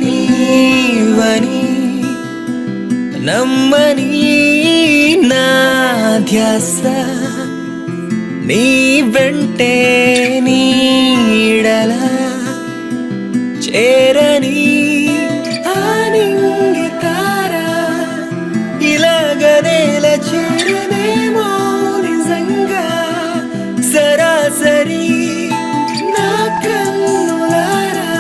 నీవని నమ్మని నా ధ్యాస నీ వెంటే నీడలా చేరని ఆనింగి తారా ఇలాగనేల చేరనేమో నిజంగా సరాసరి నా కన్నులారా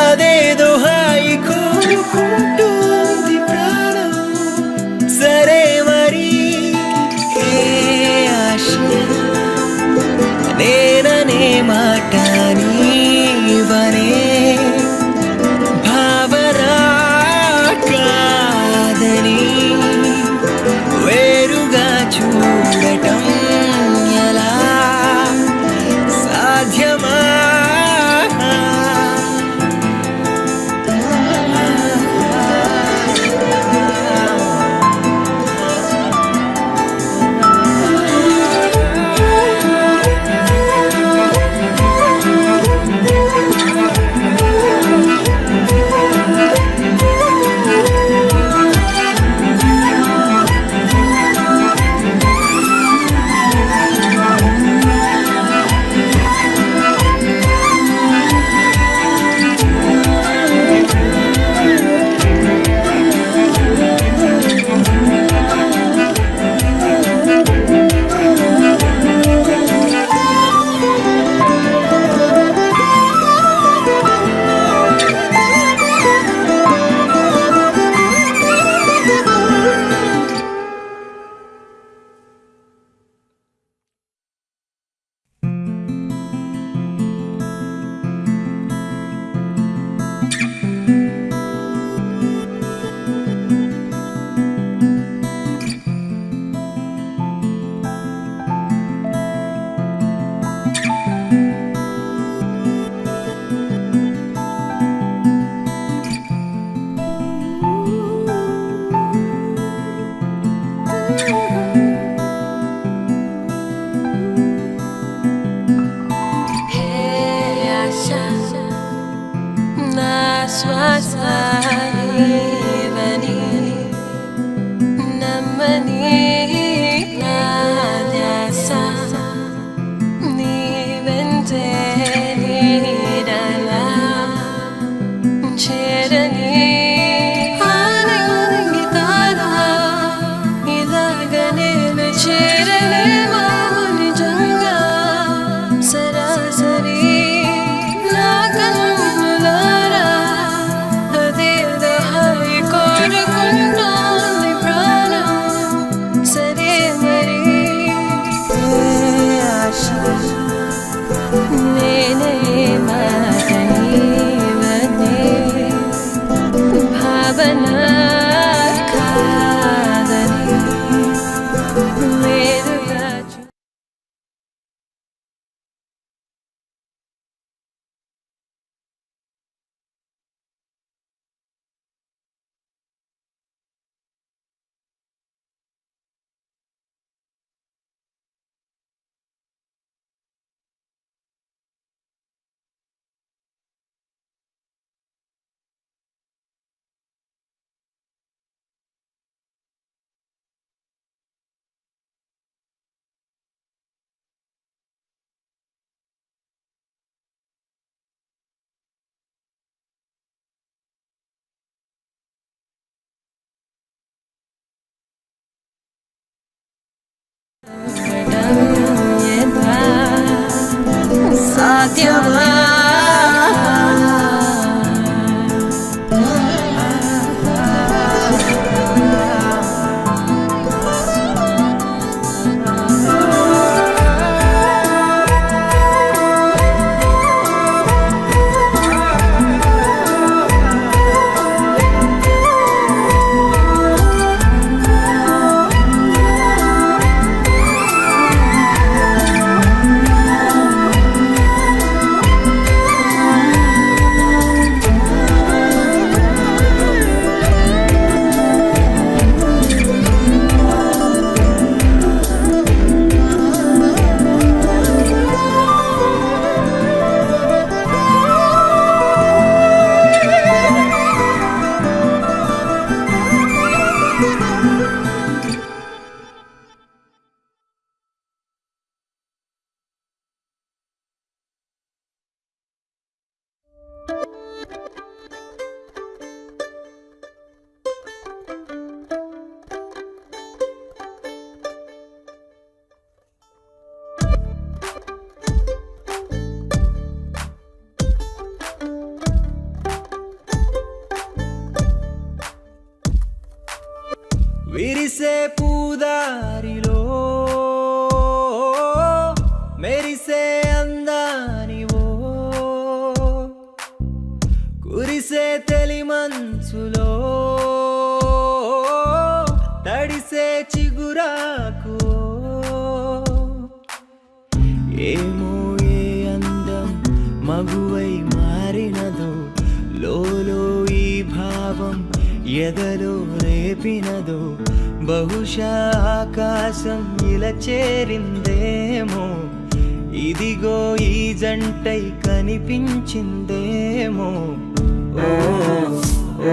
అదేదో హాయి కోరుకుంటుంది ప్రాణం సరే మరి ఏ ఆశ నేననే మాట నీవనే భావరా కాదని వేరుగా చూడటం ఎలా సాధ్యమా విరిసే పూదారిలో మెరిసే అందానివో కురిసే తెలి మంచులో తడిసే చిగురాకు ఏమో ఏ అందం మగువై మారినదో లోలో ఈ భావం ఎదలో రేపినదో బహుశా ఆకాశం ఇలా చేరిందేమో ఇదిగో ఈ జంటై కనిపించిందేమో ఓ ఓ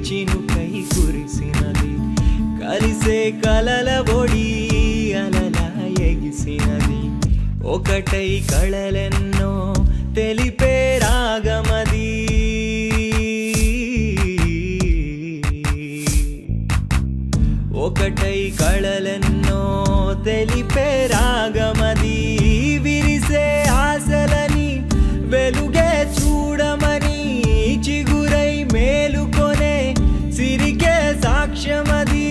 చినుకై కురిసినది కలిసే కలల బొడి అలలా ఎగిసినది ఒకటై కళలెన్నో తెలిపే రాగమది ఒకటై కళలెన్నో తెలిపే రాగమది విరిసే ఆశలని వెలుగే చూడమని చిగురై మేలుకొనే సిరికే సాక్ష్యమది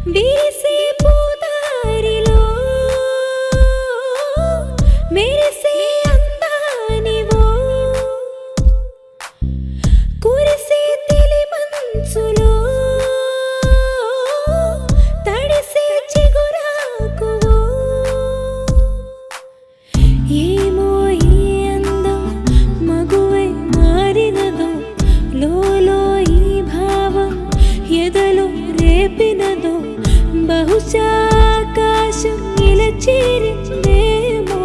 విరిసే పూదారిలో మెరిసే అందానివో కురిసే తెలి మంచులో తడిసే చిగురాకువో ఏమో ఈ అందం మగువై మారినదో లోలో ఈ భావం ఎదలో రేపినదో బహుశా ఆకాశం ఇలా చేరిందేమో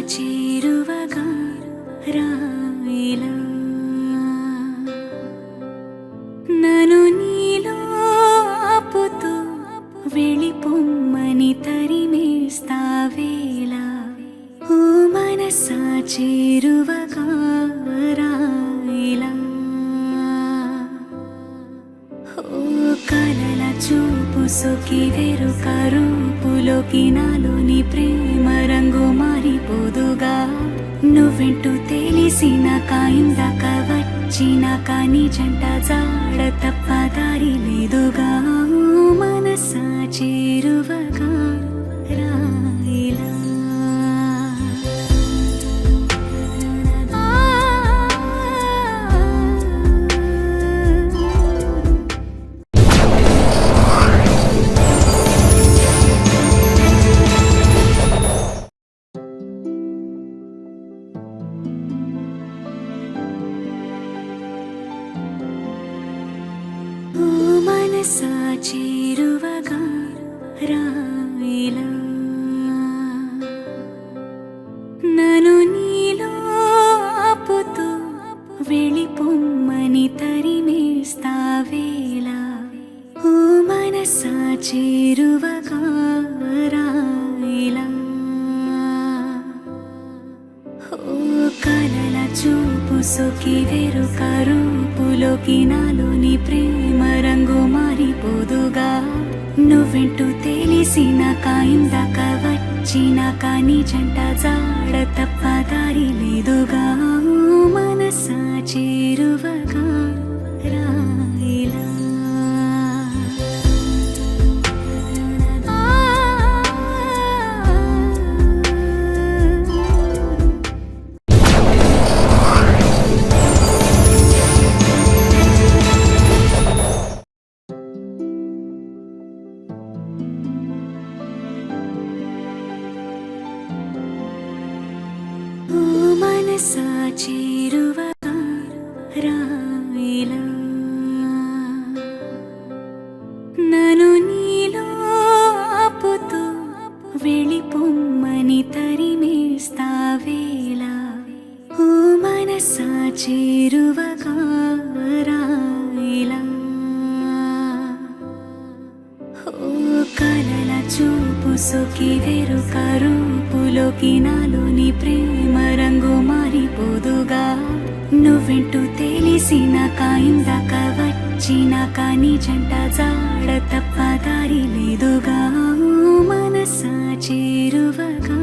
చేరువగా రాయిలా నన్ను నీలో ఆపుతూ వెళ్ళిపొమ్మని తరిమేస్తావేలా ఓ మనసా చేరువగా రాయిలా ఓ కలల చూపు సొకి వెరుక రూపులోకి నాలోని ప్రేమ రంగు మారిపోదుగా నువ్వెంటూ తెలిసినాక ఇందాక వచ్చినాక నీ జంట జాడ తప్ప దారి లేదుగా ఓ మనసా చేరువగా రాయిలా ఓ మనసా చేరువగా రాయిలా నన్ను నీలో ఆపుతూ వెళ్ళిపొమ్మని తరిమేస్తావేలా ఓ మనసా చేరువగా రాయిలా ఓ కలల చూపు సొకి వెరుక రూపులోకి నాలోని ప్రేమ రంగు మారిపోదుగా నువ్వెంటూ తెలిసినాక ఇందాక వచ్చినాక నీ జంట జాడ తప్ప దారి లేదుగా ఓ మనసా చేరువగా రాయిలా ఓ మనసా చేరువగా రాయిలా నన్ను నీలో ఆపుతూ వెళ్ళిపొమ్మని తరిమేస్తావేలా ఓ మనసా చేరువగా రాయిలా ఓ కలల చూపు సొకి వెరుక రూపులోకి నాలోని ప్రేమ రంగు మారిపోదుగా నువ్వెంటూ తెలిసినాక ఇందాక వచ్చినాక నీ జంట జాడ తప్ప దారి లేదుగా ఓ మనసా చేరువగా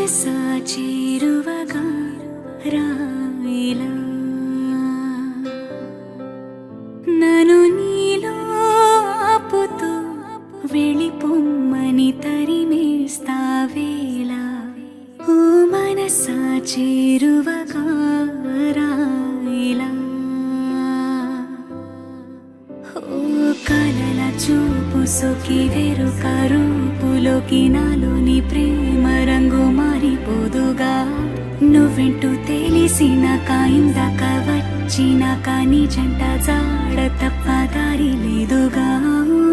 మనసా చేరువగా రాయిలా నన్ను నీలో ఆపుతూ వెళ్ళిపోమ్మని తరిమేస్తావేలా ఓ మనసా చేరువగా రాయిలా ఓ కలల చూపు సొకి వెరుక రూపులోకి నాలోని ప్రేమ రంగు మారిపోదుగా నువ్వెంటూ తెలిసినాక ఇందాక వచ్చినాక నీ జంట జాడ తప్ప దారి లేదుగా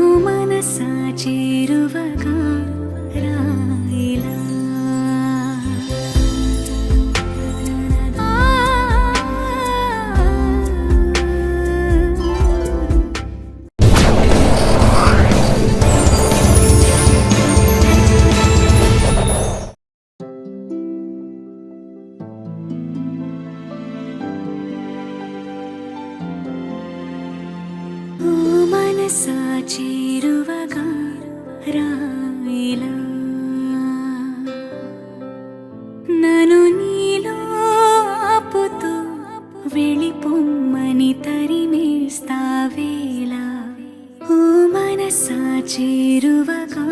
ఓ మనసా చేరువగా రాయిలా ఓ మనసా చేరువగా రాయిలా నన్ను నీలో ఆపుతూ వెళ్ళిపోమ్మని తరిమేస్తావేలా ఓ మనసా చేరువగా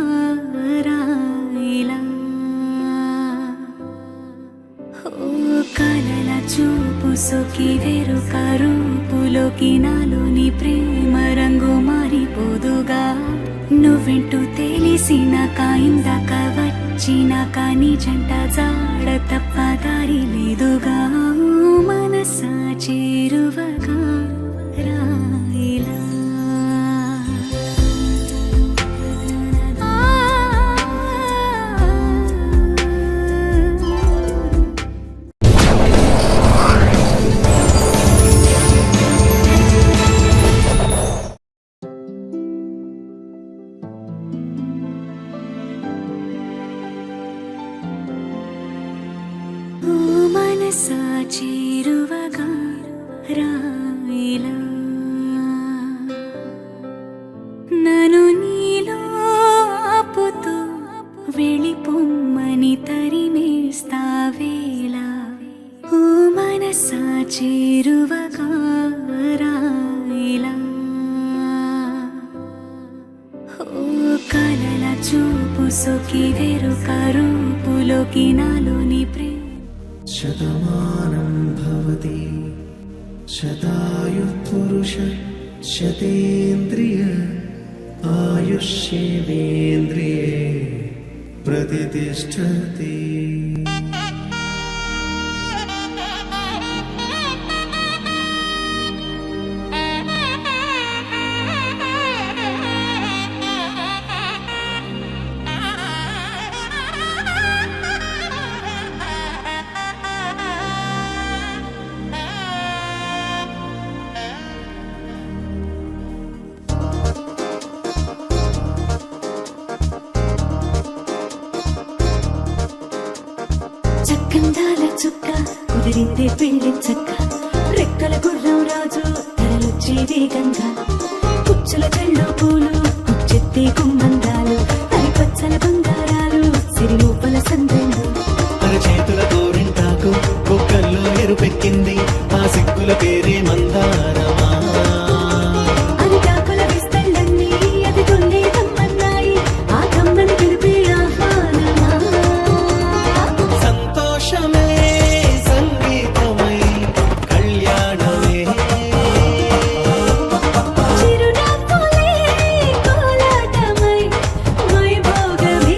రాయిలా ఓ కలల చూపు సొకి వెరుక రూపులోకి నాలోని ప్రేమ రంగు మారిపోదుగా నువ్వెంటూ తెలిసినాక ఇందాక వచ్చినాక నీ జంట జాడ తప్ప దారి లేదుగా ఓ మనసా చేరువగా రాయిలా ఓ మనసా చేరువగా రాయిలా నన్ను నీలో ఆపుతూ వెళ్ళిపోమ్మని తరిమేస్తావేలా ఓ మనసా చేరువగా రాయిలా ఓ కలల చూపు సొకి వెరుక రూపులోకి నాలోని ప్రేమ శతమానం భవతి శతాయు పురుష శతేంద్రియ ఆయుష్యేంద్రియే ప్రతిష్టతి చక్కందాల చుక్క కుదిరిందే పెళ్లి చక్క రెక్కల గుర్రం రాజు తరలొచ్చే వేగంగా కుచ్చుల చెళ్ళు పూలు కుచ్చెత్తే కుమ్మందాలు అరిపచ్చల బంగారాలు సిరిమూపల సందెళ్ళు అరచేతుల గోరింటాకు కుక్కల్లో ఎరుపెక్కింది ఆ సిగ్గుల పేరే మందారమా అరిటాకుల విస్తళ్ళన్నీ అది కొన్నే కమ్మన్నాయి ఆ కమ్మని పిలిపే ఆహ్వానమా సంతోషమే సంగీతమై కళ్యాణమే చిరునవ్వులే కోలాటమై వైభోగమే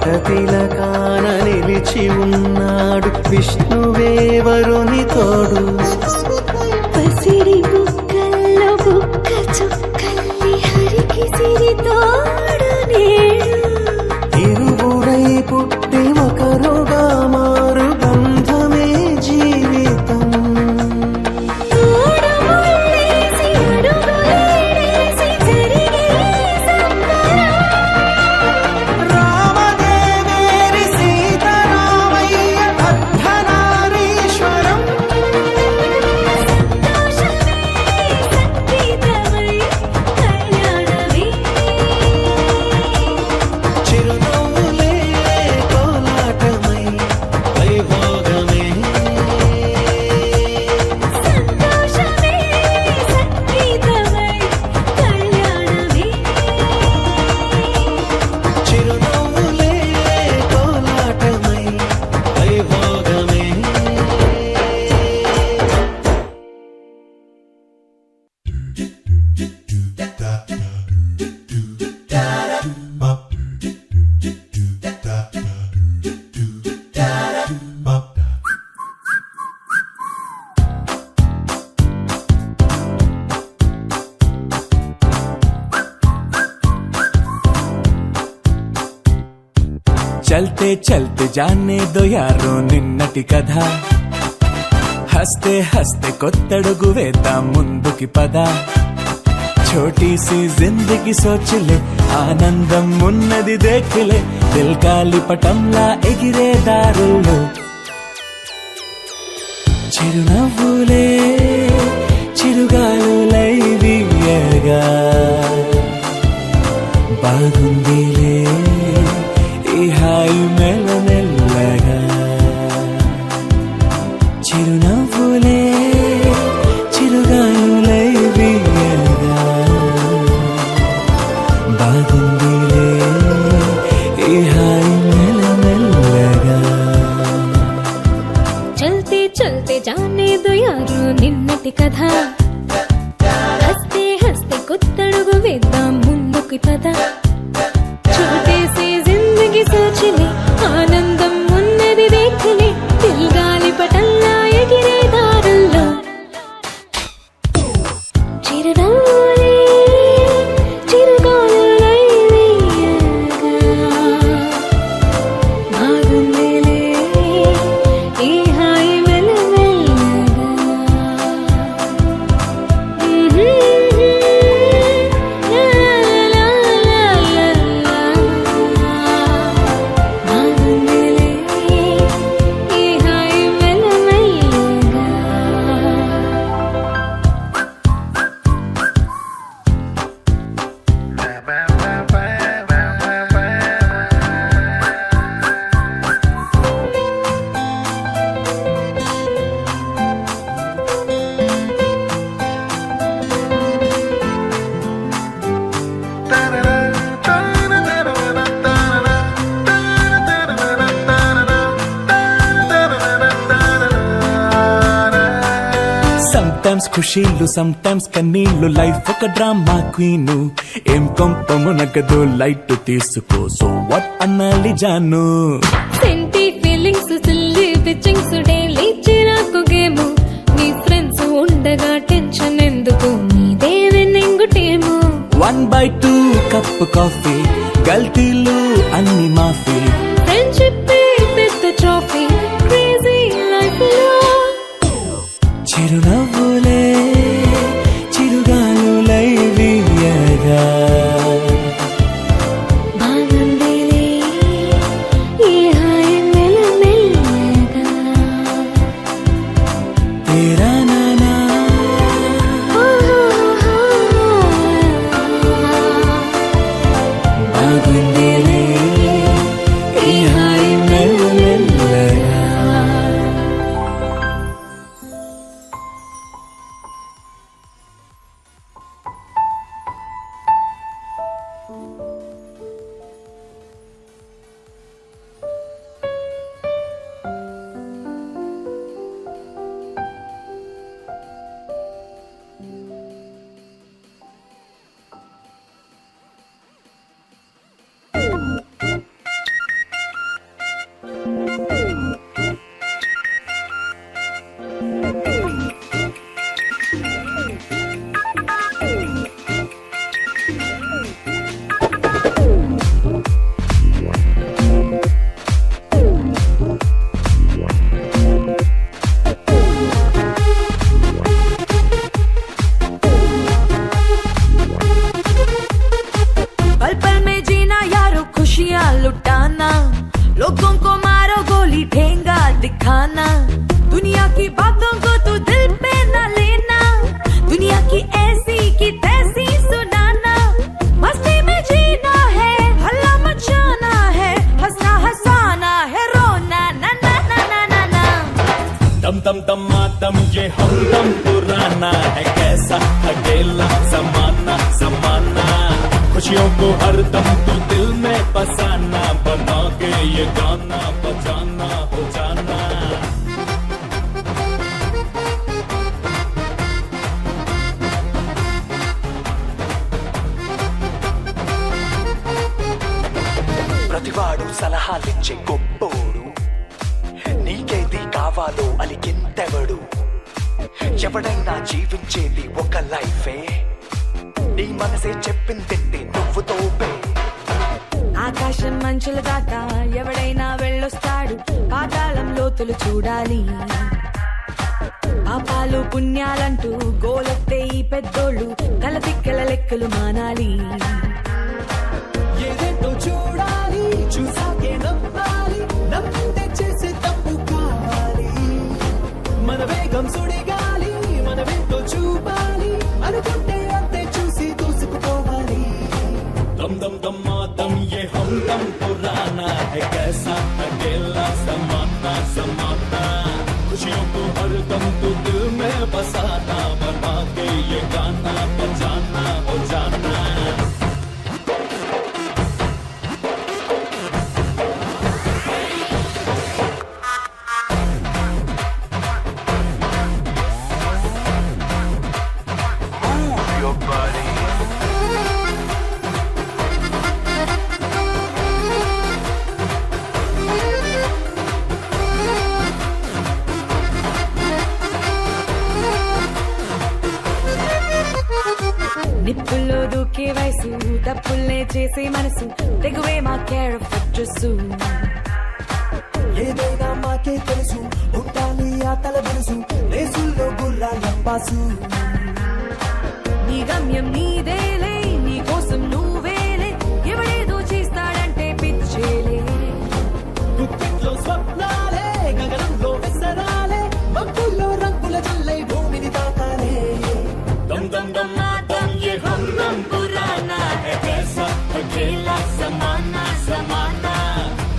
కరతిలకాన నిలిచి ఉన్నాడు విష్ణువే వరుని తోడు. పసిడి బుక్కల్లో బుక్క చుక్కల్లి హరికి సిరి తోడు నేడు. ఇరువురై పుట్టి ఒకరుగా మారు బంధమే జీవితం. తోడు ముళ్ళేసి అడుగులేసి జరిగే సంబరం. రామదేవేరి సీతారామయ్య అర్ధనారీశ్వరం. సంతోషమే సంగీతమై కళ్యాణమే. చిరునవ్వులే కోలాటమై వైభోగమే. సంతోషమే సంగీతమై కళ్యాణమే. చిరునవ్వులే కోలాటమై వైభోగమే. చల్తే చల్తే జానే దో యారో నిన్నటి కథ, హస్తే హస్తే కొత్తడుగు వేద్దాం ముందుకి పద. छोटी सी जिंदगी सोच ले, ఆనందం ఉన్నది దేఖలే, దిల్ గాలిపటంలా ఎగిరే దారుల్లో. చిరునవ్వులే చిరుగాలులై వీయగా, బాగుందిలే ఈ హాయి మెల్లమెల్లగా. చిరునవ్వులే చిరుగాలులై వీయగా, బాగుందిలే ఈ హాయి మెల్లమెల్లగా. చల్తే చల్తే జానే దో యారో నిన్నటి కథ, హస్తే హస్తే కొత్తడుగు వేద్దాం ముందుకి పద. छोटे जिंदगी सोच ले, ఆనందం ఉన్నది దేఖలే, దిల్ గాలిపటంలా ఎగిరే దారుల్లో. చిరునవ్వులే చిరుగాలులై వీయగా, బాగుందిలే ఈ హాయి మెల్లమెల్లగా. లా లా లా లా బాగుందిలే ఈ హాయి మెల్లమెల్లగా. సమ్టైమ్స్ ఖుషీలు సమ్టైమ్స్ కన్నీళ్ళు, లైఫ్ ఒక డ్రామా క్వీను. ఏం కొంప మునగదు లైట్ తీసుకో, సో వాట్ అన్నాలి జాను. సెంటి ఫీలింగ్స్ సిల్లీ పిచ్చింగ్స్ డైలీ చిరాకు గేము. నీ ఫ్రెండ్స్ ఉండగా టెన్షన్ ఎందుకు, నీదే విన్నింగ్ టీము. 1/2 కప్ కాఫీ, గల్తీలు అన్ని మాఫీ. ఫ్రెండ్షిప్ పెద్ద ట్రోఫీ, క్రేజీ లైఫ్ లో. చిరునవ్వులే చిరుగాలులై వీయగా, బాగుందిలే ఈ హాయి మెల్లమెల్లగా. తేరా నానా दम दमादम ये हमदम पुराना है कैसा अकेला समाना समाना खुशियों को हर दम तू दिल में बसाना बना के ये गाना बजाना हो जाना ప్రతివాడు సలహాలిచ్చే గొప్పోడు నీకేది కావాలో అలికింతెవడు ఎవడైనా జీవించేది ఒక లైఫే నీ మనసే చెప్పింది నువ్వు తోపే ఆకాశం మంచుల దాట ఎవడైనా వెళ్ళొస్తాడు పాతాళం లోతులు చూడాలి పాపాలు పుణ్యాలంటూ గోలెత్తే ఈ పెద్దోళ్ళు కలతిక్కల లెక్కలు మానాలి ఏదేంటో చూడాలి చూసాకే నమ్మాలి నమ్మితే చేసే తప్పు కావాలి మన వేగం సుడిగాలి మనమేంటో చూపాలి అనుకుంటే అంతే చూసి దూసుకుపోవాలి दम दम दमादम ये हमदम पुराना है कैसा अकेला समाना समाना खुशियों को हर दम तू दिल में बसाना बना के ये गाना बजाना हो जाना నిప్పుల్లో దూకే వయసు తప్పుల్నే చేసే మనసు తెగువే మా కేర్ డ్రెస్సు ఏదైనా మాకే తెలుసు ఉండాలి ఆ తల బరుసు రేసుల్లో గుర్రాల పాసు నీ గమ్యం నీదేలే నీ కోసం నువ్వేలే ఎవడేదో చేస్తాడంటే పిచ్చేలే గుప్పిట్లో స్వప్నాలే గగనంలో విసరాలే మబ్బుల్లో రంగుల జల్లై భూమిని తాకాలే दम दम दमादम ये हमदम पुराना है कैसा अकेला समाना समाना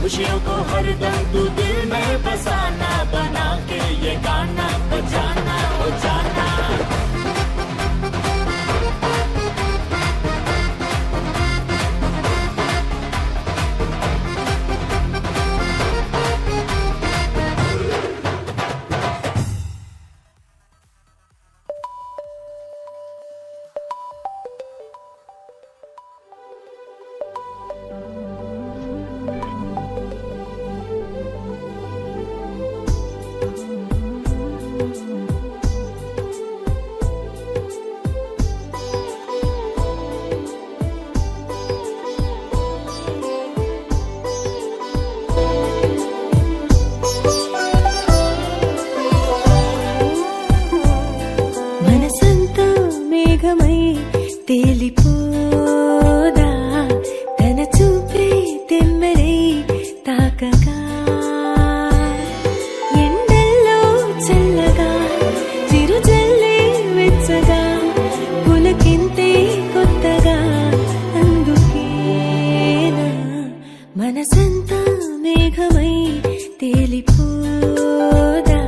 खुशियों को हर दम तू दिल में बसाना बना के ये गाना बजाना हो जाना మనసంతా మేఘమై తేలిపోదా తన చూపే తెమ్మెరై తాకగా ఎండల్లో చల్లగా చిరుజల్లే వెచ్చగా పులకింతే కొత్తగా అందుకేనా మనసంతా మేఘమై తేలిపోదా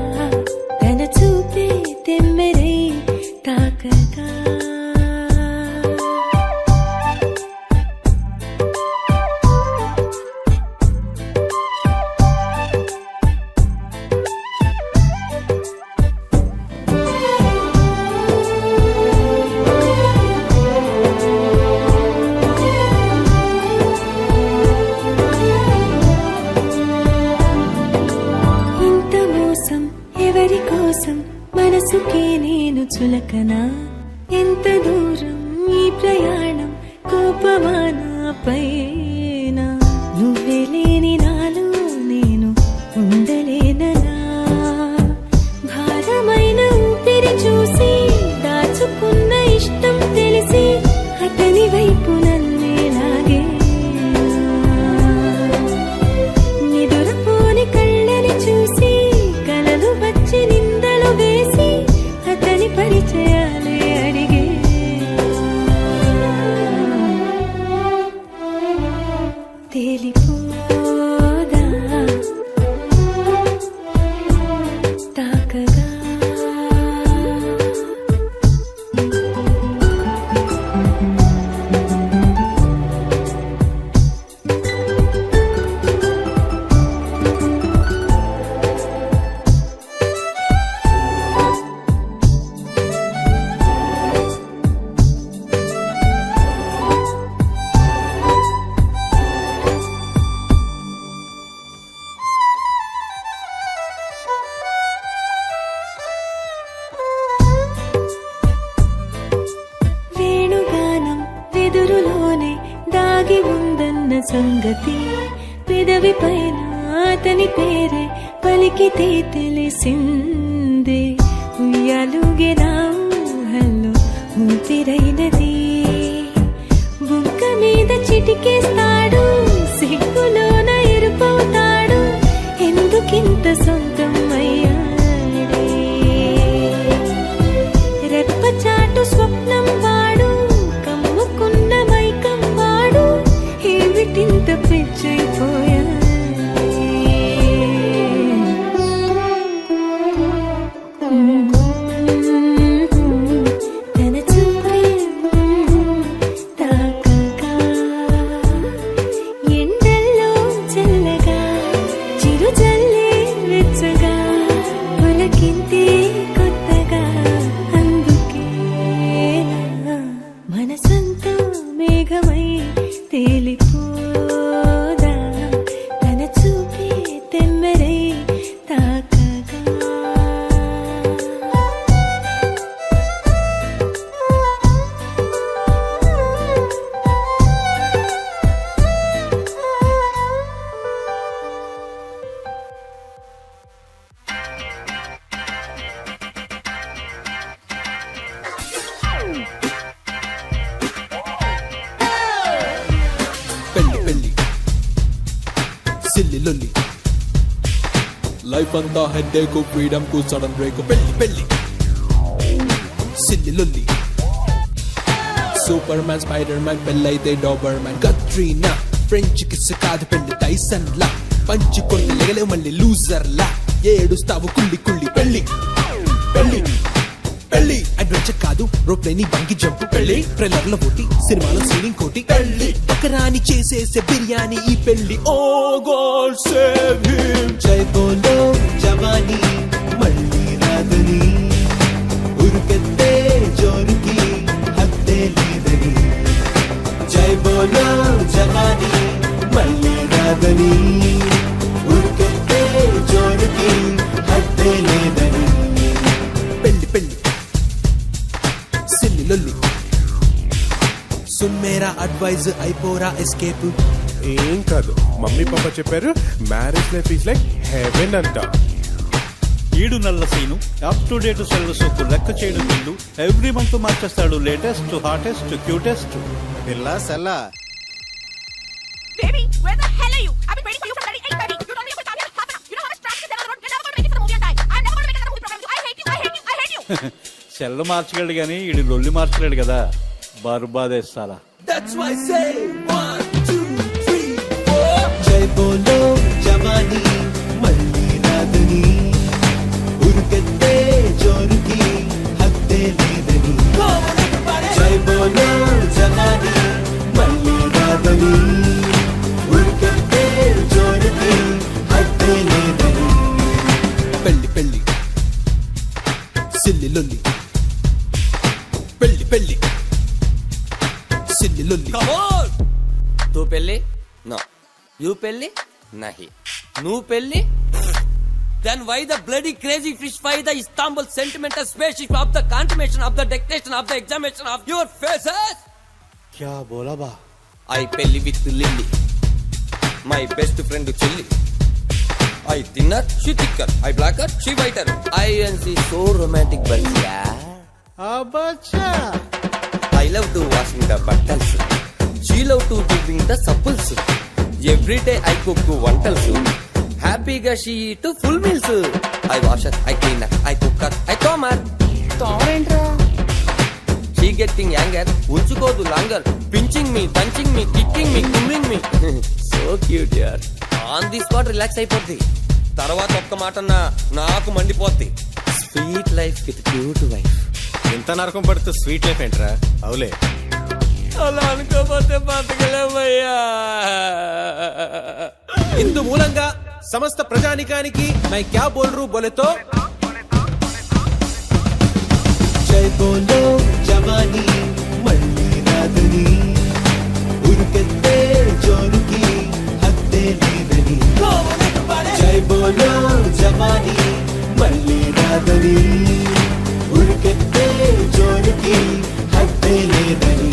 తన చూపే తెమ్మెరై తాకగా ఇంత మోసం ఎవరి కోసం మనసుకే నేను చులకనా ఎంత దూరం ఈ ప్రయాణం కోపమానా పైన నువ్వే లేని నాలో నేను ఉండలేనలా భారమైన ఊపిరి చూసి దాచుకున్న ఇష్టం తెలిసి అతని వైపు నన్నే లాగే నిదురపోని కళ్ళని చూసి కలలు వచ్చి నిందలు వేసి అతని పరిచయాలే అడిగే సంగతి పెదవి పైన అతని పేరే పలికితే తెలిసిందే ఉయ్యాలుగెనా ఊహల్లో ఊపిరైనది బుగ్గ మీద చిటికేస్తాడు సిగ్గులోన ఎరుపవుతాడు ఎందుకింత సొంతం అయ్యాడే రెప్పచాటు స్వప్నం వాడు కమ్ముకున్న మైకం వాడు ఏమిటింత పిచ్చైపోయాడే తన చూపే తాకగా ఎండల్లో చల్లగా చిరు జల్లే వెచ్చగా పులకింతే కొత్తగా అందుకే మనసంతా మేఘమై తేలిపోదా తన చూపే తెమ్మెరై తాకగా పెళ్లి పెళ్లి సిల్లి లొల్లి లైఫ్ అంతా హెడ్డేకు ఫ్రీడమ్ కు సడన్ బ్రేక్ పెళ్లి పెళ్లి సిల్లి లొల్లి సూపర్ మ్యాన్ స్పైడర్ మ్యాన్ పెళ్ళైతే Dabur man Katrina French kiss కాదు పెళ్లి టైసన్ లా పంచి కొట్టి లెగలే మళ్ళీ లూజర్ లా ఏడుస్తావు కుళ్ళి కుళ్ళి పెళ్లి పెళ్లి పెళ్లి అడ్వెంచర్ కాదు రోప్ లేని బంగి జంప్ పెళ్లి ట్రైలర్ లో పోటీ సినిమాలో సీనింగ్ కోటి పెళ్లి బకరాని చేసేసే బిర్యానీ ఈ పెళ్లి ఓ గాడ్ సేవ్ హిమ్ జై బోలో జవానీ మళ్ళీ రాదని ఉరుకెత్తే జోరుకి హద్దే లేదని జై బోలో జవానీ మళ్ళీ రాదని ఉరుకెత్తే జోరుకి హద్దే లేదని పెళ్లి పెళ్లి సిల్లి లొల్లి సున్ మేరా అడ్వైజ్ అయిపోరా ఎస్కేప్ ఏం కాదు మమ్మీ పాప చెప్పారు marriage life is like heaven అంట ఈడు నల్ల scene up to date cell సోకు లెక్క చేయడం వీళ్ళు ఎవ్రీ మంత్ మార్చేస్తాడు లేటెస్ట్ హాటెస్ట్ క్యూటెస్ట్ పిల్ల సెల్ల Baby, where the hell are you? I've been waiting for you for 38, baby. You told me you could come here in half an hour. You know how much traffic is there on the road? You're never going to make it for the movie on time. I'm never going to make another movie program with you. I hate you, I hate you, I hate you. Cell మార్చగలడు కానీ ఈడు లొల్లి మార్చలేడు కదా బర్బాదేస్తాలా that's why say 1 2 3 4 జై బోలో జవానీ మళ్ళీ రాదని ఉరుకెత్తే జోరుకి హద్దే లేదని జై బోలో జవానీ మళ్ళీ రాదని ఉరుకెత్తే జోరుకి హద్దే లేదని పెళ్లి పెళ్లి సిల్లి లొల్లి పెళ్లి పెళ్లి సిల్లి లొల్లి तू पेल्ली नो यू पेल्ली नहीं नू पेल्ली then why the bloody crazy fish fry the Istanbul sentimental spaceship of the confirmation of the dictation of the examination of your faces క్యా బోలా బా I pelli with Lily my best friend Chilli I thinner she thicker I blacker she whiter I and she so romantic but yeah అబ్బచ్చా I love to washing the buttons. She love to giving the supples. Every day I cook vantals. Happy ga she eat full meals. I wash her, I clean her, I cook her, I comb her. She getting younger, unchukodu longer. Pinching me, punching me, kicking me, grooming me. So cute yaar. On the spot relax అయిపోద్ది. తర్వాత ఒక్క మాట నాకు మండిపోద్ది. Sweet life with cute wife. ఇంత నరకం పడుతూ sweet life ఏంట్రా అవులే అలా అనుకోపోతే బతకలేమయ్యా ఇందు మూలంగా సమస్త ప్రజానికానికి మై క్యా బోల్ రూ బోలేతో జై బోలో జవానీ మళ్ళీ రాదని ఉరుకెత్తే జోరుకి హద్దే లేదని జై బోలో జవానీ మళ్ళీ రాదని ఉరుకెత్తే జోరుకి హద్దే లేదని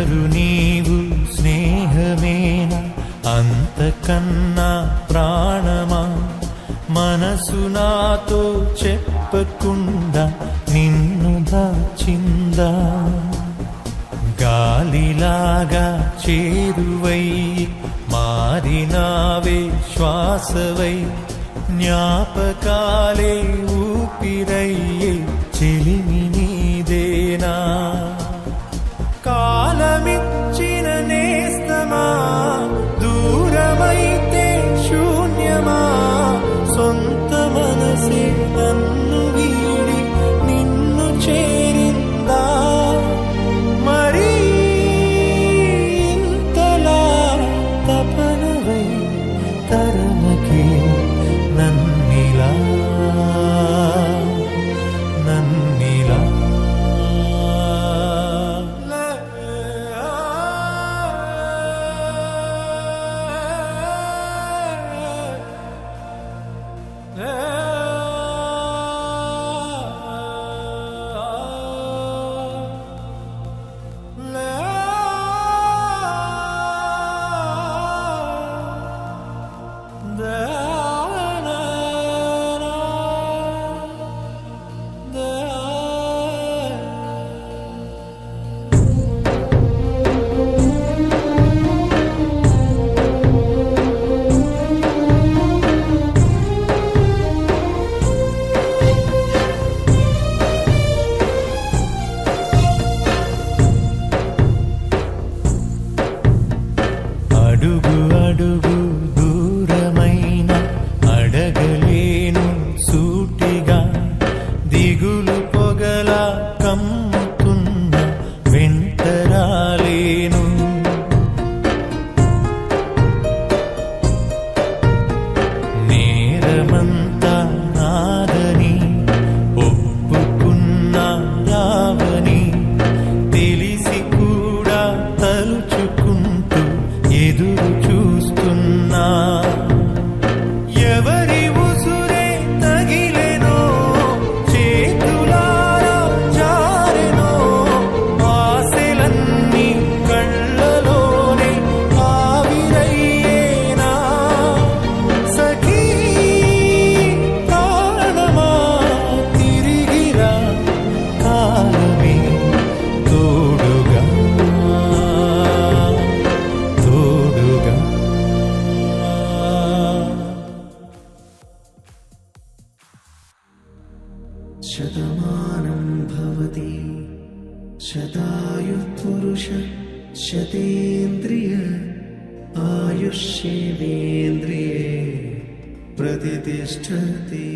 ఎవరు నీవు స్నేహమేనా అంతకన్నా ప్రాణమా మనసు నాతో చెప్పకుండా నిన్ను దాచిందా గాలిలాగా చేరువై మారినావే శ్వాసవై జ్ఞాపకాలే ఊపిరయ్యే చెలిమి నీదేనా కాలమిచ్చిన నేస్తమా దూరమైతే శూన్యమా సొంత మనసే నన్ను వీడి నిన్ను చేరిందా మరి ఇంతలా తపనవై తరమకే నన్నిలా నన్నిలా అడుగు అడుగు దూరమైన అడగలేను సూటిగా దిగులు పొగల కమ్ముతున్న వెంటరాలేను నేరమంతా నాదని ఒప్పుకున్నా రావని తెలిసి కూడా తలుచుకుంటూ ఎదురు చూస్తున్నా ఎవరి ఉసురే తగిలెనో చేతులారా జారెనో ఆశలన్నీ కళ్ళలోనే ఆవిరయ్యేనా సఖీ ప్రాణమా తిరిగిరా కాలమే తోడుగా తోడుగా శతమానం భవతి శతాయు పురుష శతేంద్రియ ఆయుష్యేంద్రియే ప్రతిష్టతి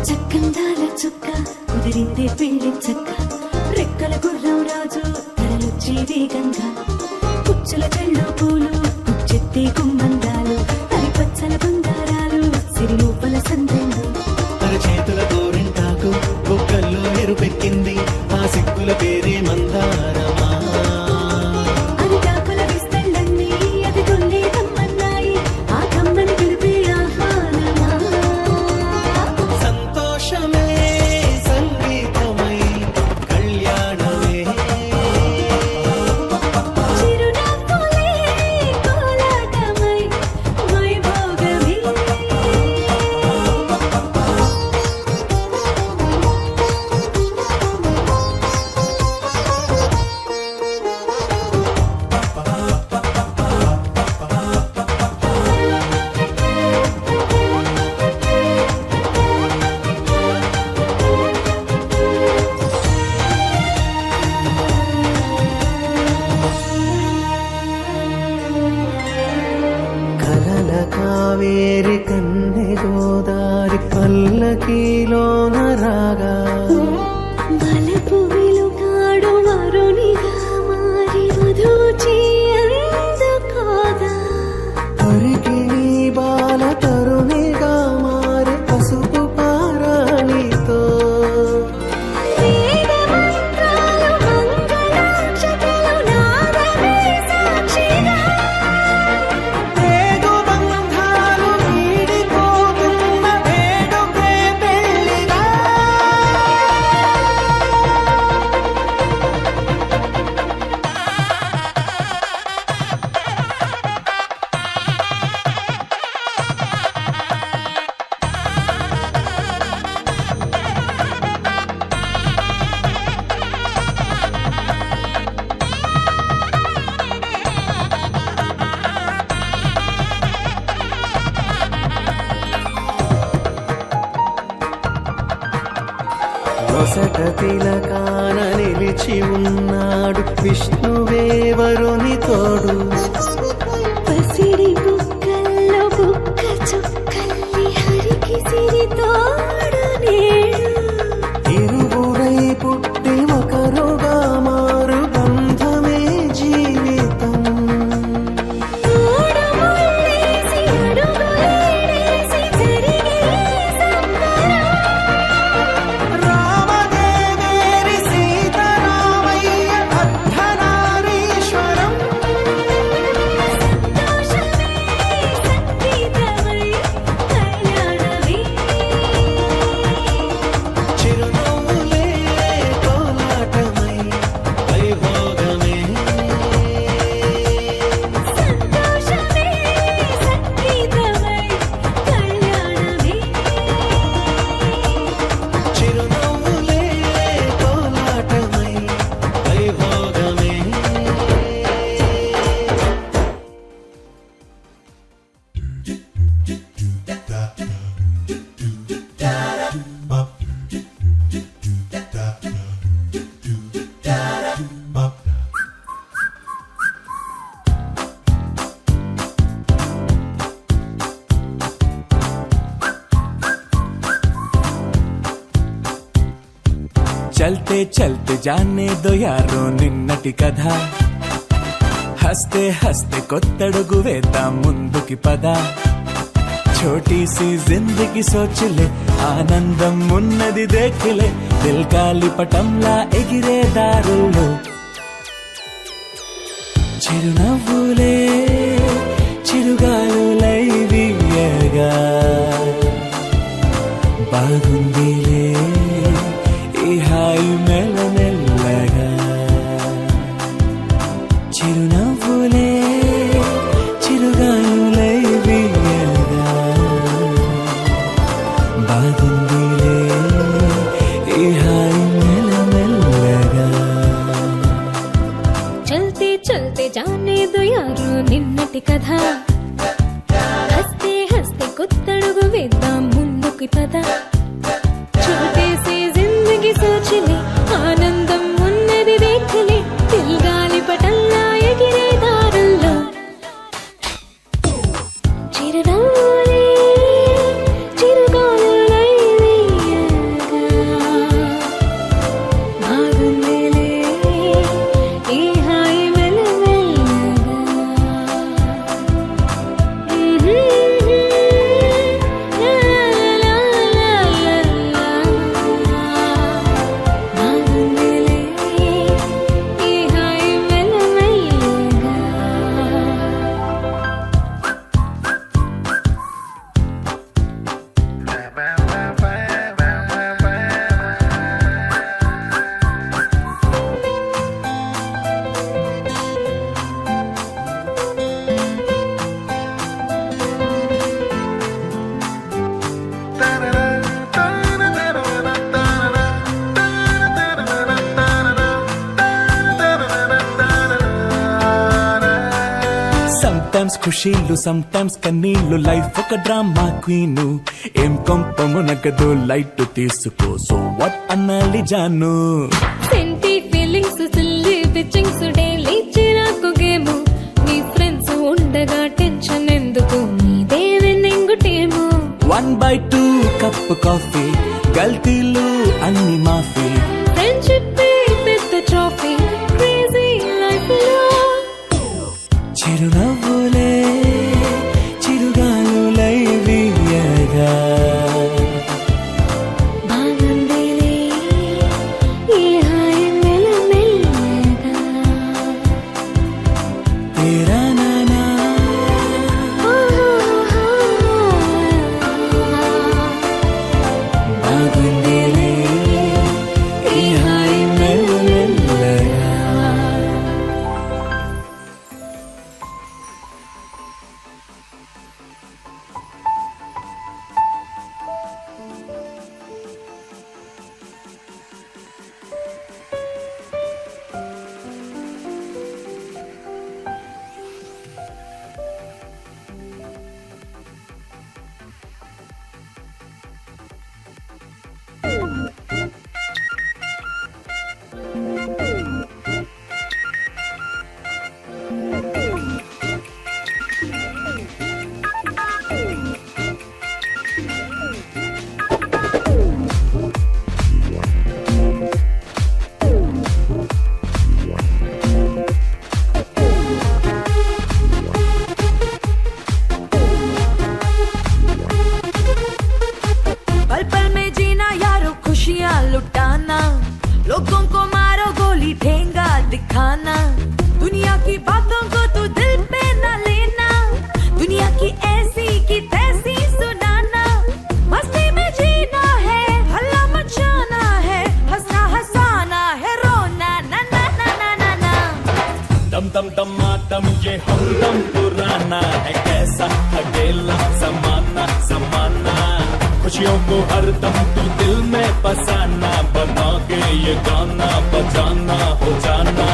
చక్కందాల చుక్క కుదిరిందే పెళ్లి చక్క రెక్కల గుర్రం రాజు తరలొచ్చి వేగంగా పుచ్చుల చెళ్ళు పూలు పుచ్చెత్తి గుమ్మందాలు అరి పచ్చల బంగారాలు సిరి లోపల సందెండు చేతుల గోరింటాకు బొక్కల్లో ఎరుపెక్కింది ఆ సిక్కుల పేరే మందారమా అరిటాకుల విస్తళ్ళన్నీ అది కొన్నే కమ్మన్నాయి ఆ కమ్మని పిలిపే ఆహ్వానమా సంతోషమే సంగీతమై కళ్యాణమే చిరునవ్వులే కోలాటమై వైభోగమే వరతిలకాన నిలిచి ఉన్నాడు విష్ణువే వరుని తోడు. పసిడి బుక్కల్లో బుక్క చుక్కల్లి హరికి సిరి తోడు నేడు. ఇరువురై పుట్టి ఒకరుగా మారు బంధమే జీవితం. తోడు ముళ్ళేసి అడుగులేసి జరిగే సంబరం. రామదేవేరి సీతారామయ్య అర్ధనారీశ్వరం. సంతోషమే సంగీతమై కళ్యాణమే. చిరునవ్వులే కోలాటమై వైభోగమే. సంతోషమే సంగీతమై కళ్యాణమే. చిరునవ్వులే కోలాటమై వైభోగమే. చల్తే చల్తే జానే దో యారో నిన్నటి కథ. హస్తే హస్తే కొత్తడుగు వేద్దాం ముందుకి పద. छोटी सी जिंदगी सोच ले ఆనందం ఉన్నది దేఖలే. దిల్ గాలిపటంలా ఎగిరే దారుల్లో చిరునవ్వులే చిరుగాలులై వీయగా. బాగుందిలే ఈ హాయి మెల్లమెల్లగా. చిరునవ్వులే చిరుగాలులై వీయగా. బాగుందిలే ఈ హాయి మెల్లమెల్లగా. చల్తే చల్తే జానే దో యారో నిన్నటి కథ. హస్తే హస్తే కొత్తడుగు వేద్దాం ముందుకి పద. छोटे जिंदगी सोच ले ఆనందం ఉన్నది దేఖలే. దిల్ గాలిపటంలా ఎగిరే దారుల్లో చిరునవ్వులే చిరుగాలులై వీయగా. బాగుందిలే ఈ హాయి మెల్లమెల్లగా. బాగుందిలే ఈ హాయి మెల్లమెల్లగా. సమ్టైమ్స్ ఖుషీలు సమ్టైమ్స్ కన్నీళ్ళు. లైఫ్ ఒక డ్రామా క్వీను. ఏం కొంపము నగదు లైట్ తీసుకో. సో వాట్ అన్నాలి జాను. సెంటీ ఫీలింగ్స్ సిల్లీ బిచ్చింగ్స్ డైలీ చిరాకు గేము. నీ ఫ్రెండ్స్ ఉండగా టెన్షన్ ఎందుకు నీదే విన్నింగ్ టీము. 1/2 కప్ కాఫీ గల్తీలు అన్ని మాఫీ. ఫ్రెండ్షిప్ పెద్ద ట్రోఫీ క్రేజీ లైఫ్ లో. చిరునవ్వులే చిరుగాలులై వీయగా. బాగుందిలే ఈ హాయి మెల్లమెల్లగా. తేరా నానా ठेंगा दिखाना दुनिया की बातों को तू दिल पे न लेना दुनिया की ऐसी की तैसी सुनाना मस्ती में जीना है हल्ला मचाना है हंसना हंसाना है रोना ना ना ना ना ना ना दम दम दमादम ये हमदम पुराना है कैसा अकेला समाना समाना खुशियों को हर दम तू दिल में बसाना बना के ये गाना बजाना हो जाना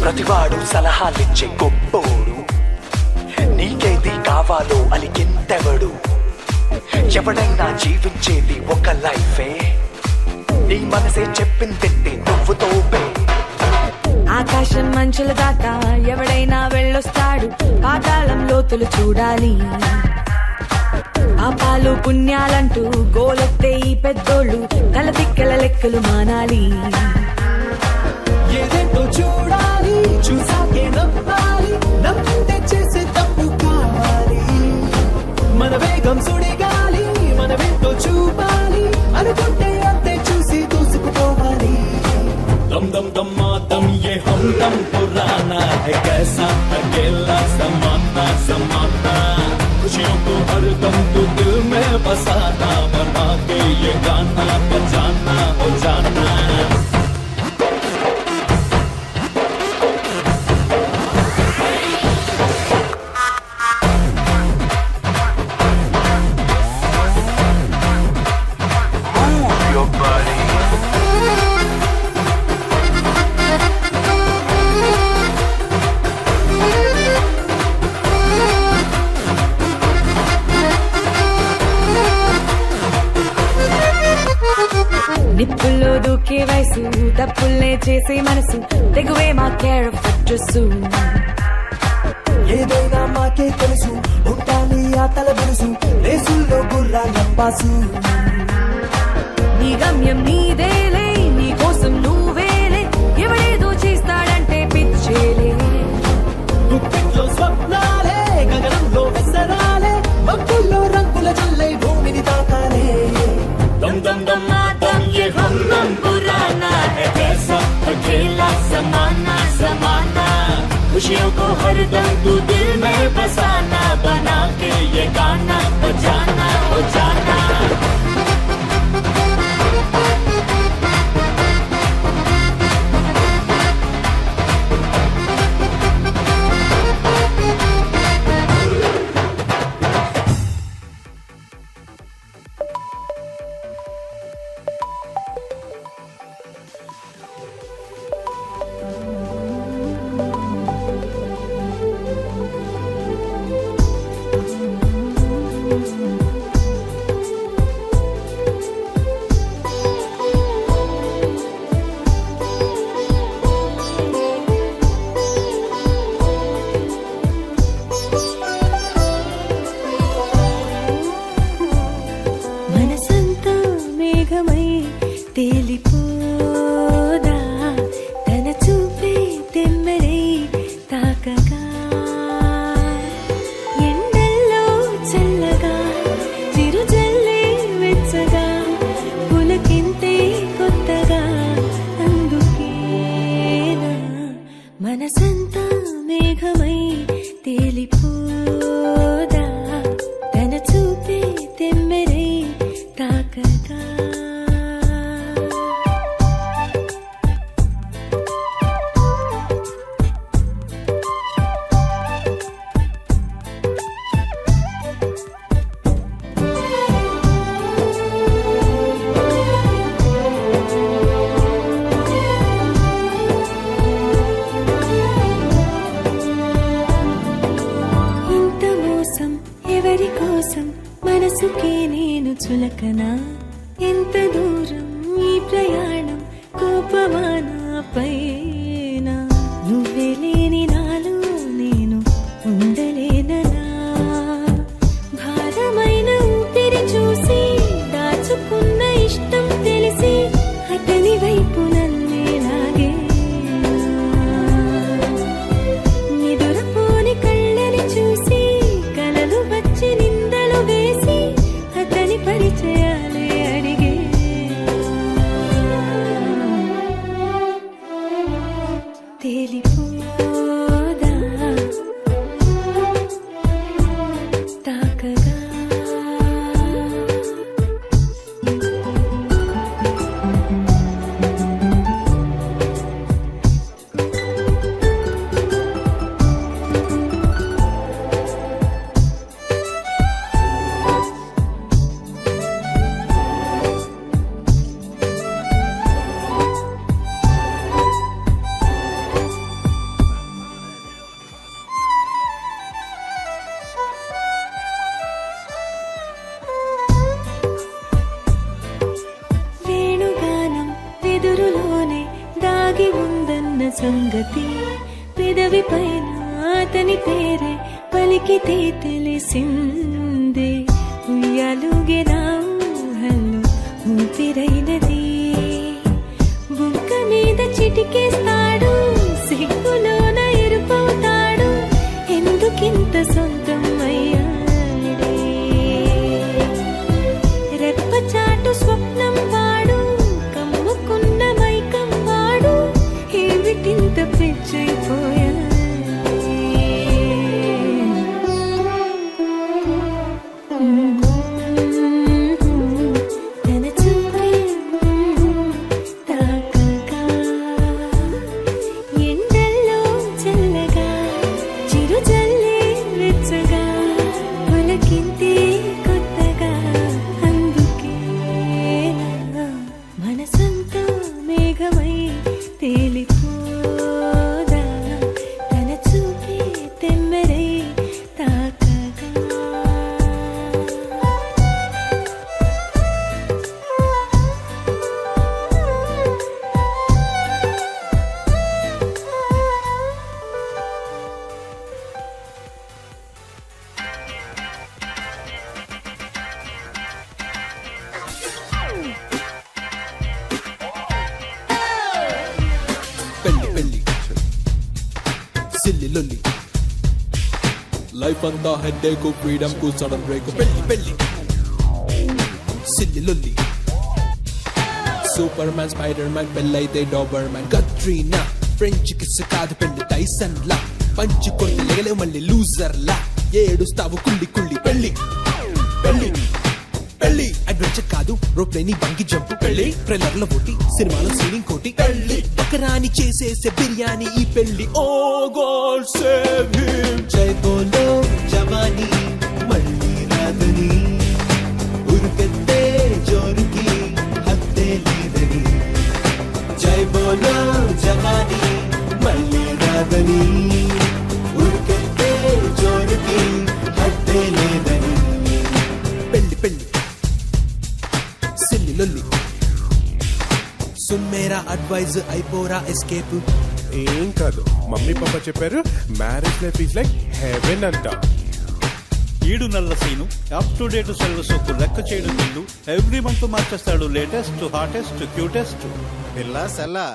ప్రతివాడు సలహాలిచ్చే గొప్పోడు నీకేది కావాలో అలికింతెవడు ఎవడైనా జీవించేది ఒక లైఫే నీ మనసే చెప్పింది నువ్వు తోపే ఆకాశం మంచుల దాకా ఎవడైనా వెళ్ళొస్తాడు పాతాళం లోతులు చూడాలి పాపాలు పుణ్యాలంటూ గోలెత్తే ఈ పెద్దోళ్ళు తల దిక్కల లెక్కలు మానాలి ఏదేంటో చూడాలి చూసాకే నవ్వాలి నవ్వుంటే చేసే తప్పు కావాలి మన వేగం సుడిగాలి మనమేంటో చూపాలి అనుకుంటే అంతే చూసి దూసుకుపోవాలి दम दम दमादम ये हमदम पुराना है कैसा अकेला समाना समाना खुशियों को हर दम तू दिल में बसाना बना के ये गाना बजाना हो जाना నిప్పుల్లో దూకే వయసు తప్పుల్నే చేసే మనసు తెగువే మా కేర్ ఫట్రసు ఏదైనా మాకే తెలుసు ఉండాలి ఆ తల బురుసు రేసుల్లో గుర్రా లంబాసు నీ గమ్యం నీదేలే నీ కోసం నువ్వేలే ఎవడేదో చేస్తాడంటే పిచ్చేలే గుప్పిట్లో స్వప్నాలే గగనంలో విసరాలే మబ్బుల్లో రంగుల జల్లే భూమిని తాకాలే दम दम दमादम ये हमदम पुराना है कैसा अकेला समाना समाना खुशियों को हर दम तू दिल में बसाना बना के ये गाना बजाना हो जाना మనసంతా మేఘమై తేలిపోదా తన చూపే తెమ్మెరై తాకగా ఎండల్లో చల్లగా చిరుజల్లే వెచ్చగా పులకింతే కొత్తగా అందుకేనా మనసంతా మేఘమై తేలిపోదా తన చూపే తెమ్మెరై తాకగా ఇంత మోసం ఎవరి కోసం మనసుకే నేను చులకనా ఎంత దూరం ఈ ప్రయాణం కోపమానా పైన నువ్వే లేని నాలో నేను ఉండలేననా భారమైన ఊపిరి చూసి దాచుకున్న ఇష్టం తెలిసి అతని వైపు నన్నే లాగే నిదురపోని కళ్ళని సంగతి పెదవి పైన అతని పేరే పలికితే తెలిసిందే ఉయ్యాలుగే నా ఊహల్లో ఊపిరైనది బుక్క మీద చిటికేస్తాడు సిగ్గులోన ఎరుపవుతాడు ఎందుకింత సొంతం అయ్యాడే రెప్పచాటు స్వప్నం వాడు కమ్ముకున్న మైకం వాడు ఏమిటింత పిచ్చైపోయాడే తన చూపే తాకగా ఎండల్లో చల్లగా చిరు జల్లే వెచ్చగా పులకింతే కొత్తగా అందుకే మనసంతో మేఘమై తేలిపోదా తన చూపే తెమ్మెరై తాకగా పెళ్లి పెళ్లి సిల్లి లొల్లి లైఫ్ అంతా హెడ్డేకు ఫ్రీడమ్ కు సడన్ బ్రేక్ పెళ్లి పెళ్లి సిల్లి లొల్లి సూపర్ మ్యాన్ స్పైడర్ మ్యాన్ పెళ్ళైతే Dabur man Katrina French kiss కాదు పెళ్లి టైసన్ లా పంచి కొడితే లెగలే మళ్ళీ లూజర్ లా ఏడుస్తావు కుళ్ళి కుళ్ళి పెళ్లి పెళ్లి పెళ్లి అడ్వెంచర్ కాదు రోప్లేని బంగి జంప్ పెళ్లి ట్రైలర్ లో ఓటి సినిమాలో సీనింగ్ కోటి పెళ్లి బకరాని చేసేసే బిర్యానీ ఈ పెళ్లి ఓ గాడ్ సేవ్ హిమ్ జై బోలో జవానీ మళ్ళీ రాదని ఉరుకెత్తే జోరుకి హద్దే లేదని జై బోలో జవానీ మళ్ళీ రాదని ఉరుకెత్తే జోరుకి హద్దే లేదని పెళ్లి పెళ్లి సిల్లి లొల్లి సున్ మేరా అడ్వైజ్ అయిపోరా ఎస్కేప్ ఏం కాదు మమ్మీ పాప చెప్పారు marriage life is like heaven అంట ఈడు నల్ల scene up to date cell సోకు లెక్క చేయడం బిల్లు ఎవ్రీ మంత్ మార్చేస్తాడు లేటెస్ట్ హాటెస్ట్ క్యూటెస్ట్ పిల్ల సెల్లా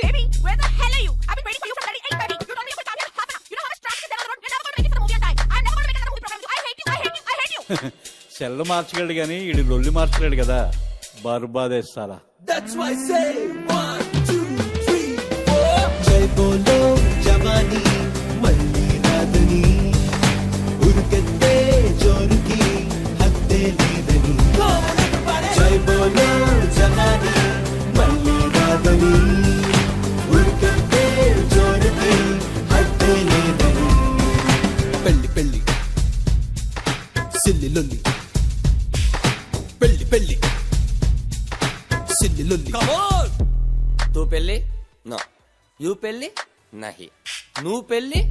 Baby, where the hell are you? I've been waiting for you for 38, baby. You told me you could come here in half an hour. You know how much traffic is there on the road? You're never going to make it for the movie on time. I'm never going to make another movie program with you. I hate you, I hate you, I hate you. Cell మార్చగలడు కానీ ఈడు లొల్లి మార్చలేడు కదా బర్బాదేస్తారా that's why say 1 2 3 4 జై బోలో జవానీ మళ్ళీ రాదని ఉరుకెత్తే జోరుకి హద్దే లేదని జై బోలో జవానీ మళ్ళీ రాదని ఉరుకెత్తే జోరుకి హద్దే లేదని పెళ్లి పెళ్లి సిల్లి లొల్లి పెళ్లి పెళ్లి సిల్లి లొల్లి తూ పెళ్ళి నో యూ పెళ్ళి నహి నువ్వు పెళ్ళి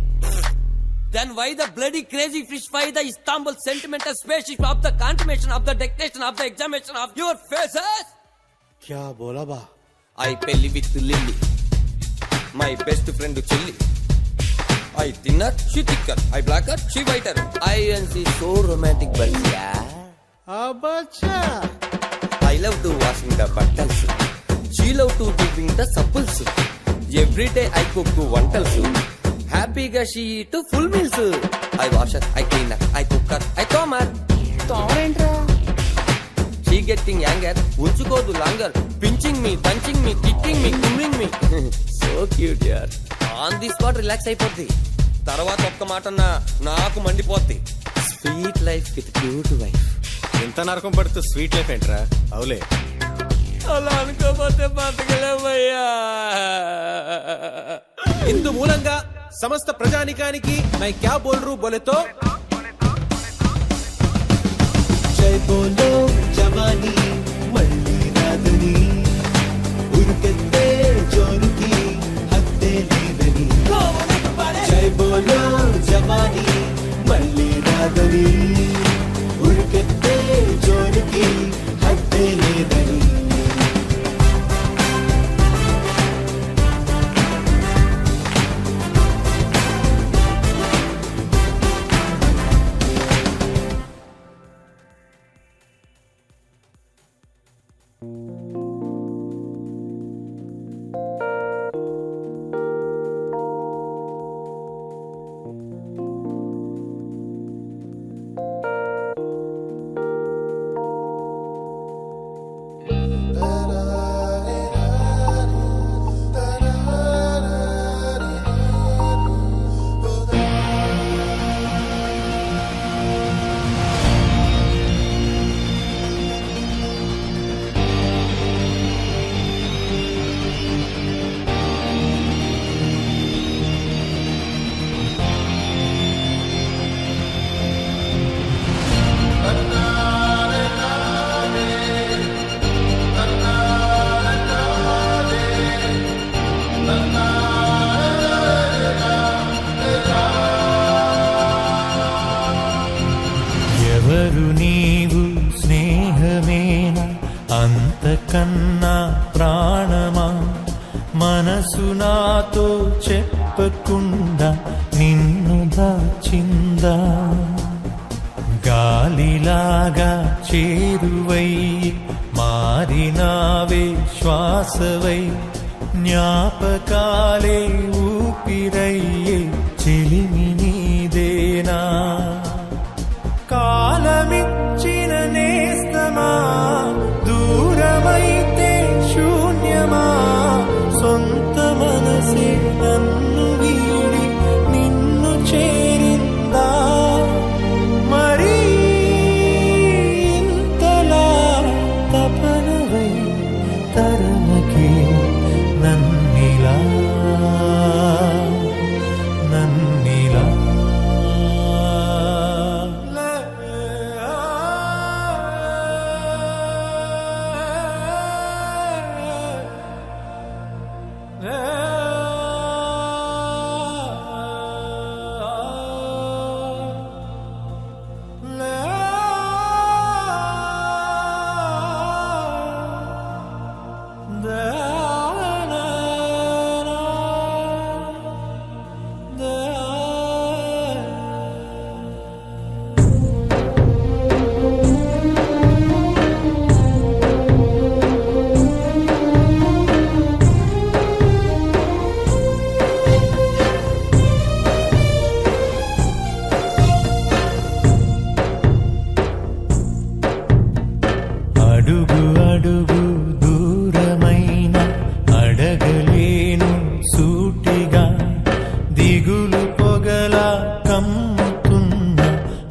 then why the bloody crazy fish why the Istanbul sentimental spaceship of the confirmation of the declaration of the examination of your faces క్యా బోలా బా I పెళ్ళి with Lily my best friend చెల్లి I thinner she thicker I blacker she whiter I and she so romantic but yeah అబ్బచ్చా I love to washing the buttons. She love to giving the supples. Every day I cook వంటల్స్ హ్యాపీగా she eat full meals. I wash her, I clean her, I cook her, I comb her. She getting younger, ఉంచుకోదు longer. Pinching me, punching me, kicking me, grooming me. So cute yaar. On the spot relax అయిపోద్ది. తర్వాత ఒక్క మాటన్నా నాకు మండిపోద్ది. Sweet life with cute wife. ఇంత నరకం పడుతూ sweet life ఏంట్రా అవులే అలా అనుకోపోతే బతకలేమయ్యా. ఇందు మూలంగా సమస్త ప్రజానికానికి మై క్యా బోల్ రూ బోలేతో జై బోలో జవానీ మళ్ళీ రాదని ఉరుకెత్తే జోరుకి హద్దే లేదని జై బోలో జవానీ మళ్ళీ రాదని ఉరుకెత్తే జోరుకి హద్దే లేదని అంతకన్నా ప్రాణమా మనసు నాతో చెప్పకుండా నిన్ను దాచిందా గాలిలాగా చేరువై మారినావే శ్వాసవై జ్ఞాపకాలే ఊపిరయ్యే చెలిమి నీదేనా కాలమిచ్చిన నేస్తమా దూరమైతే శూన్యమా సొంత మనసే నన్ను వీడి నిన్ను చేరిందా మరి ఇంతలా తపనవై తరమకే నన్నిలా నన్నిలా అడుగు అడుగు దూరమైన అడగలేను సూటిగా దిగులు పొగల కమ్ముతున్న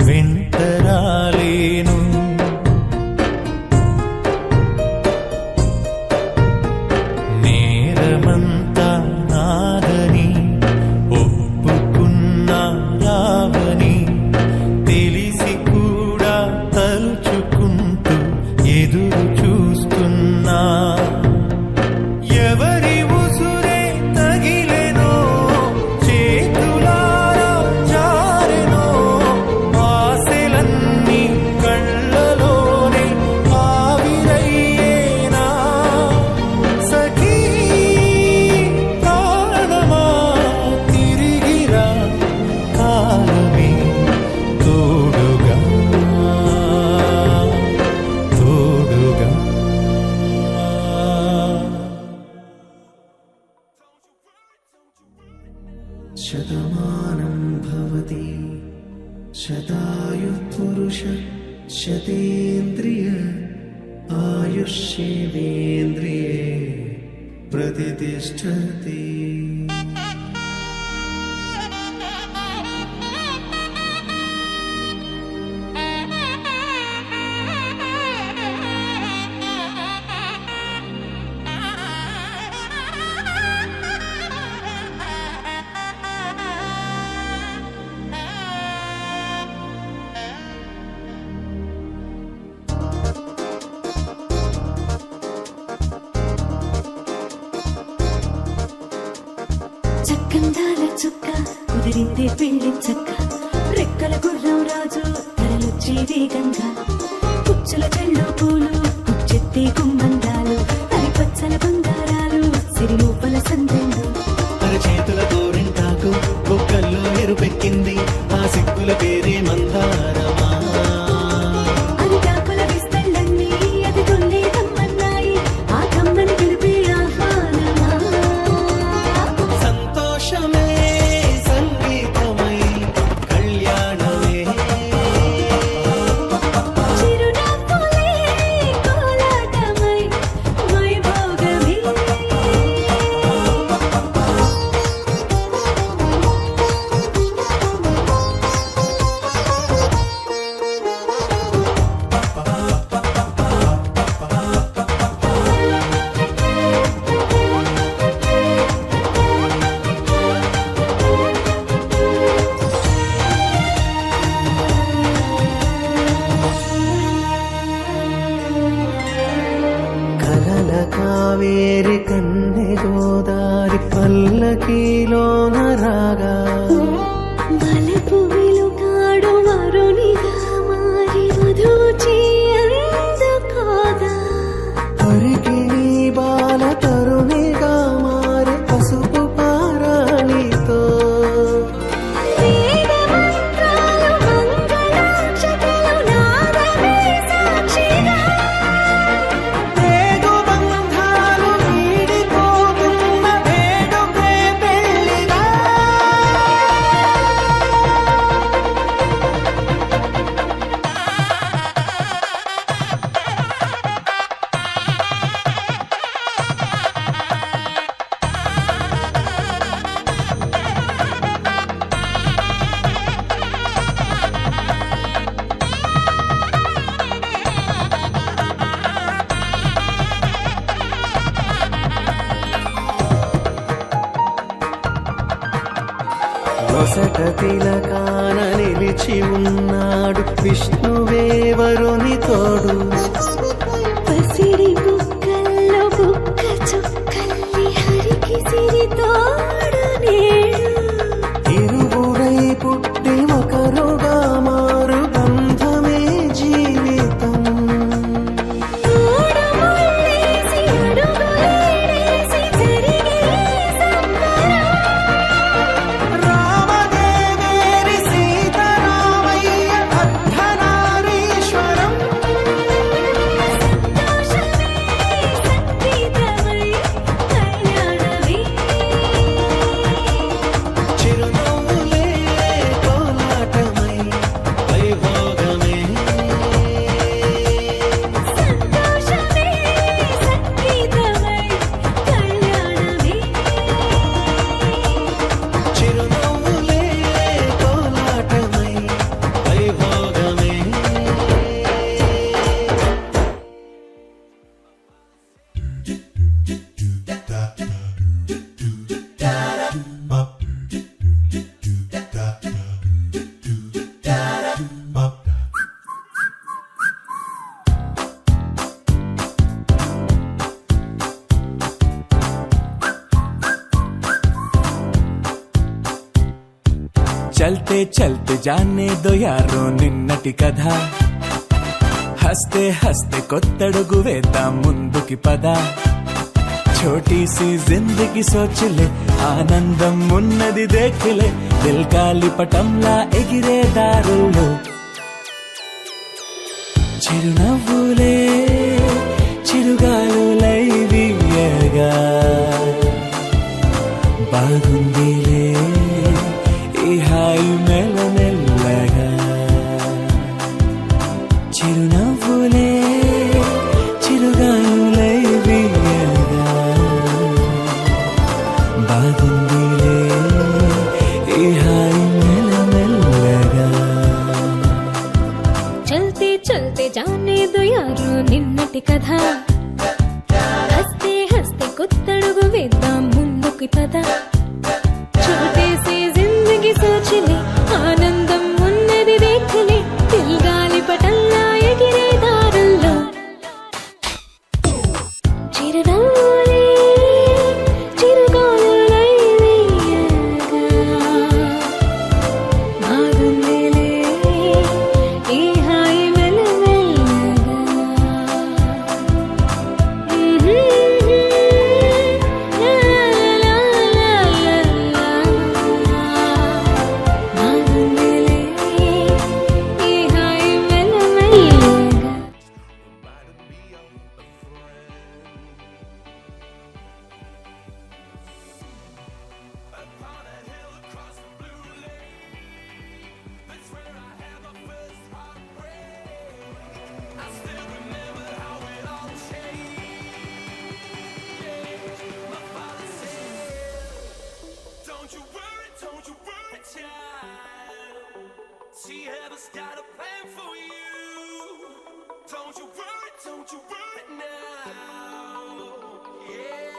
వెంటరాలేను నేరమంతా నాదని ఒప్పుకున్నా రావని తెలిసి కూడా తలుచుకుంటూ ఎదురు చూస్తున్నా ఎవరి ఉసురే తగిలెనో చేతులారా జారెనో ఆశలన్నీ కళ్ళలోనే ఆవిరయ్యేనా సఖీ ప్రాణమా తిరిగిరా కాలమే తోడుగా తోడుగా శతమానం భవతి శతాయు పురుష శతేంద్రియ ఆయుష్యేంద్రియే ప్రతిష్టతి చక్కందాల చుక్క కుదిరిందే పెళ్లి చక్క రెక్కల గుర్రం రాజు తరలొచ్చే వేగంగా పుచ్చుల చెళ్ళు పూలు పుచ్చెత్తే గుమ్మందాలు అరిపచ్చల బంగారాలు సిరిమూపల సందెళ్ళు అరచేతుల గోరింటాకు బొక్కల్లో ఎరుపెక్కింది ఆ సిగ్గుల పేరే మందారమా అరిటాకుల విస్తళ్ళన్నీ అది కొన్నే కమ్మన్నాయి ఆ కమ్మని పిలిపే ఆహ్వానమా సంతోషమే సంగీతమై కళ్యాణమే చిరునవ్వులే కోలాటమై వైభోగమే తిలకాన నిలిచి ఉన్నాడు విష్ణువే వరుని తోడు. పసిడి బుక్కల్లో బుక్క చుక్కల్లి హరికి సిరి తోడు నేడు. ఇరువురై పుట్టి ఒకరుగా మారు బంధమే జీవితం. మూడు ముళ్ళేసి అడుగులేసి జరిగే సంబరం. రామదేవేరి సీతారామయ్య అర్ధనారీశ్వరం. సంతోషమే సంగీతమై కళ్యాణమే. చిరునవ్వులే కోలాటమై వైభోగమే. సంతోషమే సంగీతమై కళ్యాణమే. చిరునవ్వులే కోలాటమై వైభోగమే. చల్తే చల్తే జానే దో యారో నిన్నటి కథ. హస్తే హస్తే కొత్తడుగు వేద్దాం ముందుకి పద. छोटी सी जिंदगी सोच ले ఆనందం ఉన్నది దేఖలే. దిల్కాలి పటంలా ఎగిరే దారుల్లో చిరునవ్వులే చిరుగాలులై వీయగా. బాగుందిలే ఈ హాయి మెల్లమెల్లగా. చిరునవ్వులే చిరుగాలులై వీయగా. బాగుందిలే ఈ హాయి మెల్లమెల్లగా. చల్తే చల్తే జానే దో యారో నిన్నటి కథ. హస్తే హస్తే కొత్తడుగు వేద్దాం ముందుకి పద. छोटे से जिंदगी सोच ले ఆనందం ఉన్నది దేఖలే. తిల్గాలి పటంలా ఎగిరే దారుల్లో చిరునవ్వులే చిరుగాలులై వీయగా. బాగుందిలే ఈ హాయి మెల్లమెల్లగా. లా లా లా లా లా. బాగుందిలే ఈ హాయి మెల్లమెల్లగా. Don't you worry, child. She has got a plan for you. Don't you worry now. Yeah.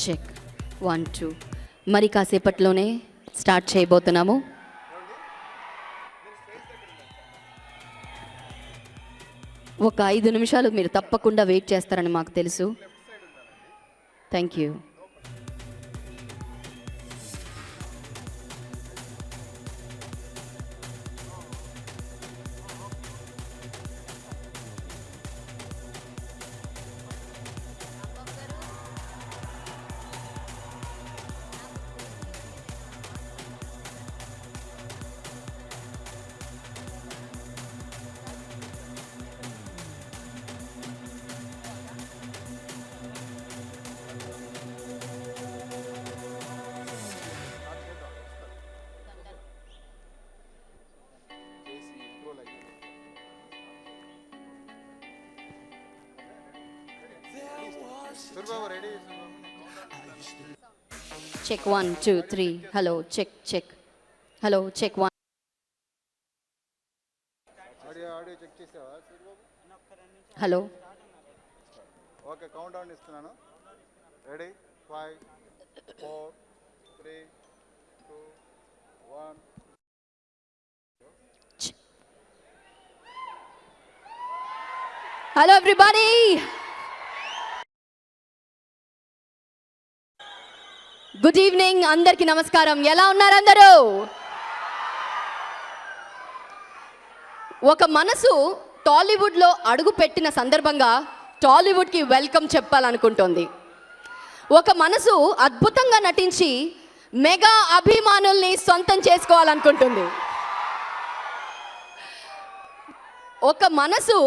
Check 1 2 మరి కాసేపట్లోనే స్టార్ట్ చేయబోతున్నాము. ఒక 5 నిమిషాలు మీరు తప్పకుండా వెయిట్ చేస్తారని మాకు తెలుసు. Thank you. Check 1 2 3 hello check check hello check 1. Hello okay, count down ఇస్తున్నాను. Ready 5 4 3 2 1. Hello everybody, good evening, అందరికీ నమస్కారం. ఎలా ఉన్నారు అందరూ? ఒక మనసు టాలీవుడ్లో అడుగు పెట్టిన సందర్భంగా టాలీవుడ్కి వెల్కమ్ చెప్పాలనుకుంటోంది. ఒక మనసు అద్భుతంగా నటించి మెగా అభిమానుల్ని సొంతం చేసుకోవాలనుకుంటుంది. ఒక మనసు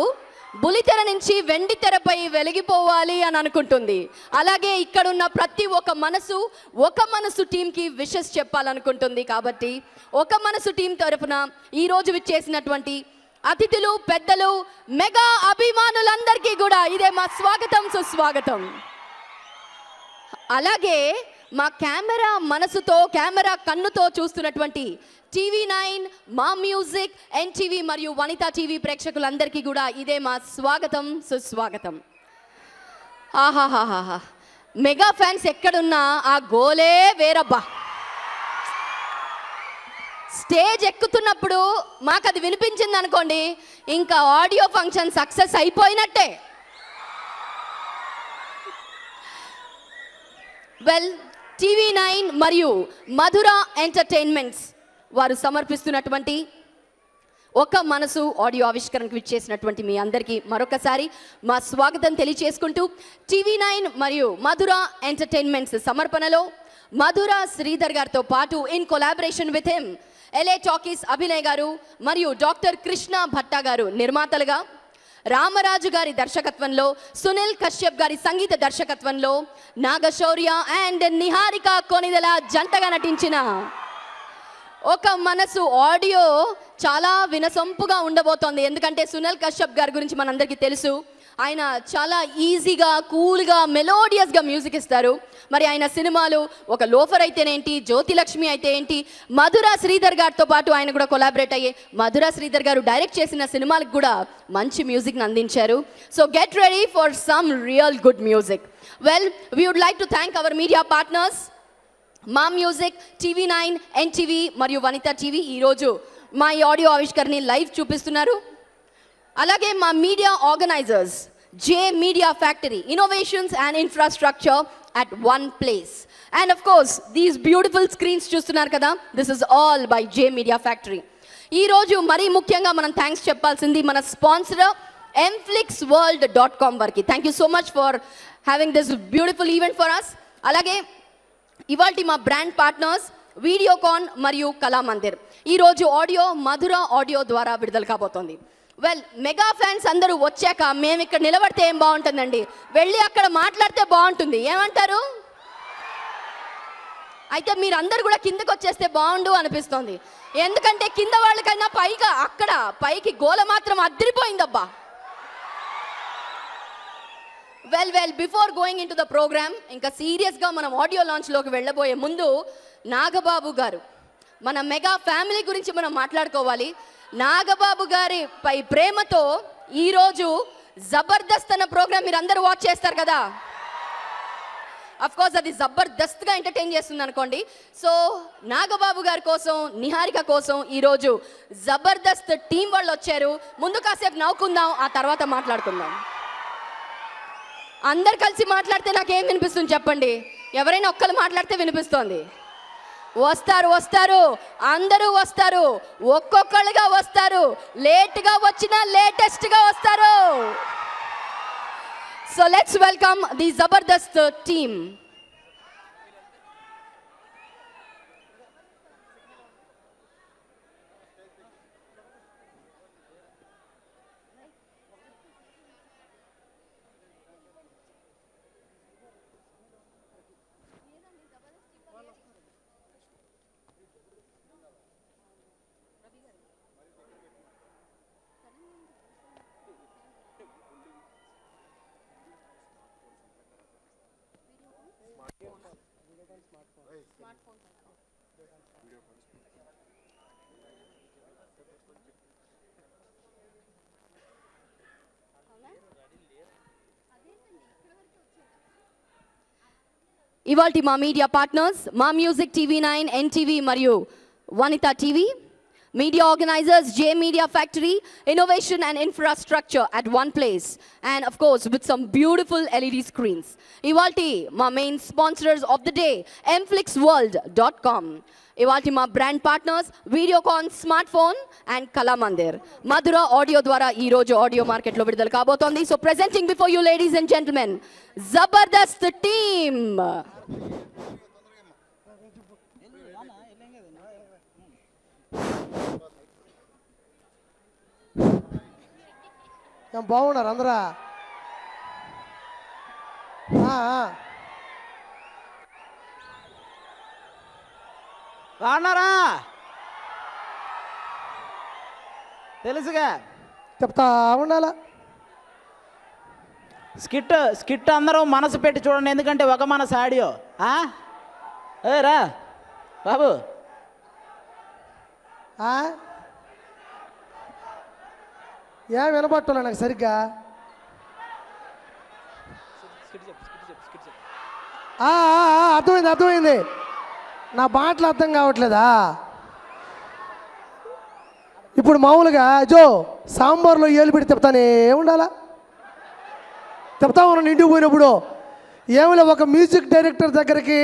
బులితెర నుంచి వెండి తెరపై వెలిగిపోవాలి అని అనుకుంటుంది. అలాగే ఇక్కడున్న ప్రతి ఒక్క మనసు ఒక మనసు టీంకి విషెస్ చెప్పాలనుకుంటుంది. కాబట్టి ఒక మనసు టీం తరఫున ఈరోజు విచ్చేసినటువంటి అతిథులు, పెద్దలు, మెగా అభిమానులందరికీ కూడా ఇదే మా స్వాగతం, సుస్వాగతం. అలాగే మా కెమెరా మనసుతో, కెమెరా కన్నుతో చూస్తున్నటువంటి TV9, మా మ్యూజిక్, NTV మరియు వనితా టీవీ ప్రేక్షకులందరికీ కూడా ఇదే మా స్వాగతం, సుస్వాగతం. ఆహాహాహా, మెగా ఫ్యాన్స్ ఎక్కడున్నా ఆ గోలే వేరబ్బా. స్టేజ్ ఎక్కుతున్నప్పుడు మాకు అది వినిపించింది అనుకోండి, ఇంకా ఆడియో ఫంక్షన్ సక్సెస్ అయిపోయినట్టే. వెల్, TV9 మరియు మధుర ఎంటర్టైన్మెంట్స్ వారు సమర్పిస్తున్నటువంటి ఒక మనసు ఆడియో ఆవిష్కరణకు విచ్చేసినటువంటి మీ అందరికీ మరొకసారి మా స్వాగతం తెలియచేసుకుంటూ, TV9 మరియు మధుర ఎంటర్టైన్మెంట్స్ సమర్పణలో మధుర శ్రీధర్ గారితో పాటు in collaboration with him LA talkies Abhinay గారు మరియు డాక్టర్ కృష్ణ భట్టా గారు నిర్మాతలుగా, రామరాజు గారి దర్శకత్వంలో, సునీల్ కశ్యప్ గారి సంగీత దర్శకత్వంలో నాగశౌర్య అండ్ నిహారిక కొనిదెల జంటగా నటించిన ఒక మనసు ఆడియో చాలా వినసొంపుగా ఉండబోతోంది. ఎందుకంటే సునీల్ కశ్యప్ గారి గురించి మనందరికీ తెలుసు. ఆయన చాలా ఈజీగా, కూల్గా, మెలోడియస్గా మ్యూజిక్ ఇస్తారు. మరి ఆయన సినిమాలు ఒక లోఫర్ అయితేనేంటి, జ్యోతిలక్ష్మి అయితే ఏంటి, మధుర శ్రీధర్ గారితో పాటు ఆయన కూడా కొలాబరేట్ అయ్యి మధుర శ్రీధర్ గారు డైరెక్ట్ చేసిన సినిమాలకు కూడా మంచి మ్యూజిక్ని అందించారు. So get ready for some real good music. Well, we would like to thank our media partners Maa music, TV9, NTV మరియు వనితా టీవీ ఈరోజు మా ఈ ఆడియో ఆవిష్కరణని లైవ్ చూపిస్తున్నారు. అలాగే మా media organisers J media factory, innovations and infrastructure at one place. And of course these beautiful screens చూస్తున్నారు కదా, this is all by J media factory. ఈరోజు మరీ ముఖ్యంగా మనం థ్యాంక్స్ చెప్పాల్సింది మన స్పాన్సర్ mflixworld.com వారికి. Thank you so much for having this beautiful event for us. అలాగే ఇవాల్టి మా బ్రాండ్ పార్ట్నర్స్ వీడియోకాన్ మరియు కళామందిర్. ఈరోజు ఆడియో మధుర ఆడియో ద్వారా విడుదల కాబోతోంది. వెల్, మెగా ఫ్యాన్స్ అందరూ వచ్చాక మేము ఇక్కడ నిలబడితే ఏం బాగుంటుందండి, వెళ్ళి అక్కడ మాట్లాడితే బాగుంటుంది. ఏమంటారు? అయితే మీరందరూ కూడా కిందకు వచ్చేస్తే బాగుండు అనిపిస్తోంది. ఎందుకంటే కింద వాళ్ళకైనా పైగా అక్కడ పైకి గోల మాత్రం అదిరిపోయిందబ్బా. Well before going into the program, ఇంకా సీరియస్గా మనం ఆడియో లాంచ్లోకి వెళ్ళబోయే ముందు నాగబాబు గారు, మన మెగా ఫ్యామిలీ గురించి మనం మాట్లాడుకోవాలి. నాగబాబు గారి పై ప్రేమతో ఈరోజు జబర్దస్త్ అన్న ప్రోగ్రామ్ మీరు అందరూ వాచ్ చేస్తారు కదా. అఫ్ కోర్స్ అది జబర్దస్త్గా ఎంటర్టైన్ చేస్తుంది అనుకోండి. సో నాగబాబు గారి కోసం, నిహారిక కోసం ఈరోజు జబర్దస్త్ టీం వాళ్ళు వచ్చారు. ముందు కాసేపు నవ్వుకుందాం, ఆ తర్వాత మాట్లాడుకుందాం. అందరు కలిసి మాట్లాడితే నాకేం వినిపిస్తుంది చెప్పండి? ఎవరైనా ఒక్కరు మాట్లాడితే వినిపిస్తోంది. వస్తారు అందరూ వస్తారు, ఒక్కొక్కళ్ళుగా వస్తారు, లేట్గా వచ్చినా లేటెస్ట్గా వస్తారు. So let's welcome the Jabardasth team. ఇవాల్టి మా media partners Maa music TV9, NTV మరియు Vanitha TV. Media organizers, J Media Factory, innovation and infrastructure at one place. And of course, with some beautiful LED screens. Ivalti, my main sponsors of the day, mflixworld.com. Ivalti, my brand partners, Videocon Smartphone and Kalamandir. Madhura Audio Dwara ee roju audio market lo vidudala kabotondi. So presenting before you, ladies and gentlemen, Zabardast team. బాగున్నారు అందరా? బాగున్నారా? తెలుసుగా చెప్తా ఉండాలా. Skit అందరూ మనసు పెట్టి చూడండి, ఎందుకంటే ఒక మనసు ఆడియో. రా బాబు. ఏం వినపట్టున్నా నాకు సరిగ్గా. అర్థమైంది. నా మాటలు అర్థం కావట్లేదా? ఇప్పుడు మామూలుగా సాంబార్లో ఏలు పెట్టి చెప్తానే ఉండాలా. చెప్తా ఉన్నాను ఇంటికి పోయినప్పుడు. ఏమిలే, ఒక మ్యూజిక్ డైరెక్టర్ దగ్గరికి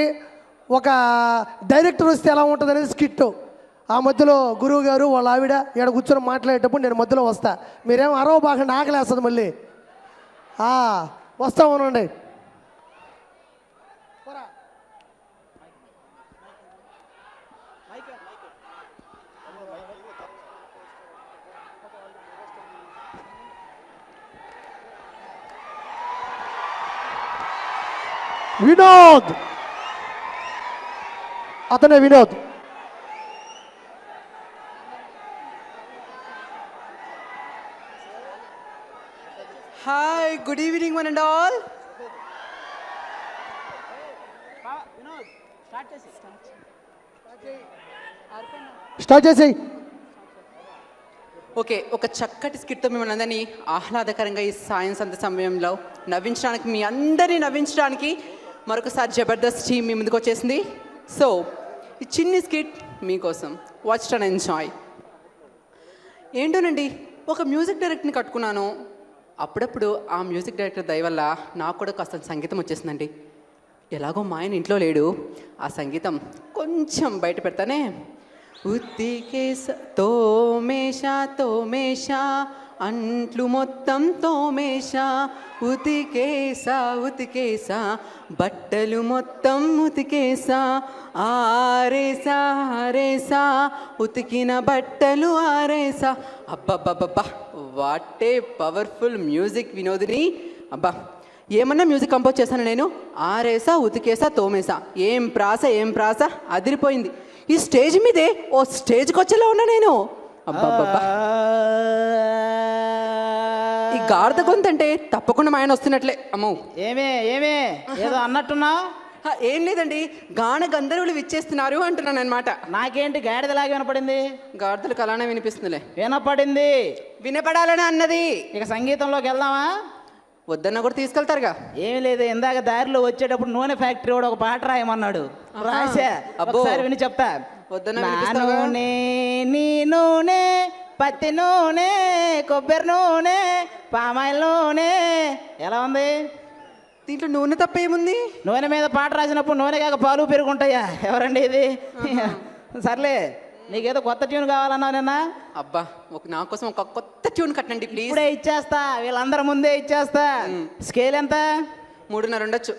ఒక డైరెక్టర్ వస్తే ఎలా ఉంటుంది అనేది స్కిట్. ఆ మధ్యలో గురువు గారు వాళ్ళ ఆవిడ ఇక్కడ కూర్చొని మాట్లాడేటప్పుడు నేను మధ్యలో వస్తా. మీరేమో అరవ బాగా ఆకలేస్తుంది మళ్ళీ. వస్తా ఉనండి. వినోద్, అతనే Vinod. Hi, good evening one and all. Start చేసేయి. ఓకే, ఒక చక్కటి స్కిట్తో మిమ్మల్ని అందరినీ ఆహ్లాదకరంగా ఈ సాయంత్ర సమయంలో నవ్వించడానికి, మీ అందరినీ నవ్వించడానికి మరొకసారి జబర్దస్త్ టీమ్ మీ ముందుకు వచ్చేసింది. సో ఈ చిన్ని స్కిట్ మీకోసం. Watch and enjoy. ఏంటోనండి, ఒక మ్యూజిక్ డైరెక్టర్ని కట్టుకున్నాను. అప్పుడప్పుడు ఆ మ్యూజిక్ డైరెక్టర్ దయ వల్ల నాకు కూడా కాస్త సంగీతం వచ్చేసిందండి. ఎలాగో మా ఆయన ఇంట్లో లేడు, ఆ సంగీతం కొంచెం బయట పెడతానే. ఉతికేస తోమేషా తోమేషా, అంట్లు మొత్తం తోమేషా. ఉతికేసా ఉతికేసా, బట్టలు మొత్తం ఉతికేసా. ఆరేసా ఆరేసా, ఉతికిన బట్టలు ఆరేసా. అబ్బబ్బబ్బబ్బా, what a powerful music Vinodini. అబ్బా, ఏమన్నా మ్యూజిక్ కంపోజ్ చేశాను నేను. ఆరేసా ఉతికేసా తోమేసా, ఏం ప్రాస అదిరిపోయింది. ఈ స్టేజ్ మీదే ఓ స్టేజ్కి వచ్చేలా ఉన్నా నేను. అబ్బాబ్బా, ఈ గాఢత గొంతంటే తప్పకుండా మా ఆయన వస్తున్నట్లే. అమ్మో, ఏమే ఏదో అన్నట్టున్నా? ఏం లేదండి, గాన గంధర్వులు విచ్చేస్తున్నారు అంటున్నాను అనమాట. నాకేంటి గాడిదలాగా వినపడింది? గాడిదలకు అలానే వినిపిస్తుందిలే. వినపడింది, వినపడాలని అన్నది. ఇక సంగీతంలోకి వెళ్దామా? వద్దన్నా కూడా తీసుకెళ్తారుగా. ఏమీ లేదు, ఇందాక దారిలో వచ్చేటప్పుడు నూనె ఫ్యాక్టరీ వాడు ఒక పాట రాయమన్నాడు, రాసా. ఒకసారి విని చెప్తా. వద్దన్నా నా వినిపిస్తావా? నూనె నీ నూనె, పత్తి నూనె, కొబ్బరి నూనె, పామాయిల్ నూనె. ఎలా ఉంది? దీంట్లో నూనె తప్ప ఏముంది? నూనె మీద పాట రాసినప్పుడు నూనె కాక పాలు పెరుగుంటాయా? ఎవరండి ఇది? సర్లే, నీకేదో కొత్త ట్యూన్ కావాలన్నావు నిన్న. అబ్బా, నా కోసం ఒక కొత్త ట్యూన్ కట్టండి ప్లీజ్. ఇప్పుడే ఇచ్చేస్తా, వీళ్ళందరి ముందే ఇచ్చేస్తా. స్కేల్ ఎంత? 3.5 ఉండొచ్చు.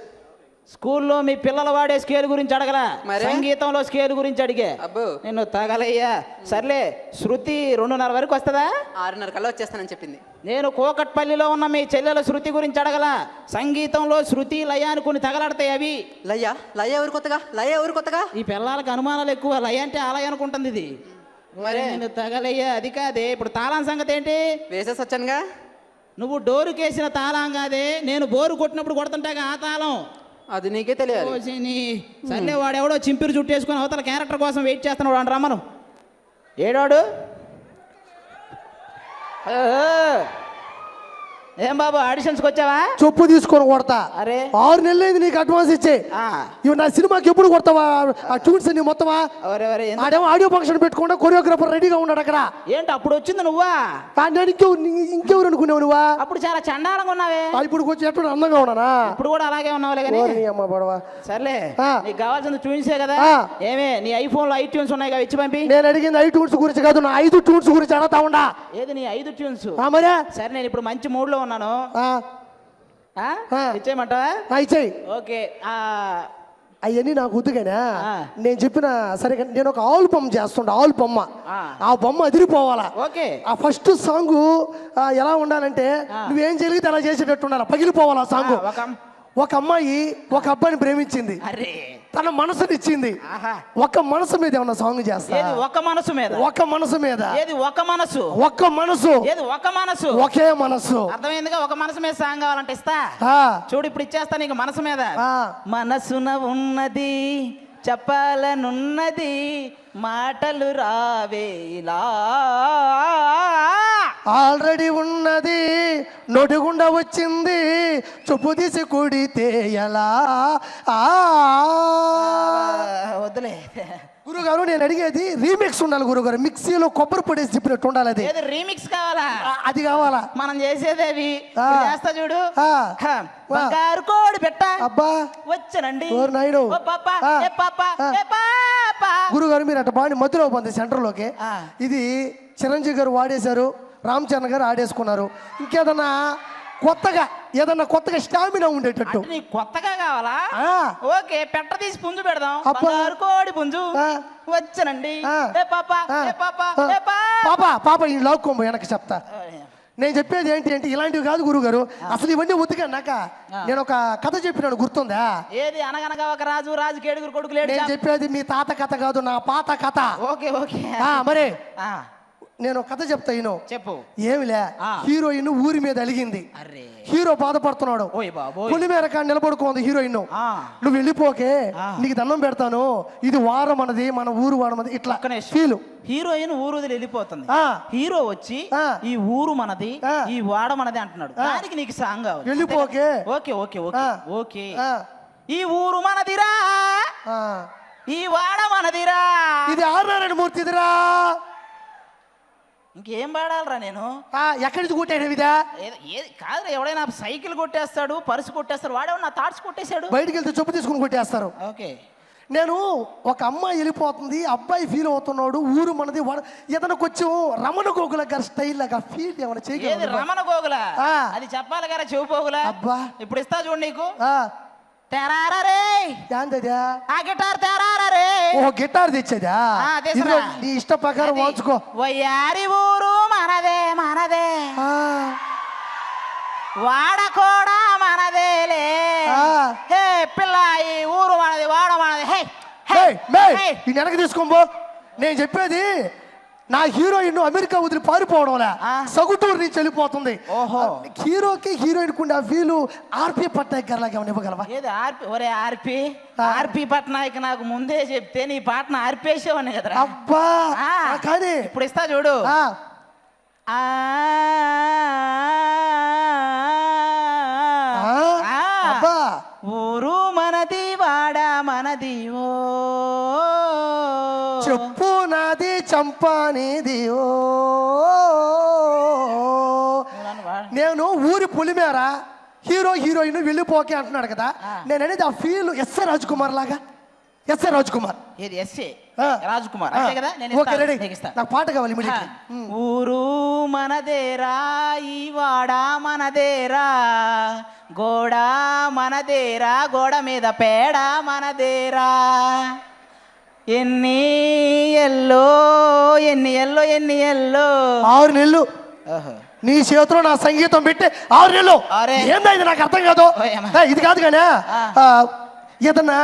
స్కూల్లో మీ పిల్లలు వాడే స్కేల్ గురించి అడగలా, మరే? సంగీతంలో స్కేల్ గురించి అడిగే. అబ్బో, నిన్ను తగలయ్యా. సర్లే, శృతి 2:30 వరకు వస్తుందా? 6:30 కల్లా వచ్చేస్తానని చెప్పింది. నేను కోకట్పల్లిలో ఉన్న మీ చెల్లెల శృతి గురించి అడగలా, సంగీతంలో శృతి లయ అని కొన్ని తగలాడతాయి. అవి లయ లయ ఎవరు కొత్తగా? లయ ఎవరు కొత్తగా? ఈ పిల్లలకి అనుమానాలు ఎక్కువ. లయ అంటే ఆలయ అనుకుంటుంది ఇది. మరే? నిన్ను తగలయ్యా, అది కాదే. ఇప్పుడు తాళం సంగతి ఏంటి? వేసేసి వచ్చానుగా. నువ్వు డోరుకేసిన తాళం కాదే, నేను బోరు కొట్టినప్పుడు కొడుతుంటాగా ఆ తాళం. అది నీకే తెలియాలి. సర్లే, వాడెవడో చింపిరి చుట్టేసుకుని అవతల క్యారెక్టర్ కోసం వెయిట్ చేస్తున్నాడు, వాడు రమ్మను. ఏడాడు? ఏం బాబు, ఆడిషన్స్కి వచ్చావా? చెప్పు తీసుకొని కొడతా. అరే 6 నెలలైంది నీకు అడ్వాన్స్ ఇచ్చే. ఇవి నా సినిమాకి ఎప్పుడు కొడతావా? ఆ ట్యూన్స్ అన్ని మొత్తమా? ఆడేమో ఆడియో ఫంక్షన్ పెట్టుకుంటా, కొరియోగ్రాఫర్ రెడీగా ఉన్నాడు అక్కడ. ఏంటి అప్పుడు వచ్చింది నువ్వా? నేను ఇంకెవరు అనుకున్నావు నువ్వా? అప్పుడు చాలా చండాలంగా ఉన్నావే. ఇప్పుడు కొంచెం ఎట్లా అందంగా ఉన్నానా? ఇప్పుడు కూడా అలాగే ఉన్నావులే కానీ. అమ్మ పడవా. సర్లే, నీకు కావాల్సింది ట్యూన్సే కదా. ఏమే, నీ ఐఫోన్ లో ఐట్యూన్స్ ఉన్నాయి కదా, ఇచ్చి పంపి. నేను అడిగింది ఐట్యూన్స్ గురించి కాదు, నా 5 ట్యూన్స్ గురించి అడతా ఉండా. ఏది నీ 5 ట్యూన్స్? మరే సరే, నేను ఇప్పుడు మంచి మూడ్ లో ఉన్నాను. ఇచ్చేయమంటావా? ఇచ్చేయి. ఓకే. అవన్నీ నాకు వద్దుగానే. నేను చెప్పిన సరే, నేను ఒక ఆల్ బొమ్మ చేస్తుంటా, ఆల్ బొమ్మ. ఆ బొమ్మ అదిరిపోవాలా. ఓకే. ఆ ఫస్ట్ సాంగ్ ఎలా ఉండాలంటే, నువ్వేం జరిగితే అలా చేసేటట్టు ఉండాలి, పగిలిపోవాలా సాంగ్. ఒక అమ్మాయి ఒక అబ్బాయిని ప్రేమించింది, తన మనసునిచ్చింది. ఒక మనసు మీద ఏమన్నా సాంగ్ చేస్తా? ఒక మనసు మీద? ఒక మనసు మీద. ఏది ఒక మనసు? ఒక్క మనసు. ఏది ఒక మనసు? ఒకే మనసు. అర్థమైందిగా. ఒక మనసు మీద సాంగ్ కావాలంటే ఇస్తా. చూడు, ఇప్పుడు ఇచ్చేస్తా నీకు మనసు మీద. మనసున ఉన్నది చెప్పాలనున్నది, మాటలు రావే ఇలా. ఆల్రెడీ ఉన్నది నొడిగుండా వచ్చింది, చెప్పు తీసి కుడితే ఎలా? వద్దులే గురుగారు, నేను అడిగేది రీమిక్స్ ఉండాలి గురుగారు. మిక్సీలో కొబ్బరి పొడి వేసి చెప్పినట్టు ఉండాలి. అది రీమిక్స్ కావాలా? అది కావాలా? మనం చేసేది అవి చేస్తా చూడు. బంగారు కోడి పెట్ట అబ్బా వచ్చానండి గురుగారు. మీరు అట్ట బాగా మధ్యలో పోంది సెంటర్లోకి. ఇది చిరంజీవి గారు వాడేశారు, రామ్ చరణ్ గారు ఆడేసుకున్నారు. ఇంకేదన్నా కొత్తగా స్టామినా ఉండేటట్టు. కొత్తగా కావాలా? ఓకే, పెట్ట తీసి పుంజు పెడదాం. కోడి పుంజు వచ్చానండి. పాప ఈ లాక్కోంబో వెనక్కి చెప్తా. నేను చెప్పేది ఏంటి అంటే, ఇలాంటివి కాదు గురుగారు. అసలు ఇవన్నీ ఉతిగా నాక. నేను ఒక కథ చెప్పినాను, గుర్తుందా? ఏది? అనగనగా ఒక రాజు, రాజుకి 7 కొడుకులు. నేను చెప్పేది మీ తాత కథ కాదు, నా పాత కథ. Okay okay. మరే నేను కథ చెప్తా, ఈయన చెప్పు. ఏమిలే, హీరోయిన్ ఊరి మీద అలిగింది. హీరో బాధపడుతున్నాడు. పులిమేర కాడ నిలబడుకోంది హీరోయిన్. నువ్వు వెళ్ళిపోకే, నీకు దండం పెడతాను, ఇది వారం మనది, మన ఊరు వాడమది, ఇట్లా ఫీల్. హీరోయిన్ ఊరు వదిలి వెళ్ళిపోతుంది, హీరో వచ్చి ఈ ఊరు మనది, ఈ వాడ మనది అంటున్నాడు. దానికి నీకు సాంగ్ కావాలి. వెళ్ళిపోకే. Okay okay okay okay. ఈ ఊరు మనదిరా, ఈ వాడ మనదిరా, ఇది ఆర్నారాయణ మూర్తిదిరా. ఇంకేం పాడాలరా నేను? ఎక్కడి నుంచి కొట్టాడు ఇదా? కాదు, ఎవడైనా సైకిల్ కొట్టేస్తాడు, పర్సు కొట్టేస్తాడు, వాడేమో నా థాట్స్ కొట్టేశాడు. బయటికి వెళ్తే చెప్పు తీసుకుని కొట్టేస్తారు. ఓకే. నేను ఒక అమ్మాయి వెళ్ళిపోతుంది, అబ్బాయి ఫీల్ అవుతున్నాడు, ఊరు మనది. ఏదైనా కొంచెం రమణ గోగుల గారి స్టైల్ లాగా ఫీల్ ఏమైనా చేయగలదు? రమణ గోగుల అది చెప్పాలి కదా, చెవు పోగులా. అబ్బా, ఇప్పుడు ఇస్తా చూడు నీకు. గిటార్ తెచ్చేదా? నీ ఇష్ట ప్రకారం వాంచుకో. వయ్యారి ఊరు మనదే మనదే, వాడ కూడా మనదేలే. హే పిల్ల, ఈ ఊరు మనది, వాడ మనది. వెనక్కి తీసుకోబో. నేను చెప్పేది, నా హీరోయిన్ అమెరికా వదిలి పారిపోవడంలా సగుటూరు నుంచి వెళ్ళిపోతుంది. హీరోకి హీరోయిన్ కుండే ఆ ఫీలు ఆర్పి పట్నాయక్ గారు లాగా ఏమైనా ఇవ్వగలవా? ఏది ఆర్పి? ఒరే ఆర్పి పట్నాయక్ నాకు ముందే చెప్తే నీ పాటను ఆర్పేసేవాడిని కదరా. అబ్బా, కానీ ఇప్పుడు ఇస్తా చూడు. చెప్పు నాది చంపానిది ఓ నేను ఊరి పులిమేర హీరో హీరోయిన్ వెళ్ళిపోకే అంటున్నాడు కదా నేను అనేది ఆ ఫీల్ ఎస్ఏ రాజ్ కుమార్ లాగా ఎస్ఏ రాజ్ కుమార్ ఏది ఎస్ఏ రాజ్ కుమార్ అంతే కదా నేను ఓకే రెడీ నాకు పాట కావాలి immediately. ఊరు మనదేరా ఈ వాడ మనదేరా గోడ మనదేరా గోడ మీద పేడ మనదేరా ఎన్ని ఎల్లో 6 నెలలు నీ చేతిలో నా సంగీతం పెట్టి 6 నెలలు ఏందా నాకు అర్థం కాదు ఇది కాదు కానీ ఏదన్నా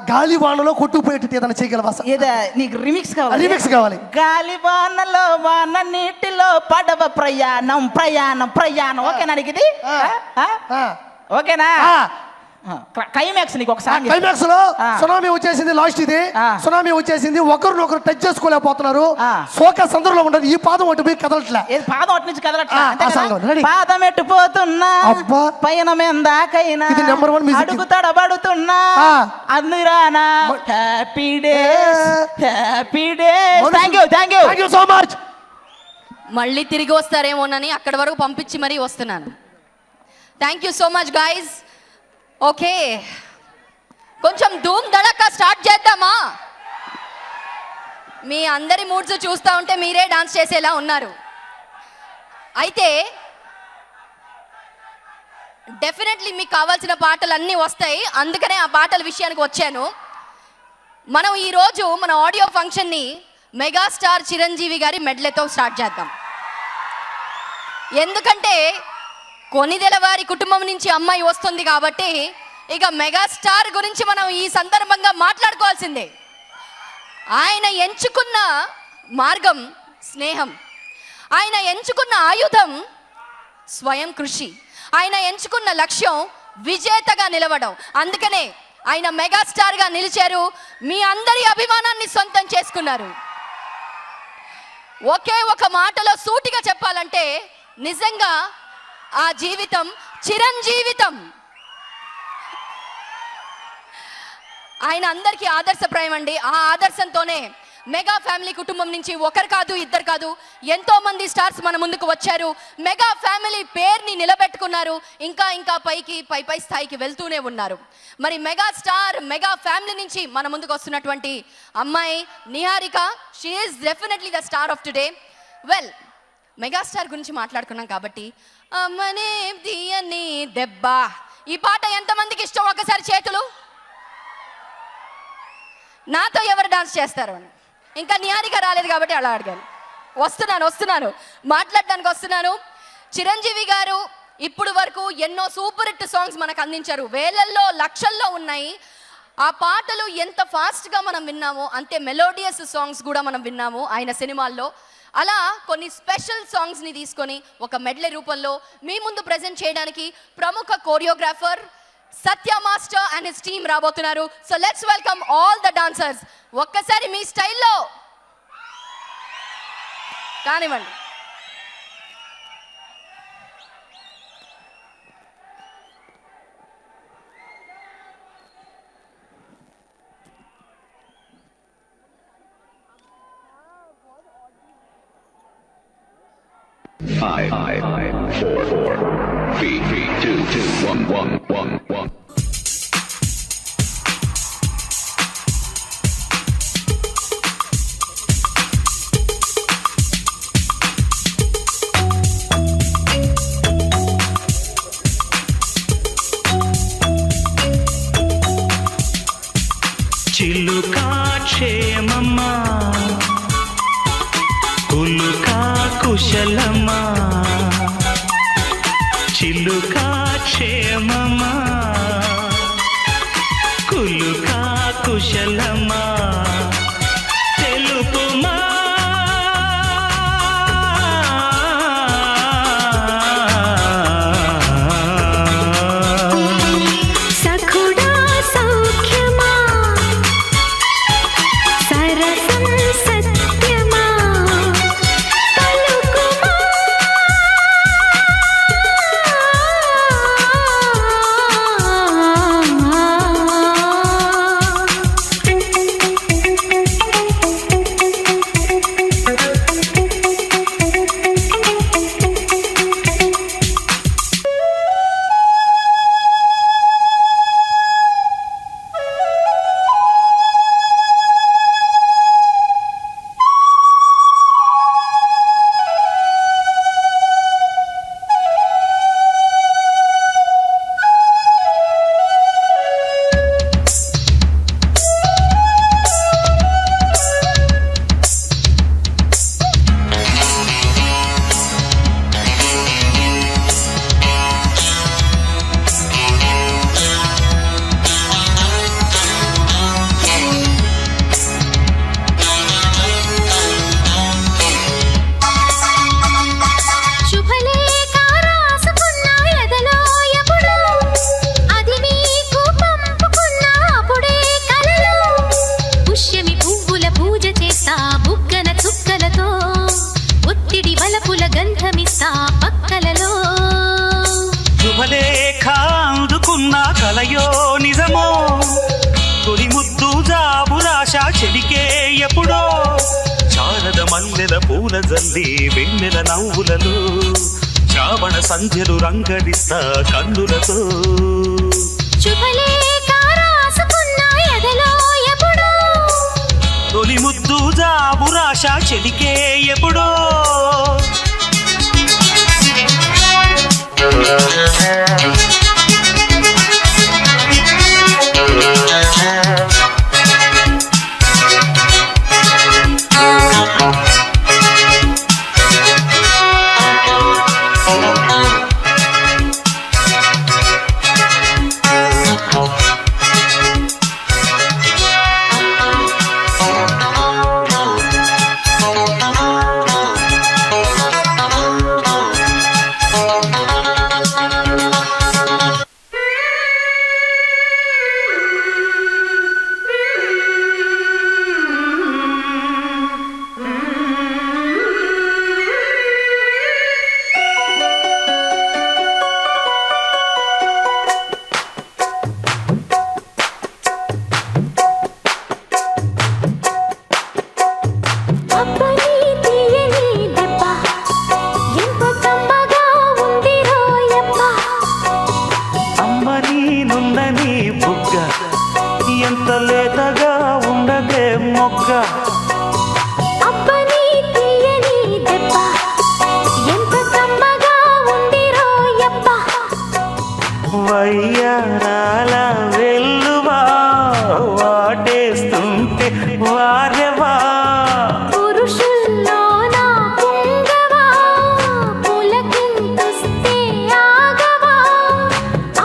గాలి వానలో కొట్టుకుపోయేటట్టు ఏదైనా చేయగలవా నీకు రిమిక్స్ కావాలి రిమిక్స్ కావాలి గాలి వానలో వాన నీటిలో పడవ ప్రయాణం ఓకేనా నీకు ఇది ఓకేనా క్లైమాక్స్ నీకు ఒక సాంగ్ క్లైమాక్స్ లో సునామీ వచ్చేసింది లాస్ట్ ఇది సునామీ వచ్చేసింది ఒకరినొకరు టచ్ చేసుకోలేకపోతున్నారు శోక సందర్భంలో ఉండదు ఈ పాదం ఒకటి పోయి కదలట్లే పాదం అటు నుంచి కదలట్లే పాదం ఎట్టుపోతున్నా పైన మెందాకైనా ఇది నెంబర్ 1 మ్యూజిక్ అడుగు తడబడుతున్నా అందురానా happy days thank you so much మళ్ళీ తిరిగి వస్తారేమోనని అక్కడి వరకు పంపించి మరీ వస్తున్నాను. Thank you so much guys. Okay కొంచెం ధూమ్ ధడక స్టార్ట్ చేద్దామా? మీ అందరి మూడ్స్ చూస్తూ ఉంటే మీరే డాన్స్ చేసేలా ఉన్నారు. అయితే డెఫినెట్లీ మీకు కావాల్సిన పాటలు అన్నీ వస్తాయి, అందుకనే ఆ పాటల విషయానికి వచ్చాను. మనం ఈరోజు మన ఆడియో ఫంక్షన్ని మెగాస్టార్ చిరంజీవి గారి మెడ్లతో స్టార్ట్ చేద్దాం. ఎందుకంటే కొనిదెల వారి కుటుంబం నుంచి అమ్మాయి వస్తుంది కాబట్టి ఇక మెగాస్టార్ గురించి మనం ఈ సందర్భంగా మాట్లాడుకోవాల్సిందే. ఆయన ఎంచుకున్న మార్గం స్నేహం, ఆయన ఎంచుకున్న ఆయుధం స్వయం కృషి, ఆయన ఎంచుకున్న లక్ష్యం విజేతగా నిలవడం. అందుకనే ఆయన మెగాస్టార్గా నిలిచారు, మీ అందరి అభిమానాన్ని సొంతం చేసుకున్నారు. ఒకే ఒక మాటలో సూటిగా చెప్పాలంటే నిజంగా ఆ జీవితం చిరంజీవితం. ఆయన అందరికీ ఆదర్శప్రాయం అండి. ఆ ఆదర్శంతోనే మెగా ఫ్యామిలీ కుటుంబం నుంచి ఒకరు కాదు ఇద్దరు కాదు ఎంతో మంది స్టార్స్ మన ముందుకు వచ్చారు. మెగా ఫ్యామిలీ పేరుని నిలబెట్టుకున్నారు, ఇంకా ఇంకా పై స్థాయికి వెళ్తూనే ఉన్నారు. మరి మెగా స్టార్ మెగా ఫ్యామిలీ నుంచి మన ముందుకు వస్తున్నటువంటి అమ్మాయి Niharika, she is definitely the star of today. Well, megastar గురించి మాట్లాడుకున్నాం కాబట్టి అమ్మనే తీయని దెబ్బ ఈ పాట ఎంతమందికి ఇష్టం? ఒకసారి చేతులు. నాతో ఎవరు డాన్స్ చేస్తారు అని. ఇంకా నిహారిక రాలేదు కాబట్టి అలా అడిగాను. వస్తున్నాను మాట్లాడడానికి వస్తున్నాను. చిరంజీవి గారు ఇప్పుడు వరకు ఎన్నో సూపర్ హిట్ సాంగ్స్ మనకు అందించారు, వేలల్లో లక్షల్లో ఉన్నాయి. ఆ పాటలు ఎంత ఫాస్ట్గా మనం విన్నామో అంతే మెలోడియస్ సాంగ్స్ కూడా మనం విన్నాము ఆయన సినిమాల్లో. అలా కొన్ని స్పెషల్ సాంగ్స్ని తీసుకొని ఒక మెడ్లే రూపంలో మీ ముందు ప్రజెంట్ చేయడానికి ప్రముఖ choreographer Satya master and his team రాబోతున్నారు. So let's welcome all the dancers. ఒక్కసారి మీ స్టైల్లో కానివ్వండి. Five, 4, 3, 2, 1. చిలుకా క్షేమమ్మా, కులుకా కుశలమా, చిలుకా క్షేమమా, కులుకా కుశలమా, తెలుపుమా చూస్తా పక్కలలో. శుభలేఖ అందుకున్న కలయో నిజమో, తొలి ముద్దు జాబు రాశ చెలికే ఎప్పుడో, శారద మల్లెల పూల జల్లి వెన్నెల నవ్వులలో, శ్రావణ సంధ్యలు రంగడిస్తా కన్నులతో. శుభలేఖ రాసుకున్న ఎదలో ఎప్పుడో, తొలి ముద్దు జాబు రాశ చెలికే ఎప్పుడో. అబ్బని తీయని దెబ్బ ఎంత కమ్మగా ఉంది రోయప్ప. అమ్మని నుందని బుగ్గ ఎంత లేతగా ఉండదే మొగ్గ. అబ్బని తీయని దెబ్బ ఎంత కమ్మగా ఉంది రోయప్ప. వయ్యారాల వెల్లువా వాటేస్తుంటే వారెవా. పురుషుల్లోన పొంగవా పులకింతొస్తే ఆగవా.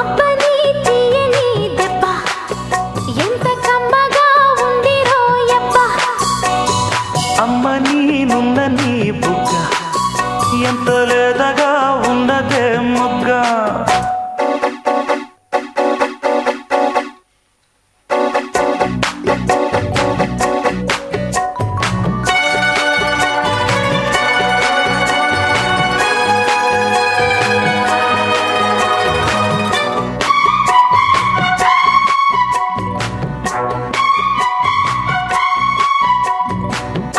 అబ్బని తీయని దెబ్బ ఎంత కమ్మగా ఉంది రోయప్ప. అమ్మని నుందని బుగ్గ ఎంత లేతగా ఉండదే మొగ్గ.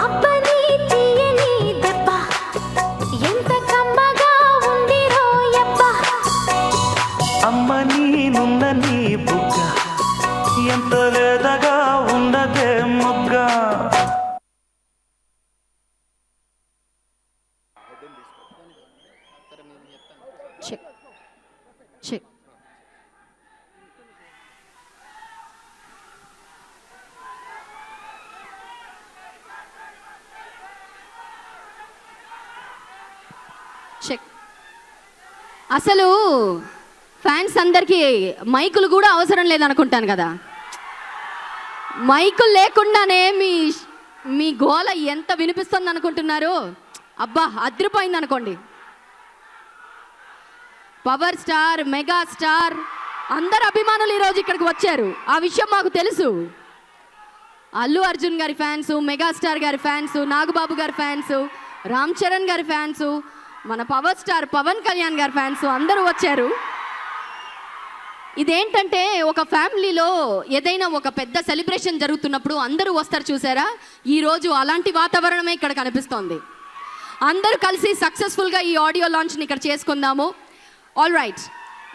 అబ్బని తీయని దెబ్బ ఎంత కమ్మగా ఉంది రోయప్ప. అమ్మని నుందని బుగ్గ ఎంత లేతగా ఉండదే మొగ్గ. Check check. చెక్. అసలు ఫ్యాన్స్ అందరికీ మైకులు కూడా అవసరం లేదనుకుంటాను కదా. మైకులు లేకుండానే మీ గోల ఎంత వినిపిస్తుంది అనుకుంటున్నారు. అబ్బా అదిరిపోయింది అనుకోండి. పవర్ స్టార్, మెగా స్టార్ అందరు అభిమానులు ఈరోజు ఇక్కడికి వచ్చారు. ఆ విషయం మాకు తెలుసు. అల్లు అర్జున్ గారి ఫ్యాన్స్, మెగాస్టార్ గారి ఫ్యాన్స్, నాగబాబు గారి ఫ్యాన్స్, రామ్ చరణ్ గారి ఫ్యాన్స్, మన పవర్ స్టార్ పవన్ కళ్యాణ్ గారి ఫ్యాన్స్ అందరూ వచ్చారు. ఇదేంటంటే ఒక ఫ్యామిలీలో ఏదైనా ఒక పెద్ద సెలబ్రేషన్ జరుగుతున్నప్పుడు అందరూ వస్తారు చూసారా. ఈరోజు అలాంటి వాతావరణమే ఇక్కడ కనిపిస్తోంది. అందరూ కలిసి సక్సెస్ఫుల్గా ఈ ఆడియో లాంచ్ని ఇక్కడ చేసుకుందాము. All right,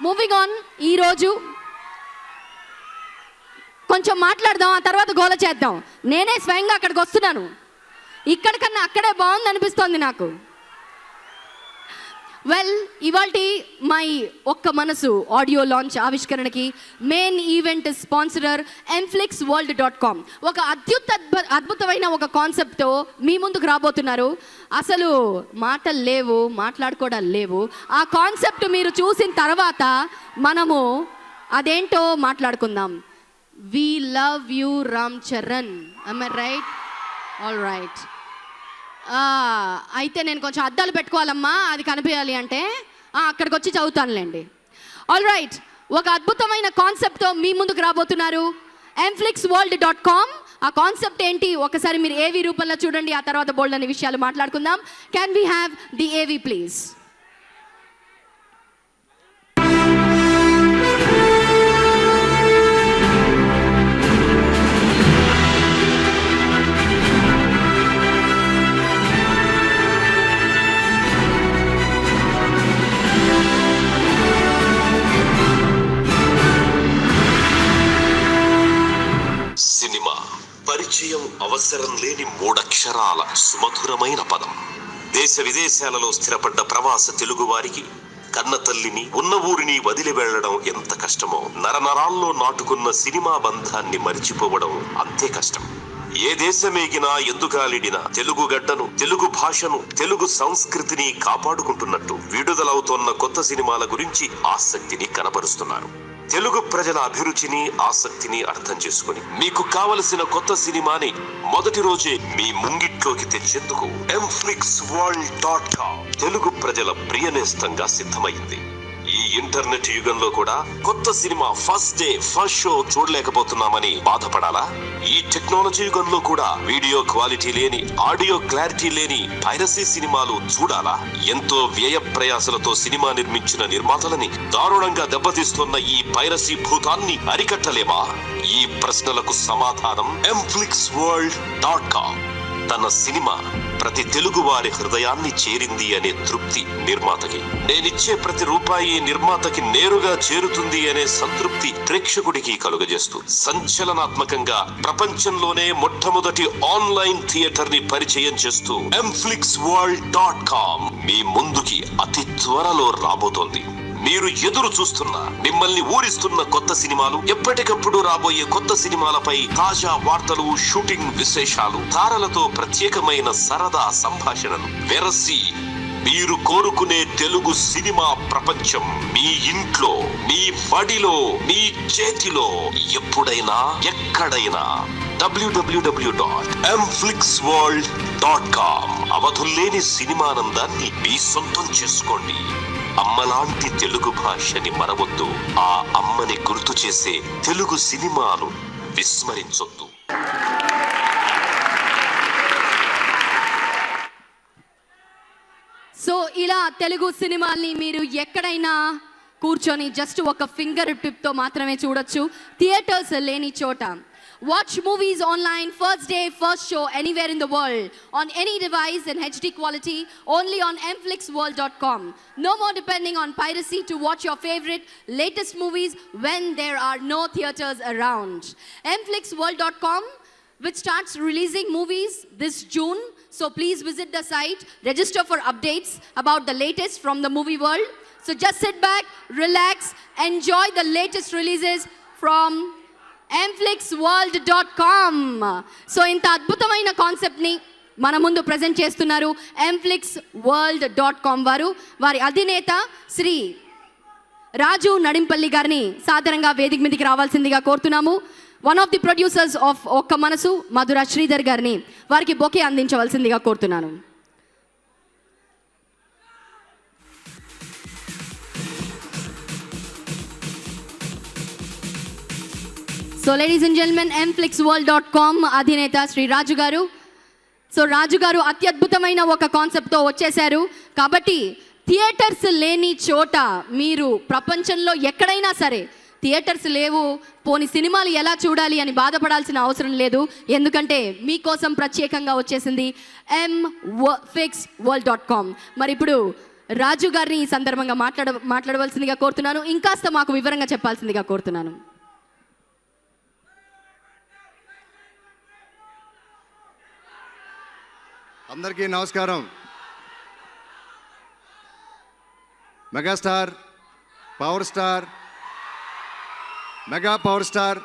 moving on. ఈరోజు కొంచెం మాట్లాడదాం, ఆ తర్వాత గోల చేద్దాం. నేనే స్వయంగా అక్కడికి వస్తున్నాను. ఇక్కడికన్నా అక్కడే బాగుంది అనిపిస్తోంది నాకు. వెల్, ఇవాల్టి మై ఒక్క మనసు ఆడియో లాంచ్ ఆవిష్కరణకి మెయిన్ ఈవెంట్ స్పాన్సరర్ mflixworld.com ఒక అద్భుతమైన ఒక కాన్సెప్ట్తో మీ ముందుకు రాబోతున్నారు. అసలు మాటలు లేవు, మాట్లాడుకోవడాలు లేవు. ఆ కాన్సెప్ట్ మీరు చూసిన తర్వాత మనము అదేంటో మాట్లాడుకుందాం. We love you Ram Charan. am I right? All right. అయితే నేను కొంచెం అద్దాలు పెట్టుకోవాలమ్మా, అది కనిపించాలి అంటే. అక్కడికి వచ్చి చదువుతానులేండి. ఆల్ రైట్, ఒక అద్భుతమైన కాన్సెప్ట్తో మీ ముందుకు రాబోతున్నారు mflixworld.com. ఆ కాన్సెప్ట్ ఏంటి ఒకసారి మీరు ఏవి రూపంలో చూడండి, ఆ తర్వాత బోల్డ్ అనే విషయాలు మాట్లాడుకుందాం. క్యాన్ వీ హ్యావ్ ది ఏవి ప్లీజ్? పరిచయం అవసరం లేని 3 అక్షరాల సుమధురమైన పదం. దేశ విదేశాలలో స్థిరపడ్డ ప్రవాస తెలుగు వారికి కన్న తల్లిని ఉన్న ఊరిని వదిలి వెళ్లడం ఎంత కష్టమో, నరనరాల్లో నాటుకున్న సినిమా బంధాన్ని మరిచిపోవడం అంతే కష్టం. ఏ దేశమేగినా ఎందుకాలిడినా తెలుగు గడ్డను, తెలుగు భాషను, తెలుగు సంస్కృతిని కాపాడుకుంటున్నట్టు విడుదలవుతోన్న కొత్త సినిమాల గురించి ఆసక్తిని కనబరుస్తున్నారు. తెలుగు ప్రజల అభిరుచిని, ఆసక్తిని అర్థం చేసుకుని మీకు కావలసిన కొత్త సినిమాని మొదటి రోజే మీ ముంగిట్లోకి తెచ్చేందుకు mflixworld.com తెలుగు ప్రజల ప్రియనేస్తంగా సిద్ధమైంది. ఈ ఇంటర్నెట్ యుగంలో కూడా కొత్త cinema first day first show చూడలేకపోతున్నామని బాధపడాలా? ఈ టెక్నాలజీ యుగంలో కూడా వీడియో క్వాలిటీ లేని, ఆడియో క్లారిటీ లేని పైరసీ సినిమాలు చూడాలా? ఎంతో వ్యయ ప్రయాసలతో సినిమా నిర్మించిన నిర్మాతలని దారుణంగా దెబ్బతీస్తున్న ఈ పైరసీ భూతాన్ని అరికట్టలేమా? ఈ ప్రశ్నలకు సమాధానం mflixworld.com. తన సినిమా ప్రతి తెలుగు వారి హృదయాన్ని చేరింది అనే తృప్తి నిర్మాతకి, నేనిచ్చే ప్రతి రూపాయి నిర్మాతకి నేరుగా చేరుతుంది అనే సంతృప్తి ప్రేక్షకుడికి కలుగజేస్తూ సంచలనాత్మకంగా ప్రపంచంలోనే మొట్టమొదటి ఆన్లైన్ థియేటర్ ని పరిచయం చేస్తూ mflixworld.com మీ ముందుకి అతి త్వరలో రాబోతోంది. మీరు ఎదురు చూస్తున్న, మిమ్మల్ని ఊరిస్తున్న కొత్త సినిమాలు, ఎప్పటికప్పుడు రాబోయే కొత్త సినిమాలపై తాజా వార్తలు, షూటింగ్ విశేషాలు, తారలతో ప్రత్యేకమైన సరదా సంభాషణలు, వెరసి మీరు కోరుకునే తెలుగు సినిమా ప్రపంచం మీ ఇంట్లో, మీ బడిలో, మీ చేతిలో, ఎప్పుడైనా ఎక్కడైనా. www.mflixworld.com అవధుల్లేని సినిమానందాన్ని మీ సొంతం చేసుకోండి. అమ్మలాంటి తెలుగు భాషని మరవద్దు. ఆ అమ్మని గుర్తు చేసే తెలుగు సినిమాలు విస్మరించొద్దు. సో ఇలా తెలుగు సినిమాల్ని మీరు ఎక్కడైనా కూర్చొని జస్ట్ ఒక ఫింగర్ టిప్ తో మాత్రమే చూడొచ్చు, థియేటర్స్ లేని చోట. Watch movies online, first day, first show, anywhere in the world, on any device in HD quality, only on mflixworld.com. No more depending on piracy to watch your favorite latest movies when there are no theaters around. mflixworld.com, which starts releasing movies this June. So please visit the site, register for updates about the latest from the movie world. So just sit back, relax, enjoy the latest releases from mflixworld.com. So ఇంత అద్భుతమైన కాన్సెప్ట్ని మన ముందు present చేస్తున్నారు mflixworld.com వారు. వారి అధినేత శ్రీ రాజు నడింపల్లి గారిని సాధారణంగా వేదిక మీదకి రావాల్సిందిగా కోరుతున్నాము. One of the producers of ఒక్క మనసు మధుర శ్రీధర్ గారిని వారికి బొకే అందించవలసిందిగా కోరుతున్నాను. So ladies and gentlemen, mflixworld.com అధినేత శ్రీ రాజు గారు. సో రాజు గారు అత్యద్భుతమైన ఒక కాన్సెప్ట్తో వచ్చేశారు. కాబట్టి థియేటర్స్ లేని చోట మీరు ప్రపంచంలో ఎక్కడైనా సరే, థియేటర్స్ లేవు పోని సినిమాలు ఎలా చూడాలి అని బాధపడాల్సిన అవసరం లేదు. ఎందుకంటే మీకోసం ప్రత్యేకంగా వచ్చేసింది mflixworld.com. మరి ఇప్పుడు రాజు గారిని ఈ సందర్భంగా మాట్లాడవలసిందిగా కోరుతున్నాను. ఇంకాస్త మాకు వివరంగా చెప్పాల్సిందిగా కోరుతున్నాను. అందరికీ నమస్కారం. Megastar, power star, mega power star,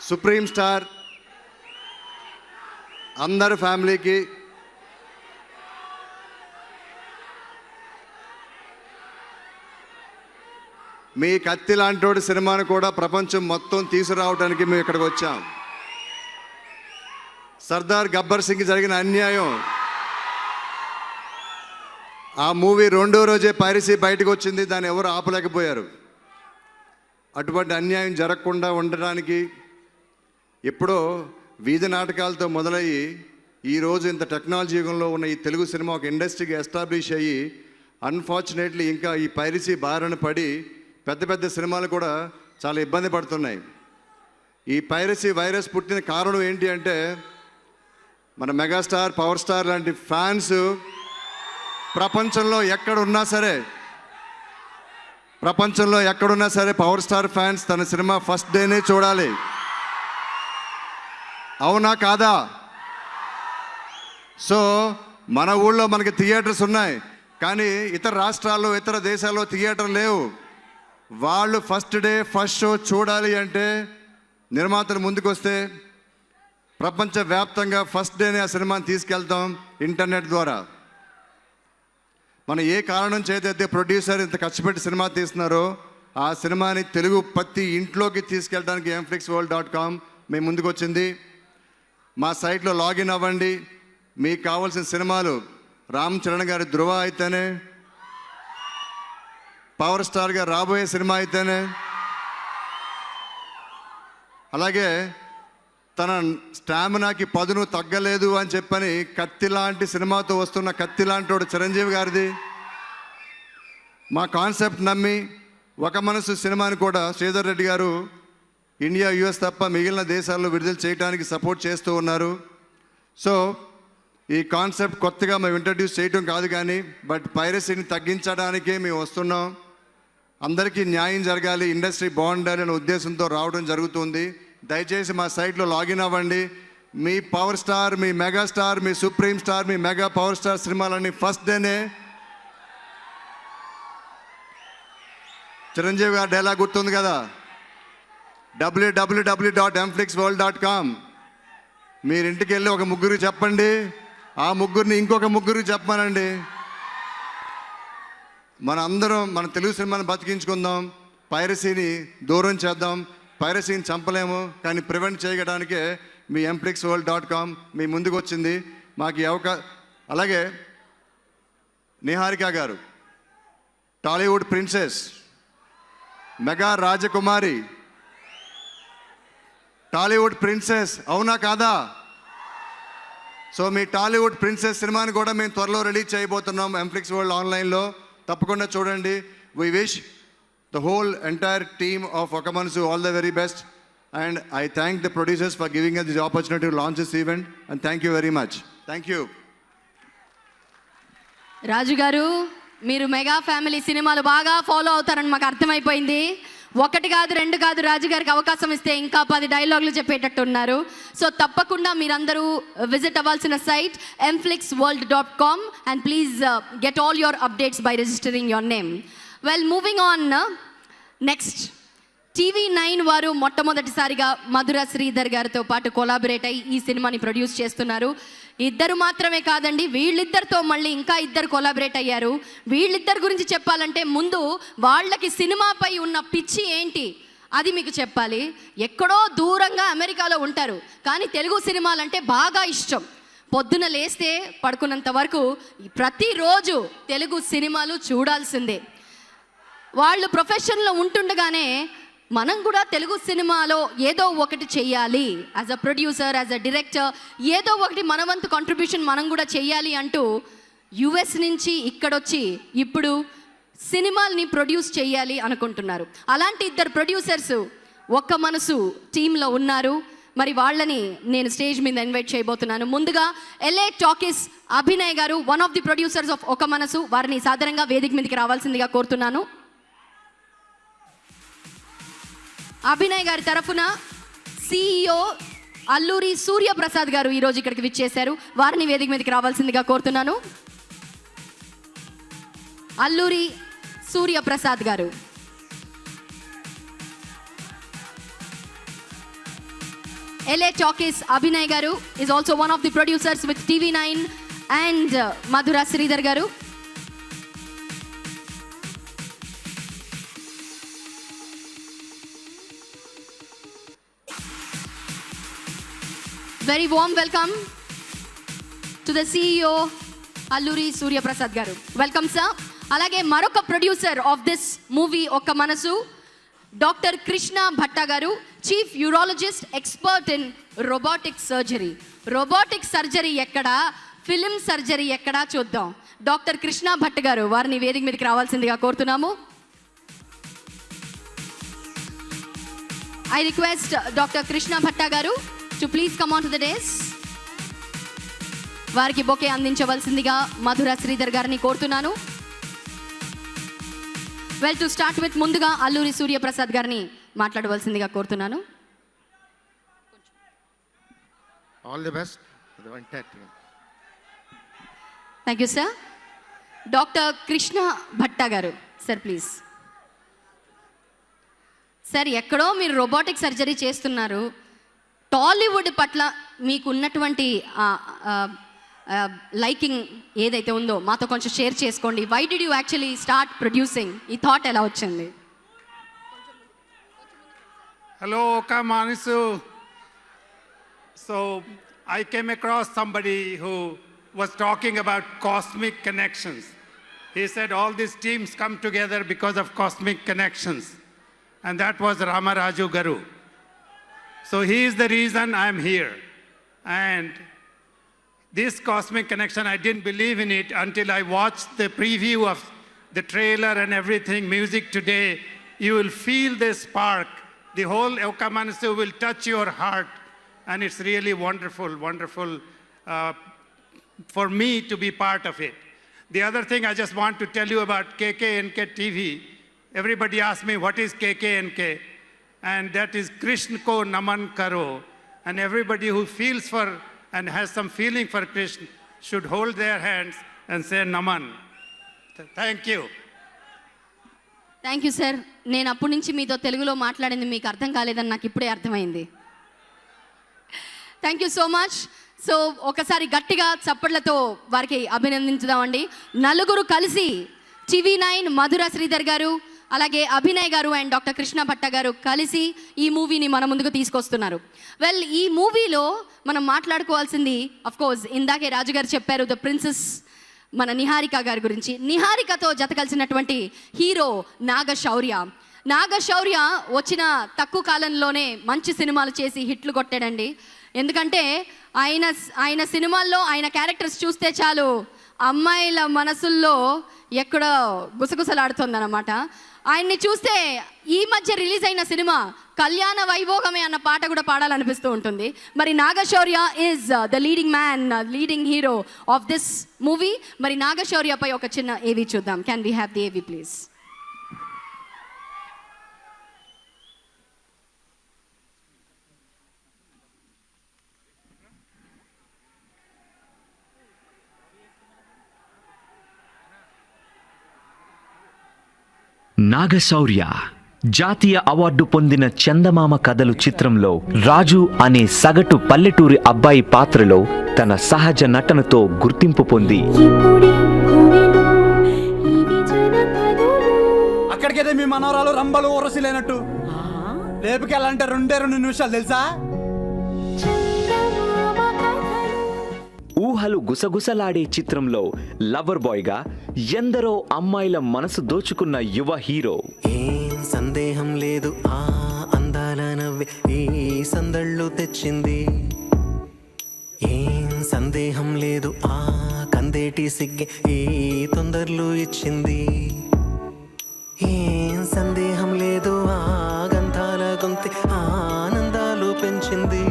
supreme star అందరి ఫ్యామిలీకి మీ కత్తి లాంటి సినిమాను కూడా ప్రపంచం మొత్తం తీసుకురావడానికి మేము ఇక్కడికి వచ్చాం. సర్దార్ గబ్బర్ సింగ్ జరిగిన అన్యాయం, ఆ మూవీ రెండో రోజే పైరసీ బయటకు వచ్చింది, దాన్ని ఎవరు ఆపలేకపోయారు. అటువంటి అన్యాయం జరగకుండా ఉండడానికి ఎప్పుడో వీధి నాటకాలతో మొదలయ్యి ఈరోజు ఇంత టెక్నాలజీ యుగంలో ఉన్న ఈ తెలుగు సినిమా ఒక ఇండస్ట్రీకి ఎస్టాబ్లిష్ అయ్యి, అన్ఫార్చునేట్లీ ఇంకా ఈ పైరసీ బారిన పడి పెద్ద పెద్ద సినిమాలు కూడా చాలా ఇబ్బంది పడుతున్నాయి. ఈ పైరసీ వైరస్ పుట్టిన కారణం ఏంటి అంటే, మన మెగాస్టార్, పవర్ స్టార్ లాంటి ఫ్యాన్స్ ప్రపంచంలో ఎక్కడున్నా సరే పవర్ స్టార్ ఫ్యాన్స్ తన సినిమా ఫస్ట్ డేనే చూడాలి. అవునా కాదా? సో మన ఊళ్ళో మనకి థియేటర్స్ ఉన్నాయి, కానీ ఇతర రాష్ట్రాల్లో ఇతర దేశాల్లో థియేటర్ లేవు. వాళ్ళు ఫస్ట్ డే ఫస్ట్ షో చూడాలి అంటే నిర్మాతలు ముందుకు వస్తే ప్రపంచవ్యాప్తంగా ఫస్ట్ డేనే ఆ సినిమాని తీసుకెళ్తాం ఇంటర్నెట్ ద్వారా. మనం ఏ కారణం చేతైతే ప్రొడ్యూసర్ ఇంత కష్టపెట్టి సినిమా తీస్తున్నారో ఆ సినిమాని తెలుగు ప్రతి ఇంట్లోకి తీసుకెళ్ళడానికి mflixworld.com మేము ముందుకు వచ్చింది. మా సైట్లో లాగిన్ అవ్వండి. మీకు కావాల్సిన సినిమాలు రామ్ చరణ్ గారి ధృవ అయితేనే, పవర్ స్టార్ గారు రాబోయే సినిమా అయితేనే, అలాగే తన స్టామినాకి పదును తగ్గలేదు అని చెప్పని కత్తి లాంటి సినిమాతో వస్తున్న కత్తి లాంటి వాడు చిరంజీవి గారిది. మా కాన్సెప్ట్ నమ్మి ఒక మనసు సినిమాని కూడా శ్రీధర్ రెడ్డి గారు ఇండియా యుఎస్ తప్ప మిగిలిన దేశాల్లో విడుదల చేయడానికి సపోర్ట్ చేస్తూ ఉన్నారు. సో ఈ కాన్సెప్ట్ కొత్తగా మేము ఇంట్రడ్యూస్ చేయడం కాదు, కానీ బట్ పైరసీని తగ్గించడానికే మేము వస్తున్నాం. అందరికీ న్యాయం జరగాలి, ఇండస్ట్రీ బాగుండాలి అనే ఉద్దేశంతో రావడం జరుగుతుంది. దయచేసి మా సైట్లో లాగిన్ అవ్వండి. మీ పవర్ స్టార్, మీ మెగాస్టార్, మీ సుప్రీం స్టార్, మీ మెగా పవర్ స్టార్ సినిమాలన్నీ ఫస్ట్ డేనే. చిరంజీవి గారి డైలాగ్ గుర్తుంది కదా, www.mflixworld.com. మీరు ఇంటికి వెళ్ళి ఒక ముగ్గురు చెప్పండి, ఆ ముగ్గురిని ఇంకొక ముగ్గురు చెప్పమనండి. మన అందరం మన తెలుగు సినిమాని బతికించుకుందాం, పైరసీని దూరం చేద్దాం. పైరసీని చంపలేము, కానీ ప్రివెంట్ చేయడానికే మీ mflixworld.com మీ ముందుకు వచ్చింది. మాకు ఈ అలాగే నిహారిక గారు టాలీవుడ్ ప్రిన్సెస్, మెగా రాజకుమారి, టాలీవుడ్ ప్రిన్సెస్, అవునా కాదా? సో మీ టాలీవుడ్ ప్రిన్సెస్ సినిమాని కూడా మేము త్వరలో రిలీజ్ చేయబోతున్నాం mflix world ఆన్లైన్లో. తప్పకుండా చూడండి. We wish the whole entire team of ఒక మనసు all the very best. And I thank the producers for giving us this opportunity to launch this event. And thank you very much. Thank you. రాజు గారు, మీరు mega family సినిమాలు బాగా follow అవుతారని మాకు అర్థమైపోయింది. ఒకటి కాదు, రెండు కాదు, రాజు గారికి అవకాశం ఇస్తే ఇంకా 10 డైలాగులు చెప్పేటట్టు ఉన్నారు. సో తప్పకుండా మీరందరూ విజిట్ అవ్వాల్సిన site mflixworld.com and please get all your updates by registering your name. Well, moving on, next TV9 వారు మొట్టమొదటిసారిగా మధుర శ్రీధర్ గారితో పాటు కొలాబరేట్ అయ్యి ఈ సినిమాని ప్రొడ్యూస్ చేస్తున్నారు. ఇద్దరు మాత్రమే కాదండి, వీళ్ళిద్దరితో మళ్ళీ ఇంకా ఇద్దరు కొలాబరేట్ అయ్యారు. వీళ్ళిద్దరి గురించి చెప్పాలంటే ముందు వాళ్ళకి సినిమాపై ఉన్న పిచ్చి ఏంటి అది మీకు చెప్పాలి. ఎక్కడో దూరంగా అమెరికాలో ఉంటారు, కానీ తెలుగు సినిమాలంటే బాగా ఇష్టం. పొద్దున లేస్తే పడుకున్నంత వరకు ప్రతిరోజు తెలుగు సినిమాలు చూడాల్సిందే. వాళ్ళు ప్రొఫెషన్లో ఉంటుండగానే మనం కూడా తెలుగు సినిమాలో ఏదో ఒకటి చెయ్యాలి, as a producer, as a director, ఏదో ఒకటి మన వంతు కాంట్రిబ్యూషన్ మనం కూడా చెయ్యాలి అంటూ యుఎస్ నుంచి ఇక్కడొచ్చి ఇప్పుడు సినిమాల్ని ప్రొడ్యూస్ చేయాలి అనుకుంటున్నారు. అలాంటి ఇద్దరు ప్రొడ్యూసర్స్ ఒక్క మనసు టీంలో ఉన్నారు. మరి వాళ్ళని నేను స్టేజ్ మీద ఇన్వైట్ చేయబోతున్నాను. ముందుగా LA టాకీస్ అభినయ్ గారు, one of the producers of ఒక మనసు, వారిని సాధారణంగా వేదిక మీదకి రావాల్సిందిగా కోరుతున్నాను. అభినయ్ గారి తరఫున CEO అల్లూరి సూర్యప్రసాద్ గారు ఈరోజు ఇక్కడికి విచ్చేశారు. వారిని వేదిక మీదకి రావాల్సిందిగా కోరుతున్నాను. అల్లూరి సూర్యప్రసాద్ గారు. LA టాకీస్ అభినయ్ గారు is also one of the producers with TV9 and Madhura Sridhar గారు. Very warm welcome to the CEO Alluri Surya Prasad garu. Welcome sir. Alage maroka producer of this movie Oka Manasu, Dr. Krishna Bhatta garu, Chief Urologist expert in robotic surgery. Robotic surgery ekkada, film surgery ekkada chuddam. Dr. Krishna Bhatta garu varni vedik meediki ravalsindiga korutunamu. I request Dr. Krishna Bhatta garu to please come on to the dais. వారికి bouquet అందించవలసిందిగా మధుర శ్రీధర్ గారిని కోరుతున్నాను. Well, to start with ముందుగా అల్లూరి సూర్యప్రసాద్ గారిని మాట్లాడవలసిందిగా కోరుతున్నాను. All the best the entire team. Thank you sir. Doctor Krishna Bhatta గారు sir please. Sir ఎక్కడో మీరు రోబోటిక్ సర్జరీ చేస్తున్నారు, టాలీవుడ్ పట్ల మీకు ఉన్నటువంటి లైకింగ్ ఏదైతే ఉందో మాతో కొంచెం షేర్ చేసుకోండి. Why did you actually start producing? ఈ థాట్ ఎలా వచ్చింది? Hello, Oka Manisu. So I came across somebody who was talking about cosmic connections. He said all these teams come together because of cosmic connections. And that was Ramaraju Garu. So he is the reason I'm here. And this cosmic connection, I didn't believe in it until I watched the preview of the trailer and everything, music today. You will feel this spark. The whole Oka Manisu will touch your heart. And it's really wonderful, wonderful for me to be part of it. The other thing I just want to tell you about KKNK TV. Everybody asks me, what is KKNK? And that is Krishna Ko Naman Karo. And everybody who feels for and has some feeling for Krishna should hold their hands and say Naman. Thank you. Thank you sir. నేను అప్పటి నుంచి మీతో తెలుగులో మాట్లాడింది మీకు అర్థం కాలేదని నాకు ఇప్పుడే అర్థమైంది. Thank you so much. So ఒకసారి గట్టిగా చప్పట్లతో వారికి అభినందించుదామండి. నలుగురు కలిసి TV9 మధుర శ్రీధర్ గారు, అలాగే అభినయ్ గారు అండ్ డాక్టర్ కృష్ణ భట్ట గారు కలిసి ఈ మూవీని మన ముందుకు తీసుకొస్తున్నారు. వెల్, ఈ మూవీలో మనం మాట్లాడుకోవాల్సింది అఫ్కోర్స్ ఇందాకే రాజుగారు చెప్పారు ద ప్రిన్సెస్ మన నిహారిక గారి గురించి. నిహారికతో జత కలిసినటువంటి హీరో నాగశౌర్య. నాగశౌర్య వచ్చిన తక్కువ కాలంలోనే మంచి సినిమాలు చేసి హిట్లు కొట్టాడండి. ఎందుకంటే ఆయన సినిమాల్లో ఆయన క్యారెక్టర్స్ చూస్తే చాలు అమ్మాయిల మనసుల్లో ఎక్కడో గుసగుసలాడుతుందన్నమాట. ఆయన్ని చూస్తే ఈ మధ్య రిలీజ్ అయిన సినిమా కళ్యాణ వైభోగమే అన్న పాట కూడా పాడాలనిపిస్తూ ఉంటుంది. మరి Nagashaurya is the leading man, leading hero of this movie. మరి నాగశౌర్యపై ఒక చిన్న ఏవీ చూద్దాం. Can we have the AV please? Nagashaurya జాతీయ అవార్డు పొందిన చందమామ కథలు చిత్రంలో రాజు అనే సగటు పల్లెటూరి అబ్బాయి పాత్రలో తన సహజ నటనతో గుర్తింపు పొంది అక్కడికైతే మీ మనవరాలు రంబలు ఊరసిలేనట్టు రేపుకెళ్ళాలంటే 2 నిమిషాలు తెలుసా? ఊహలు గుసగుసలాడే చిత్రంలో లవర్ బాయ్ గా ఎందరో అమ్మాయిల మనసు దోచుకున్న యువ హీరో. ఏం సందేహం లేదు ఆ అందాల నవ్వే ఈ సందళ్ళు తెచ్చింది. ఏం సందేహం లేదు ఆ కందేటి సిగ్గే ఈ తొందరలు ఇచ్చింది. ఏం సందేహం లేదు ఆ గంధాల గొంతె ఆనందాలు పెంచింది.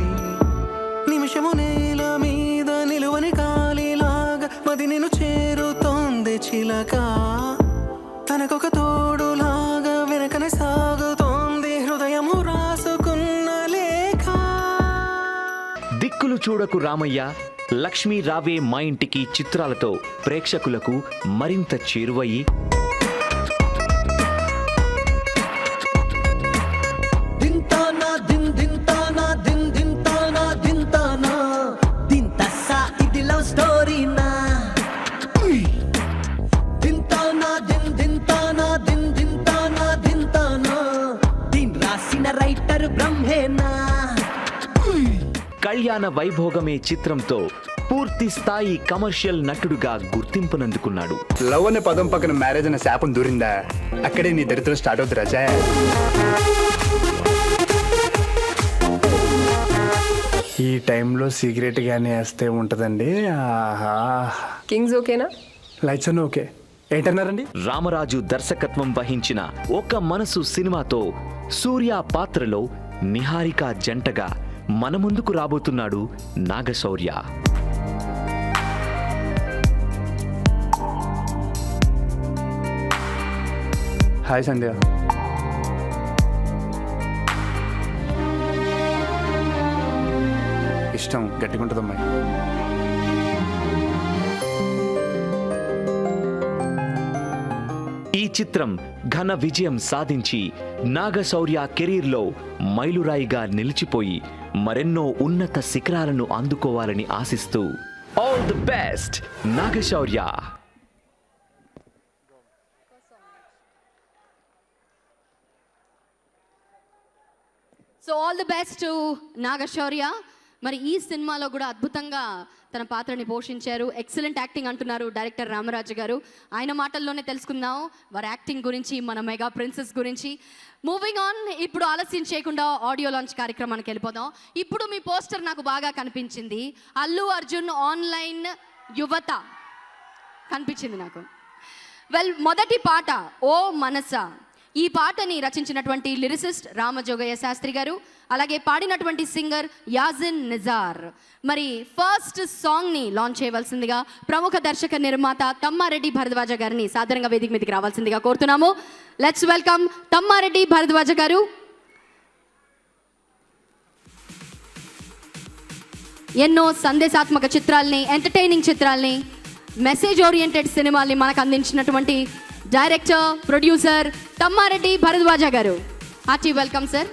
నిమిషము నేల మీద నిలువని కాలిలాగా మది నేను చేరుతోంది చిలక. తనకొక తోడులాగా వెనకనే సాగుతోంది హృదయము రాసుకున్న లేఖ. దిక్కులు చూడకు రామయ్య, లక్ష్మీ రావే మా ఇంటికి చిత్రాలతో ప్రేక్షకులకు మరింత చేరువయ్యి కళ్యాణ వైభోగమే చిత్రంతో పూర్తి స్థాయి కమర్షియల్ నటుడుగా గుర్తింపునందుకున్నాడు. లవ్ అనే పదం పక్కన మ్యారేజ్ అనే శాపం దూరిందా, అక్కడే నీ దరిద్రం స్టార్ట్ అవుతుంది రాజా. ఈ టైంలో సిగరెట్ గానీ వేస్తే ఉంటదండి. ఆహా, కింగ్స్ ఓకేనా? లైట్స్ అన్నీ ఓకే. ఏంటన్నారండి? రామరాజు దర్శకత్వం వహించిన ఒక మనసు సినిమాతో సూర్య పాత్రలో నిహారిక జంటగా మన ముందుకు రాబోతున్నాడు నాగశౌర్య. హాయ్ సంధ్య. ఇష్టం గట్టిగా ఉంటుంది అమ్మాయి. ఈ చిత్రం ఘన విజయం సాధించి నాగశౌర్య కెరీర్లో మైలురాయిగా నిలిచిపోయి మరెన్నో ఉన్నత శిఖరాలను అందుకోవాలని ఆశిస్తూ all the best Nagashaurya. So all the best to Nagashaurya. మరి ఈ సినిమాలో కూడా అద్భుతంగా తన పాత్రని పోషించారు. ఎక్సలెంట్ యాక్టింగ్ అంటున్నారు డైరెక్టర్ రామరాజు గారు. ఆయన మాటల్లోనే తెలుసుకుందాం వారి యాక్టింగ్ గురించి, మన మెగా ప్రిన్సెస్ గురించి. మూవింగ్ ఆన్, ఇప్పుడు ఆలస్యం చేయకుండా ఆడియో లాంచ్ కార్యక్రమానికి వెళ్ళిపోదాం. ఇప్పుడు మీ పోస్టర్ నాకు బాగా కనిపించింది. అల్లు అర్జున్ ఆన్లైన్ యువత కనిపించింది నాకు. వెల్, మొదటి పాట ఓ మనస. ఈ పాటని రచించినటువంటి లిరిసిస్ట్ రామజోగయ్య శాస్త్రి గారు, అలాగే పాడినటువంటి సింగర్ యాజిన్ నిజార్. మరి ఫస్ట్ సాంగ్ని లాంచ్ చేయవలసిందిగా ప్రముఖ దర్శక నిర్మాత తమ్మారెడ్డి భరద్వాజ గారిని సాధారణంగా వేదిక మీదకి రావాల్సిందిగా కోరుతున్నాము. లెట్స్ వెల్కమ్ తమ్మారెడ్డి భరద్వాజ గారు. ఎన్నో సందేశాత్మక చిత్రాల్ని, ఎంటర్టైనింగ్ చిత్రాల్ని, మెసేజ్ ఓరియంటెడ్ సినిమాల్ని మనకు అందించినటువంటి డైరెక్టర్, ప్రొడ్యూసర్ తమ్మారెడ్డి భరద్వాజ గారు. Hearty welcome sir.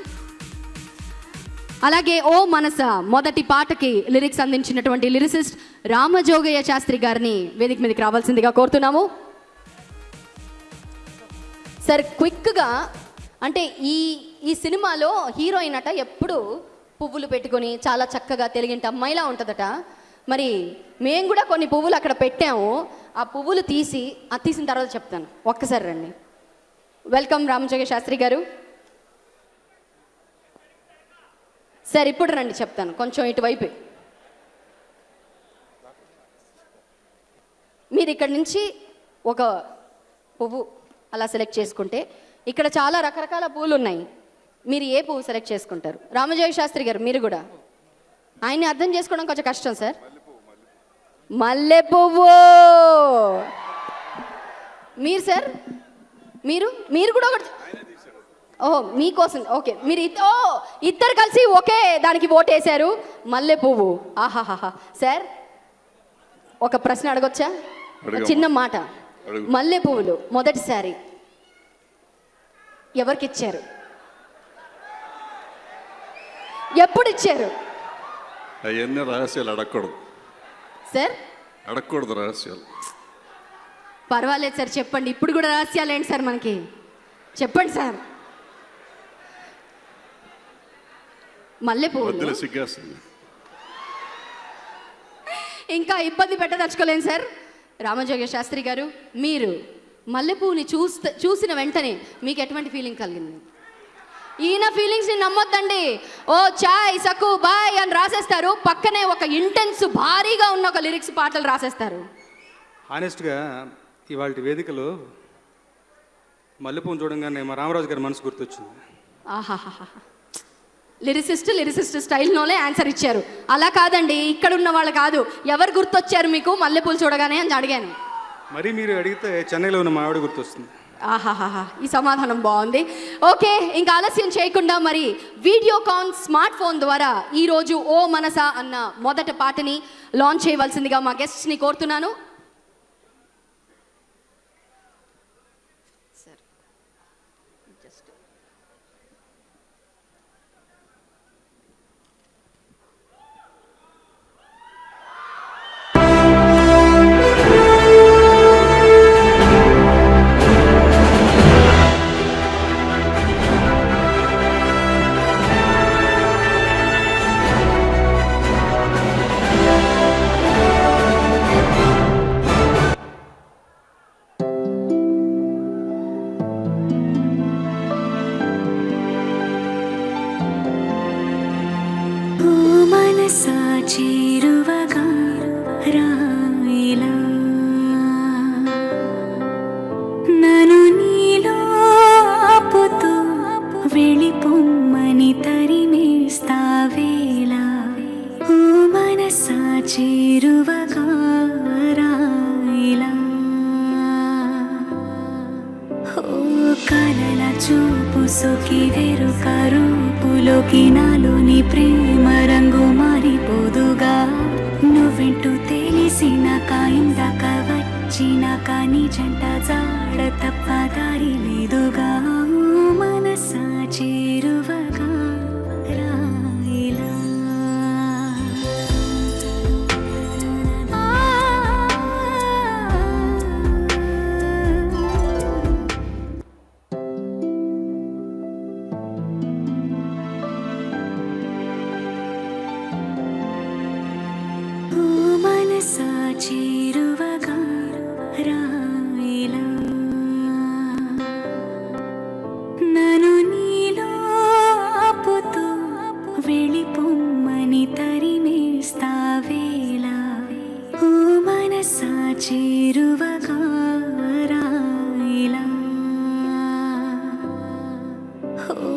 అలాగే ఓ మనస మొదటి పాటకి లిరిక్స్ అందించినటువంటి లిరిసిస్ట్ రామజోగయ్య శాస్త్రి గారిని వేదిక మీదకి రావాల్సిందిగా కోరుతున్నాము. సార్ క్విక్గా, అంటే ఈ సినిమాలో హీరోయిన్ అట ఎప్పుడు పువ్వులు పెట్టుకొని చాలా చక్కగా తెలుగింటి అమ్మాయిలా ఉంటుందట. మరి మేము కూడా కొన్ని పువ్వులు అక్కడ పెట్టాము. ఆ పువ్వులు తీసిన తర్వాత చెప్తాను. ఒక్కసారి రండి. వెల్కమ్ రామజోగయ్య శాస్త్రి గారు. సార్ ఇప్పుడు రండి, చెప్తాను. కొంచెం ఇటువైపు మీరు ఇక్కడి నుంచి ఒక పువ్వు అలా సెలెక్ట్ చేసుకుంటే, ఇక్కడ చాలా రకరకాల పువ్వులు ఉన్నాయి. మీరు ఏ పువ్వు సెలెక్ట్ చేసుకుంటారు? రామజోగయ్య శాస్త్రి గారు మీరు కూడా. ఆయన్ని అర్థం చేసుకోవడం కొంచెం కష్టం సార్. మల్లె పువ్వు. మీరు సార్, మీరు కూడా ఒకటి. ఓహో, మీకోసం. ఓకే, మీరు ఇద్దరు కలిసి ఒకే దానికి ఓటేశారు, మల్లె పువ్వు. ఆహాహా. సార్ ఒక ప్రశ్న అడగొచ్చా? చిన్న మాట. మల్లె పువ్వులు మొదటిసారి ఎవరికి ఇచ్చారు? ఎప్పుడు ఇచ్చారు? అవన్నీ రహస్యాలు అడగకూడదు సార్. అడగకూడదు రహస్యాలు. పర్వాలేదు సార్, చెప్పండి. ఇప్పుడు కూడా రహస్యాలు ఏంటి సార్ మనకి? చెప్పండి సార్. మల్లెపువ్వు సిగ్గేస్తుంది. ఇంకా ఇబ్బంది పెట్టదలుచుకోలేను సార్. రామజోగయ్య శాస్త్రి గారు, మీరు మల్లెపువ్వుని చూసిన వెంటనే మీకు ఎటువంటి ఫీలింగ్ కలిగింది? ఈయన ఫీలింగ్స్ని నమ్మొద్దండి. ఓ చాయ్ సకు బాయ్ అని రాసేస్తారు, పక్కనే ఒక ఇంటెన్స్ భారీగా ఉన్న ఒక లిరిక్స్ పాటలు రాసేస్తారు. హానెస్ట్గా ఇవాళ వేదికలో మల్లెపువ్వుని చూడంగానే మా రామరాజు గారి మనసు గుర్తొచ్చింది. ఆహాహా. లిరిసిస్ట్ స్టైల్లోనే ఆన్సర్ ఇచ్చారు. అలా కాదండి, ఇక్కడ ఉన్న వాళ్ళు కాదు. ఎవరు గుర్తొచ్చారు మీకు మల్లెపూలు చూడగానే అని అడిగాను. మరి మీరు అడిగితే చెన్నైలో ఉన్న మా ఆవిడ గుర్తొస్తుంది. ఆహాహా, ఈ సమాధానం బాగుంది. ఓకే, ఇంకా ఆలస్యం చేయకుండా మరి వీడియోకాన్ స్మార్ట్ ఫోన్ ద్వారా ఈరోజు ఓ మనస అన్న మొదటి పాటని లాంచ్ చేయవలసిందిగా మా గెస్ట్స్ని కోరుతున్నాను. చేరువగా రాయిలా నన్ను నీలో ఆపుతూ వెళ్ళిపోమ్మని తరిమేస్తావేలా. ఓ మనసా చేరువగా రాయిలా. ఓ కలల చూపు సొకి వెరుక రూపు రూపులోకి నాలోని ప్రేమ రంగు మారిపోదుగా నువ్వెంటూ తెలిసినాక ఇందాక వచ్చినాక నీ జంట జాడ తప్ప దారి లేదుగా మనసా చేరువగా రాయిలా మనసా చేరువగా రాయిలా నన్ను నీలో ఆపుతూ వెళ్ళిపోమ్మని తరిమేస్తావేలా ఓ మనసా చేరువగా రాయిలా ఓ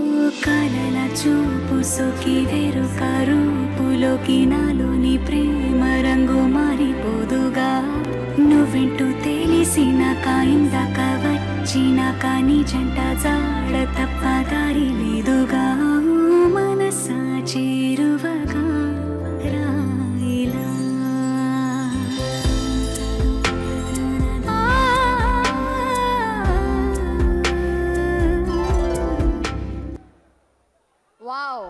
కలల చూపు సొకి వెరుక రూపులోకి నాలోని ప్రేమ రంగు మారిపోదుగా నువ్వెంటూ తెలిసినాక ఇందాక వచ్చినాక నీ జంట జాడ తప్ప దారి లేదుగా మనసా చేరువగా రాయిలా wow,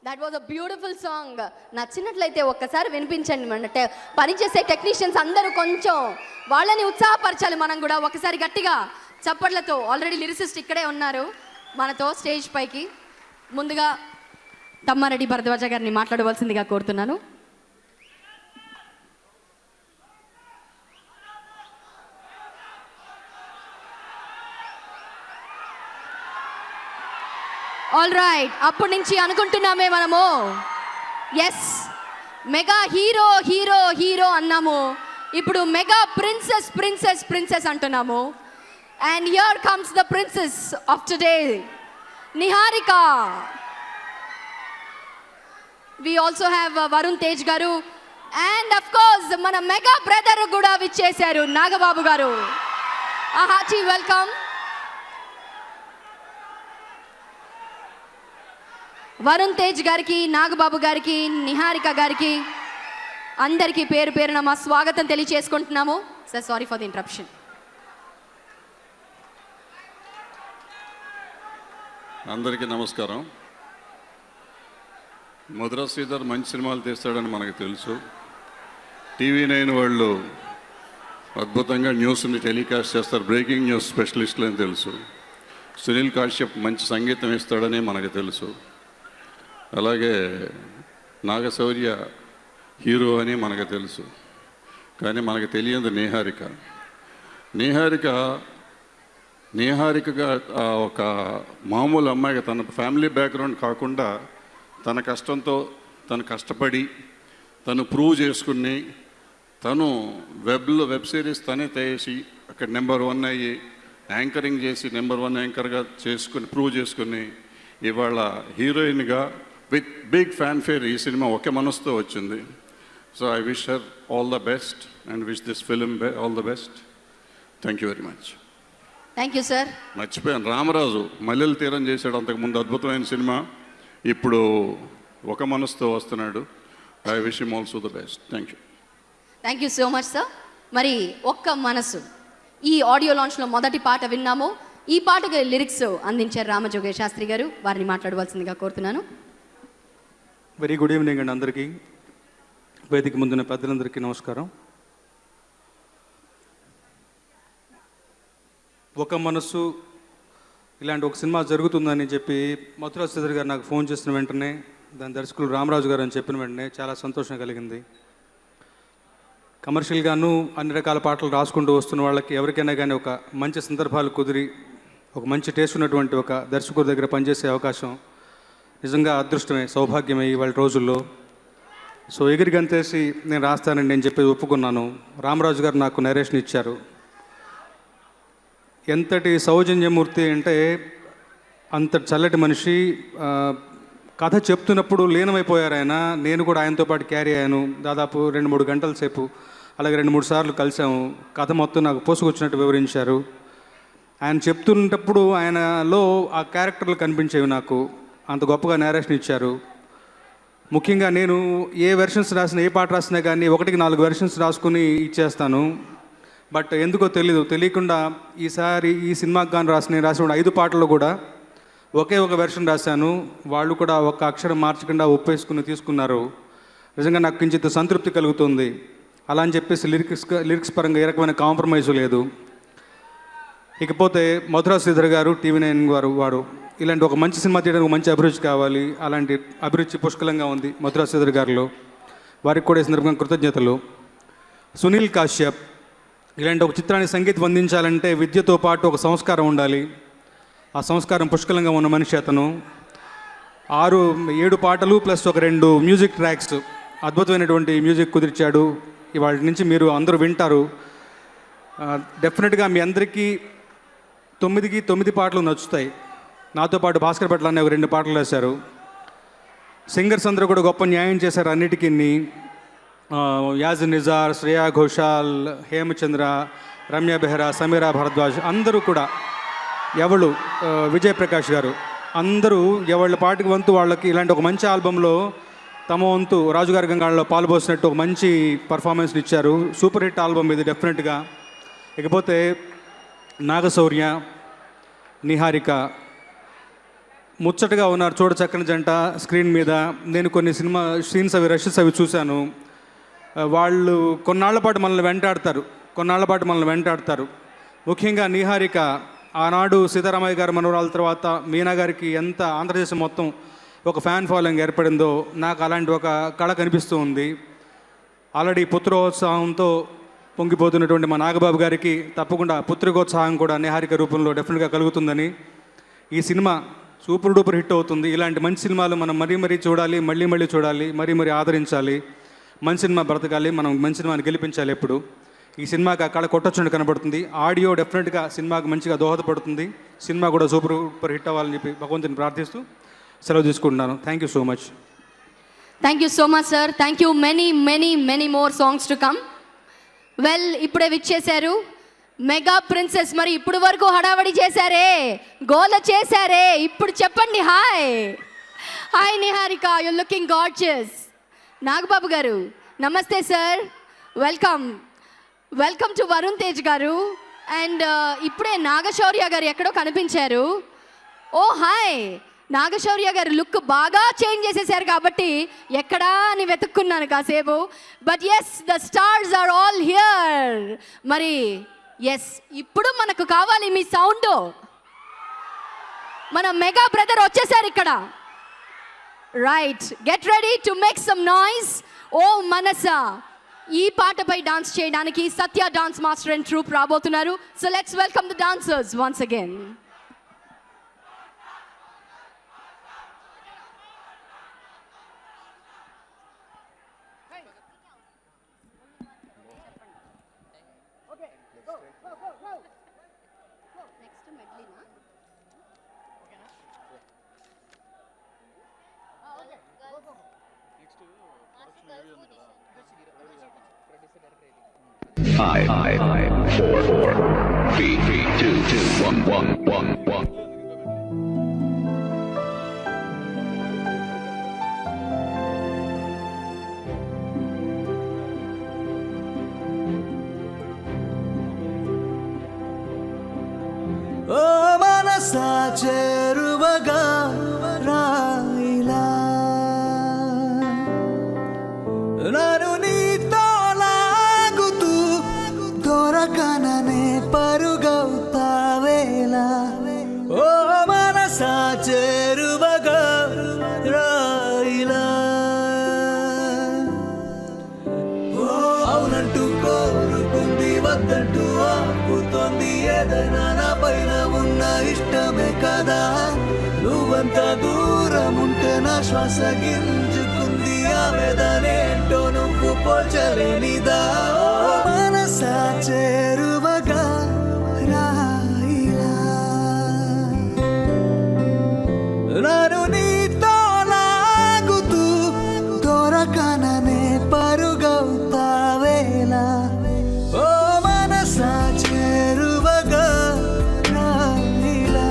that was a beautiful song. నచ్చినట్లయితే ఒక్కసారి వినిపించండి. మన పనిచేసే టెక్నీషియన్స్ అందరూ కొంచెం వాళ్ళని ఉత్సాహపరచాలి. మనం కూడా ఒకసారి గట్టిగా చప్పట్లతో. ఆల్రెడీ లిరిసిస్ట్ ఇక్కడే ఉన్నారు మనతో స్టేజ్ పైకి. ముందుగా తమ్మారెడ్డి భరద్వాజ గారిని మాట్లాడవలసిందిగా కోరుతున్నాను. ఆల్ రైట్, అప్పటి నుంచి అనుకుంటున్నామే మనము yes mega hero hero hero అన్నాము, ఇప్పుడు మెగా ప్రిన్సెస్ ప్రిన్సెస్ ప్రిన్సెస్ అంటున్నాము. And here comes the princess of today, Niharika. We also have Varun Tej garu and of course మన మెగా బ్రదర్ కూడా విచ్చేశారు, నాగబాబు గారు. a hearty welcome. Varun Tej గారికి, నాగబాబు గారికి, నిహారిక గారికి అందరికీ పేరు పేరున మా స్వాగతం తెలియచేసుకుంటున్నాము. Sir, sorry for the interruption. అందరికీ నమస్కారం. మధుర శ్రీధర్ మంచి సినిమాలు తీస్తాడని మనకు తెలుసు. TV9 వాళ్ళు అద్భుతంగా న్యూస్ని టెలికాస్ట్ చేస్తారు, బ్రేకింగ్ న్యూస్ స్పెషలిస్టులు అని తెలుసు. సునీల్ కాశ్యప్ మంచి సంగీతం ఇస్తాడని మనకు తెలుసు. అలాగే నాగశౌర్య హీరో అని మనకు తెలుసు. కానీ మనకు తెలియదు నిహారికగా ఒక మామూలు అమ్మాయిగా తన ఫ్యామిలీ బ్యాక్గ్రౌండ్ కాకుండా తన కష్టంతో తను కష్టపడి తను ప్రూవ్ చేసుకుని తను వెబ్ సిరీస్ తనే చేసి అక్కడ నెంబర్ 1 అయ్యి యాంకరింగ్ చేసి నెంబర్ 1 యాంకర్గా చేసుకుని ప్రూవ్ చేసుకుని ఇవాళ హీరోయిన్గా విత్ బిగ్ ఫ్యాన్ఫేర్ ఈ సినిమా ఒకే మనసుతో వచ్చింది. So I wish her all the best and wish this film all the best. Thank you very much. Thank you sir. మర్చిపోయాను, రామరాజు మల్లెల తీరం చేశాడు అంతకుముందు అద్భుతమైన సినిమా. ఇప్పుడు ఒక మనసుతో వస్తున్నాడు. I wish him also the best. Thank you. Thank you so much sir. మరి ఒక్క మనసు ఈ ఆడియో లాంచ్లో మొదటి పాట విన్నాము. ఈ పాటకి లిరిక్స్ అందించారు రామజోగయ్య శాస్త్రి గారు. వారిని మాట్లాడవలసిందిగా కోరుతున్నాను. వెరీ గుడ్ ఈవినింగ్ అండి అందరికీ. వేదిక ముందున్న పెద్దలందరికీ నమస్కారం. ఒక మనసు ఇలాంటి ఒక సినిమా జరుగుతుందని చెప్పి మధుర శ్రీధర్ గారు నాకు ఫోన్ చేసిన వెంటనే, దాని దర్శకులు రామరాజు గారు అని చెప్పిన వెంటనే చాలా సంతోషం కలిగింది. కమర్షియల్గాను అన్ని రకాల పాటలు రాసుకుంటూ వస్తున్న వాళ్ళకి ఎవరికైనా కానీ ఒక మంచి సందర్భాలు కుదిరి ఒక మంచి టేస్ట్ ఉన్నటువంటి ఒక దర్శకుడి దగ్గర పనిచేసే అవకాశం నిజంగా అదృష్టమే, సౌభాగ్యమే ఇవాళ రోజుల్లో. సో ఎగిరి గంతేసి నేను రాస్తానని నేను చెప్పి ఒప్పుకున్నాను. రామరాజు గారు నాకు నరేషన్ ఇచ్చారు. ఎంతటి సౌజన్యమూర్తి అంటే అంత చల్లటి మనిషి. కథ చెప్తున్నప్పుడు లీనమైపోయారు ఆయన. నేను కూడా ఆయనతో పాటు క్యారీ అయ్యాను దాదాపు 2-3 గంటల సేపు. అలాగే 2-3 సార్లు కలిసాము. కథ మొత్తం నాకు పోసుకొచ్చినట్టు వివరించారు. ఆయన చెప్తున్నప్పుడు ఆయనలో ఆ క్యారెక్టర్లు కనిపించేవి నాకు. అంత గొప్పగా నేరేషన్ ఇచ్చారు. ముఖ్యంగా నేను ఏ వెర్షన్స్ రాసినా, ఏ పాట రాసినా కానీ 1-4 వెర్షన్స్ రాసుకుని ఇచ్చేస్తాను. బట్ ఎందుకో తెలియకుండా ఈసారి ఈ సినిమాకి కానీ నేను రాసిన 5 పాటల్లో కూడా ఒకే ఒక వెర్షన్ రాశాను. వాళ్ళు కూడా ఒక అక్షరం మార్చకుండా ఒప్పేసుకుని తీసుకున్నారు. నిజంగా నాకు కించిత్ సంతృప్తి కలుగుతుంది. అలా అని చెప్పేసి లిరిక్స్ పరంగా ఏ రకమైన కాంప్రమైజ్ లేదు. ఇకపోతే మధురా శ్రీధర్ గారు, TV9 వారు ఇలాంటి ఒక మంచి సినిమా తీయడానికి మంచి అభిరుచి కావాలి. అలాంటి అభిరుచి పుష్కలంగా ఉంది మధురా శ్రీధర్ గారిలో. వారికి కూడా ఈ సందర్భంగా కృతజ్ఞతలు. సునీల్ కాశ్యప్, ఇలాంటి ఒక చిత్రానికి సంగీతం అందించాలంటే విద్యతో పాటు ఒక సంస్కారం ఉండాలి. ఆ సంస్కారం పుష్కలంగా ఉన్న మనిషి అతను. 6-7 పాటలు ప్లస్ ఒక 2 మ్యూజిక్ ట్రాక్స్, అద్భుతమైనటువంటి మ్యూజిక్ కుదిర్చాడు. ఇవాళ నుంచి మీరు అందరూ వింటారు. డెఫినెట్గా మీ అందరికీ 9 పాటలు నచ్చుతాయి. నాతో పాటు భాస్కర్ భట్ల అనే ఒక 2 పాటలు రాశారు. సింగర్స్ అందరూ కూడా గొప్ప న్యాయం చేశారు అన్నిటికీ. యాజ్ నిజార్, శ్రేయా ఘోషాల్, హేమచంద్ర, రమ్య బెహ్రా, సమీరా భరద్వాజ్ అందరూ కూడా, ఎవళ్ళు విజయ్ ప్రకాష్ గారు అందరూ ఎవళ్ళ పాటికి వంతు వాళ్ళకి ఇలాంటి ఒక మంచి ఆల్బంలో తమ వంతు రాజుగారి గంగాళలో పాల్పోసినట్టు ఒక మంచి పర్ఫార్మెన్స్ని ఇచ్చారు. సూపర్ హిట్ ఆల్బమ్ ఇది డెఫినెట్గా. ఇకపోతే నాగశౌర్య, నిహారిక ముచ్చటగా ఉన్నారు. చూడ చక్కని జంట స్క్రీన్ మీద. నేను కొన్ని సినిమా సీన్స్ రషెస్ చూశాను. వాళ్ళు కొన్నాళ్ల పాటు మనల్ని వెంటాడతారు. ముఖ్యంగా నిహారిక ఆనాడు సీతారామయ్య గారి మనవరాల తర్వాత మీనా గారికి ఎంత ఆంధ్రదేశం మొత్తం ఒక ఫ్యాన్ ఫాలోయింగ్ ఏర్పడిందో నాకు అలాంటి ఒక కళ కనిపిస్తూ ఉంది. ఆల్రెడీ పుత్రోత్సాహంతో పొంగిపోతున్నటువంటి మా నాగబాబు గారికి తప్పకుండా పుత్రికోత్సాహం కూడా నిహారిక రూపంలో డెఫినెట్గా కలుగుతుందని. ఈ సినిమా సూపర్ డూపర్ హిట్ అవుతుంది. ఇలాంటి మంచి సినిమాలు మనం మరీ చూడాలి, మళ్ళీ చూడాలి, మరీ ఆదరించాలి. మంచి సినిమా బ్రతకాలి, మనం మంచి సినిమాని గెలిపించాలి. ఎప్పుడు ఈ సినిమాకి ఆ కళ కొట్టొచ్చుండి కనబడుతుంది. ఆడియో డెఫినెట్గా సినిమాకి మంచిగా దోహదపడుతుంది. సినిమా కూడా సూపర్ డూపర్ హిట్ అవ్వాలని చెప్పి భగవంతుని ప్రార్థిస్తూ సెలవు తీసుకుంటున్నాను. Thank you so much. Thank you so much sir. Thank you. Many more songs to come. Well, ఇప్పుడే విచ్చేశారు మెగా ప్రిన్సెస్. మరి ఇప్పుడు వరకు హడావడి చేశారే, గోల చేశారే, ఇప్పుడు చెప్పండి hi. Hi Niharika, you looking gorgeous. Nagababu గారు నమస్తే sir, welcome to Varun Tej garu. And ఇప్పుడే నాగశౌర్య గారు ఎక్కడో కనిపించారు. ఓ హాయ్. నాగశౌర్య గారు లుక్ బాగా చేంజ్ చేసేసారు కాబట్టి ఎక్కడా అని వెతుక్కున్నాను కాసేపు. But yes, the stars are all here. మరి ఎస్, ఇప్పుడు మనకు కావాలి మీ సౌండ్. మన మెగా బ్రదర్ వచ్చేసారు ఇక్కడ. Right, get ready to make some noise. ఓ మనసా, ఈ పాటపై డాన్స్ చేయడానికి Satya dance master and troupe రాబోతున్నారు. So let's welcome the dancers once again. Five, 4, 3, 2, 1, 1, 1, 1. ఓ మనసా చేరువగా రాయిలా నన్ను నీతో లాగుతూ దొరకననే పరుగవుతావేలా. ఓ మనసా చేరువగా రాయిలా అవునంటూ కోరుకుంది, వద్దంటూ ఆపుతోంది. ఏదైనా నా పైన ఉన్న ఇష్టమే కదా. నువ్వంత దూరం ఉంటే నా శ్వాస గింజుకుంది. ఆవేదనేంటో నువ్వు పోల్చలేనిదా. మనసా చేరువగా రాయిలా నన్ను నీతో లాగుతూ దొరకననే పరుగవుతావేలా. ఓ మనసా చేరువగా రాయిలా.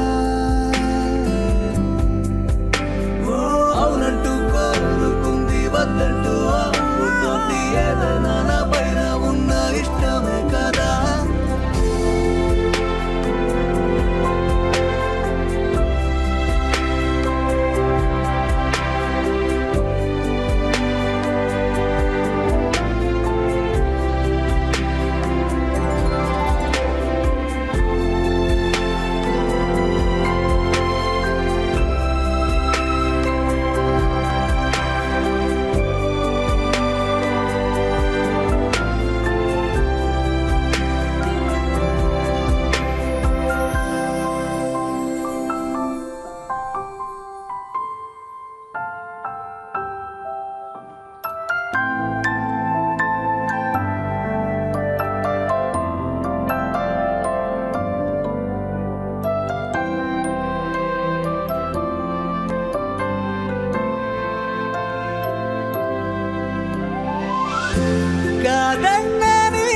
కాదన్నని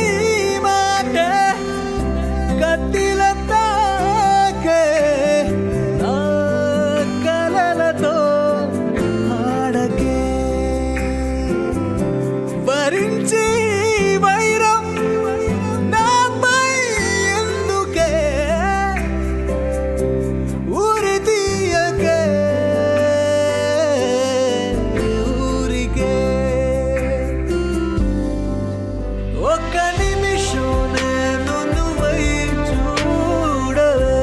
మాటే కత్తిల తాకే నా కలలతో ఆడకే భరించి వైరం నాపై ఎందుకే ఊరి తీయకే ఊరికే ఒక్క నిమిషం నేను నువ్వై చూడవే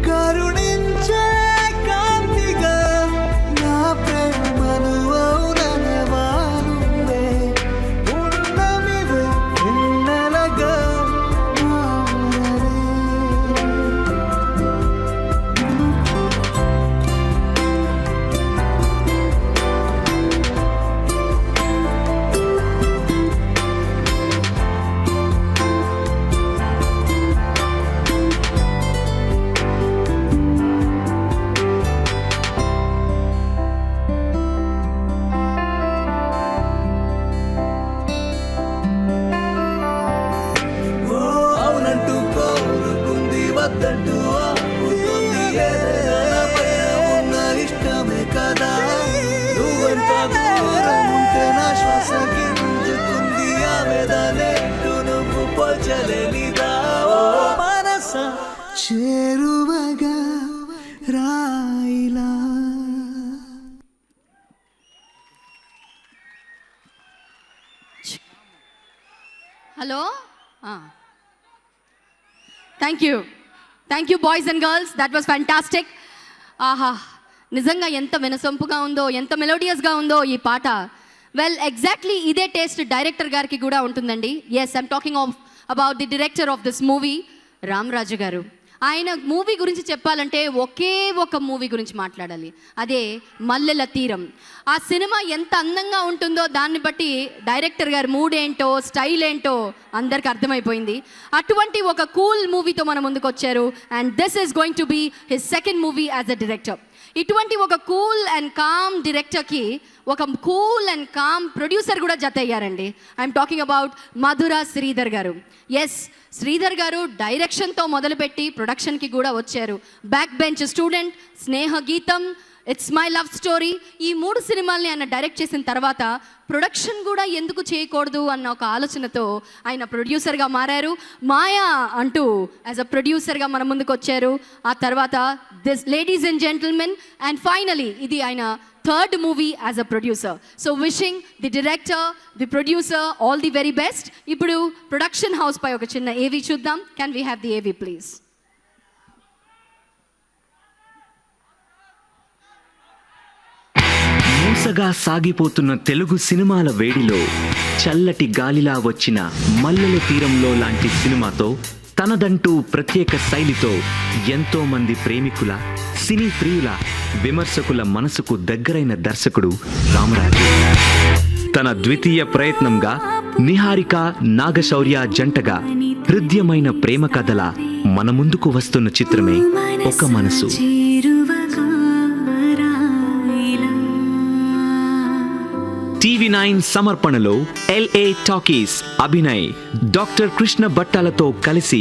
కరుణించే కాంతిగా నా ప్రేమను అవుననవానువే ఉన్నమివే ఎన్నెలగా మారవే అవునంటూ కోరుకుంది వద్దంటూ ఆపుతుంది ఏదైనా పైన ఉన్న ఇష్టమే కదా నువ్వెంత దూరం ఉంటే నా శ్వాస గింజుకుంది ఆవేదనేంటూ నువ్వు పోల్చలేనిదా ఓ మనస చేరువగా రాయిలా hello thank you boys and girls, that was fantastic. ఆహా, నిజంగా ఎంత వినసొంపుగా ఉందో, ఎంత మెలోడియస్గా ఉందో ఈ పాట. వెల్, ఎగ్జాక్ట్లీ ఇదే టేస్ట్ డైరెక్టర్ గారికి కూడా ఉంటుందండి. Yes, I'm talking about the director of this movie, Ramaraju garu. ఆయన మూవీ గురించి చెప్పాలంటే ఒకే ఒక మూవీ గురించి మాట్లాడాలి, అదే మల్లెల తీరం. ఆ సినిమా ఎంత అందంగా ఉంటుందో దాన్ని బట్టి డైరెక్టర్ గారు మూడ్ ఏంటో, స్టైల్ ఏంటో అందరికి అర్థమైపోయింది. అటువంటి ఒక కూల్ మూవీతో మన ముందుకు వచ్చారు. And this is going to be his second movie as a director. ఇటువంటి ఒక కూల్ అండ్ కామ్ డైరెక్టర్కి ఒక కూల్ అండ్ కామ్ ప్రొడ్యూసర్ కూడా జత అయ్యారండి. ఐఎమ్ టాకింగ్ అబౌట్ మధుర శ్రీధర్ గారు. ఎస్, శ్రీధర్ గారు డైరెక్షన్తో మొదలుపెట్టి ప్రొడక్షన్కి కూడా వచ్చారు. బ్యాక్ బెంచ్ స్టూడెంట్, స్నేహ గీతం, ఇట్స్ మై లవ్ స్టోరీ, ఈ 3 సినిమాల్ని ఆయన డైరెక్ట్ చేసిన తర్వాత ప్రొడక్షన్ కూడా ఎందుకు చేయకూడదు అన్న ఒక ఆలోచనతో ఆయన ప్రొడ్యూసర్గా మారారు. మాయా అంటూ యాజ్ అ ప్రొడ్యూసర్గా మన ముందుకు వచ్చారు. ఆ తర్వాత this ladies and gentlemen, and finally ఇది ఆయన third movie as a producer. So wishing the director, the producer all the very best. ఇప్పుడు ప్రొడక్షన్ హౌస్ పై ఒక చిన్న ఏవీ చూద్దాం. Can we have the AV please? మూసగా సాగిపోతున్న తెలుగు సినిమాల వేడిలో చల్లటి గాలిలా వచ్చిన మల్లెల తీరంలో లాంటి సినిమాతో తనదంటూ ప్రత్యేక శైలితో ఎంతో మంది ప్రేమికుల, సినీ ప్రియుల, విమర్శకుల మనసుకు దగ్గరైన దర్శకుడు రామరాజు. తన ద్వితీయ ప్రయత్నంగా నిహారిక, నాగశౌర్య జంటగా హృద్యమైన ప్రేమ కథల మన ముందుకు వస్తున్న చిత్రమే ఒక మనసు. TV9 సమర్పణలో LA talkies Abhinay, doctor Krishna భట్టాలతో కలిసి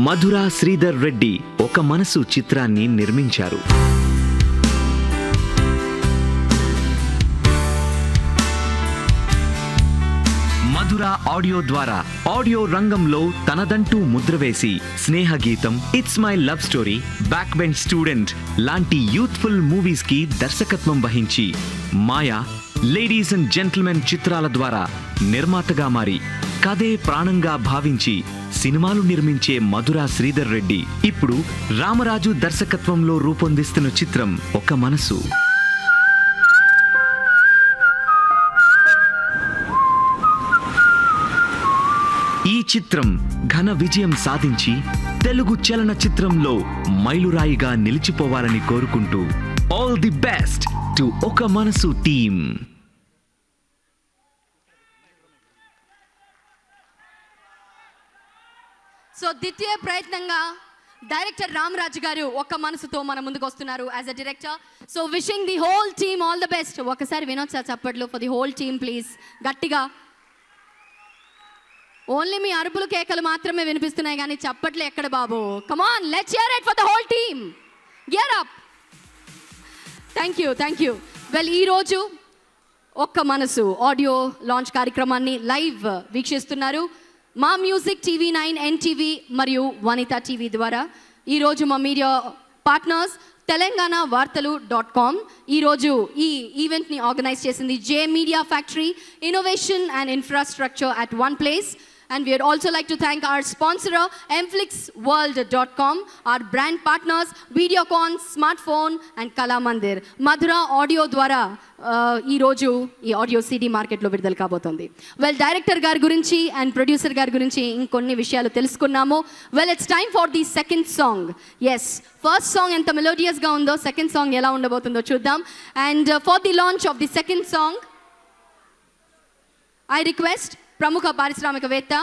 మధుర శ్రీధర్ రెడ్డి ఒక మనసు చిత్రాన్ని నిర్మించారు. మధుర ఆడియో ద్వారా ఆడియో రంగంలో తనదంటూ ముద్ర వేసి స్నేహ గీతం, it's my love story, back bench student లాంటి యూత్ఫుల్ మూవీస్ కి దర్శకత్వం వహించి మాయా, లేడీస్ అండ్ జెంటిల్మెన్ చిత్రాల ద్వారా నిర్మాతగా మారి కథే ప్రాణంగా భావించి సినిమాలు నిర్మించే మధుర శ్రీధర్ రెడ్డి ఇప్పుడు రామరాజు దర్శకత్వంలో రూపొందిస్తున్న చిత్రం ఒక మనసు. ఈ చిత్రం ఘన విజయం సాధించి తెలుగు చలన చిత్రంలో మైలురాయిగా నిలిచిపోవాలని కోరుకుంటూ ఆల్ ది బెస్ట్ టు ఒక మనసు టీమ్. సో ద్వితీయ ప్రయత్నంగా డైరెక్టర్ రామరాజు గారు ఒక్క మనసుతో మన ముందుకు వస్తున్నారు as a director. So wishing the whole team all the best. ఒకసారి వినోద్ సార్ చప్పట్లు for the whole team please, గట్టిగా. ఓన్లీ మీ అరుపులు కేకలు మాత్రమే వినిపిస్తున్నాయి కానీ చప్పట్లు ఎక్కడ బాబు? Come on, let's hear it for the whole team. Get up. Thank you. Well, ఈరోజు ఒక్క మనసు ఆడియో లాంచ్ కార్యక్రమాన్ని లైవ్ వీక్షిస్తున్నారు మా మ్యూజిక్ TV9, NTV మరియు వనితా టీవీ ద్వారా. ఈరోజు మా మీడియా పార్ట్నర్స్ తెలంగాణ వార్తలు.com ఈరోజు ఈ ఈవెంట్ని ఆర్గనైజ్ చేసింది J media factory, innovation and infrastructure at one place. And we would also like to thank our sponsor mflixworld.com, our brand partners Videocon, Smartphone and Kala Mandir. Madhura Audio ద్వారా ఈ రోజు ఈ audio CD మార్కెట్లో విడుదల కాబోతోంది. Well, director గారి గురించి and producer గారి గురించి ఇంకొన్ని విషయాలు తెలుసుకున్నాము. Well, it's time for the second song. Yes, first song ఎంత మెలోడియస్గా ఉందో సెకండ్ సాంగ్ ఎలా ఉండబోతుందో చూద్దాం. And for the launch of the second song I request ప్రముఖ పారిశ్రామికవేత్త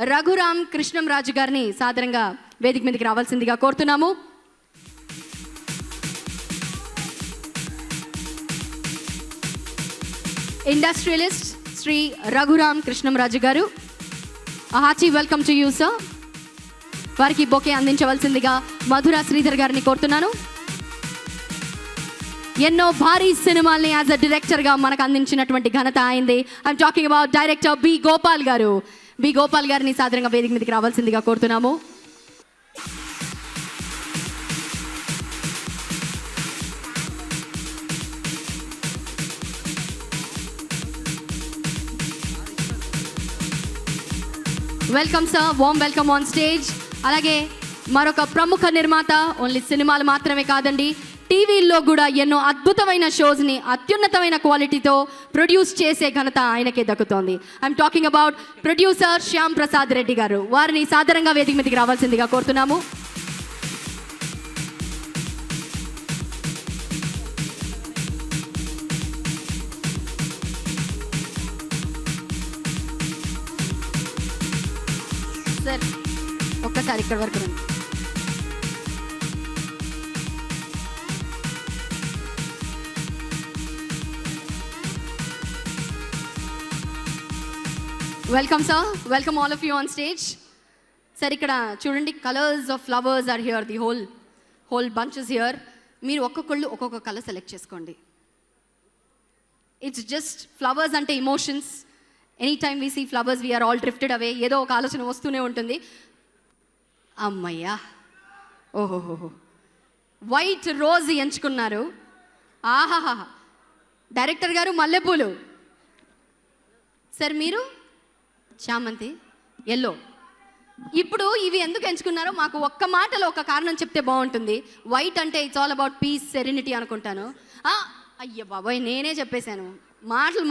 రఘురామ్ కృష్ణంరాజు గారిని సాదరంగా వేదిక మీదకి రావాల్సిందిగా కోరుతున్నాము. ఇండస్ట్రియలిస్ట్ శ్రీ రఘురామ్ కృష్ణంరాజు గారు, hearty welcome to you sir. వారికి బొకే అందించవలసిందిగా మధురా శ్రీధర్ గారిని కోరుతున్నాను. ఎన్నో భారీ సినిమాల్ని యాజ్ అ డైరెక్టర్గా మనకు అందించినటువంటి ఘనత అయింది. I'm talking about director B Gopal garu. B Gopal గారిని సాదరంగా వేదిక మీదకి రావాల్సిందిగా కోరుతున్నాము. Welcome sir, warm welcome on stage. అలాగే మరొక ప్రముఖ నిర్మాత, ఓన్లీ సినిమాలు మాత్రమే కాదండి, టీవీల్లో కూడా ఎన్నో అద్భుతమైన షోస్ని అత్యున్నతమైన క్వాలిటీతో ప్రొడ్యూస్ చేసే ఘనత ఆయనకే దక్కుతోంది. I'm talking about producer Shyam Prasad Reddy గారు. వారిని సాదరంగా వేదిక మీదకి రావాల్సిందిగా కోరుతున్నాము. సార్, ఒక్కసారి ఇక్కడ వరకు రండి. Welcome sir, welcome all of you on stage. Sir, ఇక్కడ చూడండి, colours of flowers are here, the whole bunches here. మీరు ఒక్కొక్క కలర్ సెలెక్ట్ చేసుకోండి. ఇట్స్ జస్ట్ ఫ్లవర్స్ అంటే emotions. Any time we see flowers we're all drifted away. ఏదో ఒక ఆలోచన వస్తూనే ఉంటుంది. అమ్మయ్యా, ఓహోహో, వైట్ రోజ్ ఎంచుకున్నారు. ఆహాహా, డైరెక్టర్ గారు మల్లెపూలు. సార్, మీరు చామంతి, ఎల్లో. ఇప్పుడు ఇవి ఎందుకు ఎంచుకున్నారో మాకు ఒక్క మాటలో ఒక కారణం చెప్తే బాగుంటుంది. వైట్ అంటే it's all about peace, serenity అనుకుంటాను. అయ్య బాబాయ్, నేనే చెప్పేశాను,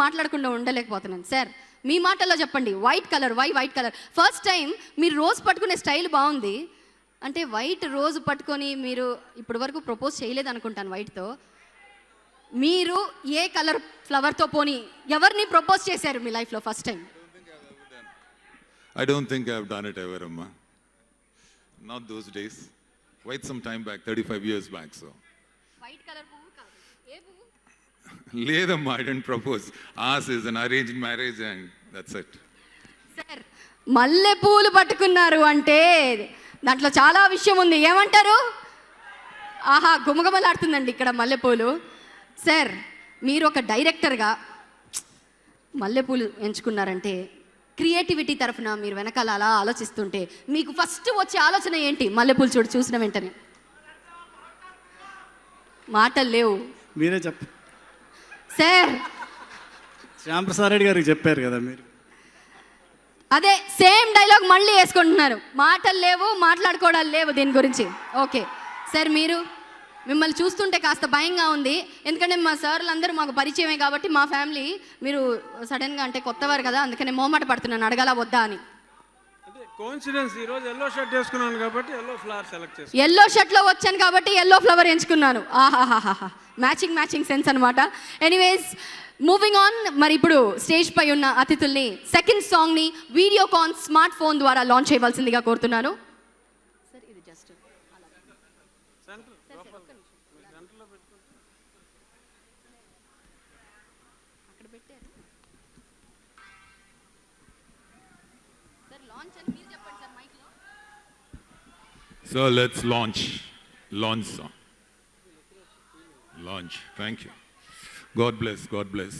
మాట్లాడకుండా ఉండలేకపోతున్నాను. సార్, మీ మాటల్లో చెప్పండి. White colour, white colour. First time మీరు రోజ్ పట్టుకునే స్టైల్ బాగుంది. అంటే వైట్ రోజ్ పట్టుకొని మీరు ఇప్పటి వరకు ప్రపోజ్ చేయలేదు అనుకుంటాను వైట్తో. మీరు ఏ కలర్ ఫ్లవర్తో పోనీ ఎవరిని ప్రపోజ్ చేశారు మీ లైఫ్లో first time? I don't think I've done it ever, Amma. Not those days. Quite some time back, 35 years back, so. White color puvu kaadu. Ye puvu? Ledamma, I didn't propose. Ours is an arranged marriage and that's it. Sir, మల్లె పూలు పట్టుకున్నారు అంటే దాంట్లో చాలా విషయం ఉంది. ఏమంటారు? ఆహా, గుమగుమలాడుతుందండి ఇక్కడ మల్లెపూలు. సార్, మీరు ఒక డైరెక్టర్గా మల్లెపూలు ఎంచుకున్నారంటే క్రియేటివిటీ తరఫున మీరు వెనకాల అలా ఆలోచిస్తుంటే మీకు ఫస్ట్ వచ్చే ఆలోచన ఏంటి? మల్లెపూలు చూసిన వెంటనే మాటలు లేవు, మీరే చెప్ప. సార్, శ్యామ్ ప్రసాద్ రెడ్డి గారికి చెప్పారు కదా మీరు. అదే సేమ్ డైలాగ్ మళ్ళీ వేసుకుంటున్నారు. మాటలు లేవు, మాట్లాడుకోవడాలు లేవు దీని గురించి. ఓకే సార్, మిమ్మల్ని చూస్తుంటే కాస్త భయంగా ఉంది. ఎందుకంటే మా సార్లు అందరూ మాకు పరిచయమే కాబట్టి మా ఫ్యామిలీ, మీరు సడన్గా అంటే కొత్తవారు కదా, అందుకనే మోమాట పడుతున్నాను అడగాల వద్దా అని. కోఇన్సిడెన్స్, ఈ రోజు ఎల్లో షర్ట్ వేసుకున్నాను కాబట్టి ఎల్లో ఫ్లవర్ సెలెక్ట్ చేశాను. ఎల్లో షర్ట్లో వచ్చాను కాబట్టి ఎల్లో ఫ్లవర్ ఎంచుకున్నాను. ఆహాహాహా, మ్యాచింగ్ సెన్స్ అనమాట. Anyways, moving on. మరి ఇప్పుడు స్టేజ్ పై ఉన్న అతిథుల్ని సెకండ్ సాంగ్ని వీడియోకాన్ స్మార్ట్ ఫోన్ ద్వారా లాంచ్ చేయవలసిందిగా కోరుతున్నాను. సార్, ఇది జస్ట్ అలా So let's launch song. Launch. Thank you. God bless. God bless.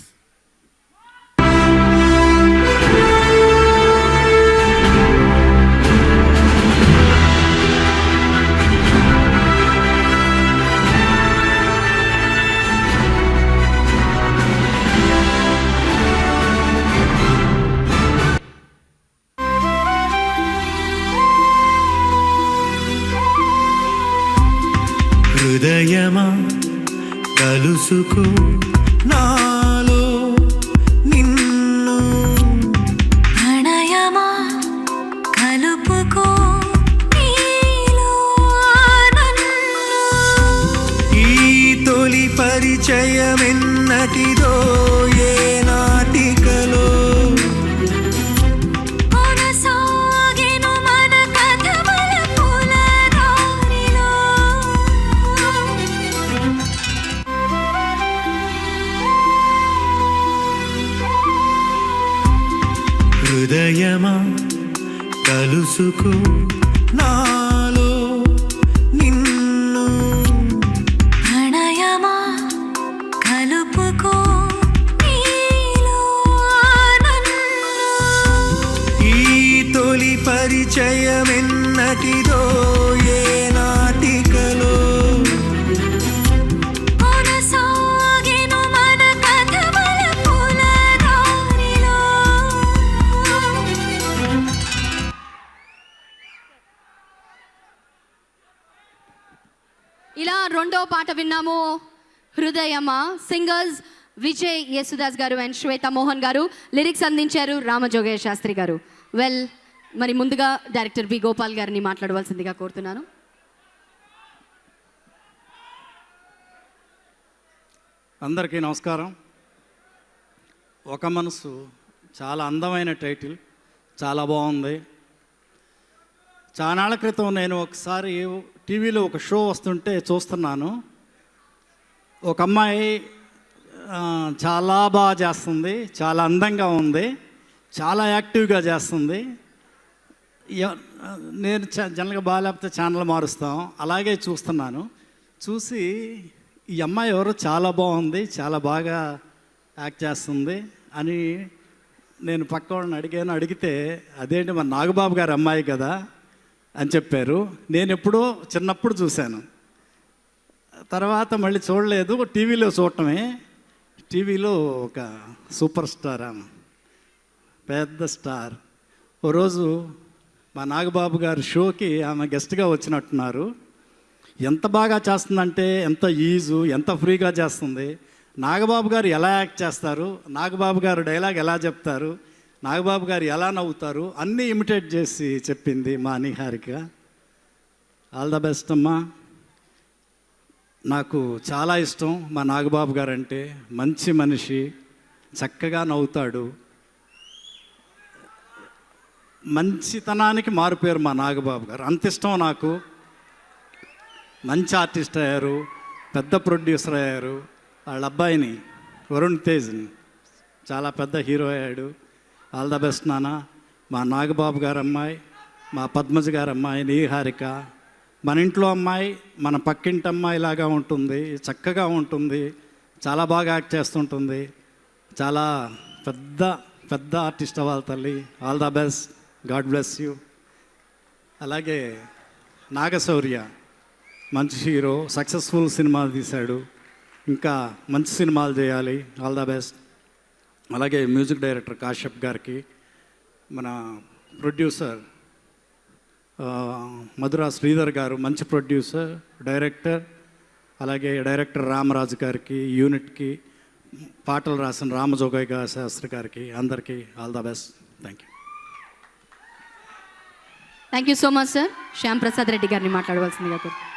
హృదయమా కలుసుకో నాలో నిన్ను, ప్రణయమా కలుపుకో నీలో నన్ను. ఈ తొలి పరిచయమెన్నటిదో ఏ నాటికలో కొనసాగెను మన కథ మలుపుల దారిలో. హృదయమా కలుసుకో నాలో నిన్ను, ప్రణయమా కలుపుకో నీలో నన్ను. ఈ తొలి పరిచయమెన్నటిదో ఏ నాటికలో కొనసాగెను మన కథ మలుపుల దారిలో. ఇలా రెండో పాట విన్నాము, హృదయమా. సింగర్స్ విజయ్ యేసుదాస్ గారు అండ్ శ్వేత మోహన్ గారు. లిరిక్స్ అందించారు రామజోగయ్య శాస్త్రి గారు. వెల్, మరి ముందుగా డైరెక్టర్ బి గోపాల్ గారిని మాట్లాడవలసిందిగా కోరుతున్నాను. అందరికీ నమస్కారం. ఒక మనసు చాలా అందమైన టైటిల్, చాలా బాగుంది. చానాళ్ళ క్రితం నేను ఒకసారి టీవీలో ఒక షో వస్తుంటే చూస్తున్నాను. ఒక అమ్మాయి చాలా బాగా చేస్తుంది, చాలా అందంగా ఉంది, చాలా యాక్టివ్గా చేస్తుంది. నేను జనరల్గా బాగాలేకపోతే ఛానల్ మారుస్తాం, అలాగే చూస్తున్నాను. చూసి ఈ అమ్మాయి ఎవరో చాలా బాగుంది, చాలా బాగా యాక్ట్ చేస్తుంది అని నేను పక్క వాళ్ళని అడిగితే అదేంటి మన నాగబాబు గారి అమ్మాయి కదా అని చెప్పారు. నేను ఎప్పుడో చిన్నప్పుడు చూశాను, తర్వాత మళ్ళీ చూడలేదు, టీవీలో చూడటమే. టీవీలో ఒక సూపర్ స్టార్, ఆమె పెద్ద స్టార్. ఓ రోజు మా నాగబాబు గారి షోకి ఆమె గెస్ట్గా వచ్చినట్టున్నారు. ఎంత బాగా చేస్తుందంటే, ఎంత ఈజు, ఎంత ఫ్రీగా చేస్తుంది. నాగబాబు గారు ఎలా యాక్ట్ చేస్తారు, నాగబాబు గారు డైలాగ్ ఎలా చెప్తారు, నాగబాబు గారు ఎలా నవ్వుతారు, అన్నీ ఇమిటేట్ చేసి చెప్పింది మా నిహారిక. ఆల్ ద బెస్ట్ అమ్మా. నాకు చాలా ఇష్టం మా నాగబాబు గారు అంటే. మంచి మనిషి, చక్కగా నవ్వుతాడు, మంచితనానికి మారుపేరు మా నాగబాబు గారు. అంత ఇష్టం నాకు. మంచి ఆర్టిస్ట్ అయ్యారు, పెద్ద ప్రొడ్యూసర్ అయ్యారు. వాళ్ళ అబ్బాయిని వరుణ్ తేజ్ని చాలా పెద్ద హీరో అయ్యాడు. ఆల్ ద బెస్ట్ నాన్న. మా నాగబాబు గారు అమ్మాయి, మా పద్మజ గారు అమ్మాయి నిహారిక మన ఇంట్లో అమ్మాయి, మన పక్కింటి అమ్మాయి లాగా ఉంటుంది, చక్కగా ఉంటుంది, చాలా బాగా యాక్ట్ చేస్తుంటుంది. చాలా పెద్ద పెద్ద ఆర్టిస్ట్ అవ్వాలి తల్లి. All the best, God bless you. అలాగే నాగశౌర్య మంచి హీరో, సక్సెస్ఫుల్ సినిమాలు తీశాడు, ఇంకా మంచి సినిమాలు చేయాలి. All the best. అలాగే మ్యూజిక్ డైరెక్టర్ కాశ్యప్ గారికి, మన ప్రొడ్యూసర్ మధురా శ్రీధర్ గారు మంచి ప్రొడ్యూసర్, డైరెక్టర్. అలాగే డైరెక్టర్ రామరాజు గారికి, యూనిట్కి పాటలు రాసిన రామజోగయ్య శాస్త్రి గారికి, అందరికీ all the best. Thank you. Thank you so much sir. Shyam Prasad Reddy గారిని మాట్లాడవలసిందిగా కోరుతున్నాను.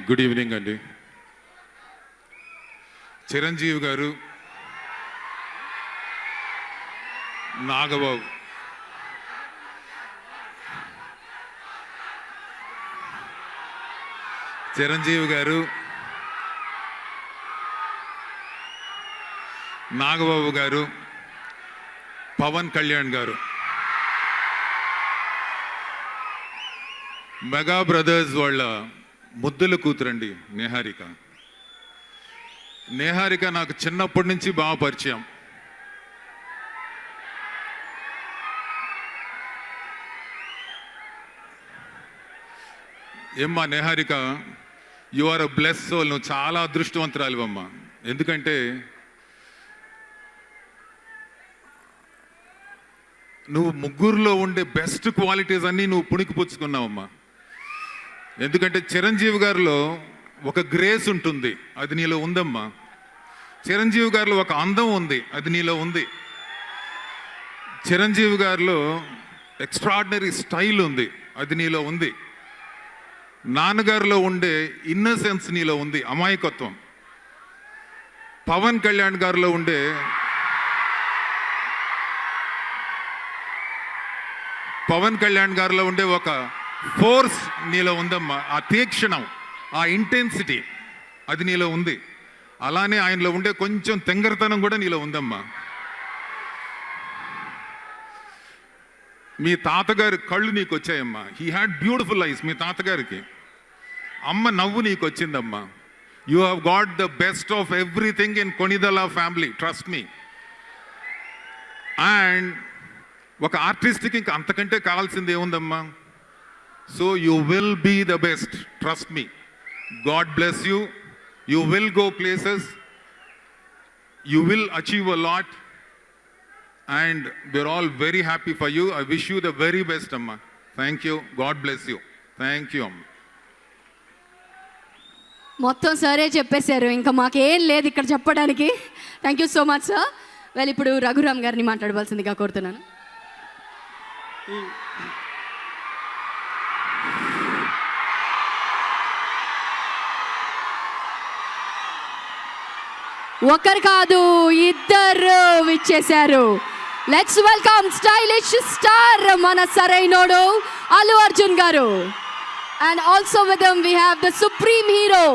గుడ్ ఈవినింగ్ అండి. చిరంజీవి గారు, నాగబాబు, చిరంజీవి గారు నాగబాబు గారు, పవన్ కళ్యాణ్ గారు, మెగా బ్రదర్స్ వాళ్ళ ముద్దుల కూతురండి నిహారిక. నిహారిక నాకు చిన్నప్పటి నుంచి బాగా పరిచయం. ఏమ్మా Niharika, you are a bless soul. నువ్వు చాలా అదృష్టవంతురాలివమ్మా. ఎందుకంటే నువ్వు ముగ్గురులో ఉండే బెస్ట్ క్వాలిటీస్ అన్నీ నువ్వు పుణికిపుచ్చుకున్నావమ్మా. ఎందుకంటే చిరంజీవి గారిలో ఒక గ్రేస్ ఉంటుంది, అది నీలో ఉందమ్మా. చిరంజీవి గారిలో ఒక అందం ఉంది, అది నీలో ఉంది. చిరంజీవి గారిలో ఎక్స్ట్రాడినరీ స్టైల్ ఉంది, అది నీలో ఉంది. నాన్నగారిలో ఉండే ఇన్నసెన్స్ నీలో ఉంది, అమాయకత్వం. పవన్ కళ్యాణ్ గారిలో ఉండే ఒక ఫోర్స్ నీలో ఉందమ్మా. ఆ తీక్షణం, ఆ ఇంటెన్సిటీ అది నీలో ఉంది. అలానే ఆయనలో ఉండే కొంచెం తెంగరతనం కూడా నీలో ఉందమ్మా. మీ తాతగారి కళ్ళు నీకు వచ్చాయమ్మా. He had beautiful eyes. మీ తాతగారికి అమ్మ నవ్వు నీకు వచ్చిందమ్మా. You have got the best of everything in Konidela family, trust me. And ఒక ఆర్టిస్ట్కి ఇంకా అంతకంటే కావాల్సింది ఏముందమ్మా? So you will be the best, trust me. God bless you. You will go places. You will achieve a lot. And we're all very happy for you. I wish you the very best, Amma. Thank you. God bless you. Thank you, Amma. మొత్తం సరే చెప్పేశారు, ఇంకా మాకేం లేదు ఇక్కడ చెప్పడానికి. Thank you so much sir. Well, ఇప్పుడు రఘురామ్ గారిని మాట్లాడవలసిందిగా కోరుతున్నాను. ఒకరు కాదు, ఇద్దరు విచ్చేశారు. లెట్స్ వెల్కమ్ స్టైలిష్ స్టార్ మన Sarainodu Allu Arjun garu. And also with him we have the supreme hero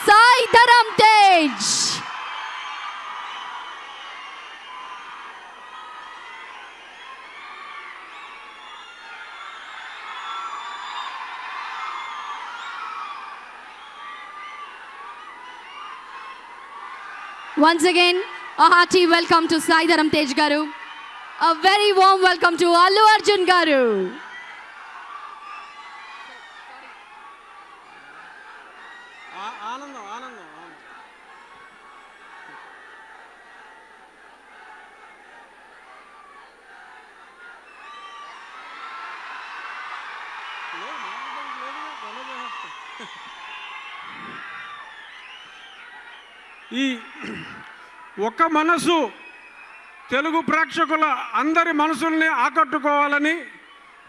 Sai Dharam Tej. Once again, a hearty welcome to Sai Dharam Tej garu. A very warm welcome to Allu Arjun garu. ఆనందం ఆనందం. ఈ ఒక్క మనసు తెలుగు ప్రేక్షకుల అందరి మనసుల్ని ఆకట్టుకోవాలని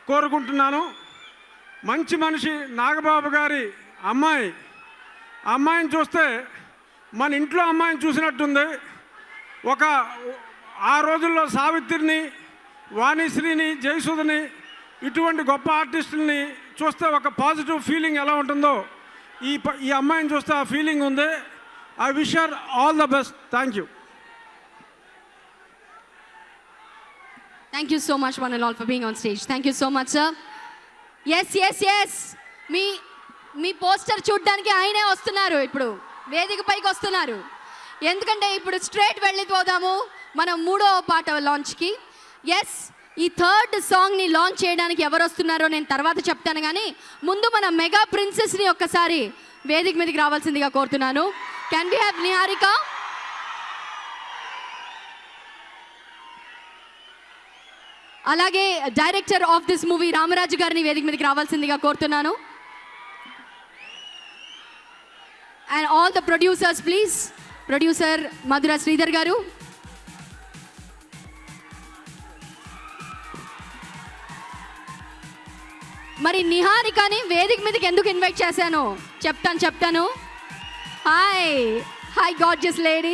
కోరుకుంటున్నాను. మంచి మనిషి నాగబాబు గారి అమ్మాయిని చూస్తే మన ఇంట్లో అమ్మాయిని చూసినట్టుంది. ఆ రోజుల్లో సావిత్రిని, వాణిశ్రీని, జయసుధని, ఇటువంటి గొప్ప ఆర్టిస్టుల్ని చూస్తే ఒక పాజిటివ్ ఫీలింగ్ ఎలా ఉంటుందో ఈ అమ్మాయిని చూస్తే ఆ ఫీలింగ్ ఉంది. I wish her all the best. Thank you. Thank you so much one and all for being on stage. Thank you so much sir. Yes. Me poster చూడడానికి ఆయనే వస్తున్నారు, ఇప్పుడు వేదిక పైకి వస్తున్నారు. ఎందుకంటే ఇప్పుడు స్ట్రైట్ వెళ్ళిపోదాము మనం 3వ పాట లాంచ్కి. ఎస్, ఈ 3rd సాంగ్ని లాంచ్ చేయడానికి ఎవరు వస్తున్నారో నేను తర్వాత చెప్తాను, కానీ ముందు మన మెగా ప్రిన్సెస్ని ఒక్కసారి వేదిక మీదకి రావాల్సిందిగా కోరుతున్నాను. Can we have Niharika? అలాగే director of this movie Ramaraju గారిని వేదిక మీదకి రావాల్సిందిగా కోరుతున్నాను. And all the producers please. Producer Madhura Sridhar garu, మరి నిహారికని వేదిక మీదకి ఎందుకు ఇన్వైట్ చేశాను చెప్తాను. Hi gorgeous lady.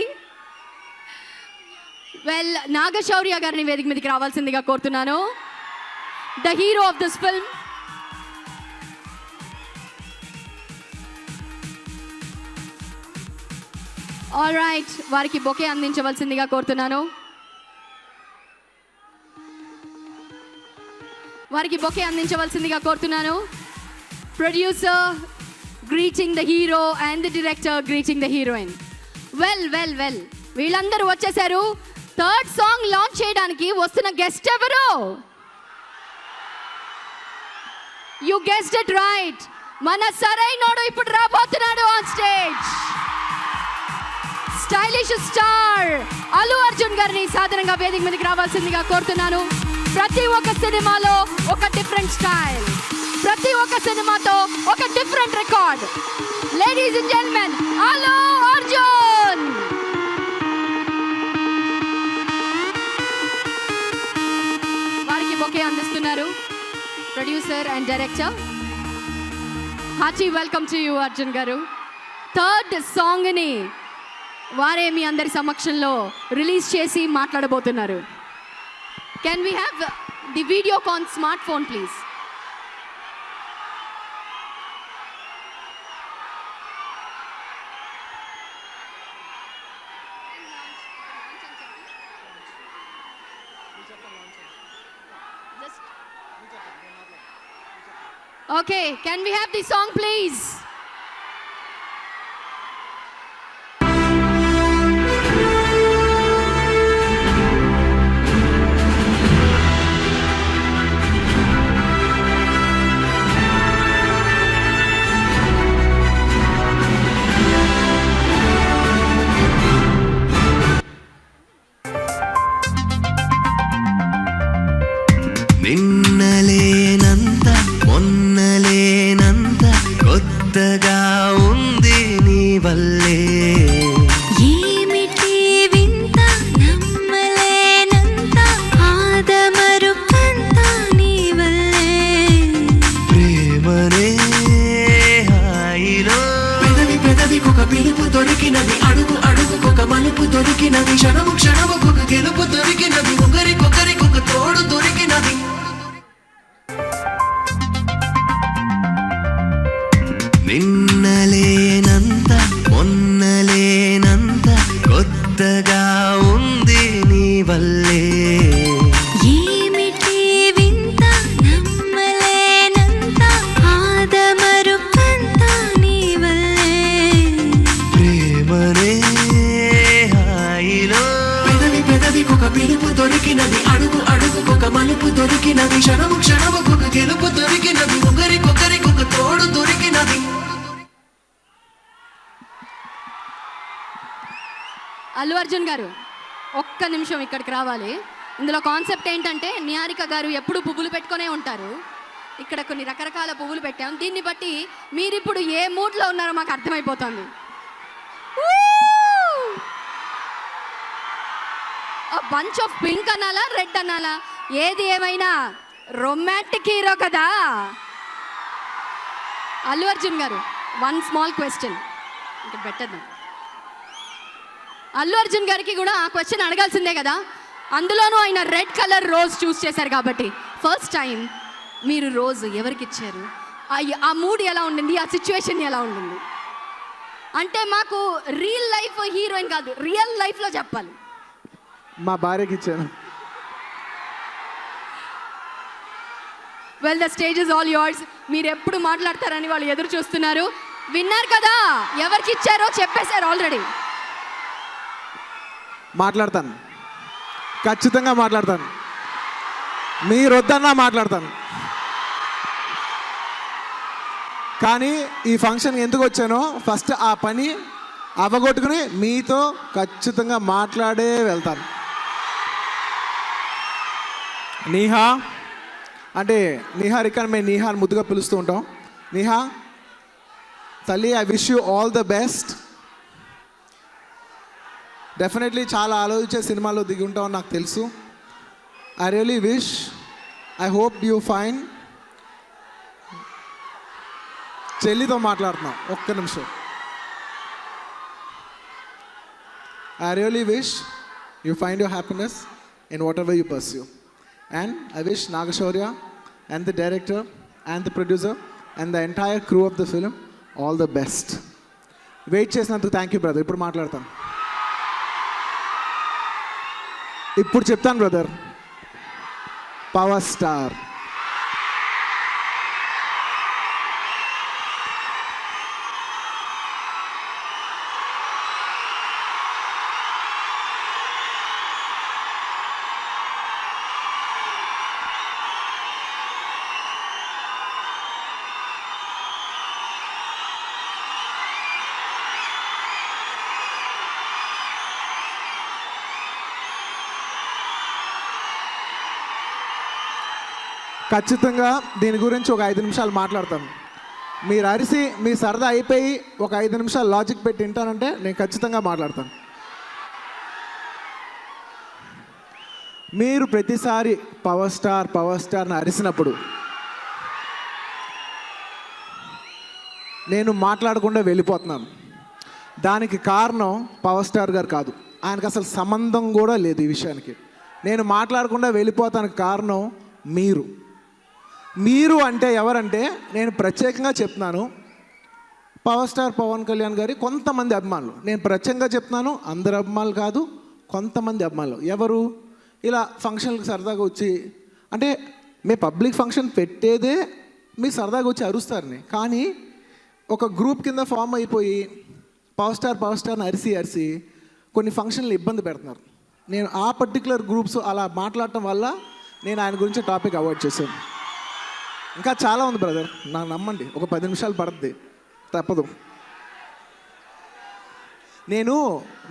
Well, Nagashaurya గారిని వేదిక మీదకి రావాల్సిందిగా కోరుతున్నాను. The hero of this film. All right, వారికి బొకే అందించవలసిందిగా కోరుతున్నాను. Producer greeting the hero and the director greeting the heroine. Well వీళ్ళందరూ వచ్చేసారు. థర్డ్ సాంగ్ లాంచ్ చేయడానికి వస్తున్న గెస్ట్ ఎవరు? యు గెస్డ్ ఇట్ రైట్, మన సరైనోడు ఇప్పుడు రాబోతున్నాడు on stage. Stylish star Allu Arjun గారిని సాధారణంగా వేదిక మీదకి రావాల్సిందిగా కోరుతున్నాను. ప్రతి ఒక్క సినిమాలో ఒక డిఫరెంట్ స్టైల్, ప్రతి ఒక్క సినిమాతో ఒక different record. Ladies and gentlemen, Allu Arjun. వారికి బొకే అందిస్తున్నారు producer and director. Hearty welcome to you Arjun garu. Third సాంగ్ని వారే మీ అందరి సమక్షంలో రిలీజ్ చేసి మాట్లాడబోతున్నారు. Can we have the video on smartphone please? Okay, can we have the song please? నిన్నలేనంత మొన్నలేనంత కొత్తగా ఉంది నీ వల్లే. ఏమిటి వింత నమ్మలేనంత ఆదమరుకంత నీ వల్లే. ప్రేమనే హాయిలో పెదవికొక పిలుపు దొరికినది, అడుగు అడుగుకొక మలుపు దొరికినది, క్షణము క్షణముకొక గెలుపు దొరికినది, ఒకరికొకరికొక తోడు దొరికినది. నిన్నలేనంత మొన్నలేనంత కొత్తగా ఉంది నీ వల్లే. ఏమిటి వింత నమ్మలేనంత ఆదమరుకంత నీ వల్లే. ప్రేమనే హాయిలో పెదవికొక పిలుపు దొరికినది, అడుగు అడుగుకొక మలుపు దొరికినది, క్షణము క్షణముకొక గెలుపు దొరికినది, ఒకరికొకరికొక తోడు దొరికినది. అల్లు అర్జున్ గారు ఒక్క నిమిషం ఇక్కడికి రావాలి. ఇందులో కాన్సెప్ట్ ఏంటంటే నిహారిక గారు ఎప్పుడు పువ్వులు పెట్టుకునే ఉంటారు. ఇక్కడ కొన్ని రకరకాల పువ్వులు పెట్టాం. దీన్ని బట్టి మీరిప్పుడు ఏ మూడ్లో ఉన్నారో మాకు అర్థమైపోతుంది. బంచ్ ఆఫ్ పింక్ అనాలా, రెడ్ అనాలా, ఏది ఏమైనా రొమాంటిక్ హీరో కదా అల్లు అర్జున్ గారు. వన్ స్మాల్ క్వశ్చన్ ఇక్కడ పెట్టద్దాం. అల్లు అర్జున్ గారికి కూడా ఆ క్వశ్చన్ అడగాల్సిందే కదా. అందులోనూ ఆయన రెడ్ కలర్ రోజ్ చూస్ చేశారు కాబట్టి ఫస్ట్ టైం మీరు రోజు ఎవరికి ఇచ్చారు? ఆ మూడ్ ఎలా ఉండింది, ఆ సిచ్యువేషన్ ఎలా ఉండింది అంటే మాకు రియల్ లైఫ్ హీరోయిన్ కాదు, రియల్ లైఫ్లో చెప్పాలి. మా భార్యకి ఇచ్చాను. Well, the stage is all yours. మీరు ఎప్పుడు మాట్లాడతారని వాళ్ళు ఎదురు చూస్తున్నారు. విన్నారు కదా, ఎవరికి ఇచ్చారో చెప్పేశారు ఆల్రెడీ. మాట్లాడతాను, ఖచ్చితంగా మాట్లాడతాను. మీరు వద్దన్నా మాట్లాడతాను. కానీ ఈ ఫంక్షన్ ఎందుకు వచ్చానో ఫస్ట్ ఆ పని అవగొట్టుకుని మీతో ఖచ్చితంగా మాట్లాడే వెళ్తాను. నీహా అంటే నిహారిక, మేము నీహాని ముద్దుగా పిలుస్తూ ఉంటాం. నీహా తల్లి, I wish you all the best. Definitely చాలా ఆలోచించే సినిమాలో దిగి ఉంటామని నాకు తెలుసు. I really wish, I hope you fine. చెల్లితో మాట్లాడుతున్నాం, ఒక్క నిమిషం. I really wish you find your happiness in whatever you pursue. And I wish Nagashaurya and the director and the producer and the entire crew of the film all the best. Wait చేసినందుకు thank you brother. ఇప్పుడు మాట్లాడతాను. ఇప్పుడు చెప్తాను brother. Power star. ఖచ్చితంగా దీని గురించి ఒక 5 నిమిషాలు మాట్లాడతాను. మీరు అరిసి మీ సరదా అయిపోయి ఒక 5 నిమిషాలు లాజిక్ పెట్టి వింటానంటే నేను ఖచ్చితంగా మాట్లాడతాను. మీరు ప్రతిసారి పవర్ స్టార్ని అరిసినప్పుడు నేను మాట్లాడకుండా వెళ్ళిపోతున్నాను. దానికి కారణం పవర్ స్టార్ గారు కాదు. ఆయనకు అసలు సంబంధం కూడా లేదు ఈ విషయానికి. నేను మాట్లాడకుండా వెళ్ళిపోతానికి కారణం మీరు అంటే ఎవరంటే నేను ప్రత్యేకంగా చెప్తున్నాను, పవర్ స్టార్ పవన్ కళ్యాణ్ గారి కొంతమంది అభిమానులు. నేను ప్రత్యేకంగా చెప్తున్నాను, అందరు అభిమానులు కాదు, కొంతమంది అభిమానులు. ఎవరు ఇలా ఫంక్షన్లకు సరదాగా వచ్చి, అంటే మీ పబ్లిక్ ఫంక్షన్ పెట్టేదే మీ సరదాగా వచ్చి అరుస్తారని, కానీ ఒక గ్రూప్ కింద ఫామ్ అయిపోయి పవర్ స్టార్ని అరిసి కొన్ని ఫంక్షన్లు ఇబ్బంది పెడుతున్నారు. నేను ఆ పర్టికులర్ గ్రూప్స్ అలా మాట్లాడటం వల్ల నేను ఆయన గురించి టాపిక్ అవాయిడ్ చేశాను. ఇంకా చాలా ఉంది బ్రదర్, నాకు నమ్మండి, ఒక 10 నిమిషాలు పడుతుంది, తప్పదు. నేను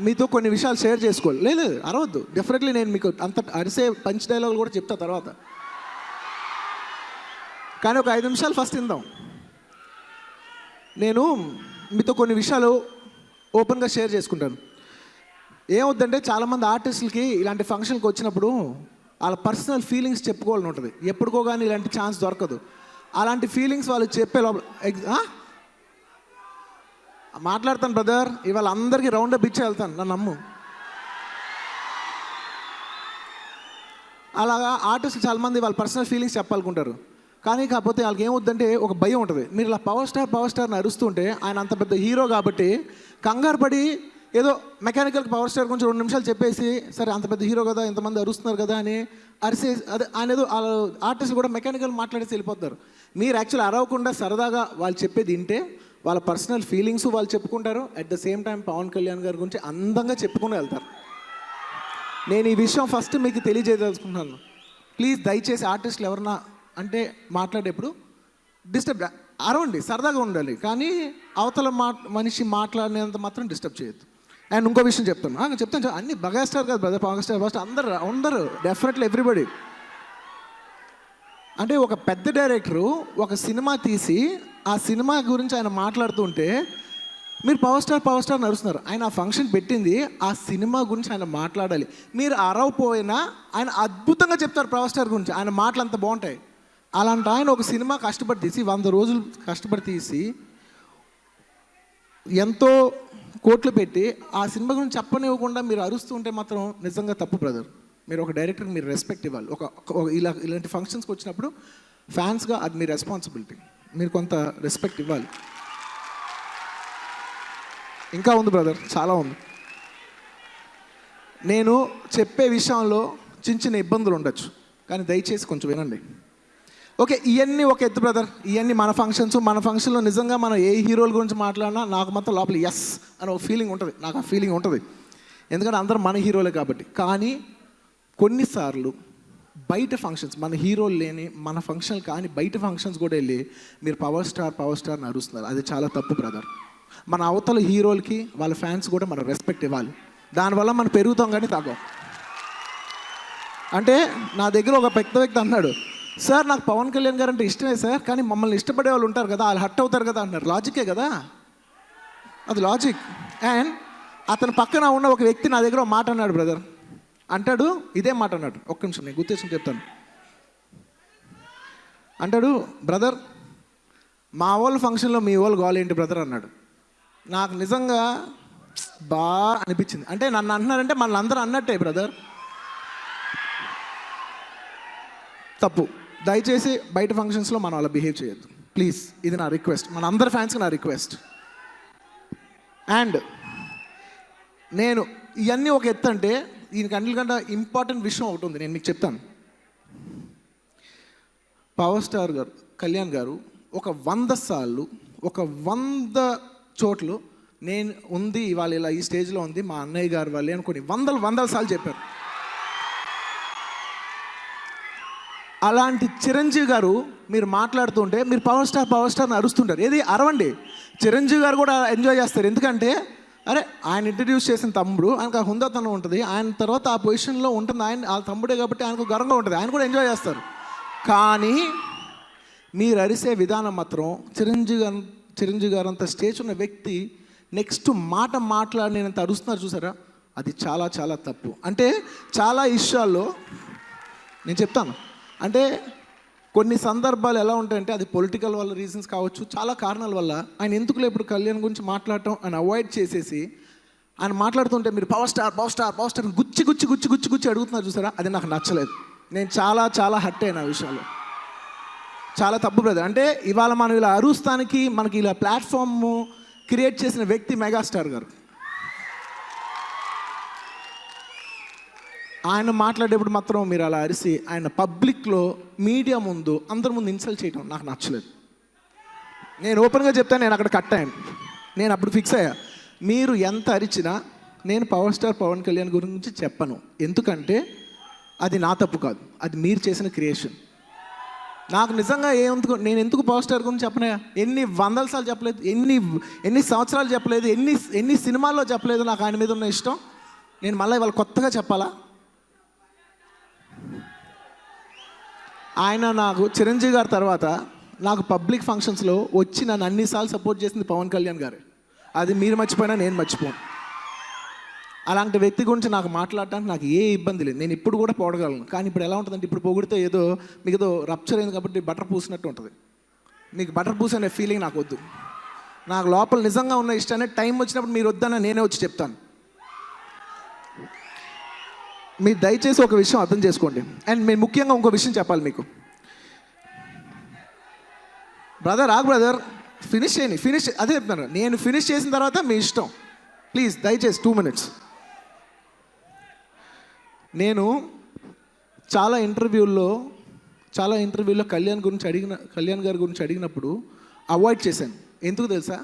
మీతో కొన్ని విషయాలు షేర్ చేసుకోవాలి. లేదు అరవద్దు, డెఫినెట్లీ నేను మీకు అంత అరిసే పంచ్ డైలాగులు కూడా చెప్తా తర్వాత, కానీ ఒక 5 నిమిషాలు ఫస్ట్ విందాం. నేను మీతో కొన్ని విషయాలు ఓపెన్గా షేర్ చేసుకుంటాను. ఏమవుద్దంటే చాలామంది ఆర్టిస్టులకి ఇలాంటి ఫంక్షన్కి వచ్చినప్పుడు వాళ్ళ పర్సనల్ ఫీలింగ్స్ చెప్పుకోవాలని ఉంటుంది. ఎప్పుడుకో కానీ ఇలాంటి ఛాన్స్ దొరకదు. అలాంటి ఫీలింగ్స్ వాళ్ళు చెప్పే లోపల మాట్లాడతాను బ్రదర్. ఇవాళ అందరికీ రౌండ్ అప్ ఇచ్చి వెళ్తాను, నన్ను నమ్ము. అలాగా ఆర్టిస్టులు చాలామంది వాళ్ళ పర్సనల్ ఫీలింగ్స్ చెప్పాలనుకుంటారు, కానీ కాకపోతే వాళ్ళకి ఏమవుద్దంటే ఒక భయం ఉంటుంది. మీరు ఇలా పవర్ స్టార్ని అరుస్తుంటే ఆయన అంత పెద్ద హీరో కాబట్టి కంగారు పడి ఏదో మెకానికల్ పవర్ స్టార్ గురించి 2 నిమిషాలు చెప్పేసి, సరే అంత పెద్ద హీరో కదా, ఇంతమంది అరుస్తున్నారు కదా అని అరిసే, అదే ఆయన ఏదో ఆర్టిస్ట్ కూడా మెకానికల్ మాట్లాడేసి వెళ్ళిపోతారు. మీరు యాక్చువల్లీ అరవకుండా సరదాగా వాళ్ళు చెప్పేది వింటే వాళ్ళ పర్సనల్ ఫీలింగ్స్ వాళ్ళు చెప్పుకుంటారు. At the same time Pawan Kalyan garu గురించి అందంగా చెప్పుకుని వెళ్తారు. నేను ఈ విషయం ఫస్ట్ మీకు తెలియజేయదలుచుకుంటున్నాను. ప్లీజ్ దయచేసి ఆర్టిస్టులు ఎవరన్నా అంటే మాట్లాడేప్పుడు డిస్టర్బ్ అరవండి, సరదాగా ఉండాలి, కానీ అవతల మనిషి మాట్లాడినంత మాత్రం డిస్టర్బ్ చేయొద్దు. అండ్ ఇంకో విషయం చెప్తాను అన్ని మెగాస్టార్ కాదు బ్రదర్, పవర్ స్టార్ ఫస్ట్ అందరు డెఫినెట్లీ ఎవ్రీబడి. అంటే ఒక పెద్ద డైరెక్టరు ఒక సినిమా తీసి ఆ సినిమా గురించి ఆయన మాట్లాడుతుంటే మీరు పవర్ స్టార్ నడుస్తున్నారు. ఆయన ఆ ఫంక్షన్ పెట్టింది ఆ సినిమా గురించి ఆయన మాట్లాడాలి. మీరు అరవపోయినా ఆయన అద్భుతంగా చెప్తారు పవర్ స్టార్ గురించి, ఆయన మాటలు అంత బాగుంటాయి. అలాంటి ఆయన ఒక సినిమా కష్టపడి తీసి 100 రోజులు కష్టపడి తీసి ఎంతో కోట్లు పెట్టి ఆ సినిమా గురించి చెప్పనివ్వకుండా మీరు అరుస్తుంటే మాత్రం నిజంగా తప్పు బ్రదర్. మీరు ఒక డైరెక్టర్కి మీరు రెస్పెక్ట్ ఇవ్వాలి. ఇలాంటి ఫంక్షన్స్కి వచ్చినప్పుడు ఫ్యాన్స్గా అది మీ రెస్పాన్సిబిలిటీ, మీరు కొంత రెస్పెక్ట్ ఇవ్వాలి. ఇంకా ఉంది బ్రదర్, చాలా ఉంది. నేను చెప్పే విషయంలో చిన్న ఇబ్బందులు ఉండొచ్చు, కానీ దయచేసి కొంచెం వినండి. ఓకే, ఇవన్నీ ఒక ఎత్తు బ్రదర్, ఇవన్నీ మన ఫంక్షన్లో నిజంగా మనం ఏ హీరోల గురించి మాట్లాడినా నాకు మాత్రం లోపల ఎస్ అని ఒక ఫీలింగ్ ఉంటుంది. నాకు ఆ ఫీలింగ్ ఉంటుంది, ఎందుకంటే అందరూ మన హీరోలే కాబట్టి. కానీ కొన్నిసార్లు బయట ఫంక్షన్స్, మన హీరోలు లేని మన ఫంక్షన్ కానీ బయట ఫంక్షన్స్ కూడా వెళ్ళి మీరు పవర్ స్టార్ని అరుస్తున్నారు, అది చాలా తప్పు బ్రదర్. మన అవతల హీరోలకి వాళ్ళ ఫ్యాన్స్ కూడా మనం రెస్పెక్ట్ ఇవ్వాలి. దానివల్ల మనం పెరుగుతాం కానీ తగ్గం. అంటే నా దగ్గర ఒక పెద్ద వ్యక్తి అన్నాడు, సార్ నాకు పవన్ కళ్యాణ్ గారు అంటే ఇష్టమే సార్, కానీ మమ్మల్ని ఇష్టపడే వాళ్ళు ఉంటారు కదా, వాళ్ళు హట్ అవుతారు కదా అంటున్నారు. లాజికే కదా అది, లాజిక్. అండ్ అతని పక్కన ఉన్న ఒక వ్యక్తి నా దగ్గర ఒక మాట అన్నాడు బ్రదర్, అంటాడు ఇదే మాట అన్నాడు. ఒక్క నిమిషం నేను గుర్తొచ్చి చెప్తాను. అంటాడు, బ్రదర్ మా వాళ్ళ ఫంక్షన్లో మీ వాళ్ళు గోల్ ఏంటి బ్రదర్ అన్నాడు. నాకు నిజంగా బాగా అనిపించింది. అంటే నన్ను అంటున్నారంటే మన అందరూ అన్నట్టే బ్రదర్. తప్పు. దయచేసి బయట ఫంక్షన్స్లో మనం అలా బిహేవ్ చేయొద్దు ప్లీజ్. ఇది నా రిక్వెస్ట్, మన అందరి ఫ్యాన్స్కి నా రిక్వెస్ట్. అండ్ నేను ఇవన్నీ ఒక ఎత్తు అంటే దీనికి అన్నిటికంటే ఇంపార్టెంట్ విషయం ఒకటి ఉంది, నేను మీకు చెప్తాను. పవర్ స్టార్ గారు కళ్యాణ్ గారు ఒక 100 సార్లు 100 చోట్లు నేను ఉంది ఇవాళ ఇలా ఈ స్టేజ్లో ఉంది మా అన్నయ్య గారు వాళ్ళే అనుకుని వందల సార్లు చెప్పారు. అలాంటి చిరంజీవి గారు మీరు మాట్లాడుతుంటే మీరు పవర్ స్టార్ని అరుస్తుంటారు. ఏది అరవండి, చిరంజీవి గారు కూడా ఎంజాయ్ చేస్తారు. ఎందుకంటే అరే ఆయన ఇంట్రడ్యూస్ చేసిన తమ్ముడు, ఆయనకు ఆ హుందాతనం ఉంటుంది, ఆయన తర్వాత ఆ పొజిషన్లో ఉంటుంది, ఆయన ఆ తమ్ముడే కాబట్టి ఆయనకు గర్వంగా ఉంటుంది, ఆయన కూడా ఎంజాయ్ చేస్తారు. కానీ మీరు అరిసే విధానం మాత్రం చిరంజీవి గారు అంత స్టేజ్ ఉన్న వ్యక్తి నెక్స్ట్ మాట మాట్లాడినంత అరుస్తున్నారు చూసారా, అది చాలా చాలా తప్పు. అంటే చాలా విషయాల్లో నేను చెప్తాను, అంటే కొన్ని సందర్భాలు ఎలా ఉంటాయంటే అది పొలిటికల్ వల్ల రీజన్స్ కావచ్చు, చాలా కారణాల వల్ల ఆయన ఎందుకులే ఇప్పుడు కళ్యాణ్ గురించి మాట్లాడటం ఆయన అవాయిడ్ చేసేసి ఆయన మాట్లాడుతుంటే మీరు పవర్ స్టార్ గుచ్చి అడుగుతున్నారు చూసారా, అది నాకు నచ్చలేదు. నేను చాలా చాలా హర్ట్ అయిన ఆ విషయాలు, చాలా తప్పు బ్రదర్. అంటే ఇవాళ మనం ఇలా అరుస్తానికి మనకి ఇలా ప్లాట్ఫామ్ క్రియేట్ చేసిన వ్యక్తి మెగాస్టార్ గారు. ఆయన మాట్లాడేప్పుడు మాత్రం మీరు అలా అరిసి ఆయన పబ్లిక్లో మీడియా ముందు అందరి ముందు ఇన్సల్ట్ చేయడం నాకు నచ్చలేదు. నేను ఓపెన్గా చెప్తాను, నేను అక్కడ కట్ అయ్యాను, నేను అప్పుడు ఫిక్స్ అయ్యా మీరు ఎంత అరిచినా నేను పవర్ స్టార్ పవన్ కళ్యాణ్ గురించి చెప్పను, ఎందుకంటే అది నా తప్పు కాదు, అది మీరు చేసిన క్రియేషన్. నాకు నిజంగా నేను ఎందుకు పవర్ స్టార్ గురించి చెప్పనయా, ఎన్ని 100 సార్లు చెప్పలేదు, ఎన్ని సంవత్సరాలు చెప్పలేదు, ఎన్ని సినిమాల్లో చెప్పలేదు నాకు ఆయన మీద ఉన్న ఇష్టం. నేను మళ్ళీ ఇవాళ కొత్తగా చెప్పాలా? ఆయన నాకు చిరంజీవి గారి తర్వాత నాకు పబ్లిక్ ఫంక్షన్స్లో వచ్చి నన్ను అన్నిసార్లు సపోర్ట్ చేసింది పవన్ కళ్యాణ్ గారే. అది మీరు మర్చిపోయినా నేను మర్చిపోను. అలాంటి వ్యక్తి గురించి నాకు మాట్లాడటానికి నాకు ఏ ఇబ్బంది లేదు, నేను ఇప్పుడు కూడా పోడగలను. కానీ ఇప్పుడు ఎలా ఉంటుందంటే ఇప్పుడు పొగిడితే మీకు ఏదో రప్చర్ అయింది కాబట్టి బటర్ పూసినట్టు ఉంటుంది. మీకు బటర్ పూసి అనే ఫీలింగ్ నాకు వద్దు. నాకు లోపల నిజంగా ఉన్న ఇష్టాన్ని టైం వచ్చినప్పుడు మీరు వద్దన్న నేనే వచ్చి చెప్తాను. మీరు దయచేసి ఒక విషయం అర్థం చేసుకోండి. అండ్ మేము ముఖ్యంగా ఇంకో విషయం చెప్పాలి మీకు. బ్రదర్ బ్రదర్ ఫినిష్ అదే చెప్తున్నాను, నేను ఫినిష్ చేసిన తర్వాత మీ ఇష్టం, ప్లీజ్ దయచేసి 2 minutes. నేను చాలా ఇంటర్వ్యూల్లో కళ్యాణ్ గారి గురించి అడిగినప్పుడు అవాయిడ్ చేశాను. ఎందుకు తెలుసా,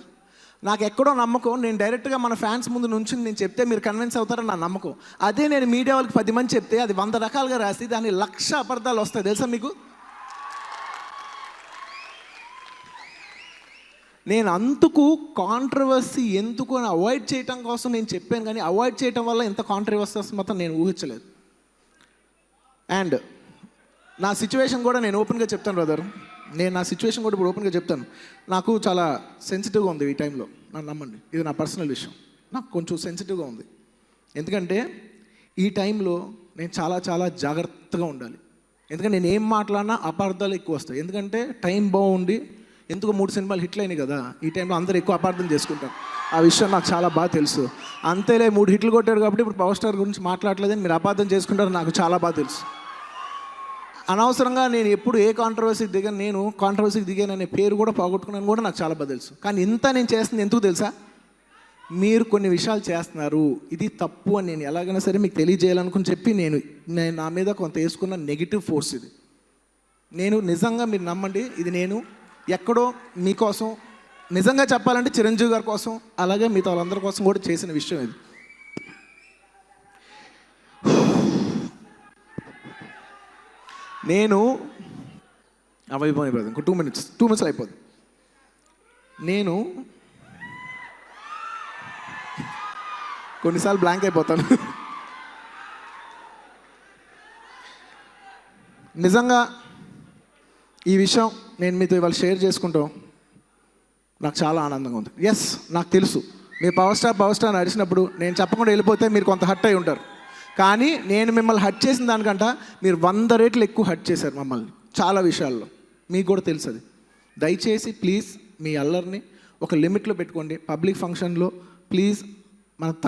నాకు ఎక్కడో నమ్మకం, నేను డైరెక్ట్గా మన ఫ్యాన్స్ ముందు నుంచి నేను చెప్తే మీరు కన్విన్స్ అవుతారని నా నమ్మకం. అదే నేను మీడియా వాళ్ళకి 10 మంది చెప్తే అది 100 రకాలుగా రాసి దాన్ని 1,00,000 అబద్ధాలు వస్తాయి తెలుసా మీకు. నేను అందుకు కాంట్రవర్సీ ఎందుకు అని అవాయిడ్ చేయటం కోసం నేను చెప్పాను, కానీ అవాయిడ్ చేయటం వల్ల ఎంత కాంట్రవర్సీ వస్తుంది మాత్రం నేను ఊహించలేదు. అండ్ నా సిచ్యువేషన్ కూడా నేను ఓపెన్గా చెప్తాను బ్రదర్, నేను నా సిచ్యువేషన్ కూడా ఇప్పుడు ఓపెన్గా చెప్తాను. నాకు చాలా సెన్సిటివ్గా ఉంది ఈ టైంలో, నన్ను నమ్మండి, ఇది నా పర్సనల్ విషయం, నాకు కొంచెం సెన్సిటివ్గా ఉంది. ఎందుకంటే ఈ టైంలో నేను చాలా చాలా జాగ్రత్తగా ఉండాలి. ఎందుకంటే నేను ఏం మాట్లాడినా అపార్థాలు ఎక్కువ వస్తాయి. ఎందుకంటే టైం బాగుండి ఎందుకు 3 సినిమాలు హిట్లు అయినాయి కదా, ఈ టైంలో అందరూ ఎక్కువ అపార్థం చేసుకుంటారు. ఆ విషయం నాకు చాలా బాగా తెలుసు. అంతేలే 3 హిట్లు కొట్టాడు కాబట్టి ఇప్పుడు పవర్ స్టార్ గురించి మాట్లాడలేదని మీరు అపార్థం చేసుకుంటారు, నాకు చాలా బాగా తెలుసు. అనవసరంగా నేను ఎప్పుడు ఏ కాంట్రవర్సీకి దిగాను, నేను కాంట్రవర్సీకి దిగాననే పేరు కూడా పోగొట్టుకున్నాను కూడా నాకు చాలా బాగా తెలుసు. కానీ ఇంత నేను చేస్తుంది ఎందుకు తెలుసా, మీరు కొన్ని విషయాలు చేస్తున్నారు, ఇది తప్పు అని నేను ఎలాగైనా సరే మీకు తెలియజేయాలనుకుని చెప్పి నేను నా మీద కొంత వేసుకున్న నెగిటివ్ ఫోర్స్ ఇది. నేను నిజంగా మీరు నమ్మండి, ఇది నేను ఎక్కడో మీకోసం నిజంగా చెప్పాలంటే చిరంజీవి గారి కోసం అలాగే మిగతా వాళ్ళందరి కోసం కూడా చేసిన విషయం ఇది. నేను అవైపోయి బ్రదర్, ఇంకో 2 minutes అయిపోద్ది. నేను కొన్నిసార్లు బ్లాంక్ అయిపోతాను. నిజంగా ఈ విషయం నేను మీతో ఇవాళ షేర్ చేసుకుంటాం, నాకు చాలా ఆనందంగా ఉంది. ఎస్, నాకు తెలుసు మీరు పవర్ స్టార్ అడిచినప్పుడు నేను చెప్పకుండా వెళ్ళిపోతే మీరు కొంత హర్ట్ అయి ఉంటారు. కానీ నేను మిమ్మల్ని హర్ట్ చేసిన దానికంట మీరు 100 రెట్లు ఎక్కువ హర్ట్ చేశారు మమ్మల్ని చాలా విషయాల్లో, మీకు కూడా తెలుసు అది. దయచేసి ప్లీజ్ మీ అల్లరిని ఒక లిమిట్లో పెట్టుకోండి. పబ్లిక్ ఫంక్షన్లో ప్లీజ్ మనకు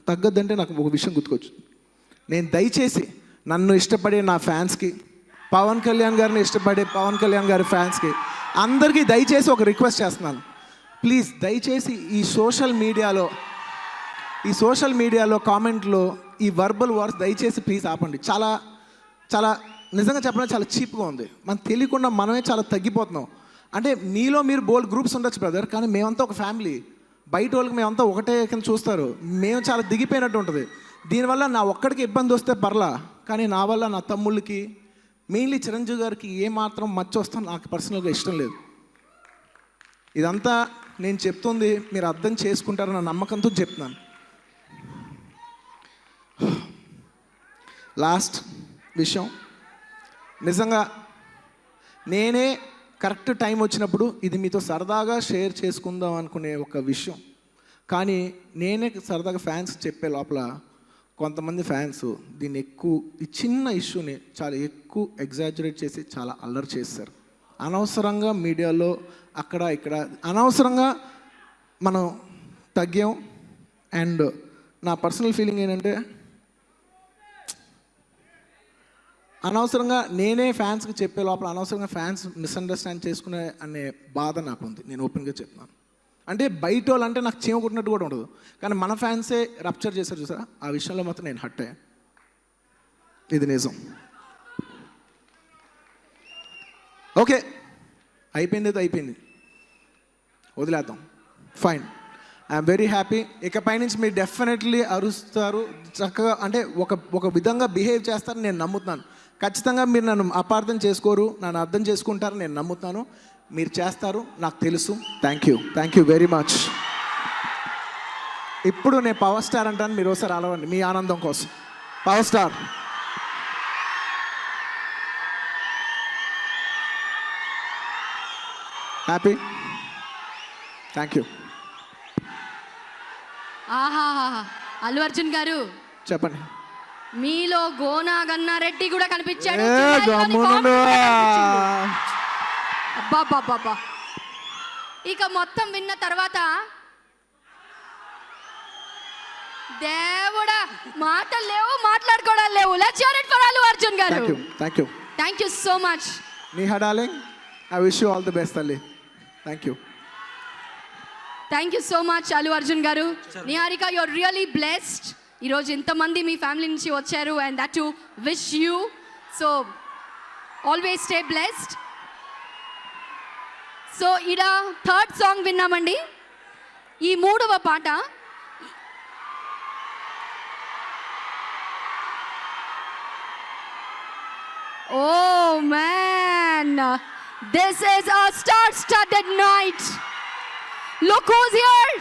తగ్గద్దంటే నాకు ఒక విషయం గుర్తుకొచ్చు. నేను దయచేసి నన్ను ఇష్టపడే నా ఫ్యాన్స్కి, పవన్ కళ్యాణ్ గారిని ఇష్టపడే పవన్ కళ్యాణ్ గారి ఫ్యాన్స్కి అందరికీ దయచేసి ఒక రిక్వెస్ట్ చేస్తున్నాను, ప్లీజ్ దయచేసి ఈ సోషల్ మీడియాలో కామెంట్లో ఈ వర్బల్ వార్స్ దయచేసి ప్లీజ్ ఆపండి. చాలా చాలా నిజంగా చెప్పాలంటే చాలా చీప్గా ఉంది. మనకు తెలియకుండా మనమే చాలా తగ్గిపోతున్నాం. అంటే మీలో మీరు బోల్డ్ గ్రూప్స్ ఉండొచ్చు బ్రదర్, కానీ మేమంతా ఒక ఫ్యామిలీ. బయట వాళ్ళకి మేమంతా ఒకటే కింద చూస్తారు. మేము చాలా దిగిపోయినట్టు ఉంటుంది. దీనివల్ల నా ఒక్కడికి ఇబ్బంది వస్తే పర్లా, కానీ నా వల్ల నా తమ్ముళ్ళకి, మెయిన్లీ చిరంజీవి గారికి ఏమాత్రం మచ్చ వస్తాం నాకు పర్సనల్గా ఇష్టం లేదు. ఇదంతా నేను చెప్తుంది మీరు అర్థం చేసుకుంటారన్న నమ్మకంతో చెప్తున్నాను. లాస్ట్ విషయం, నిజంగా నేనే కరెక్ట్ టైం వచ్చినప్పుడు ఇది మీతో సరదాగా షేర్ చేసుకుందాం అనుకునే ఒక విషయం, కానీ నేనే సరదాగా ఫ్యాన్స్ చెప్పే లోపల కొంతమంది ఫ్యాన్స్ దీన్ని ఎక్కువ, ఈ చిన్న ఇష్యూని చాలా ఎక్కువ ఎగ్జాజరేట్ చేసి చాలా అల్లరి చేస్తారు. అనవసరంగా మీడియాలో అక్కడ ఇక్కడ అనవసరంగా మనం తగ్గాం. అండ్ నా పర్సనల్ ఫీలింగ్ ఏంటంటే, అనవసరంగా నేనే ఫ్యాన్స్కి చెప్పే లోపల అనవసరంగా ఫ్యాన్స్ మిస్అండర్స్టాండ్ చేసుకునే అనే బాధ నాకు ఉంది. నేను ఓపెన్గా చెప్తున్నాను. అంటే బయట వాళ్ళు అంటే నాకు చీమ కొట్టినట్టు కూడా ఉండదు, కానీ మన ఫ్యాన్సే రప్చర్ చేశారు చూసారా, ఆ విషయంలో మాత్రం నేను హర్ట్ అయ్యాను. ఇది నిజం. ఓకే, అయిపోయింది, అయిపోయింది, వదిలేద్దాం, ఫైన్. I'm very happy. ఇకపై నుంచి మీరు డెఫినెట్లీ అరుస్తారు చక్కగా, అంటే ఒక విధంగా బిహేవ్ చేస్తారని నేను నమ్ముతున్నాను. ఖచ్చితంగా మీరు నన్ను అపార్థం చేసుకోరు, నన్ను అర్థం చేసుకుంటారని నేను నమ్ముతాను. మీరు చేస్తారు, నాకు తెలుసు. Thank you very much. ఇప్పుడు నేను పవర్ స్టార్ అంటాను, మీరు ఒకసారి అలవండి మీ ఆనందం కోసం. Power star. Happy. Thank you. ఆహాహా, అల్లు అర్జున్ గారు చెప్పండి. మీలో గోనా గన్నారెడ్డి కూడా కనిపించాడు. అబ్బా, ఇక మొత్తం విన్న తర్వాత దేవుడా మాటలు లేవు, మాట్లాడుకోవడాలు లేవు. Let's hear it for Allu Arjun garu. Thank you so much. Niha darling, I wish you all the best తల్లి. Thank you so much Allu Arjun garu. Niharika, you are really blessed. ఈరోజు ఇంతమంది మీ ఫ్యామిలీ నుంచి వచ్చారు, and that to wish you. So always stay blessed. So ఇలా third song విన్నామండి. ఈ మూడవ పాట oh man, this is a star-studded night. Look who's here.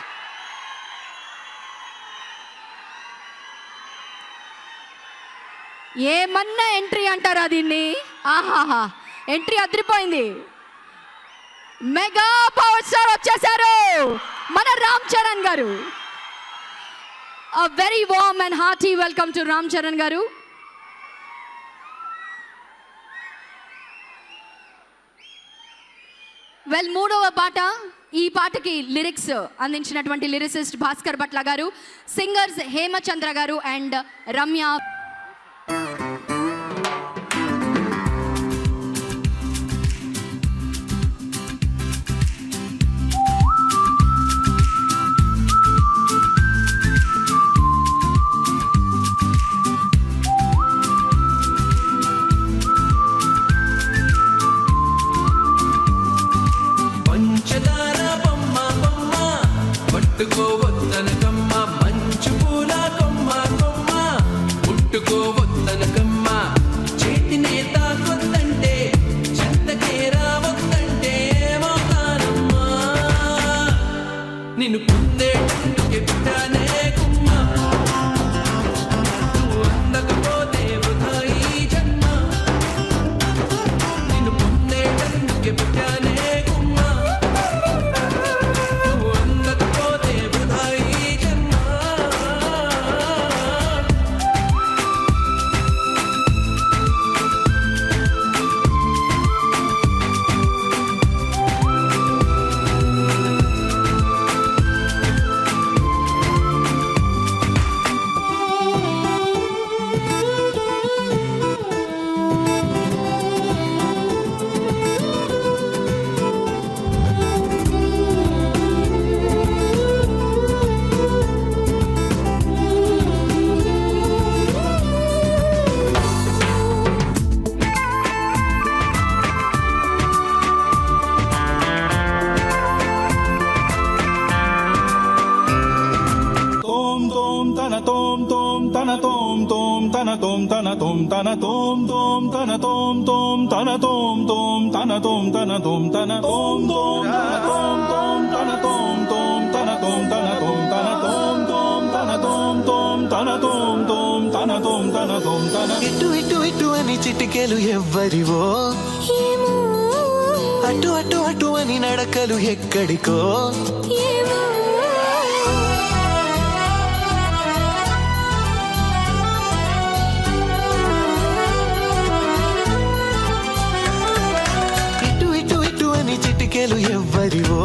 ఏమన్నా ఎంట్రీ అంటారా దీన్ని? ఆహాహా, ఎంట్రీ అదిరిపోయింది. మెగా పవర్ స్టార్ వచ్చేసారు, మన రామ్ చరణ్ గారు. A very warm and hearty welcome to Ram Charan గారు. వెల్, మూడవ పాట. ఈ పాటకి లిరిక్స్ అందించినటువంటి లిరిసిస్ట్ భాస్కర్ భట్ల గారు, సింగర్స్ హేమచంద్ర గారు అండ్ రమ్య. ముట్టుకోవద్దనకమ్మ మంచు పూల కొమ్మ కొమ్మ, ముట్టుకోవద్దనకమ్మ చేతినే తాకొద్దంటే, చెంతకే రావద్దంటే ఏమవుతానమ్మా, నిన్ను పొందేటందుకే పుట్టానే కుమ్మ, నువ్వు అందకపోతే వృధా ఈ జన్మ, నిన్ను పొందేటందుకే పుట్టానే కుమ్మ. తోం తోం తన తోం తోం తన తోం తన తోం తన తోం తోం తన తోం తోం తన తోం తోం తన తోం తన తోం తన తోం తోం తన తోం తోం తన తోం తోం తన తోం తన తోం తన తోం తోం తన తోం తోం తన తోం తోం తన తోం తన తోం తన ఇటు ఇటు ఇటు అని చిటికెలు ఎవ్వరివో అటు అటు అటు అని నడకలు ఎక్కడికో ఇటు ఇటు ఇటు అని చిటికెలు ఎవ్వరివో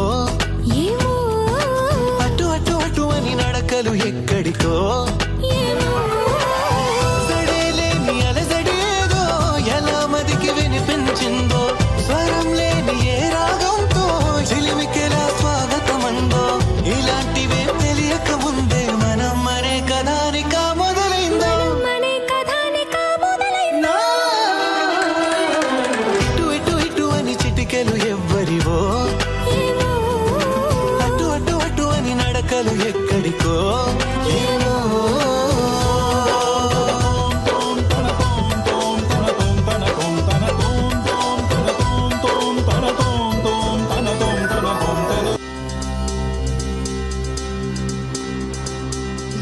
అటు అటు అటు అని నడకలు ఎక్కడికో సడేలేని అలజడేదో ఎలా మదికి వినిపించిందో స్వరం లేని ఏ రాగంతో చిలిమికెలా స్వాగతమందో ఇలాంటివే తెలియక ముందే మనం మరే కథానిక మొదలైందో ఇటు ఇటు ఇటు అని చిటికెలు ఎవ్వరివో అటు అటు అటు అని నడకలు ఎక్కడికో ఏమో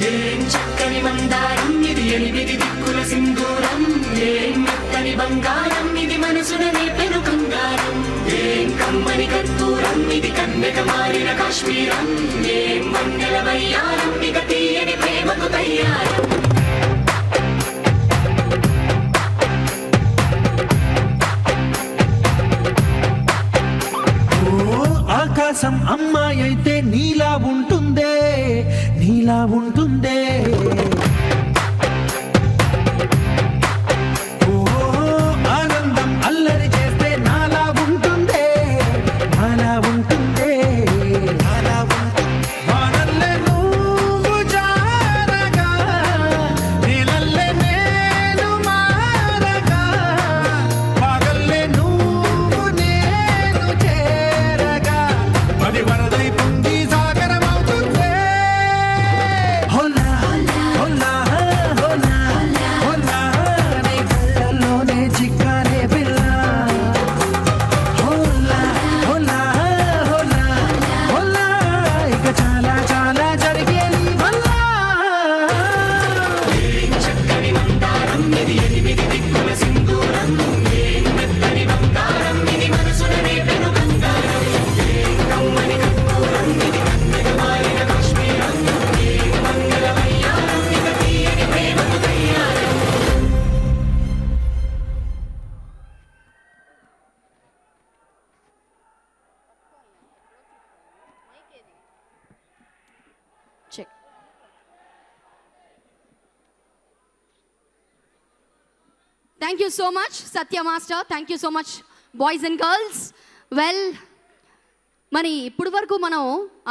ఏం చక్కని మందారం ఇది 8 దిక్కుల సింధూరం ఏం మెత్తని బంగారం ఇది మనసున రేపెను కంగారం ఏం కమ్మని కర్పూరం ఇది కన్నెక మారిన కాశ్మీరం ఏం మంగళ వయ్యారం ఇక తీయని ప్రేమకు తయ్యారం ఆకాశం అమ్మాయి అయితే నీలా ఉంటుందే నీలా ఉంటుందే ఓ ఆనందం అల్లరి చేస్తే నాలా ఉంటుందే నాలా ఉంటుందే నాలా వానల్లే నువ్వు జారగా నీలల్లే నేను మారగా పగల్లే నువ్వు నేను చేరగా అది వరదై పొంగి సాగరమవుతుందే హోలా హోలా హోలా హోలా నీ కళ్ళల్లోనే చిక్కానే పిల్ల హోలా హోలా హోలా హోలా ఇక చాలా చాలా జరిగేది వల్ల చక్కని మందారం ఇది 8 దిక్కుల సింధూరం ఏం మెత్తని బంగారం ఇది మనసున రేపెను బంగారం ఏం కమ్మని కర్పూరం ఇది కన్నెక మారిన కాశ్మీరం ఏం మంగళ వయ్యారం ఇక తీయని ప్రేమకు తయ్యారం చెక్. Thank you so much Satya master. Thank you so much boys and girls. Well, మరి ఇప్పుడు వరకు మనం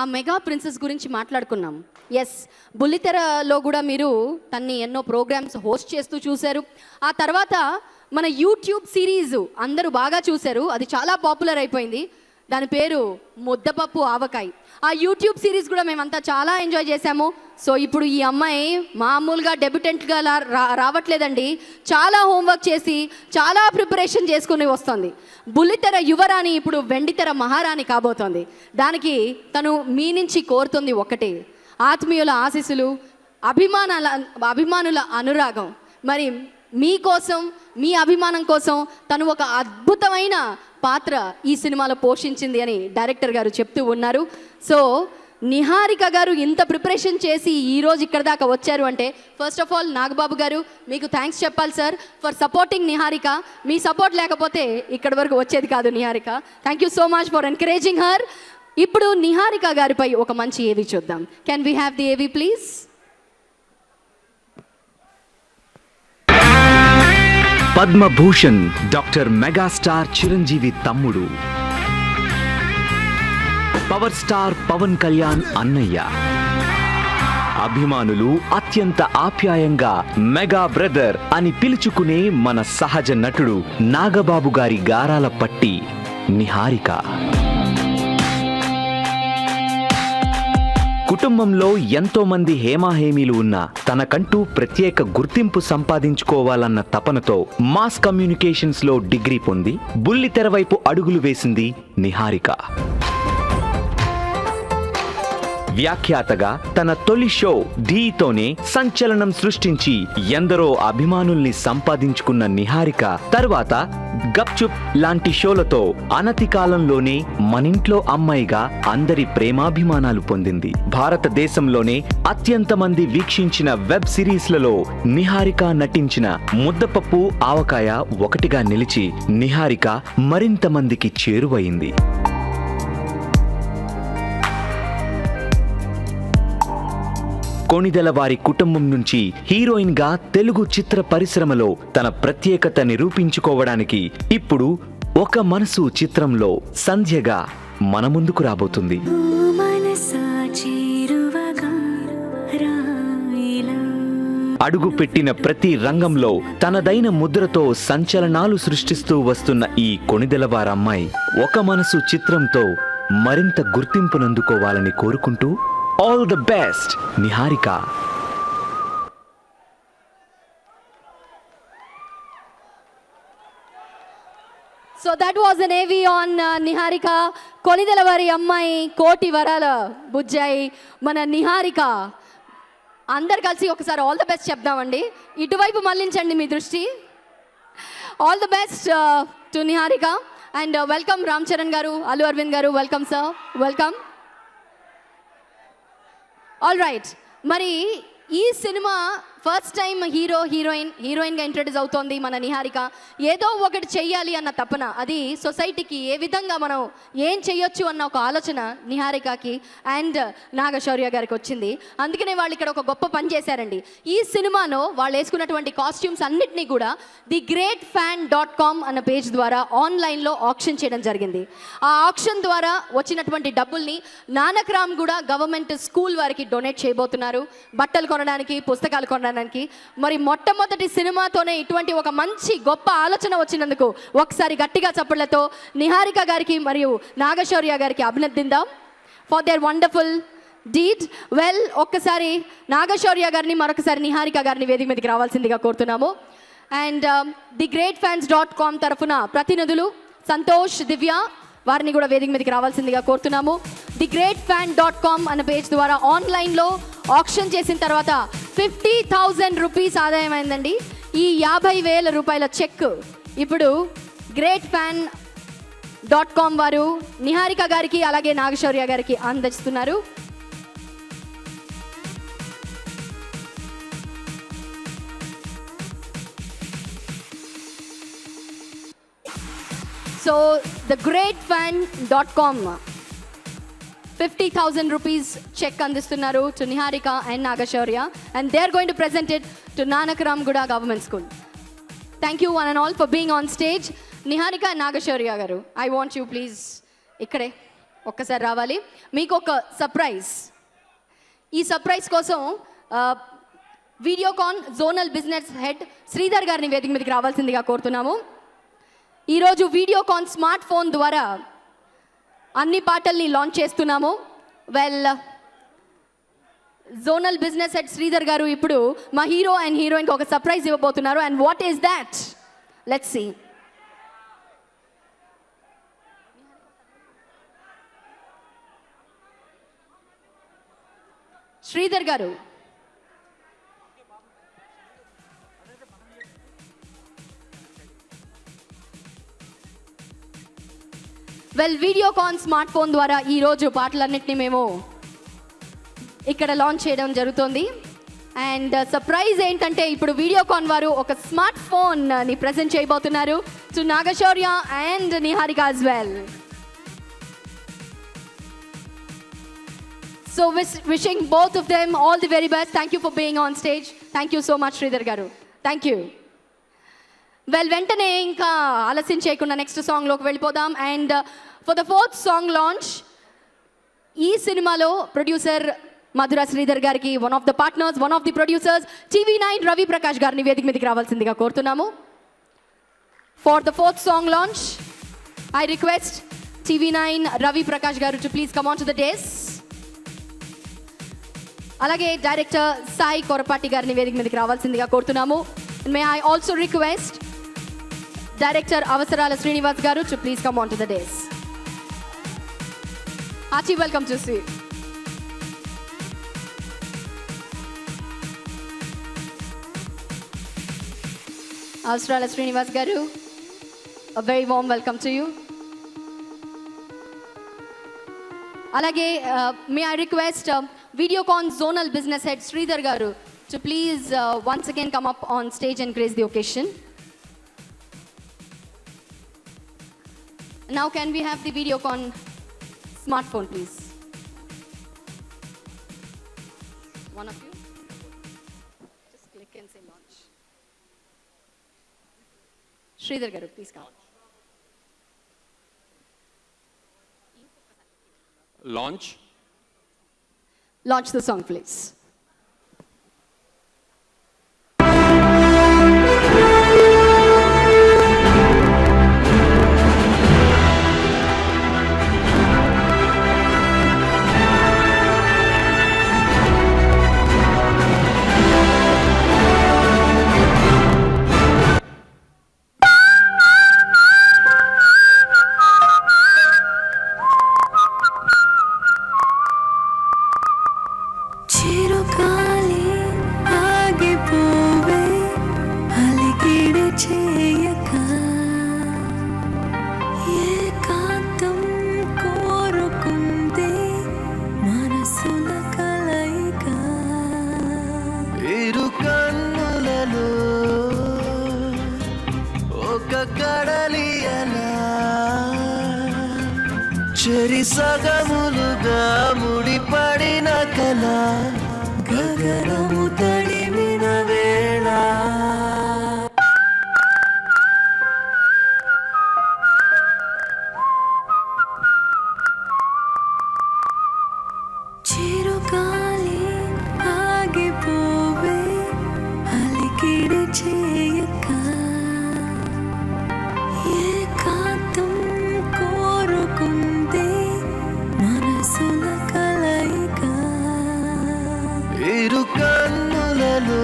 ఆ మెగా ప్రిన్సెస్ గురించి మాట్లాడుకున్నాం. ఎస్, బుల్లితెరలో కూడా మీరు తన్ని ఎన్నో ప్రోగ్రామ్స్ హోస్ట్ చేస్తూ చూశారు. ఆ తర్వాత మన యూట్యూబ్ సిరీస్ అందరూ బాగా చూశారు, అది చాలా పాపులర్ అయిపోయింది. దాని పేరు ముద్దపప్పు ఆవకాయ్. ఆ యూట్యూబ్ సిరీస్ కూడా మేమంతా చాలా ఎంజాయ్ చేశాము. సో ఇప్పుడు ఈ అమ్మాయి మామూలుగా డెబ్యూటెంట్గా రావట్లేదండి, చాలా హోంవర్క్ చేసి చాలా ప్రిపరేషన్ చేసుకుని వస్తుంది. బుల్లితెర యువరాణి ఇప్పుడు వెండితెర మహారాణి కాబోతోంది. దానికి తను మీ నుంచి కోరుతుంది ఒకటి, ఆత్మీయుల ఆశీస్సులు, అభిమానుల అనురాగం. మరి మీకోసం, మీ అభిమానం కోసం తను ఒక అద్భుతమైన పాత్ర ఈ సినిమాలో పోషించింది అని డైరెక్టర్ గారు చెప్తూ ఉన్నారు. సో నిహారిక గారు ఇంత ప్రిపరేషన్ చేసి ఈరోజు ఇక్కడ దాకా వచ్చారు అంటే ఫస్ట్ ఆఫ్ ఆల్ నాగబాబు గారు మీకు థ్యాంక్స్ చెప్పాలి sir for supporting Niharika. Me support లేకపోతే ఇక్కడి వరకు వచ్చేది కాదు Niharika. Thank you so much for encouraging her. ఇప్పుడు నిహారిక గారిపై ఒక మంచి ఏవి చూద్దాం. కెన్ వీ హ్యావ్ ది ఏవి please? Padma Bhushan doctor megastar Chiranjeevi తమ్ముడు, పవర్ స్టార్ పవన్ కళ్యాణ్ అన్నయ్య. అభిమానులు అత్యంత ఆప్యాయంగా మెగా బ్రదర్ అని పిలుచుకునే మన సహజ నటుడు నాగబాబు గారి గారాల పట్టి నిహారిక. కుటుంబంలో ఎంతో మంది హేమాహేమీలు ఉన్నా తనకంటూ ప్రత్యేక గుర్తింపు సంపాదించుకోవాలన్న తపనతో మాస్ కమ్యూనికేషన్స్ లో డిగ్రీ పొంది బుల్లితెర వైపు అడుగులు వేసింది నిహారిక. వ్యాఖ్యాతగా తన తొలి షో ఢీతోనే సంచలనం సృష్టించి ఎందరో అభిమానుల్ని సంపాదించుకున్న నిహారిక తర్వాత గప్చుప్ లాంటి షోలతో అనతి కాలంలోనే మనింట్లో అమ్మాయిగా అందరి ప్రేమాభిమానాలు పొందింది. భారతదేశంలోనే అత్యంత మంది వీక్షించిన వెబ్ సిరీస్లలో నిహారిక నటించిన ముద్దపప్పు ఆవకాయ ఒకటిగా నిలిచి నిహారిక మరింత మందికి చేరువయింది. కొణిదెల వారి కుటుంబం నుంచి హీరోయిన్ గా తెలుగు చిత్ర పరిశ్రమలో తన ప్రత్యేకత నిరూపించుకోవడానికి ఇప్పుడు ఒక మనసు చిత్రంలో సంధ్యగా మన ముందుకు రాబోతుంది. అడుగు పెట్టిన ప్రతి రంగంలో తనదైన ముద్రతో సంచలనాలు సృష్టిస్తూ వస్తున్న ఈ కొణిదెల వారమ్మాయి ఒక మనసు చిత్రంతో మరింత గుర్తింపునందుకోవాలని కోరుకుంటూ All the best, Niharika. So that was an AV on Niharika. Konidela vari ammai koti varala bujjai mana Niharika. అందరు కలిసి ఒకసారి ఆల్ ద బెస్ట్ చెప్దామండి. ఇటువైపు మళ్ళించండి మీ దృష్టి. All the best to Niharika and welcome Ram Charan గారు, అల్లు అరవింద్ గారు, welcome sir, welcome. All right, మరి ఈ cinema first time హీరోయిన్గా ఇంట్రడ్యూస్ అవుతోంది మన నిహారిక. ఏదో ఒకటి చెయ్యాలి అన్న తపన, అది సొసైటీకి ఏ విధంగా మనం ఏం చెయ్యొచ్చు అన్న ఒక ఆలోచన నిహారికకి అండ్ నాగశౌర్య గారికి వచ్చింది. అందుకనే వాళ్ళు ఇక్కడ ఒక గొప్ప పని చేశారండి. ఈ సినిమాలో వాళ్ళు వేసుకున్నటువంటి కాస్ట్యూమ్స్ అన్నిటినీ కూడా thegreatfan.com అన్న పేజ్ ద్వారా ఆన్లైన్లో ఆక్షన్ చేయడం జరిగింది. ఆ ఆక్షన్ ద్వారా వచ్చినటువంటి డబ్బుల్ని నానక్రామ్ కూడా గవర్నమెంట్ స్కూల్ వారికి డొనేట్ చేయబోతున్నారు, బట్టలు కొనడానికి, పుస్తకాలు కొనడానికి. మరి మొట్టమొదటి సినిమాతోనే ఇటువంటి ఒక మంచి గొప్ప ఆలోచన వచ్చినందుకు ఒకసారి గట్టిగా చప్పట్లతో నిహారిక గారికి మరియు నాగశౌర్య గారికి అభినందిద్దాం for their wonderful deed. Well, ఒక్కసారి నాగశౌర్య గారిని మరొకసారి నిహారిక గారిని వేదిక మీదకి రావాల్సిందిగా కోరుతున్నాము. అండ్ thegreatfans.com తరఫున ప్రతినిధులు సంతోష్, దివ్య వారిని కూడా వేదిక మీదకి రావాల్సిందిగా కోరుతున్నాము. thegreatfan.com అన్న పేజ్ ద్వారా ఆన్లైన్లో ఆక్షన్ చేసిన తర్వాత 50,000 రూపీస్ ఆదాయమైందండి. ఈ 50,000 రూపాయల చెక్ ఇప్పుడు greatfan.com వారు నిహారిక గారికి అలాగే నాగశౌర్య గారికి అందిస్తున్నారు. So thegreatfan.com 50,000 rupees check అందిస్తున్నారు to Niharika and Nagashaurya, and they are going to present it to Nanakaram Guda Government School. Thank you one and all for being on stage. Niharika and Nagashaurya garu, I want you please ikkade ఒక్కసారి రావాలి. మీకు ఒక surprise. ఈ surprise కోసం Videocon zonal business head Sridhar గారిని వేదిక మీదకి రావాల్సిందిగా కోరుతున్నాము. ఈరోజు వీడియోకాన్ స్మార్ట్ ఫోన్ ద్వారా అన్ని పాటల్ని లాంచ్ చేస్తున్నాము. Well, zonal business head Sridhar garu ఇప్పుడు మా హీరో అండ్ హీరోయిన్కి ఒక సర్ప్రైజ్ ఇవ్వబోతున్నారు. And what is that? Let's see. Sridhar garu, well, Videocon smart phone ద్వారా ఈరోజు పాటలన్నింటినీ మేము ఇక్కడ లాంచ్ చేయడం జరుగుతుంది. అండ్ సర్ప్రైజ్ ఏంటంటే ఇప్పుడు వీడియోకాన్ వారు ఒక స్మార్ట్ ఫోన్ని ప్రజెంట్ చేయబోతున్నారు to Nagashaurya and Niharika as well. So wishing both of them all the very best. Thank you for being on stage. Thank you so much Sridhar garu. Thank you. Well, వెంటనే ఇంకా ఆలస్యం చేయకుండా నెక్స్ట్ సాంగ్లోకి వెళ్ళిపోదాం. And for the fourth song launch ఈ సినిమాలో producer Madhura Sridhar గారికి, one of the partners, one of the producers TV9 Ravi Prakash గారిని వేదిక మీదకి రావాల్సిందిగా కోరుతున్నాము. For the fourth song launch I request TV9 Ravi Prakash garu to please come on to the dais. అలాగే director Sai Korapati గారిని వేదిక మీదకి రావాల్సిందిగా కోరుతున్నాము. May I also request director Avasarala Srinivas garu to please come on to the dais. Hearty welcome to see. Avasarala Srinivas గారు, a very warm welcome to you. అలాగే may I request Videocon zonal business head Sridhar garu to please once again come up on stage and grace the occasion. Now can we have the Videocon smartphone please? One of you just click and say launch. Sridhar garu please come. Launch the song please. చెరిసగములుగా ముడిపడిన కల గగనము తడిమిన వేళ చిరుగాలి ఆగిపోవే అలికిడి చేయక ఏకాంతం కోరుకుందే మనసుల కలయిక ఇరు కన్నులలో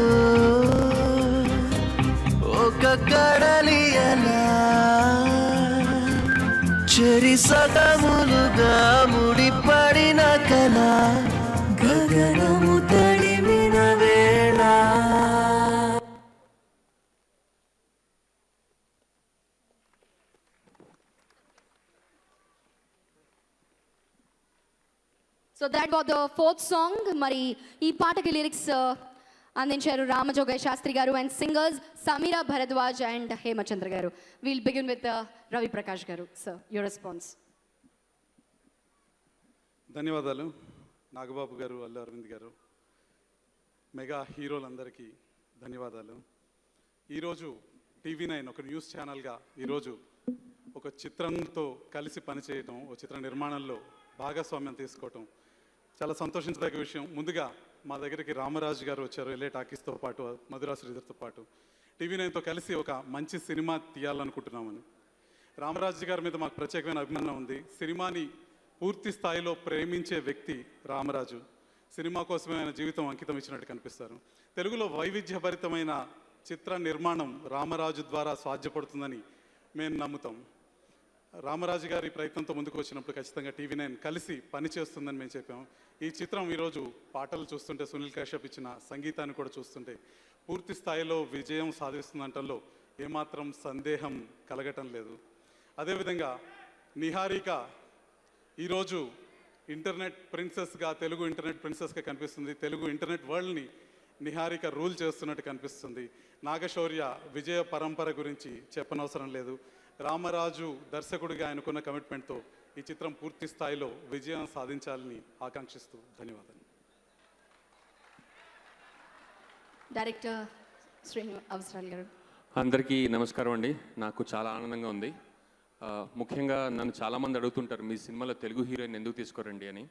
ఒక కడలి అలా చెరిసగములుగా ముడిపడిన కల గగనము తడిమిన వేళ. So that was the fourth song. మరి ఈ పాటకి లిరిక్స్ అందించారు Ramajogayya Sastry garu and singers Sameera Bharadwaj and Hemachandra garu. Will begin with Ravi Prakash garu. Sir your response. ధన్యవాదాలు నాగబాబు గారు, అల్లు అరవింద్ గారు, మెగా హీరోలందరికీ ధన్యవాదాలు. ఈరోజు TV9 ఒక న్యూస్ ఛానల్గా ఈరోజు ఒక చిత్రంతో కలిసి పనిచేయటం, ఒక చిత్ర నిర్మాణంలో భాగస్వామ్యం తీసుకోవటం చాలా సంతోషించదగ్గ విషయం. ముందుగా మా దగ్గరికి రామరాజు గారు వచ్చారు, ఎల్ఏ టాకీస్తో పాటు మధురా శ్రీధర్తో పాటు. TV9తో కలిసి ఒక మంచి సినిమా తీయాలనుకుంటున్నామని. రామరాజు గారి మీద మాకు ప్రత్యేకమైన అభిమానం ఉంది. సినిమాని పూర్తి స్థాయిలో ప్రేమించే వ్యక్తి రామరాజు. సినిమా కోసమే ఆయన జీవితం అంకితం ఇచ్చినట్టు కనిపిస్తారు. తెలుగులో వైవిధ్యభరితమైన చిత్ర నిర్మాణం రామరాజు ద్వారా సాధ్యపడుతుందని మేము నమ్ముతాం. రామరాజు గారి ప్రయత్నంతో ముందుకు వచ్చినప్పుడు ఖచ్చితంగా TV9 కలిసి పనిచేస్తుందని మేము చెప్పాం. ఈ చిత్రం ఈరోజు పాటలు చూస్తుంటే, సునీల్ కశ్యప్ ఇచ్చిన సంగీతాన్ని కూడా చూస్తుంటే పూర్తి స్థాయిలో విజయం సాధిస్తుందంటంలో ఏమాత్రం సందేహం కలగటం లేదు. అదేవిధంగా నిహారిక ఈరోజు ఇంటర్నెట్ ప్రిన్సెస్గా, తెలుగు ఇంటర్నెట్ ప్రిన్సెస్గా కనిపిస్తుంది. తెలుగు ఇంటర్నెట్ వరల్డ్ని నిహారిక రూల్ చేస్తున్నట్టు కనిపిస్తుంది. నాగశౌర్య విజయ పరంపర గురించి చెప్పనవసరం లేదు. రామరాజు దర్శకుడిగా ఆయనకున్న కమిట్మెంట్తో ఈ చిత్రం పూర్తి స్థాయిలో విజయం సాధించాలని ఆకాంక్షిస్తూ ధన్యవాదాలు. డైరెక్టర్ అవసరాలు గారు. అందరికీ నమస్కారం అండి. నాకు చాలా ఆనందంగా ఉంది. ముఖ్యంగా నన్ను చాలామంది అడుగుతుంటారు, మీ సినిమాలో తెలుగు హీరోయిన్ ఎందుకు తీసుకోరండి అని.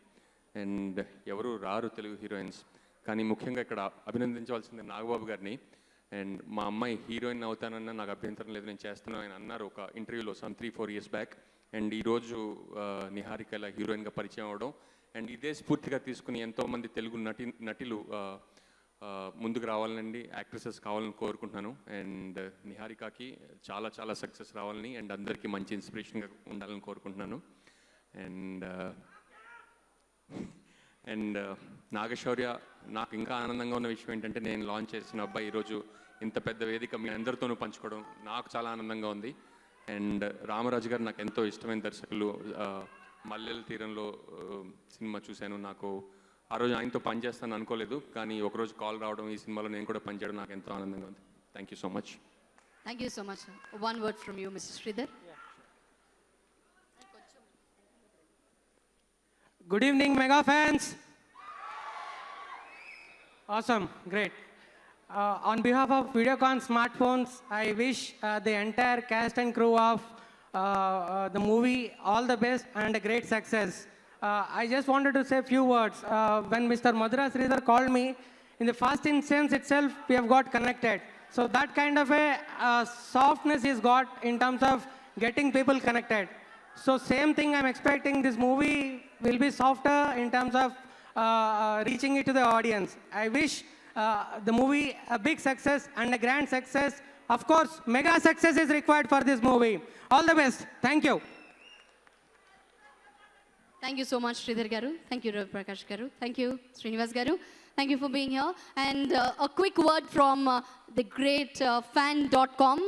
అండ్ ఎవరు రారు తెలుగు హీరోయిన్స్. కానీ ముఖ్యంగా ఇక్కడ అభినందించవలసింది నాగబాబు గారిని. అండ్ మా అమ్మాయి హీరోయిన్ అవుతానన్నా నాకు అభ్యంతరం లేదు, నేను చేస్తున్నాను ఆయన అన్నారు ఒక ఇంటర్వ్యూలో 3-4 years బ్యాక్. అండ్ ఈరోజు నిహారిక ఇలా హీరోయిన్గా పరిచయం అవ్వడం అండ్ ఇదే స్ఫూర్తిగా తీసుకుని ఎంతోమంది తెలుగు నటులు ముందుకు రావాలండి, యాక్ట్రెసెస్ కావాలని కోరుకుంటున్నాను. అండ్ నిహారికకి చాలా చాలా సక్సెస్ రావాలని అండ్ అందరికీ మంచి ఇన్స్పిరేషన్గా ఉండాలని కోరుకుంటున్నాను. అండ్ నాగశౌర్య, నాకు ఇంకా ఆనందంగా ఉన్న విషయం ఏంటంటే నేను లాంచ్ చేసిన అబ్బాయి ఈరోజు ఇంత పెద్ద వేదిక మీ అందరితోనూ పంచుకోవడం నాకు చాలా ఆనందంగా ఉంది. అండ్ రామరాజు గారు నాకు ఎంతో ఇష్టమైన దర్శకులు. మల్లెల తీరంలో సినిమా చూశాను. నాకు ఆ రోజు ఆయనతో పనిచేస్తాను అనుకోలేదు, కానీ ఒకరోజు కాల్ రావడం, ఈ సినిమాలో నేను కూడా పనిచేయడం నాకు ఎంతో ఆనందంగా ఉంది. Thank you so much. Thank you so much. One word from you, mister Sridhar. Good evening, mega fans. Awesome, great. On behalf of Videocon Smartphones, I wish the entire cast and crew of the movie all the best and a great success. I just wanted to say a few words. When Mr. Madhura Sridhar called me, in the first instance itself, we have got connected. So that kind of a softness is got in terms of getting people connected. So same thing I'm expecting this movie will be softer in terms of reaching it to the audience. I wish the movie a big success and a grand success. Of course, mega success is required for this movie. All the best. Thank you. Thank you so much, Sridhar garu. Thank you, Ravi Prakash garu. Thank you, Srinivas garu. Thank you for being here. And a quick word from the great fan.com,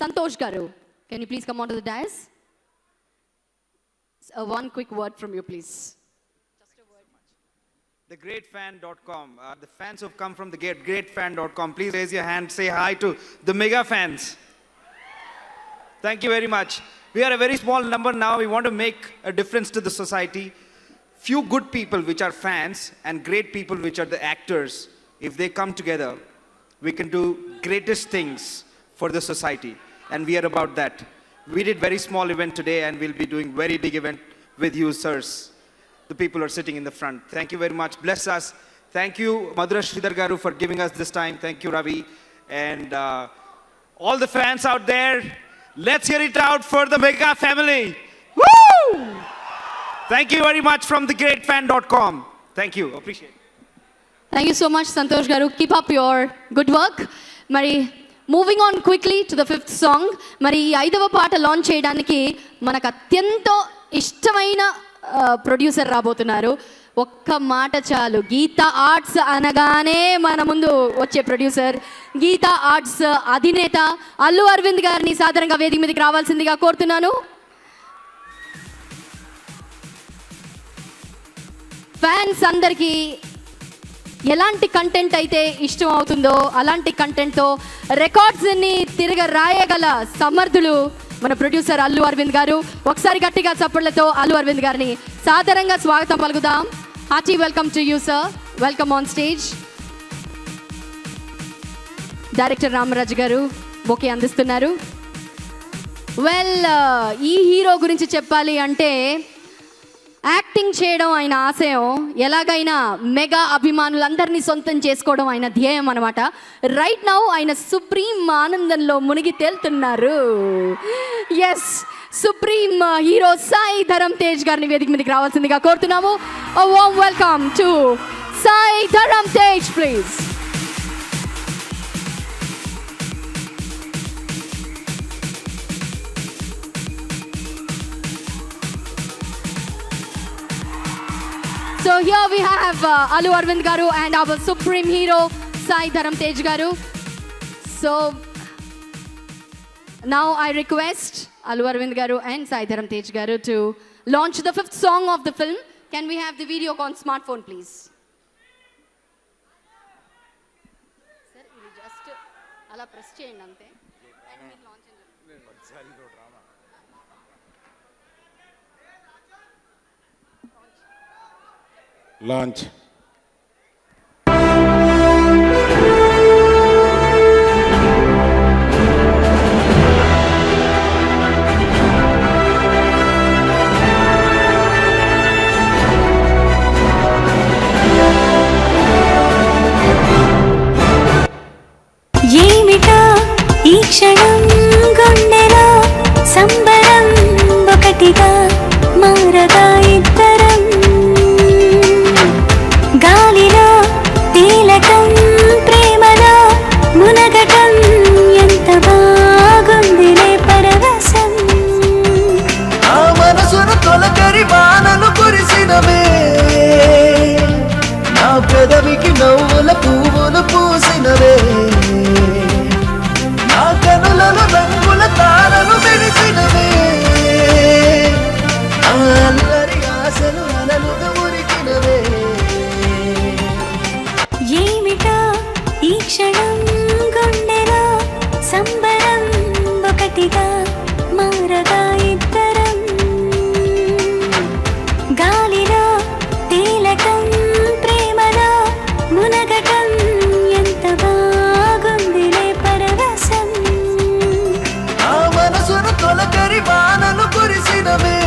Santosh garu. Can you please come onto the dais? One quick word from you, please. The greatfan.com, the fans who've come from the greatfan.com, please raise your hand, say hi to the mega fans. Thank you very much. We are a very small number now. We want to make a difference to the society. Few good people which are fans and great people which are the actors, if they come together, we can do greatest things for the society. And we are about that. We did very small event today and we'll be doing very big event with you, sirs. The people are sitting in the front. Thank you very much. Bless us. Thank you, Madhura Sridhar garu, for giving us this time. Thank you, Ravi. And all the fans out there, let's hear it out for the mega family. Woo! Thank you very much from the greatfan.com. Thank you. Appreciate it. Thank you so much, Santosh garu. Keep up your good work. Mari, moving on quickly to the 5th song. మరి ఈ 5వ పాట launch చేయడానికి మనకు అత్యంత ఇష్టమైన producer రాబోతున్నారు. ఒక్క మాట చాలు, గీతా ఆర్ట్స్ అనగానే మన ముందు వచ్చే ప్రొడ్యూసర్, గీతా ఆర్ట్స్ అధినేత అల్లు అరవింద్ గారిని సాధారణంగా వేదిక మీదకి రావాల్సిందిగా కోరుతున్నాను. ఫ్యాన్స్ అందరికీ ఎలాంటి కంటెంట్ అయితే ఇష్టం అవుతుందో అలాంటి కంటెంట్తో రికార్డ్స్ని తిరగ రాయగల సమర్థులు మన ప్రొడ్యూసర్ అల్లు అరవింద్ గారు. ఒకసారి గట్టిగా చప్పట్లతో అల్లు అరవింద్ గారిని సాదరంగా స్వాగతం పలుకుదాం. Hearty welcome to you sir. Welcome on stage. Director Ramaraju garu bouquet అందిస్తున్నారు. వెల్, ఈ హీరో గురించి చెప్పాలి అంటే యాక్టింగ్ చేయడం ఆయన ఆశయం, ఎలాగైనా మెగా అభిమానులందరినీ సొంతం చేసుకోవడం ఆయన ధ్యేయం అనమాట. రైట్ నౌ ఆయన సుప్రీం ఆనందంలో మునిగి తేలుతున్నారు. Yes, supreme hero Sai Dharam Tej గారిని వేదిక మీదకి రావాల్సిందిగా కోరుతున్నాము. A warm welcome to Sai Dharam Tej, please. So here we have Allu Arvind garu and our supreme hero Sai Dharam Tej garu. So now I request Allu Arvind garu and Sai Dharam Tej garu to launch the 5th song of the film. Can we have the video on smartphone, please? Sir, ఇది just అలా press చేయండి అంతే. Launch. ఏమిటా ఈ క్షణం గుండెలో సంబరం ఒకటిగా మారగా ఇద్దరం పెదవికి నవ్వుల పువ్వులు పూసినవే నా కనులలో రంగుల తారలు మెరిసినవే నా అల్లరి ఆశలు అలలుగా ఉరికినవే ఏమిటో ఈ క్షణం గుండెలో సంబరం ఒకటిగా మారగా ఇద్దరం గాలిలో తేలటం ప్రేమలో మునగటం ఎంత బాగుందిలే పరవశం నా మనసును తొలకరి వానలు కురిసినవే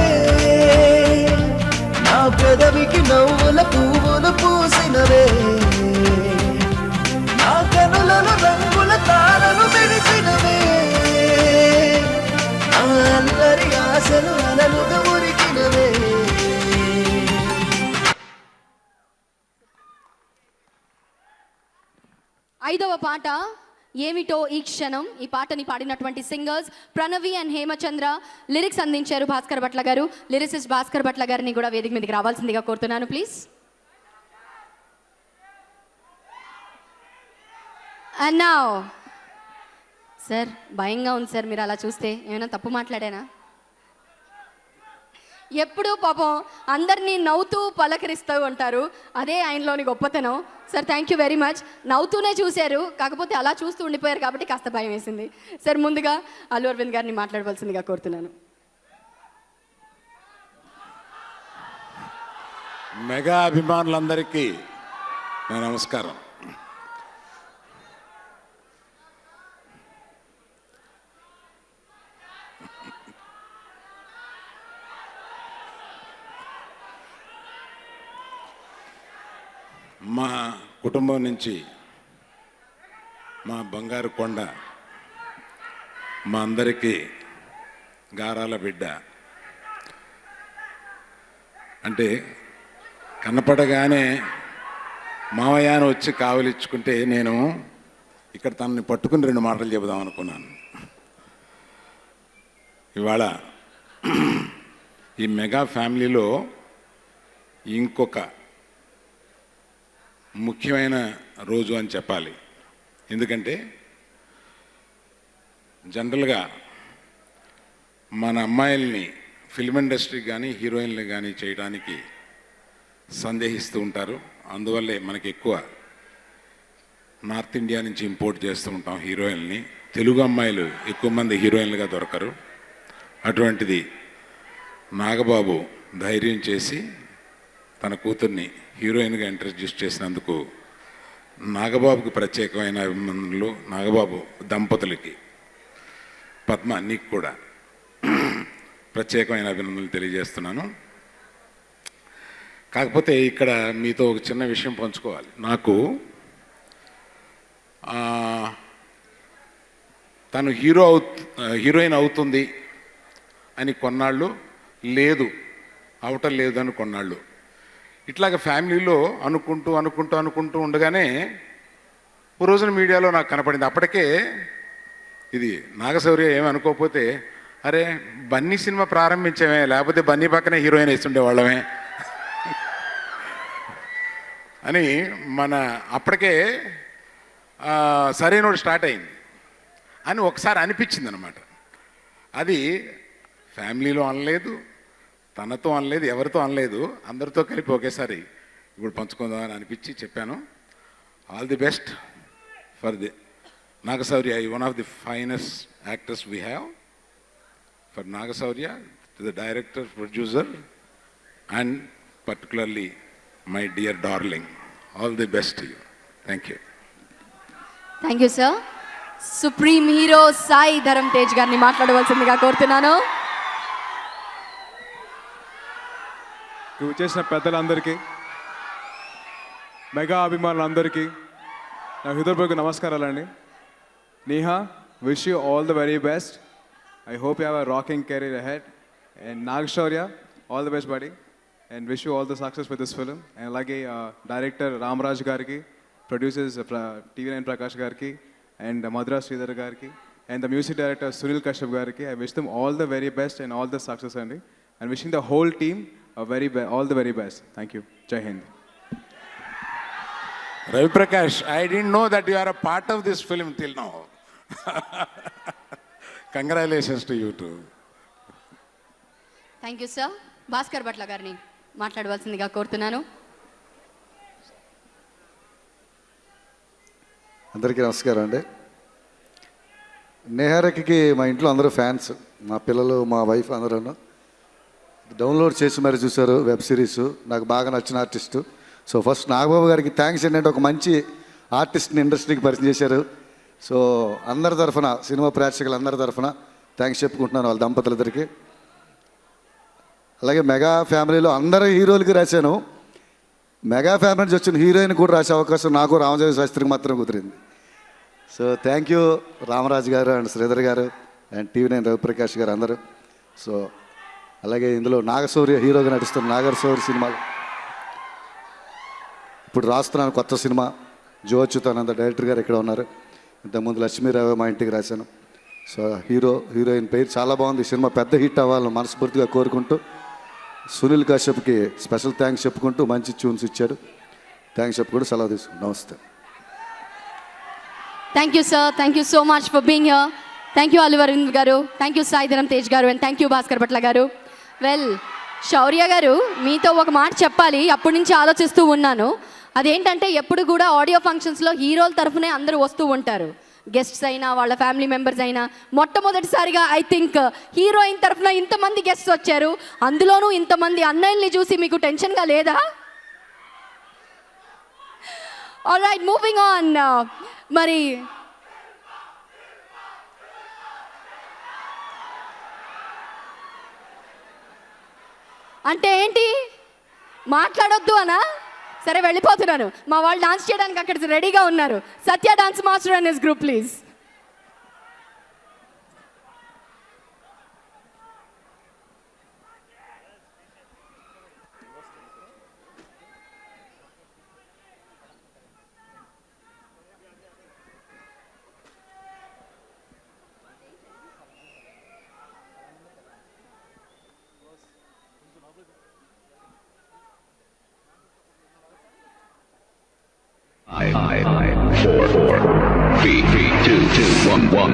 నా పెదవికి నవ్వుల పువ్వులు పూసినవే నా కనులలో రంగుల తారలు మెరిసినవే నా అల్లరి ఆశలు అలలుగా ఉరికినవే ఐదవ పాట ఏమిటో ఈ క్షణం. ఈ పాటని పాడినటువంటి singers Pranavi and Hemachandra. Lyrics అందించారు భాస్కర్ భట్ల గారు. లిరిసిస్ట్ భాస్కర్ భట్ల గారిని కూడా వేదిక మీదకి రావాల్సిందిగా కోరుతున్నాను ప్లీజ్. అండ్ నౌ సార్, భయంగా ఉంది సార్ మీరు అలా చూస్తే. ఏమైనా తప్పు మాట్లాడానా? ఎప్పుడూ పాపం అందరినీ నవ్వుతూ పలకరిస్తూ ఉంటారు, అదే ఆయనలోని గొప్పతనం. Sir thank you very much. నవ్వుతూనే చూశారు, కాకపోతే అలా చూస్తూ ఉండిపోయారు కాబట్టి కాస్త భయం వేసింది. సార్ ముందుగా అల్లు అరవింద్ గారిని మాట్లాడవలసిందిగా కోరుతున్నాను. మెగా అభిమానులందరికీ నా నమస్కారం. మా కుటుంబం నుంచి మా బంగారు కొండ, మా అందరికీ గారాల బిడ్డ. అంటే కనపడగానే మావయ్య అని వచ్చి కావలిచ్చుకుంటే నేను ఇక్కడ తనని పట్టుకుని 2 మాటలు చెబుదాం అనుకున్నాను. ఇవాళ ఈ మెగా ఫ్యామిలీలో ఇంకొక ముఖ్యమైన రోజు అని చెప్పాలి. ఎందుకంటే జనరల్గా మన అమ్మాయిల్ని ఫిల్మ్ ఇండస్ట్రీకి కానీ హీరోయిన్లు కానీ చేయడానికి సందేహిస్తూ ఉంటారు. అందువల్లే మనకి ఎక్కువ నార్త్ ఇండియా నుంచి ఇంపోర్ట్ చేస్తూ ఉంటాం హీరోయిన్ని. తెలుగు అమ్మాయిలు ఎక్కువ మంది హీరోయిన్లుగా దొరకరు. అటువంటిది నాగబాబు ధైర్యం చేసి తన కూతుర్ని హీరోయిన్గా ఇంట్రడ్యూస్ చేసినందుకు నాగబాబుకి ప్రత్యేకమైన అభినందనలు. నాగబాబు దంపతులకి, పద్మ నీకు కూడా ప్రత్యేకమైన అభినందనలు తెలియజేస్తున్నాను. కాకపోతే ఇక్కడ మీతో ఒక చిన్న విషయం పంచుకోవాలి. నాకు తను హీరోయిన్ అవుతుంది అని కొన్నాళ్ళు, లేదు అవటం లేదు అని కొన్నాళ్ళు, ఇట్లాగ ఫ్యామిలీలో అనుకుంటూ ఉండగానే ఓ రోజున మీడియాలో నాకు కనపడింది. అప్పటికే ఇది నాగశౌర్య ఏమి అనుకోకపోతే, అరే బన్నీ సినిమా ప్రారంభించామే, లేకపోతే బన్నీ పక్కనే హీరోయిన్ వేస్తుండే వాళ్ళమే అని మన అప్పటికే సరైనోడు స్టార్ట్ అయింది అని ఒకసారి అనిపించింది అనమాట. అది ఫ్యామిలీలో అనలేదు, తనతో అనలేదు, ఎవరితో అనలేదు, అందరితో కలిపి ఒకేసారి ఇప్పుడు పంచుకుందామని అనిపించి చెప్పాను. All the best for the Nagashaurya, one of the finest actors we have. For Nagashaurya, to the director, producer and particularly my dear darling, all the best to you. Thank you. Thank you sir. Supreme hero Sai Dharam Tej గారిని మాట్లాడవలసిందిగా కోరుతున్నాను. చేసిన పెద్దలందరికీ, mega అభిమానులందరికీ నా హృదయపూర్వక నమస్కారాలండి. Neha, wish you all the very best. I hope you have a rocking career ahead. And Nagashaurya, all the best buddy, and wish you all the success with this film. And అలాగే డైరెక్టర్ రామరాజ్ గారికి, producers TV9 Prakash గారికి, and Madhura Sridhar గారికి, and the music director Sunil Kashyap గారికి, I wish them all the very best and all the success అండి. And wishing the whole team all the very best. Thank you. Jai Hind. Raviprakash, I don't know that you are a part of this film till now. Congratulations to you too. Thank you sir. Bhaskar Bhatla గారిని మాట్లాడవలసిందిగా కోరుతున్నాను. అందరికీ నమస్కారం అండి. నేహారకి మా ఇంట్లో అందరూ fans, మా పిల్లలు, మా వైఫ్ అందరూ డౌన్లోడ్ చేసి మరి చూశారు వెబ్ సిరీస్. నాకు బాగా నచ్చిన ఆర్టిస్టు. సో ఫస్ట్ నాగబాబు గారికి థ్యాంక్స్ ఏంటంటే ఒక మంచి ఆర్టిస్ట్ని ఇండస్ట్రీకి పరిచయం చేశారు. సో అందరి తరఫున, సినిమా ప్రేక్షకులందరి తరఫున థ్యాంక్స్ చెప్పుకుంటున్నాను వాళ్ళ దంపతులిద్దరికి. అలాగే మెగా ఫ్యామిలీలో అందరు హీరోలకి రాశాను. మెగా ఫ్యామిలీ నుంచి వచ్చిన హీరోయిన్ కూడా రాసే అవకాశం నాకు రామజోగి శాస్త్రికి మాత్రం కుదిరింది. సో థ్యాంక్ యూ రామరాజు గారు అండ్ శ్రీధర్ గారు అండ్ TV9 రవిప్రకాష్ గారు అందరూ. సో అలాగే ఇందులో నాగశౌర్య హీరోగా నటిస్తున్న నాగశౌర్య సినిమా ఇప్పుడు రాస్తున్నాను కొత్త సినిమా. జో అచ్యుతానంద డైరెక్టర్ గారు ఇక్కడ ఉన్నారు. ఇంతకుముందు లక్ష్మీరావు మా ఇంటికి రాశాను. సో హీరోయిన్ పేరు చాలా బాగుంది. ఈ సినిమా పెద్ద హిట్ అవ్వాలని మనస్ఫూర్తిగా కోరుకుంటూ సునీల్ కశ్యప్కి స్పెషల్ థ్యాంక్స్ చెప్పుకుంటూ మంచి ట్యూన్స్ ఇచ్చాడు. థ్యాంక్స్ చెప్పుకుంటూ సెలవు తీసుకుంటాం. నమస్తే. Thank you sir. Thank you so much for being here. Thank you Allu Aravind garu. Thank you Saidharam Tej garu. And thank you Bhaskar Bhatla garu. Well, శౌర్య గారు, మీతో ఒక మాట చెప్పాలి. అప్పటి నుంచి ఆలోచిస్తూ ఉన్నాను. అదేంటంటే ఎప్పుడు కూడా ఆడియో ఫంక్షన్స్లో హీరోల తరఫునే అందరూ వస్తూ ఉంటారు. గెస్ట్స్ అయినా వాళ్ళ ఫ్యామిలీ మెంబర్స్ అయినా. మొట్టమొదటిసారిగా ఐ థింక్ హీరోయిన్ తరఫున ఇంతమంది గెస్ట్స్ వచ్చారు. అందులోనూ ఇంతమంది అన్నయ్యల్ని చూసి మీకు టెన్షన్గా లేదా? Alright, moving on. మరి అంటే ఏంటి, మాట్లాడొద్దు అనా? సరే, వెళ్ళిపోతున్నాను. మా వాళ్ళు డాన్స్ చేయడానికి అక్కడ రెడీగా ఉన్నారు. Satya dance master and his group, please. Five, four, three, two, one.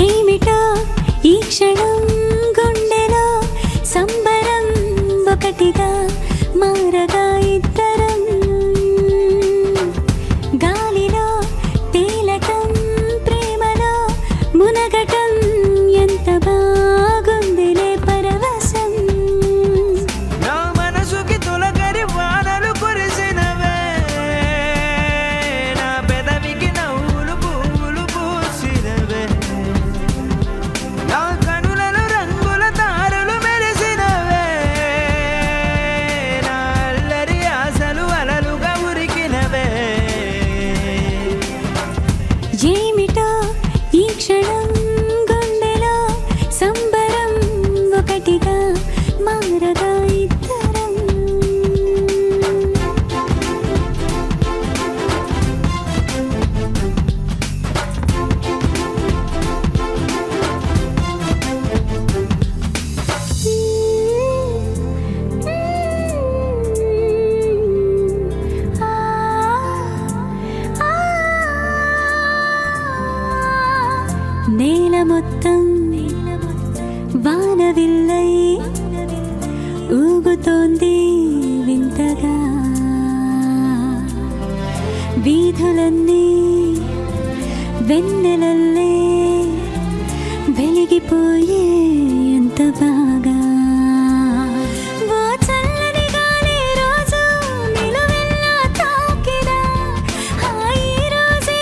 ఏమిటో ఈ క్షణం గుండెలో సంబరం ఒకటిగా మారగా ఇద్దరం గాలిలో తేలటం ప్రేమలో మునగటం ఎంత బాగుందిలే పరవశం నా మనసుకి తొలకరి వానలు కురిసినవే నా పెదవికి నవ్వులు పువ్వులు పూసినవే నా కనులలో రంగుల తారలు మెరిసినవే నా అల్లరి ఆశలు అలలుగా ఉరికినవే ఏమిటో ఈ క్షణం గుండెలో సంబరం ఒకటిగా మారగా ఇద్దరం నేల మొత్తం వానవిల్లై ఊగుతోంది వింతగా వీధులన్నీ వెన్నెలల్లే వెలిగిపోయే ఎంత బాగా ఓ చల్లని గాలి రోజు నిలువెల్లా తాకినా ఈ రోజే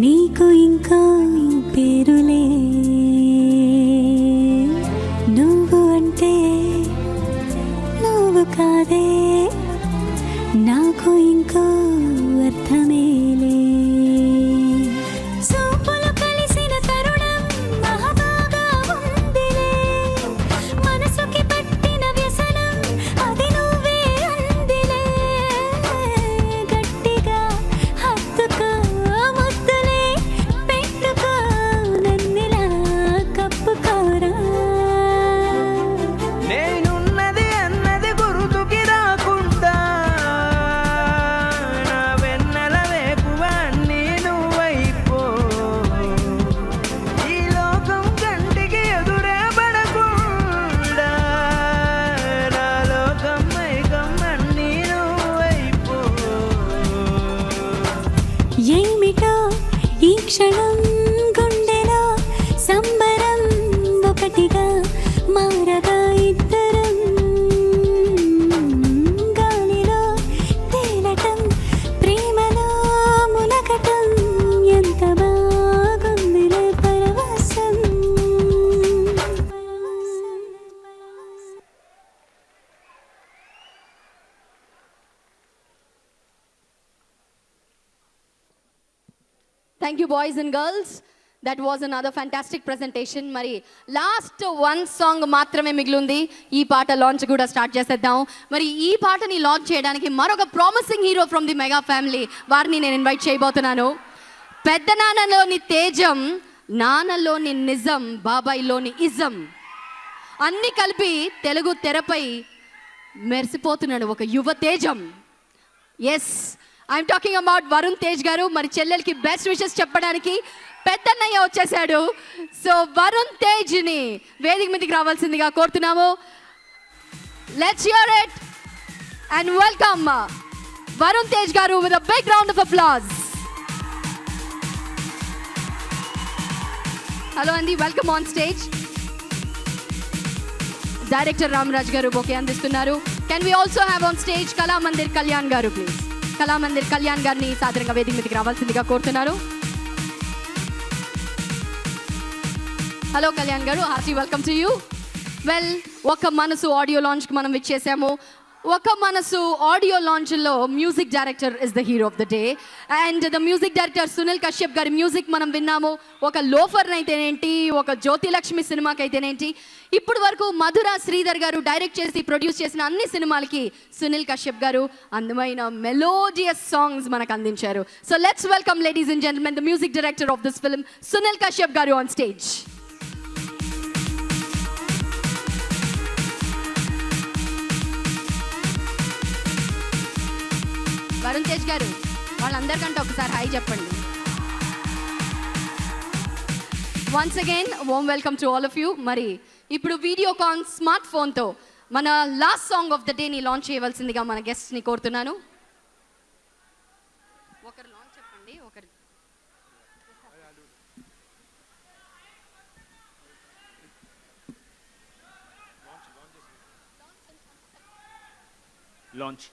నీకు ఇంకా పేరులే నువ్వు అంటే నువ్వు కాదే నాకు ఇంకో అర్థమేలే సూపులు కలిసిన తరుణం మహాబాగా ఉందిలే మనసుకి పట్టిన వ్యసనం అది నువ్వే అందిలే గట్టిగా హత్తుకో ముద్దులే పెట్టుకో నన్నిలా కప్పుకోరా నేనున్నది అన్నది గుర్తుకి రాకుండా నా వెన్నెల వేకువ అన్నీ నువ్వైపో ఈ లోకం కంటికి ఎదురే పడకుండా నా లోకం మైకం అన్నీ నువ్వైపో ఏమిటో ఈ క్షణం గుండెలో సంబరం ఒకటిగా మారగా ఇద్దరం గాలిలో తేలటం ప్రేమలో మునకటం ఎంత బాగుందిలే పరవశం thank you boys and girls. That was another fantastic presentation. మరి లాస్ట్ వన్ సాంగ్ మాత్రమే మిగిలింది. ఈ పాట లాంచ్ కూడా స్టార్ట్ చేసేద్దాం. మరి ఈ పాటని లాంచ్ చేయడానికి మరొక promising hero from the mega family, వారిని నేను ఇన్వైట్ చేయబోతున్నాను. పెద్ద నాన్నలోని తేజం, నాన్నలోని నిజం, బాబాయ్లోని ఇజం అన్నీ కలిపి తెలుగు తెరపై మెరిసిపోతున్నాడు ఒక యువ తేజం. Yes, I'm talking about Varun Tej garu. మరి చెల్లెలకి బెస్ట్ విషెస్ చెప్పడానికి పెద్దన్నయ్య వచ్చేసాడు. సో వరుణ్ తేజ్ని వేదిక మీదకి రావాల్సిందిగా కోరుతున్నాము. Let's hear it and welcome Varun Tej garu with a big round of applause. Hello అండి, welcome on stage. Director Ramraj garu bouquet అందిస్తున్నారు. Can we also have on stage Kalamandir Kalyan garu please. Kalamandir Kalyan గారిని సాధారణంగా వేదిక మీదకి రావాల్సిందిగా కోరుతున్నారు. Hello Kalyan garu, hearty welcome to you. Well, Oka Manasu audio లాంచ్కి మనం విచ్చేసాము. ఒక మనసు ఆడియో లాంచ్లో music director is the hero of the day. And the music director Sunil Kashyap గారి మ్యూజిక్ మనం విన్నాము. ఒక లోఫర్ అయితేనేంటి, ఒక జ్యోతిలక్ష్మి సినిమాకి అయితేనేంటి, ఇప్పుడు వరకు మధుర శ్రీధర్ గారు డైరెక్ట్ చేసి ప్రొడ్యూస్ చేసిన అన్ని సినిమాలకి సునీల్ కశ్యప్ గారు అందమైన మెలోడియస్ సాంగ్స్ మనకు అందించారు. So let's welcome ladies and gentlemen the music director of this film Sunil Kashyap garu on stage. Varun Tej గారు, వాళ్ళందరికంటే ఒకసారి హాయ్ చెప్పండి. Once again warm welcome to all of you. మరి ఇప్పుడు వీడియోకాన్ స్మార్ట్ ఫోన్తో మన లాస్ట్ సాంగ్ ఆఫ్ ద డేని లాంచ్ చేయవలసిందిగా మన గెస్ట్ని కోరుతున్నాను. ఒకరు లాంచ్ చెప్పండి, ఒకరు లాంచ్.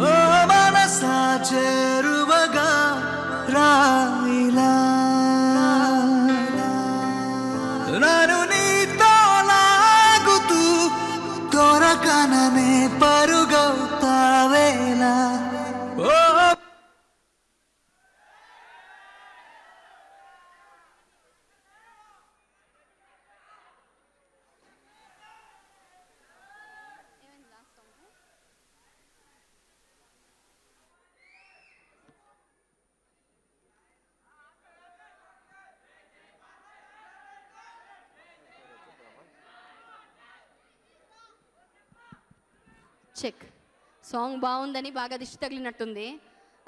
ఓ మనసా చేరువగా రాయిలా నన్ను నీతో లాగుతూ దొరకననే పరుగవుతావేలా. ఓ చెక్. సాంగ్ బాగుందని బాగా దిష్టి తగిలినట్టుంది,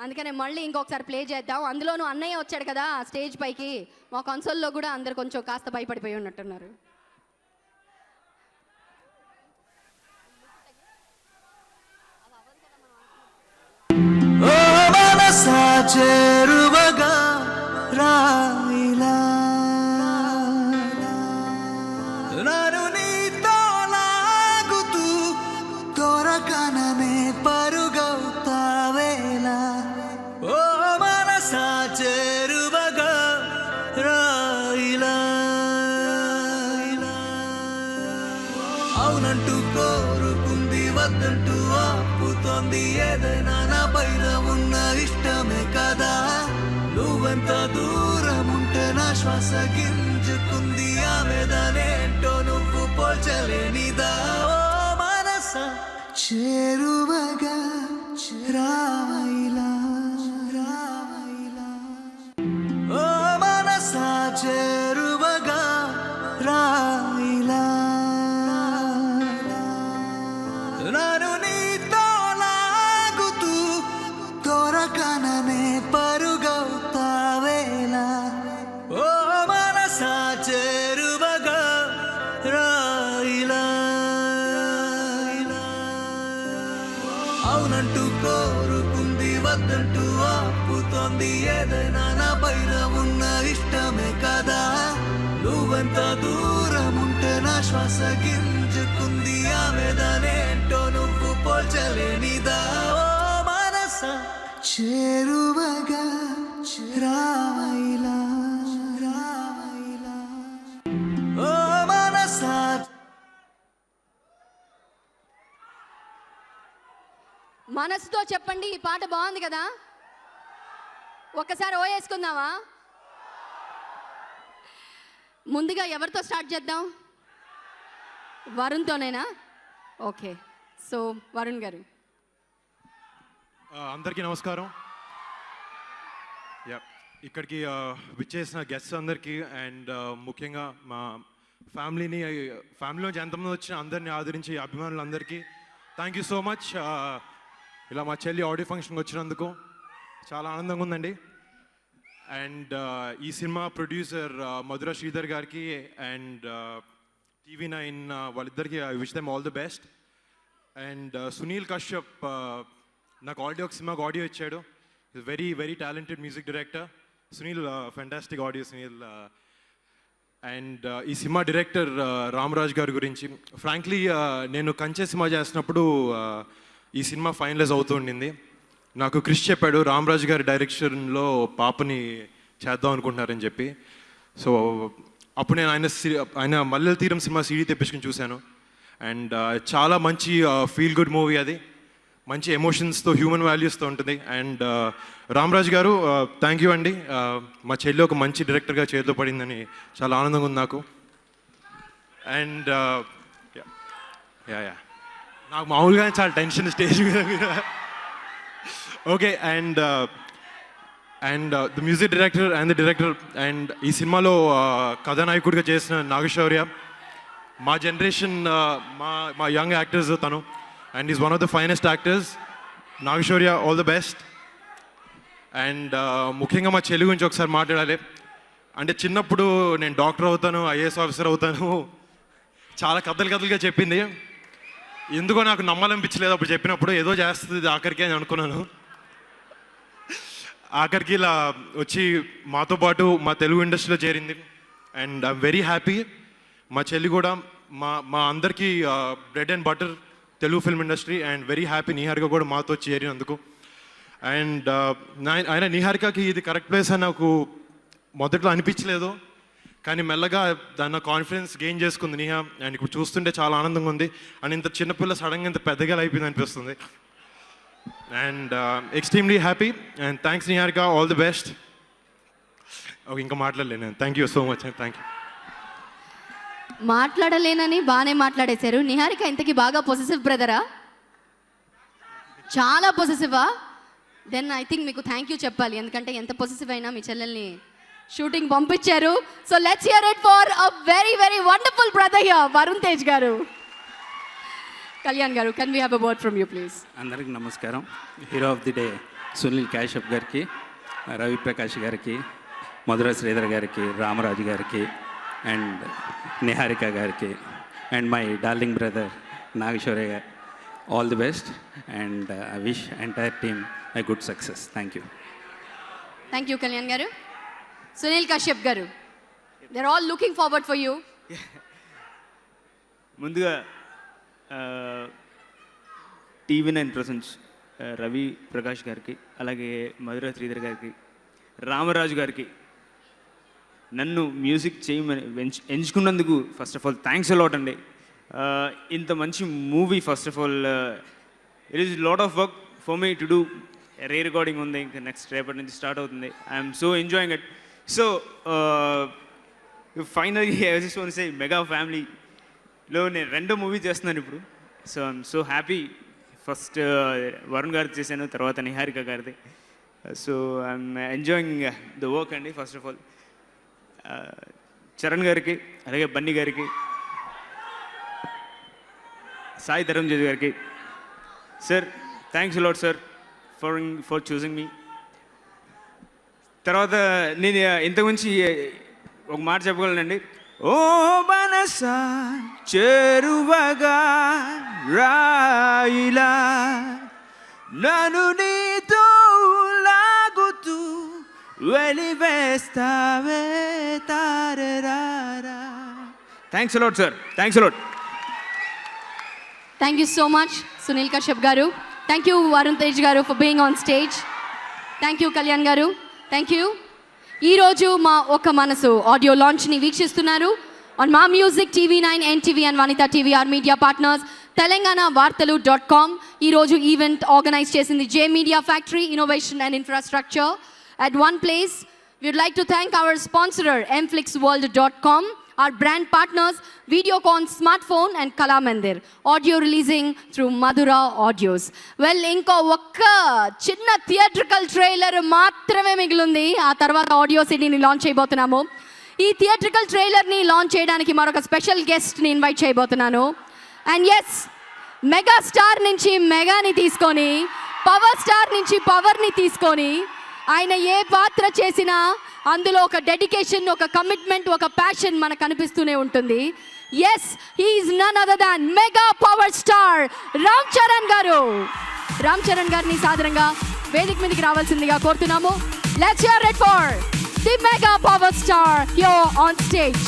అందుకనే మళ్ళీ ఇంకొకసారి ప్లే చేద్దాం. అందులోనూ అన్నయ్య వచ్చాడు కదా స్టేజ్ పైకి, మా కన్సోల్లో కూడా అందరు కొంచెం కాస్త భయపడిపోయి ఉన్నట్టున్నారు. ఓ వద్దంటూ ఆపుతోంది ఏదైనా నా పైన ఉన్న ఇష్టమే కదా నువ్వెంత దూరం ఉంటే నా శ్వాస గింజుకుంది ఆవేదనేంటో నువ్వు పోల్చలేనిదా ఓ మనసా చేరువగా రాయిలా ఓ మనసా చేరువగా రాయిలా నన్ను నీతో లాగుతూ దొరకననే పరుగవుతావేలా ఓ మనసా చేరువగా రాయిలా అవునంటూ కోరుకుంది వద్దంటూ ఆపుతోంది ఏదైనా నా పైన ఉన్న ఇష్టమే కదా నువ్వెంత దూరం ఉంటే నా శ్వాస గింజుకుంది ఆవేదనేంటో నువ్వు పోల్చలేనిదా ఓ మనసా చేరువగా రాయిలా ఓ మనసా మనసుతో చెప్పండి, ఈ పాట బాగుంది కదా, ఒక్కసారి ఓ వేసుకుందామా? ముందుగా ఎవరితో స్టార్ట్ చేద్దాం? వరుణ్తోనేనా? ఓకే, సో వరుణ్ గారు. అందరికీ నమస్కారం. ఇక్కడికి విచ్చేసిన గెస్ట్స్ అందరికీ అండ్ ముఖ్యంగా మా ఫ్యామిలీలోంచి ఎంతమంది వచ్చిన అందరినీ ఆదరించి అభిమానులందరికీ థ్యాంక్ యూ సో మచ్. ఇలా మా చెల్లి ఆడియో ఫంక్షన్కి వచ్చినందుకు చాలా ఆనందంగా ఉందండి. అండ్ ఈ సినిమా ప్రొడ్యూసర్ మధుర శ్రీధర్ గారికి అండ్ TV9 వాళ్ళిద్దరికి I wish them all the best. And Sunil Kashyap నాకు సినిమాకి ఆడియో ఇచ్చాడు. Is very very talented music director. Sunil fantastic audio Sunil. And ఈ సినిమా డైరెక్టర్ రామరాజ్ గారి గురించి ఫ్రాంక్లీ నేను కంచె సినిమా చేసినప్పుడు ఈ సినిమా ఫైనలైజ్ అవుతూ ఉండింది. నాకు క్రిష్ చెప్పాడు రామరాజ్ గారి డైరెక్షన్లో పాపని చేద్దాం అనుకుంటున్నారని చెప్పి. సో అప్పుడు నేను ఆయన మల్లెల తీరం సినిమా CD తెప్పించుకుని చూశాను. అండ్ చాలా మంచి ఫీల్ గుడ్ మూవీ అది, మంచి ఎమోషన్స్తో హ్యూమన్ వాల్యూస్తో ఉంటుంది. అండ్ రామరాజ్ గారు థ్యాంక్ యూ అండి. మా చెల్లి ఒక మంచి డైరెక్టర్గా చేతిలో పడిందని చాలా ఆనందంగా ఉంది నాకు. అండ్ యా నాకు మామూలుగానే చాలా టెన్షన్ స్టేజ్ మీద. Okay, and the music director and the director and ఈ సినిమాలో కథానాయకుడిగా చేసిన నాగశౌర్య, మా జనరేషన్ మా యంగ్ యాక్టర్స్ తను, and is one of the finest actors. Nagashaurya, all the best. And ముఖ్యంగా మా చెల్లి గురించి ఒకసారి మాట్లాడాలి. అంటే చిన్నప్పుడు నేను డాక్టర్ అవుతాను, IAS ఆఫీసర్ అవుతాను చాలా కథలుగా చెప్పింది. ఎందుకో నాకు నమ్మాలనిపించలేదు అప్పుడు చెప్పినప్పుడు. ఏదో చేస్తుంది ఆఖరికి అని అనుకున్నాను. ఆఖరికి ఇలా వచ్చి మాతో పాటు మా తెలుగు ఇండస్ట్రీలో చేరింది. And I'm very happy. మా చెల్లి కూడా మా అందరికీ bread and butter Telugu film industry. And very happy Niharika కూడా మాతో చేరినందుకు. అండ్ ఆయన నిహారికకి ఇది కరెక్ట్ ప్లేస్ అని నాకు మొదట్లో అనిపించలేదు, కానీ మెల్లగా దాన్ని కాన్ఫిడెన్స్ గెయిన్ చేసుకుంది నిహా. అండ్ ఇప్పుడు చూస్తుంటే చాలా ఆనందంగా ఉంది. అండ్ ఇంత చిన్నపిల్ల సడన్గా ఇంత పెద్దగా అయిపోయింది అనిపిస్తుంది. And extremely happy. And thanks Niharika, all the best. Okay, ఇంకా మాట్లాడలేను. Thank you so much. Thank you. మాట్లాడలేనని బాగానే మాట్లాడేశారు. నిహారిక ఇంతకీ బాగా పొసెసివ్ బ్రదరా? చాలా పొసెసివా? దెన్ ఐ థింక్ మీకు థ్యాంక్ యూ చెప్పాలి, ఎందుకంటే ఎంత పొసెసివ్ అయినా మీ చెల్లెల్ని షూటింగ్ పంపించారు. So let's hear it for a very very wonderful brother here, Varun Tej garu. Kalyan garu, can we have a word from you please? అందరికీ నమస్కారం. Hero of the day Sunil Kashyap గారికి, రవి ప్రకాష్ గారికి, మధుర శ్రీధర్ గారికి, రామరాజు గారికి, అండ్ నిహారిక గారికి, and my darling brother Nagashaurya garu, all the best. And I wish entire team a good success. Thank you. Thank you, Kalyan garu. Sunil Kashyap garu, they're all looking forward for you. ముందుగా TV9 presence Ravi Prakash గారికి, అలాగే మధుర శ్రీధర్ గారికి, రామరాజు గారికి నన్ను music చేయమని ఎంచుకున్నందుకు first of all thanks a lot అండి. ఇంత మంచి movie first of all it is lot of work for me to do. Rerecording ఉంది, ఇంకా నెక్స్ట్ రేపటి నుంచి స్టార్ట్ అవుతుంది. I'm so enjoying it. So finally I just want say mega ఫ్యామిలీలో నేను 2 మూవీ చేస్తున్నాను ఇప్పుడు. So I'm so happy. First Varun గారిది చేశాను, తర్వాత నిహారిక గారిది. So I'm enjoying the work అండి. ఫస్ట్ ఆఫ్ ఆల్ చరణ్ గారికి, అలాగే బన్నీ గారికి, సాయి ధరంజయ్ గారికి, sir thanks lot sir for choosing మీ. తర్వాత నేను ఇంతకుమించి ఒక మాట చెప్పగలనండి. ఓ మనసా చెరువగా రాయిలా నన్ను నీతో లాగుతూ వెలివేస్తావే తారరారా. Thanks lot sir, thanks lot. Thank you so much Sunil Kashyap garu. Thank you Varun Tej garu for being on stage. Thank you Kalyan garu. Thank you. ఈరోజు మా ఒక మనసు ఆడియో లాంచ్ని వీక్షిస్తున్నారు on Maa music, TV9, NTV and Vanitha TV, our media partners, Telangana వార్తలు.com. ఈరోజు ఈవెంట్ ఆర్గనైజ్ చేసింది J media factory innovation and infrastructure at one place. We would like to thank our sponsor mflixworld.com, our brand partners Videocon Smartphone and Kala Mandir, audio releasing through Madhura Audios. Well, inko okka chinna theatrical trailer maatrame migulundi, aa tarvata audio CD ni launch cheyabothunnamu. Ee theatrical trailer ni launch cheyadaniki maroka special guest ni invite cheyabothunanu. And yes, mega star nunchi mega ni teeskoni, power star nunchi power ni teeskoni, ఆయన ఏ పాత్ర చేసినా అందులో ఒక dedication, ఒక commitment, ఒక passion మనకు కనిపిస్తూనే ఉంటుంది. Yes, he is none other than mega power star Ram Charan garu. Ram Charan గారిని సాదరంగా వేదిక మీదకి రావాల్సిందిగా కోరుతున్నాము. Let's hear it for the mega power star here on stage.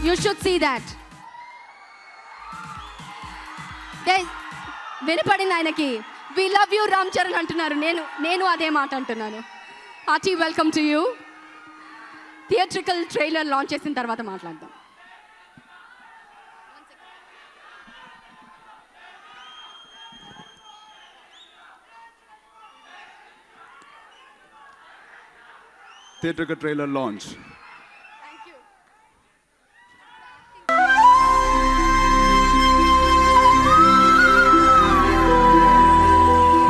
You should see that. వినపడింది ఆయనకి. We love you Ram Charan అంటున్నారు. నేను అదే మాట అంటున్నాను. Hearty welcome to you. Theatrical trailer launch చేసిన తర్వాత మాట్లాడదాం. Theatrical trailer launch.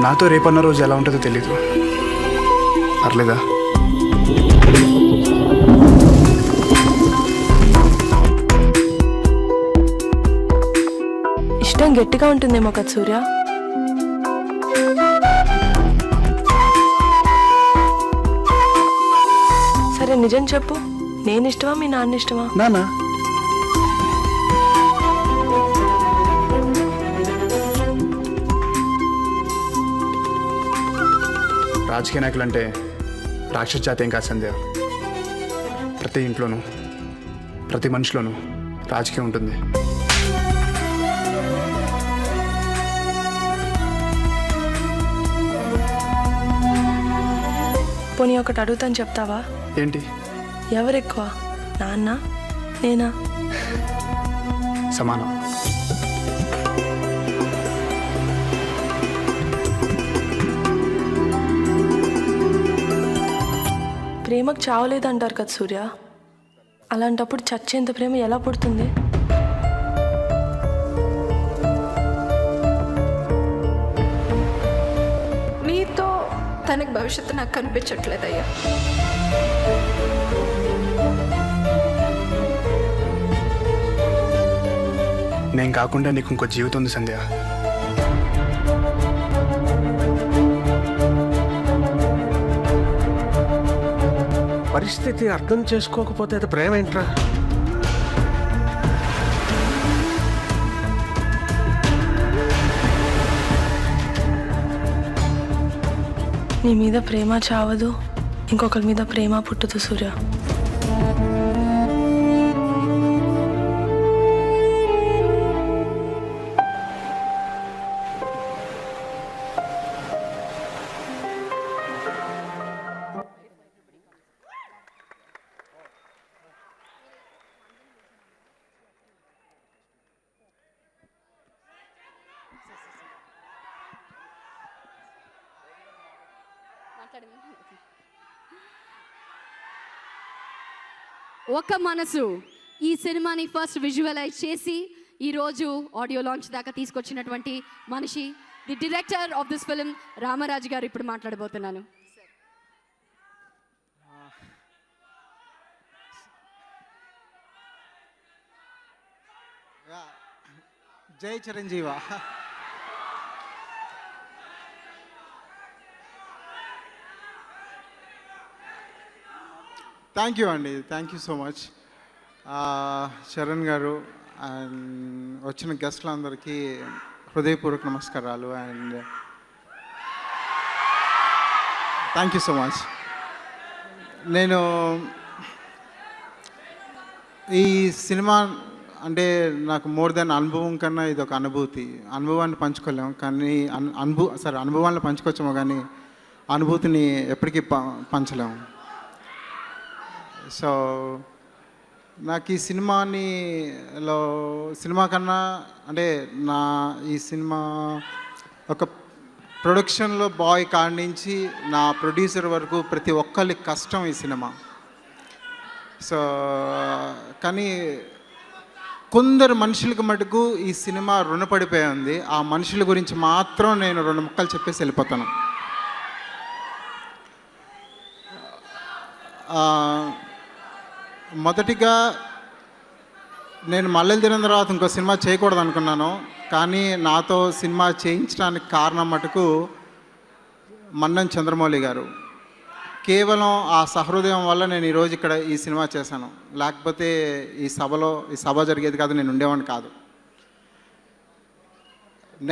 నాతో రేపన్న రోజు ఎలా ఉంటుందో తెలీదు. పర్లేదా? ఇష్టం గట్టిగా ఉంటుందేమో కదా సూర్య. సరే నిజం చెప్పు, నేను ఇష్టమా మీ నాన్న ఇష్టమా? నాన్న. రాజకీయ నాయకులు అంటే రాక్షస జాతి ఏం కాదు సంధ్య. ప్రతి ఇంట్లోనూ, ప్రతి మనిషిలోనూ రాజకీయం ఉంటుంది. పోనీ ఒకటి అడుగుతాను, చెప్తావా? ఏంటి? ఎవరు ఎక్కువ, నాన్న నేనా? సమానం. ప్రేమకు చావలేదంటారు కదా సూర్య. అలాంటప్పుడు చచ్చేంత ప్రేమ ఎలా పుడుతుంది? నీతో తనకు భవిష్యత్తు నాకు కనిపించట్లేదయ్యా. నేను కాకుండా నీకు ఇంకో జీవితం ఉంది సంధ్య. పరిస్థితి అర్థం చేసుకోకపోతే అది ప్రేమ ఏంట్రా? నీ మీద ప్రేమ చావదు, ఇంకొకరి మీద ప్రేమ పుట్టదు సూర్య. ఒక మనసు ఈ సినిమాని ఫస్ట్ విజువలైజ్ చేసి ఈరోజు ఆడియో లాంచ్ దాకా తీసుకొచ్చినటువంటి మనిషి, the director of this film Ramaraju గారు ఇప్పుడు మాట్లాడబోతున్నాను. జై చిరంజీవ. థ్యాంక్ యూ అండి, thank you so much Charan గారు అండ్ వచ్చిన గెస్ట్లందరికీ హృదయపూర్వక నమస్కారాలు and thank you so much. నేను ఈ సినిమా అంటే నాకు మోర్ దెన్ అనుభవం కన్నా ఇది ఒక అనుభూతి. అనుభవాన్ని పంచుకోలేము కానీ అనుభవాన్ని పంచుకోవచ్చేమో కానీ అనుభూతిని ఎప్పటికీ పంచలేము. సో నాకు ఈ సినిమా కన్నా అంటే ఈ సినిమా ఒక ప్రొడక్షన్లో బాయ్ కాడి నుంచి నా ప్రొడ్యూసర్ వరకు ప్రతి ఒక్కరి కష్టం ఈ సినిమా. సో కానీ కొందరు మనుషులకు మటుకు ఈ సినిమా రుణపడిపోయి ఉంది. ఆ మనుషుల గురించి మాత్రం నేను 2 ముక్కలు చెప్పేసి వెళ్ళిపోతాను. మొదటిగా నేను మల్లెలు తిరిగిన తర్వాత ఇంకో సినిమా చేయకూడదు అనుకున్నాను, కానీ నాతో సినిమా చేయించడానికి కారణం మటుకు మన్నం చంద్రమౌళి గారు. కేవలం ఆ సహృదయం వల్ల నేను ఈరోజు ఇక్కడ ఈ సినిమా చేశాను. లేకపోతే ఈ సభ జరిగేది కాదు, నేను ఉండేవాడిని కాదు.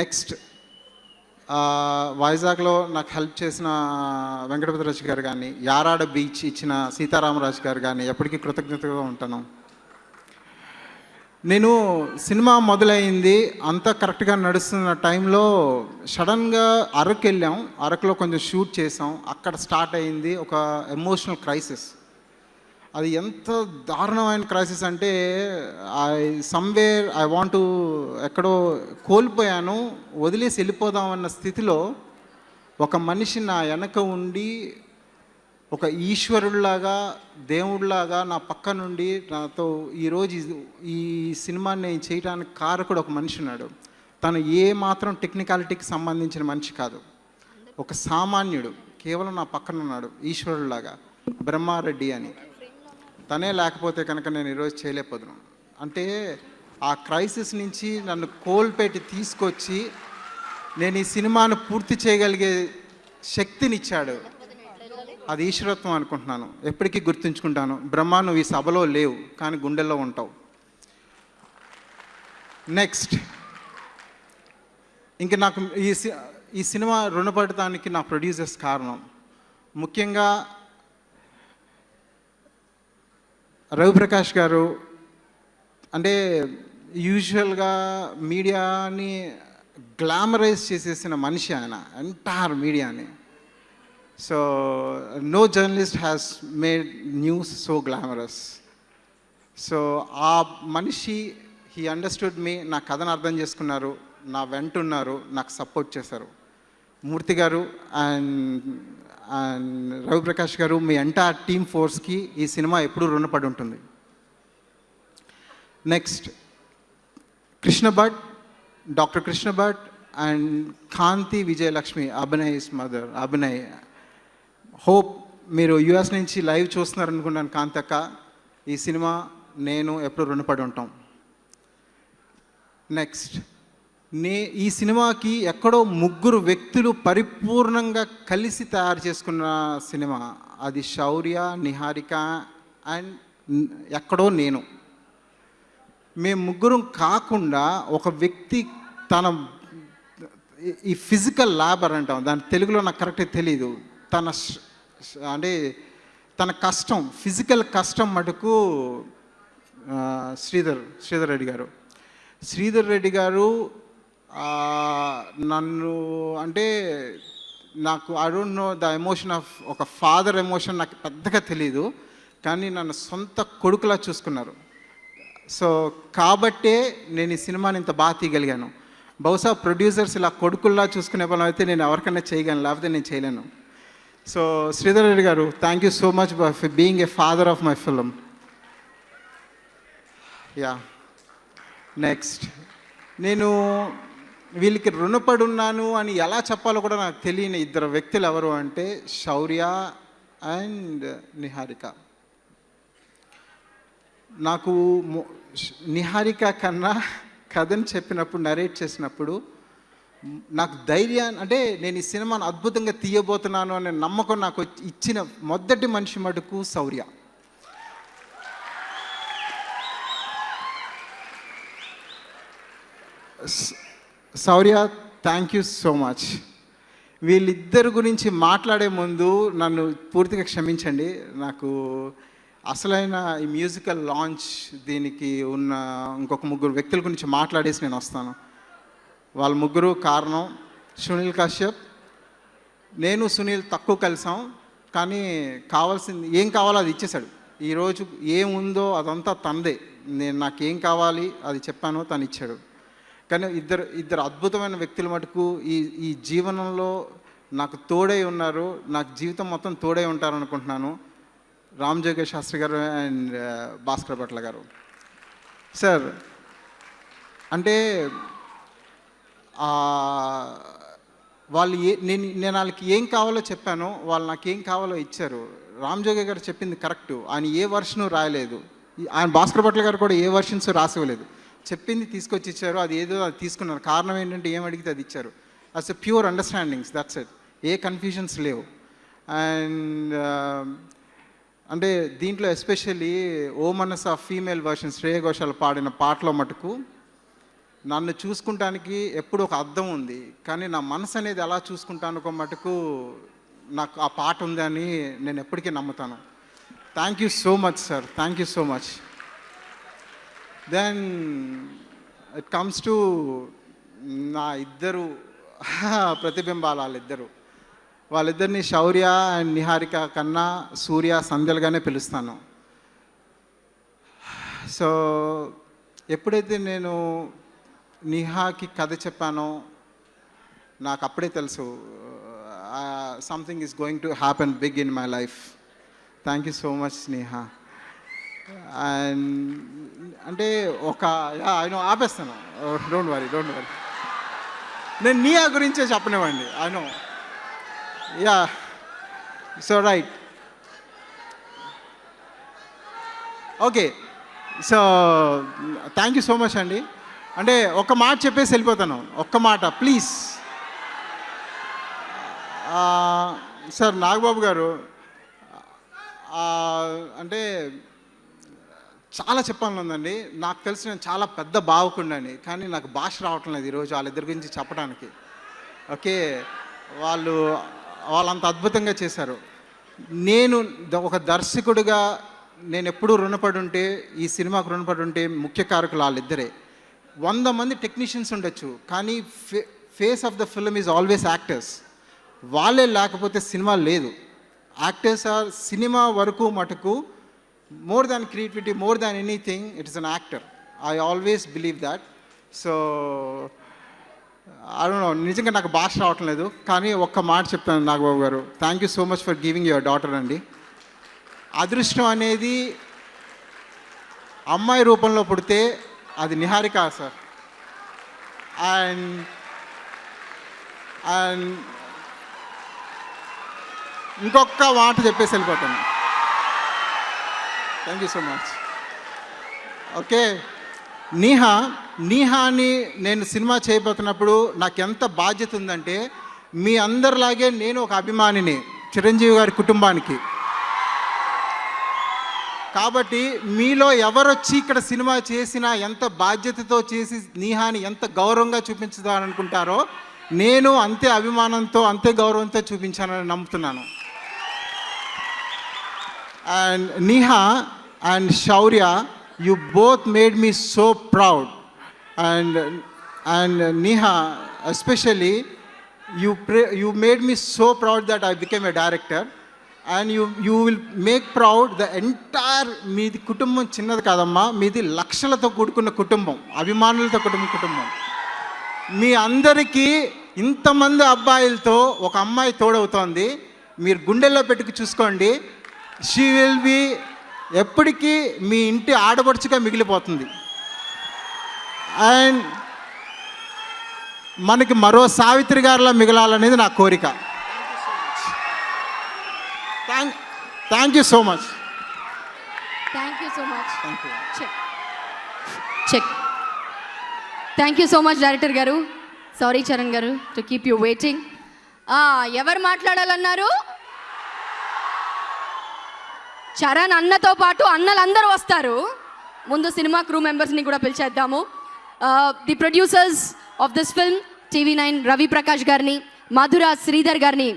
నెక్స్ట్ వైజాగ్లో నాకు హెల్ప్ చేసిన వెంకటపతిరాజు గారు కానీ, యారాడ బీచ్ ఇచ్చిన సీతారామరాజు గారు కానీ ఎప్పటికీ కృతజ్ఞతగా ఉంటాను. నేను సినిమా మొదలైంది అంతా కరెక్ట్గా నడుస్తున్న టైంలో సడన్గా అరకు వెళ్ళాం. అరకులో కొంచెం షూట్ చేసాం. అక్కడ స్టార్ట్ అయింది ఒక ఎమోషనల్ క్రైసిస్. అది ఎంత దారుణమైన క్రైసిస్ అంటే ఐ వాంట్ ఎక్కడో కోల్పోయాను, వదిలేసి వెళ్ళిపోదామన్న స్థితిలో ఒక మనిషి నా వెనక ఉండి ఒక ఈశ్వరుడిలాగా దేవుడిలాగా నా పక్క నుండి నాతో ఈరోజు ఈ సినిమాని నేను చేయడానికి కారకుడు ఒక మనిషి ఉన్నాడు. తను ఏ మాత్రం టెక్నికాలిటీకి సంబంధించిన మనిషి కాదు, ఒక సామాన్యుడు, కేవలం నా పక్కన ఉన్నాడు ఈశ్వరుడిలాగా, బ్రహ్మారెడ్డి అని. తనే లేకపోతే కనుక నేను ఈరోజు చేయలేకపోతున్నాను. అంటే ఆ క్రైసిస్ నుంచి నన్ను కోల్పెట్టి తీసుకొచ్చి నేను ఈ సినిమాను పూర్తి చేయగలిగే శక్తినిచ్చాడు. అది ఈశ్వరత్వం అనుకుంటున్నాను, ఎప్పటికీ గుర్తుంచుకుంటాను. బ్రహ్మ, నువ్వు ఈ సభలో లేవు కానీ గుండెల్లో ఉంటావు. నెక్స్ట్ ఇంకా నాకు ఈ సినిమా రుణపడటానికి నా ప్రొడ్యూసర్స్ కారణం. ముఖ్యంగా రవిప్రకాష్ గారు. అంటే యూజువల్గా మీడియాని గ్లామరైజ్ చేసేసిన మనిషి ఆయన, ఎంటైర్ మీడియాని. So no journalist has made news so glamorous. So ఆ మనిషి హీ అండర్స్టూడ్ మీ, నా కథను అర్థం చేసుకున్నారు, నా వెంట ఉన్నారు, నాకు సపోర్ట్ చేశారు. మూర్తి గారు అండ్ రవిప్రకాష్ గారు, మీ ఎంటైర్ టీమ్ ఫోర్స్కి ఈ సినిమా ఎప్పుడూ రుణపడి ఉంటుంది. Next Krishna Bhat, doctor Krishna Bhat and Kanthi Vijayalakshmi, Abhinay's mother Abhinay. Hope మీరు యుఎస్ నుంచి లైవ్ చూస్తున్నారు అనుకుంటాను. కాంతి అక్క, ఈ సినిమా నేను ఎప్పుడు రుణపడి ఉంటాం. నెక్స్ట్ ఈ సినిమాకి ఎక్కడో 3 వ్యక్తులు పరిపూర్ణంగా కలిసి తయారు చేసుకున్న సినిమా. అది శౌర్య, నిహారిక అండ్ ఎక్కడో నేను. మేము 3 కాకుండా ఒక వ్యక్తి తన ఈ ఫిజికల్ లేబర్ అంటాం, దాని తెలుగులో నాకు కరెక్ట్గా తెలీదు, తన కష్టం, ఫిజికల్ కష్టం మటుకు శ్రీధర్ రెడ్డి గారు నన్ను అంటే నాకు I don't know the emotion of ఒక ఫాదర్ ఎమోషన్ నాకు పెద్దగా తెలీదు, కానీ నన్ను సొంత కొడుకులా చూసుకున్నారు. సో కాబట్టే నేను ఈ సినిమాని ఇంత బాగా తీయగలిగాను. బహుశా ప్రొడ్యూసర్స్ ఇలా కొడుకుల్లా చూసుకునే పని అయితే నేను ఎవరికైనా చేయగలను, లేకపోతే నేను చేయలేను. సో శ్రీధర్ రెడ్డి గారు, thank you so much for being a father of my film. Yeah, next నేను వీళ్ళకి రుణపడి ఉన్నాను అని ఎలా చెప్పాలో కూడా నాకు తెలియని ఇద్దరు వ్యక్తులు ఎవరు అంటే శౌర్య అండ్ నిహారిక. నాకు నిహారిక కన్నా కథను చెప్పినప్పుడు, నరేట్ చేసినప్పుడు నాకు ధైర్యాన్ని, అంటే నేను ఈ సినిమాను అద్భుతంగా తీయబోతున్నాను అనే నమ్మకం నాకు ఇచ్చిన మొదటి మనిషి మటుకు శౌర్య. శౌర్య, థ్యాంక్ యూ సో మచ్. వీళ్ళిద్దరి గురించి మాట్లాడే ముందు నన్ను పూర్తిగా క్షమించండి. నాకు అసలైన ఈ మ్యూజికల్ లాంచ్ దీనికి ఉన్న ఇంకొక ముగ్గురు వ్యక్తుల గురించి మాట్లాడేసి నేను వస్తాను. వాళ్ళ ముగ్గురు కారణం సునీల్ కశ్యప్. నేను సునీల్ తక్కువ కలిసాం, కానీ కావాల్సింది ఏం కావాలో అది ఇచ్చేశాడు. ఈరోజు ఏముందో అదంతా తనదే. నేను నాకేం కావాలి అది చెప్పాను, తను ఇచ్చాడు. కానీ ఇద్దరు అద్భుతమైన వ్యక్తులు మటుకు ఈ జీవనంలో నాకు తోడై ఉన్నారు, నాకు జీవితం మొత్తం తోడై ఉంటారు అనుకుంటున్నాను. రామ్ జోగేష్ శాస్త్రి గారు అండ్ భాస్కర్ భట్ల గారు. సార్, అంటే వాళ్ళు నేను వాళ్ళకి ఏం కావాలో చెప్పాను, వాళ్ళు నాకు ఏం కావాలో ఇచ్చారు. రామ్ జోగే గారు చెప్పింది కరెక్టు. ఆయన ఏ వర్షను రాయలేదు, ఆయన భాస్కర్ భట్ల గారు కూడా ఏ వర్షన్స్ రాసివ్వలేదు. చెప్పింది తీసుకొచ్చి ఇచ్చారు, అది ఏదో అది తీసుకున్నారు. కారణం ఏంటంటే ఏం అడిగితే అది ఇచ్చారు. It's a pure understandings, that's it. ఏ కన్ఫ్యూజన్స్ లేవు. అండ్ అంటే దీంట్లో ఎస్పెషల్లీ ఓ మనస్ ఆ ఫీమేల్ వర్షన్ శ్రేయ ఘోషాల్ పాడిన పాటలో మటుకు నన్ను చూసుకుంటానికి ఎప్పుడు ఒక అర్థం ఉంది, కానీ నా మనసు అనేది ఎలా చూసుకుంటానుకో మటుకు నాకు ఆ పాట ఉందని నేను ఎప్పటికీ నమ్ముతాను. Thank you so much sir, thank you so much. Then it comes to నా ఇద్దరు ప్రతిబింబాలు. వాళ్ళిద్దరిని శౌర్య అండ్ నిహారిక కన్నా సూర్య, సంధ్యలుగానే పిలుస్తాను. సో ఎప్పుడైతే నేను నిహాకి కథ చెప్పానో నాకు అప్పుడే తెలుసు something is going to happen big in my life. Thank you so much Niha. And అంటే ఆయన ఆపేస్తాను, డోంట్ వరీ. నేను నిహా గురించే చెప్పనివ్వండి. ఆయన yeah, so right, okay. So thank you so much అండి. అంటే ఒక్క మాట చెప్పేసి వెళ్ళిపోతాను, ఒక్క మాట ప్లీజ్. సార్ నాగబాబు గారు, అంటే చాలా చెప్పాలని ఉందండి. నాకు తెలిసి నేను చాలా పెద్ద భావకుండని, కానీ నాకు భాష రావటం లేదు ఈరోజు వాళ్ళిద్దరి గురించి చెప్పడానికి. ఓకే, వాళ్ళంత అద్భుతంగా చేశారు. నేను ఒక దర్శకుడిగా నేను ఎప్పుడూ రుణపడి ఉంటే, ఈ సినిమాకు రుణపడి ఉంటే ముఖ్య కారకులు వాళ్ళిద్దరే. 100 మంది టెక్నీషియన్స్ ఉండొచ్చు, కానీ face of the film is always actors. వాళ్ళే లేకపోతే సినిమా లేదు. యాక్టర్స్ ఆర్ సినిమా వరకు మటుకు more than creativity, more than anything, it is an actor. I always believe that. So I don't no, నిజంగా నాకు భాష రావటం లేదు, కానీ ఒక్క మాట చెప్తాను నాగబాబు గారు, thank you so much for giving your daughter అండి. అదృష్టం అనేది అమ్మాయి రూపంలో పుడితే అది నిహారిక సార్. అండ్ ఇంకొక మాట చెప్పేసి వెళ్ళిపోతాను. Thank you so much. Okay, నీహాని నేను సినిమా చేయబోతున్నప్పుడు నాకు ఎంత బాధ్యత ఉందంటే, మీ అందరిలాగే నేను ఒక అభిమానిని చిరంజీవి గారి కుటుంబానికి. కాబట్టి మీలో ఎవరొచ్చి ఇక్కడ సినిమా చేసినా ఎంత బాధ్యతతో చేసి నీహాని ఎంత గౌరవంగా చూపించుదారనుకుంటారో, నేను అంతే అభిమానంతో అంతే గౌరవంతో చూపించానని నమ్ముతున్నాను. And Neha and Shaurya, you both made me so proud, and Neha especially, you made me so proud that I became a director, and you will make proud the entire మీది కుటుంబం. చిన్నది కాదమ్మా, మీది లక్షలతో కూడుకున్న కుటుంబం, అభిమానులతో కుటుంబం. మీ అందరికీ ఇంతమంది అబ్బాయిలతో ఒక అమ్మాయి తోడవుతోంది. మీరు గుండెల్లో పెట్టుకు చూసుకోండి. షీ విల్ బి ఎప్పటికీ మీ ఇంటి ఆడపడుచుగా మిగిలిపోతుంది. అండ్ మనకి మరో సావిత్రి గారిలా మిగలాలనేది నా కోరిక. Thank you so much. Thank you so much. Check. Thank you so much director garu. Sorry Charan garu to keep you waiting. ఎవరు మాట్లాడాలన్నారు? చరణ్ అన్నతో పాటు అన్నలందరూ వస్తారు. ముందు సినిమా క్రూ మెంబర్స్ని కూడా పిలిచేద్దాము. The producers of this film TV9 Ravi Prakash గారిని, మధుర శ్రీధర్ గారిని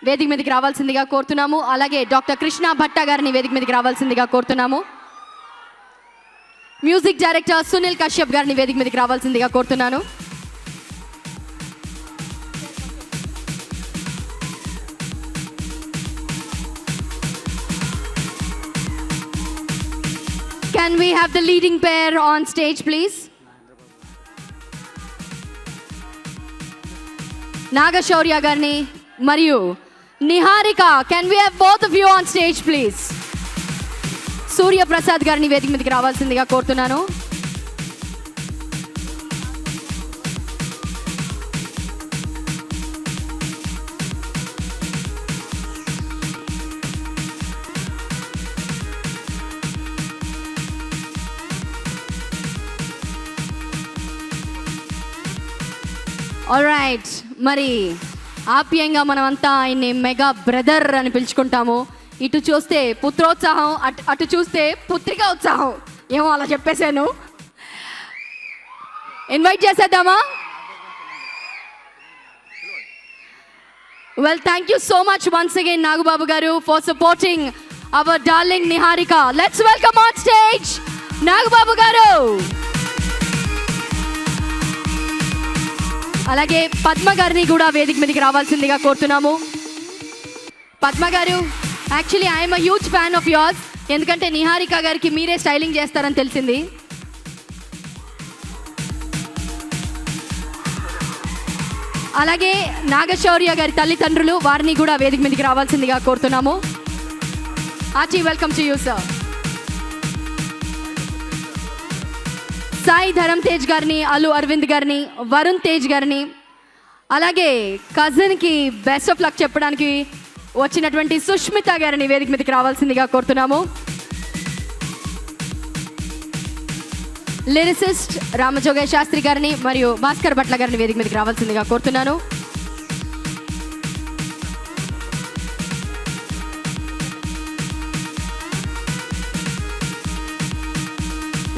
వేదిక మీదకి రావాల్సిందిగా కోరుతున్నాము. అలాగే డాక్టర్ కృష్ణ భట్ట గారిని వేదిక మీదకి రావాల్సిందిగా కోరుతున్నాము. మ్యూజిక్ డైరెక్టర్ సునీల్ కశ్యప్ గారిని వేదిక మీదకి రావాల్సిందిగా కోరుతున్నాను. Can we have the leading pair on stage, please? Naga Shaurya గారిని మరియు Niharika. Can we have both of you on stage, please? సూర్య ప్రసాద్ గారిని వేదిక మీదకి రావాల్సిందిగా కోరుతున్నాను. ఆల్రైట్, మరి ఆప్యాయంగా మనమంతా ఆయన్ని మెగా బ్రదర్ అని పిలుచుకుంటాము. ఇటు చూస్తే పుత్రోత్సాహం, అటు చూస్తే పుత్రికా ఉత్సాహం. ఏమో అలా చెప్పేశాను. ఇన్వైట్ చేసేద్దామా? Well, thank you so much once again Nagababu garu for supporting our darling Niharika. Let's welcome on stage Nagababu garu. అలాగే పద్మ గారిని కూడా వేదిక మీదకి రావాల్సిందిగా కోరుతున్నాము. పద్మ గారు, actually I'm a huge fan of yours. ఎందుకంటే నిహారిక గారికి మీరే స్టైలింగ్ చేస్తారని తెలిసింది. అలాగే నాగశౌర్య గారి తల్లిదండ్రులు, వారిని కూడా వేదిక మీదకి రావాల్సిందిగా కోరుతున్నాము. ఆచి, welcome to you sir. Sai Dharam Tej గారిని, అల్లు అరవింద్ గారిని, వరుణ్ తేజ్ గారిని, అలాగే కజిన్కి బెస్ట్ ఆఫ్ లక్ చెప్పడానికి వచ్చినటువంటి సుష్మిత గారిని వేదిక మీదకి రావాల్సిందిగా కోరుతున్నాము. లిరిసిస్ట్ రామజోగయ్య శాస్త్రి గారిని మరియు భాస్కర్ భట్ల గారిని వేదిక మీదకి రావాల్సిందిగా కోరుతున్నాను.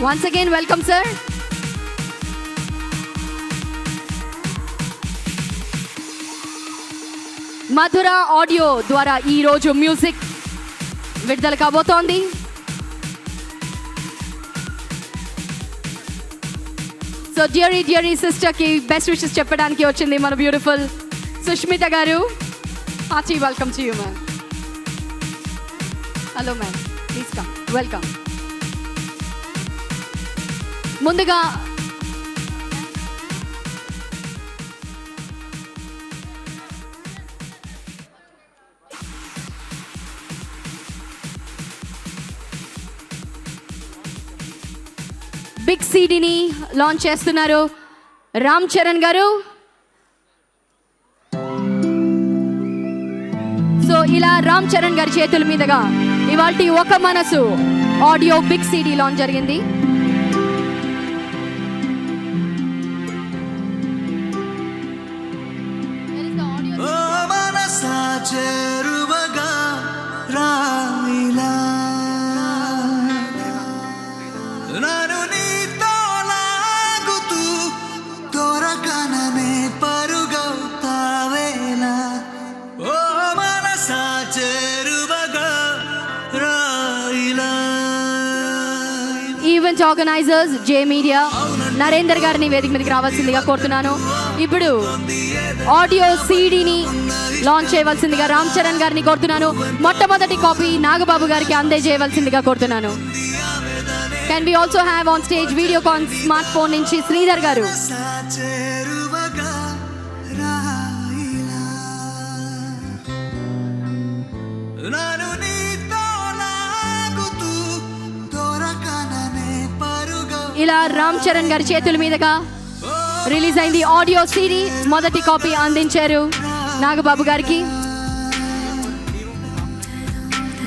Once again, welcome, sir. మధుర ఆడియో ద్వారా ఈరోజు మ్యూజిక్ విడుదల కాబోతోంది. సో డియరీ సిస్టర్కి బెస్ట్ విషెస్ చెప్పడానికి వచ్చింది మన బ్యూటిఫుల్ సుష్మిత గారు. Hearty welcome to you ma'am. Hello ma'am, please come. Welcome. ముందుగా బిగ్ సీడీని లాంచ్ చేస్తున్నారు రామ్ చరణ్ గారు. సో ఇలా రామ్ చరణ్ గారి చేతుల మీదుగా ఇవాల్టి ఒక Manasu audio big CD launch జరిగింది. చేరువగా రాయిలా నన్ను నీతో లాగుతూ దొరకననే పరుగవుతావేలా. ఓ మనసా చేరువగా రాయిలా. ఈవెంట్ ఆర్గనైజర్స్ జే మీడియా నరేందర్ గారిని వేదిక మీదకి రావాల్సిందిగా కోరుతున్నాను. ఇప్పుడు ఆడియో సీడీని లాంచ్ చేయవలసిందిగా రామ్ చరణ్ గారిని కోరుతున్నాను. మొట్టమొదటి కాపీ నాగబాబు గారికి అందజేయవలసిందిగా కోరుతున్నాను. Can we also have on stage Videocon smart phone నుంచి శ్రీధర్ గారు. నాను నీతో లాగుతూ దొరకననే పరుగా. ఇలా రామ్ చరణ్ గారి చేతుల మీదుగా రిలీజ్ అయింది ఆడియో సిడి. మొదటి కాపీ అందించారు నాగబాబు గారికి.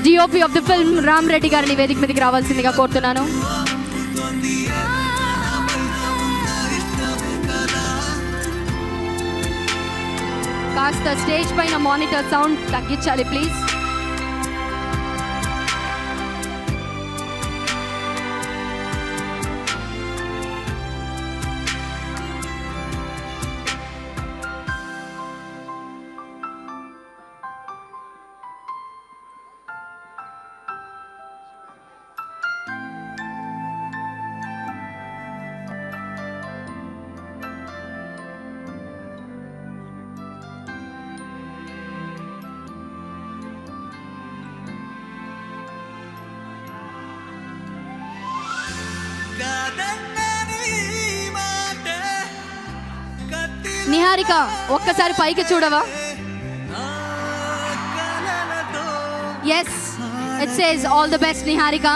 DOP of the film Ram Reddy గారిని వేదిక మీదకి రావాల్సిందిగా కోరుతున్నాను. కాస్త స్టేజ్ పైన మానిటర్ సౌండ్ తగ్గించాలి ప్లీజ్. నిహారిక ఒక్కసారి పైకి చూడవా? Yes, it says all the best Niharika.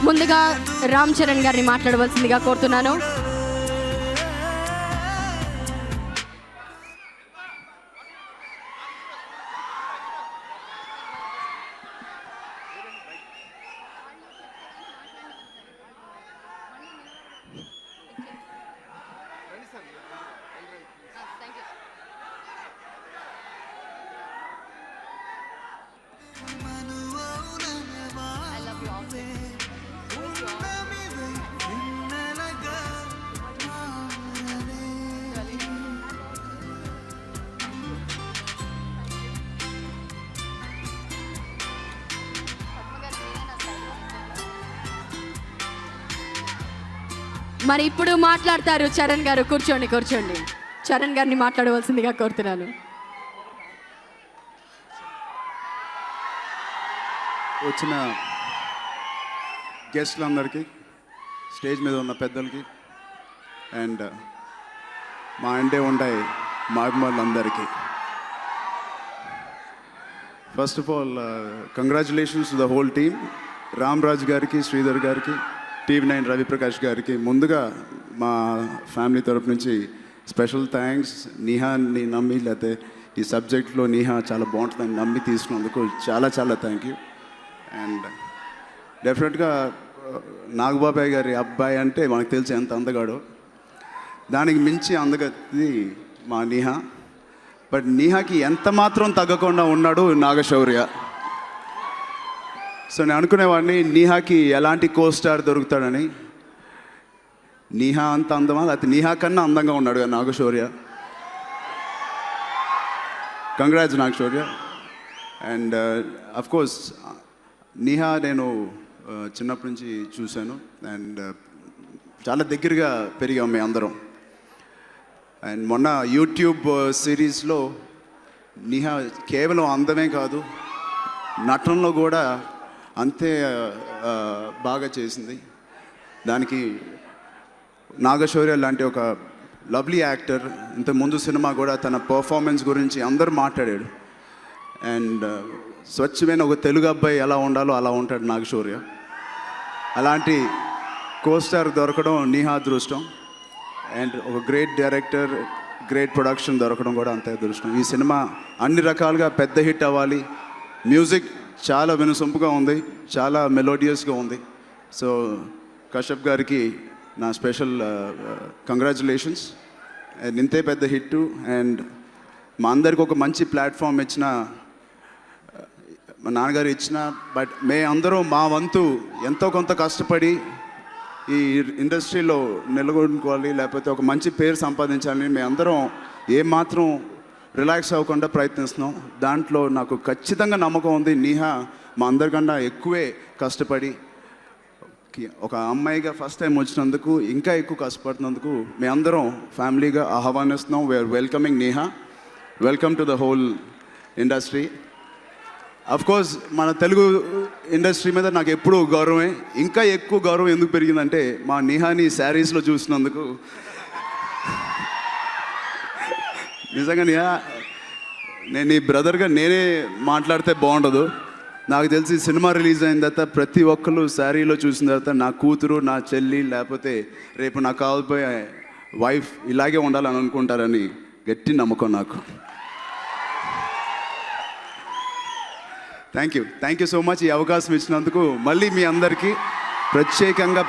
ముందుగా రామ్ చరణ్ గారిని మాట్లాడవలసిందిగా కోరుతున్నాను. మరి ఇప్పుడు మాట్లాడతారు చరణ్ గారు. కూర్చోండి. చరణ్ గారిని మాట్లాడవలసిందిగా కోరుతున్నాను. వచ్చిన గెస్ట్లందరికీ, స్టేజ్ మీద ఉన్న పెద్దలకి అండ్ మా అంటే ఉంటాయి మా అభిమానులందరికీ, first of all congratulations to the whole team. Ram Raj గారికి, శ్రీధర్ గారికి, TV9 రవి ప్రకాష్ గారికి ముందుగా మా ఫ్యామిలీ తరపు నుంచి స్పెషల్ థ్యాంక్స్. నీహాని నమ్మి, లేకపోతే ఈ సబ్జెక్ట్లో నీహా చాలా బాగుంటుందని నమ్మి తీసుకున్నందుకు చాలా చాలా థ్యాంక్ యూ. అండ్ డెఫినెట్గా నాగబాబాయ్ గారి అబ్బాయి అంటే మనకు తెలిసి ఎంత అందగాడో, దానికి మించి అందగది మా నీహా. బట్ నీహాకి ఎంత మాత్రం తగ్గకుండా ఉన్నాడు నాగశౌర్య. సో నేను అనుకునేవాడిని నీహాకి ఎలాంటి కోస్టార్ దొరుకుతాడని. నీహా అంత అందమా, లేకపోతే నీహా కన్నా అందంగా ఉన్నాడు Nagashaurya. Congrats Nagashaurya. And of course Niha నేను చిన్నప్పటి నుంచి చూశాను అండ్ చాలా దగ్గరగా పెరిగాం మేము అందరం. అండ్ మొన్న యూట్యూబ్ సిరీస్లో నీహా కేవలం అందమే కాదు, నటనలో కూడా అంతే బాగా చేసింది. దానికి నాగశౌర్య లాంటి ఒక లవ్లీ యాక్టర్ ఇంతకుముందు సినిమా కూడా తన పర్ఫార్మెన్స్ గురించి అందరూ మాట్లాడాడు. అండ్ స్వచ్ఛమైన ఒక తెలుగు అబ్బాయి ఎలా ఉండాలో అలా ఉంటాడు నాగశౌర్య. అలాంటి కోస్టార్ దొరకడం నీహా అదృష్టం. అండ్ ఒక గ్రేట్ డైరెక్టర్, గ్రేట్ ప్రొడక్షన్ దొరకడం కూడా అంతే అదృష్టం. ఈ సినిమా అన్ని రకాలుగా పెద్ద హిట్ అవ్వాలి. మ్యూజిక్ చాలా వినసొంపుగా ఉంది, చాలా మెలోడియస్గా ఉంది. సో కశ్యప్ గారికి నా స్పెషల్ కంగ్రాచులేషన్స్. అండ్ ఇంతే పెద్ద హిట్ అండ్ మా అందరికి ఒక మంచి ప్లాట్ఫామ్ ఇచ్చిన మా నాన్నగారు ఇచ్చిన, బట్ అందరం మా వంతు ఎంతో కొంత కష్టపడి ఈ ఇండస్ట్రీలో నిలబడుకోవాలి, లేకపోతే ఒక మంచి పేరు సంపాదించాలని మేమందరం ఏమాత్రం రిలాక్స్ అవ్వకుండా ప్రయత్నిస్తున్నాం. దాంట్లో నాకు ఖచ్చితంగా నమ్మకం ఉంది. నీహా మా అందరికన్నా ఎక్కువే కష్టపడి ఒక అమ్మాయిగా ఫస్ట్ టైం వచ్చినందుకు, ఇంకా ఎక్కువ కష్టపడుతున్నందుకు మేమందరం ఫ్యామిలీగా ఆహ్వానిస్తున్నాం. We are welcoming Niha. Welcome to the whole industry. Of course మన తెలుగు ఇండస్ట్రీ మీద నాకు ఎప్పుడూ గౌరవమే. ఇంకా ఎక్కువ గౌరవం ఎందుకు పెరిగిందంటే మా నిహాని శారీస్లో చూసినందుకు. నిజంగా నిహా, నేను నీ బ్రదర్గా నేనే మాట్లాడితే బాగుండదు. నాకు తెలిసి సినిమా రిలీజ్ అయిన తర్వాత ప్రతి ఒక్కరు శారీలో చూసిన తర్వాత నా కూతురు, నా చెల్లి, లేకపోతే రేపు నాకు కావాల్పోయే వైఫ్ ఇలాగే ఉండాలని అనుకుంటారని గట్టి నమ్మకం నాకు. థ్యాంక్ యూ సో మచ్ ఈ అవకాశం ఇచ్చినందుకు. మళ్ళీ మీ అందరికీ ప్రత్యేకంగా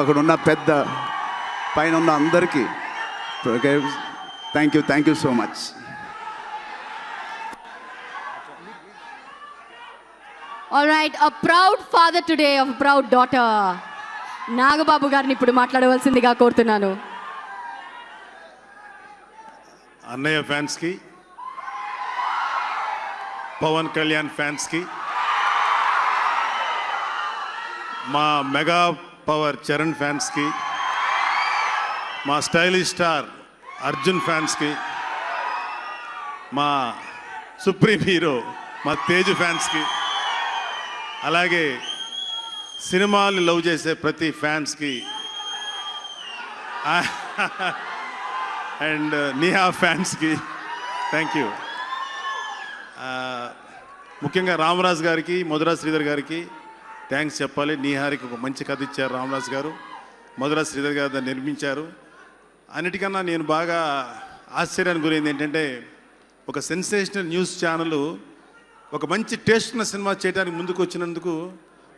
అక్కడ ఉన్న పెద్ద పైన ఉన్న అందరికీ thank you so much. All right, a proud father today of proud daughter Nagababu గారిని ఇప్పుడు మాట్లాడవలసిందిగా కోరుతున్నాను. అన్నయ్య ఫ్యాన్స్కి, పవన్ కళ్యాణ్ ఫ్యాన్స్కి, మా మెగా పవర్ చరణ్ ఫ్యాన్స్కి, మా స్టైలిష్ స్టార్ అర్జున్ ఫ్యాన్స్కి, మా సుప్రీం హీరో మా తేజు ఫ్యాన్స్కి, అలాగే సినిమాలు లవ్ చేసే ప్రతి ఫ్యాన్స్కి, అండ్ నిహా ఫ్యాన్స్కి థ్యాంక్ యూ. ముఖ్యంగా రామరాజు గారికి, మధురా శ్రీధర్ గారికి థ్యాంక్స్ చెప్పాలి. నిహారికి ఒక మంచి కథ ఇచ్చారు రామరాజు గారు, మధురా శ్రీధర్ గారు దాన్ని నిర్మించారు. అన్నిటికన్నా నేను బాగా ఆశ్చర్యానికి గురైంది ఏంటంటే, ఒక సెన్సేషనల్ న్యూస్ ఛానల్ ఒక మంచి టేస్ట్ ఉన్న సినిమా చేయడానికి ముందుకు వచ్చినందుకు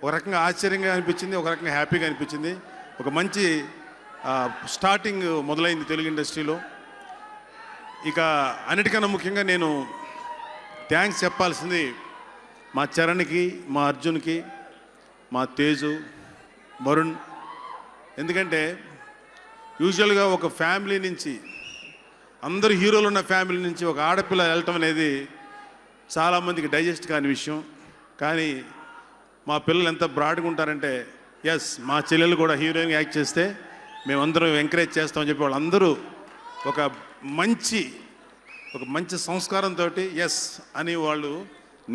ఒక రకంగా ఆశ్చర్యంగా అనిపించింది, ఒక రకంగా హ్యాపీగా అనిపించింది. ఒక మంచి స్టార్టింగ్ మొదలైంది తెలుగు ఇండస్ట్రీలో. ఇక అన్నిటికన్నా ముఖ్యంగా నేను థ్యాంక్స్ చెప్పాల్సింది మా చరణ్కి, మా అర్జున్కి, మా తేజు, వరుణ్. ఎందుకంటే యూజువల్గా ఒక ఫ్యామిలీ నుంచి, అందరు హీరోలు ఉన్న ఫ్యామిలీ నుంచి ఒక ఆడపిల్ల వెళ్ళటం అనేది చాలామందికి డైజెస్ట్ కాని విషయం. కానీ మా పిల్లలు ఎంత బ్రాడ్గా ఉంటారంటే, ఎస్ మా చెల్లెలు కూడా హీరోయిన్గా యాక్ట్ చేస్తే మేమందరం ఎంకరేజ్ చేస్తామని చెప్పి వాళ్ళందరూ ఒక మంచి సంస్కారంతో ఎస్ అని వాళ్ళు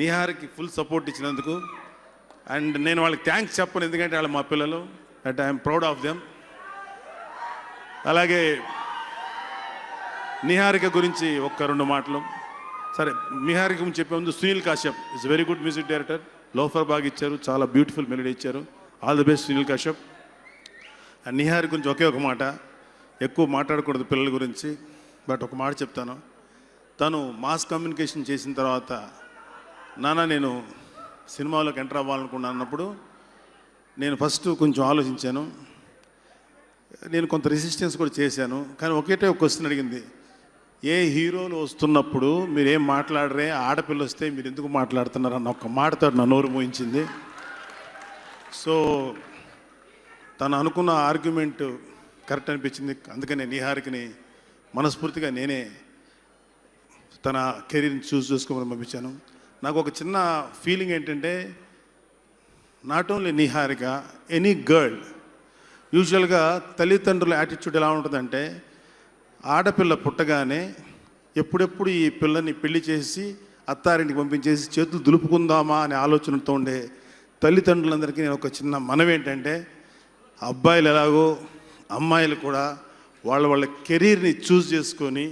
నిహార్కి ఫుల్ సపోర్ట్ ఇచ్చినందుకు. అండ్ నేను వాళ్ళకి థ్యాంక్స్ చెప్పను, ఎందుకంటే వాళ్ళు మా పిల్లలు. That I'm proud of them. అలాగే నిహారిక గురించి ఒక్క 2 మాటలు. సరే, నిహారిక గురించి చెప్పే ముందు Sunil Kashyap is very good music director. Loafer బాగా ఇచ్చారు, చాలా బ్యూటిఫుల్ మెలోడీ ఇచ్చారు. All the best Sunil Kashyap. And Niharika గురించి ఒకే ఒక మాట, ఎక్కువ మాట్లాడకూడదు పిల్లల గురించి, బట్ ఒక మాట చెప్తాను. తను మాస్ కమ్యూనికేషన్ చేసిన తర్వాత, నాన్న నేను సినిమాలోకి ఎంటర్ అవ్వాలనుకున్నాను అన్నప్పుడు నేను ఫస్ట్ కొంచెం ఆలోచించాను. నేను కొంత రెసిస్టెన్స్ కూడా చేశాను. కానీ ఒకటే ఒక క్వశ్చన్ అడిగింది, ఏ హీరోలు వస్తున్నప్పుడు మీరేం మాట్లాడరే, ఆడపిల్ల వస్తే మీరు ఎందుకు మాట్లాడుతున్నారు అన్న ఒక మాటతో నా నోరు మోయించింది. సో తను అనుకున్న ఆర్గ్యుమెంట్ కరెక్ట్ అనిపించింది. అందుకనే నిహారికని మనస్ఫూర్తిగా నేనే తన కెరీర్ని చేసుకోమని పంపించాను. నాకు ఒక చిన్న ఫీలింగ్ ఏంటంటే, not only Niharika, any girl, యూజువల్గా తల్లిదండ్రుల యాటిట్యూడ్ ఎలా ఉంటుందంటే, ఆడపిల్ల పుట్టగానే ఎప్పుడెప్పుడు ఈ పిల్లని పెళ్లి చేసి అత్తారింటికి పంపించేసి చేతులు దులుపుకుందామా అనే ఆలోచనతో ఉండే తల్లిదండ్రులందరికీ నేను ఒక చిన్న మనవి ఏంటంటే, అబ్బాయిలు ఎలాగో అమ్మాయిలు కూడా వాళ్ళ కెరీర్ని చూస్ చేసుకొని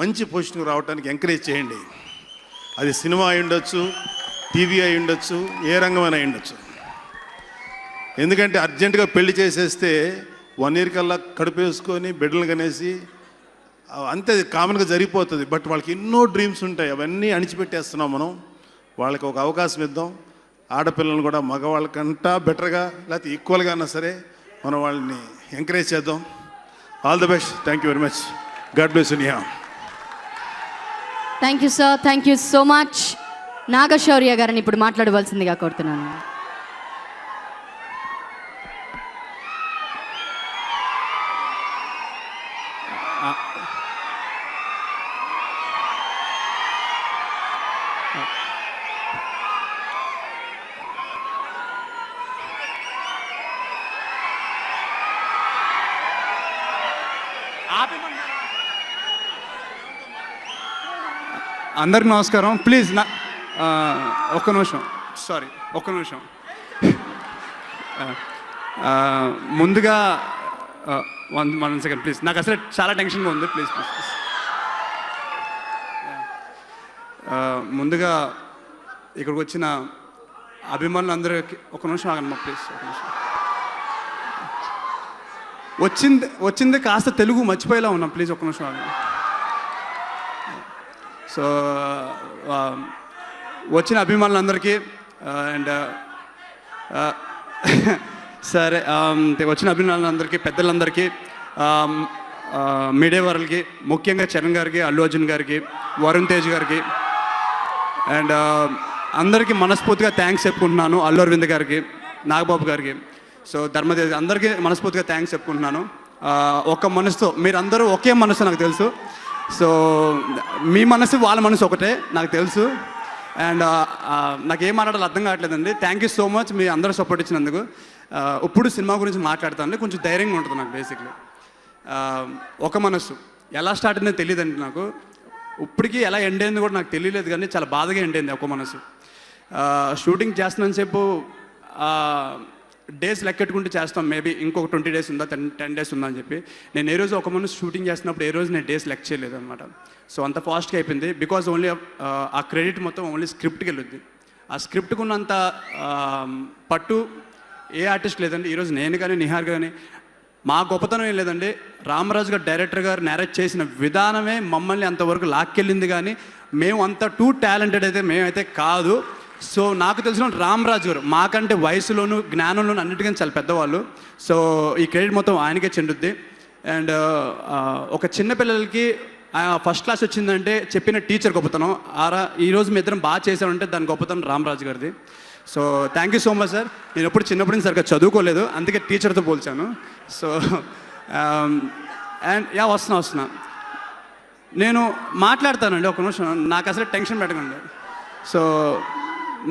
మంచి పొజిషన్కి రావడానికి ఎంకరేజ్ చేయండి. అది సినిమా అయి ఉండొచ్చు, టీవీ అయి ఉండొచ్చు, ఏ రంగమైనా అయి ఉండొచ్చు. ఎందుకంటే అర్జెంటుగా పెళ్లి చేసేస్తే 1 year కల్లా కడుపు వేసుకొని బిడ్డలు కనేసి అంతే కామన్గా జరిగిపోతుంది. బట్ వాళ్ళకి ఎన్నో డ్రీమ్స్ ఉంటాయి, అవన్నీ అణిచిపెట్టేస్తున్నాం మనం. వాళ్ళకి ఒక అవకాశం ఇద్దాం. ఆడపిల్లలను కూడా మగవాళ్ళకంటా బెటర్గా లేకపోతే ఈక్వల్గా అయినా సరే మనం వాళ్ళని ఎంకరేజ్ చేద్దాం. All the best. Thank you very much. God bless you Niha. Thank you sir, thank you so much. Nagashaurya గారిని ఇప్పుడు మాట్లాడవలసిందిగా కోరుతున్నాను. అందరికి నమస్కారం. ప్లీజ్ ఒక్క నిమిషం, సారీ ఒక్క నిమిషం. ముందుగా 1 సెకండ్ ప్లీజ్, నాకు అసలు చాలా టెన్షన్గా ఉంది. Please please. ముందుగా ఇక్కడికి వచ్చిన అభిమానులందరికీ ఒక నిమిషం ఆగండి ప్లీజ్, ఒక నిమిషం. వచ్చింది కాస్త తెలుగు మర్చిపోయేలా ఉన్నాం, ప్లీజ్ ఒక నిమిషం ఆగండి. సో వచ్చిన అభిమానులందరికీ అండ్ సరే వచ్చిన అభిమానులందరికీ, పెద్దలందరికీ, మీడియా వారికి, ముఖ్యంగా చరణ్ గారికి, అల్లు అర్జున్ గారికి, వరుణ్ తేజ్ గారికి అండ్ అందరికీ మనస్ఫూర్తిగా థ్యాంక్స్ చెప్పుకుంటున్నాను. అల్లు అరవింద్ గారికి, నాగబాబు గారికి, సో ధర్మదేవ్ అందరికీ మనస్ఫూర్తిగా థ్యాంక్స్ చెప్పుకుంటున్నాను. ఒక మనసుతో మీరందరూ ఒకే మనసు నాకు తెలుసు. సో మీ మనసు వాళ్ళ మనసు ఒకటే నాకు తెలుసు. అండ్ నాకు ఏం మాట్లాడాలో అర్థం కావట్లేదండి. థ్యాంక్ యూ సో మచ్ మీ అందరూ సపోర్ట్ ఇచ్చినందుకు. ఇప్పుడు సినిమా గురించి మాట్లాడతాను, కొంచెం ధైర్యంగా ఉంటుంది నాకు. బేసిక్లీ ఒక మనసు ఎలా స్టార్ట్ అయిందో తెలియదండి నాకు. ఇప్పటికీ ఎలా ఎండ్ అయింది కూడా నాకు తెలియలేదు, కానీ చాలా బాధగా ఎండ్ అయింది ఒక మనసు. షూటింగ్ చేస్తున్నంతసేపు డేస్ లెక్కెట్టుకుంటూ చేస్తాం. మేబీ ఇంకొక 20 days ఉందా, 10 days ఉందా అని చెప్పి. నేను ఏ రోజు ఒక మనసు షూటింగ్ చేస్తున్నప్పుడు ఏ రోజు నేను డేస్ లెక్క చేయలేదు అనమాట. సో అంత ఫాస్ట్గా అయిపోయింది. బికాజ్ ఓన్లీ ఆ క్రెడిట్ మొత్తం ఓన్లీ స్క్రిప్ట్కి వెళ్ళొద్ది. ఆ స్క్రిప్ట్కి ఉన్నంత పట్టు ఏ ఆర్టిస్ట్ లేదండి. ఈరోజు నేను కానీ, నిహార్ కానీ, మా గొప్పతనం ఏం లేదండి. రామరాజు గారు డైరెక్టర్ గారు నేరేట్ చేసిన విధానమే మమ్మల్ని అంతవరకు లాక్కెళ్ళింది. కానీ మేము అంత టూ టాలెంటెడ్ అయితే మేమైతే కాదు. సో నాకు తెలిసిన రామరాజు గారు మాకంటే వయసులోను, జ్ఞానంలోను అన్నిటికీ చాలా పెద్దవాళ్ళు. సో ఈ క్రెడిట్ మొత్తం ఆయనకే చెందుద్ది. అండ్ ఒక చిన్నపిల్లలకి ఫస్ట్ క్లాస్ వచ్చిందంటే చెప్పిన టీచర్ గొప్పతనం. ఈరోజు మీ ఇద్దరం బాగా చేసామంటే దాని గొప్పతనం రామరాజు గారిది. So thank you so much sir. నేను ఎప్పుడు చిన్నప్పటి నుంచి సరిగ్గా చదువుకోలేదు, అందుకే టీచర్తో పోల్చాను. సో అండ్ వస్తున్నా నేను మాట్లాడతానండి ఒక నిమిషం, నాకు అసలు టెన్షన్ పెట్టకండి. సో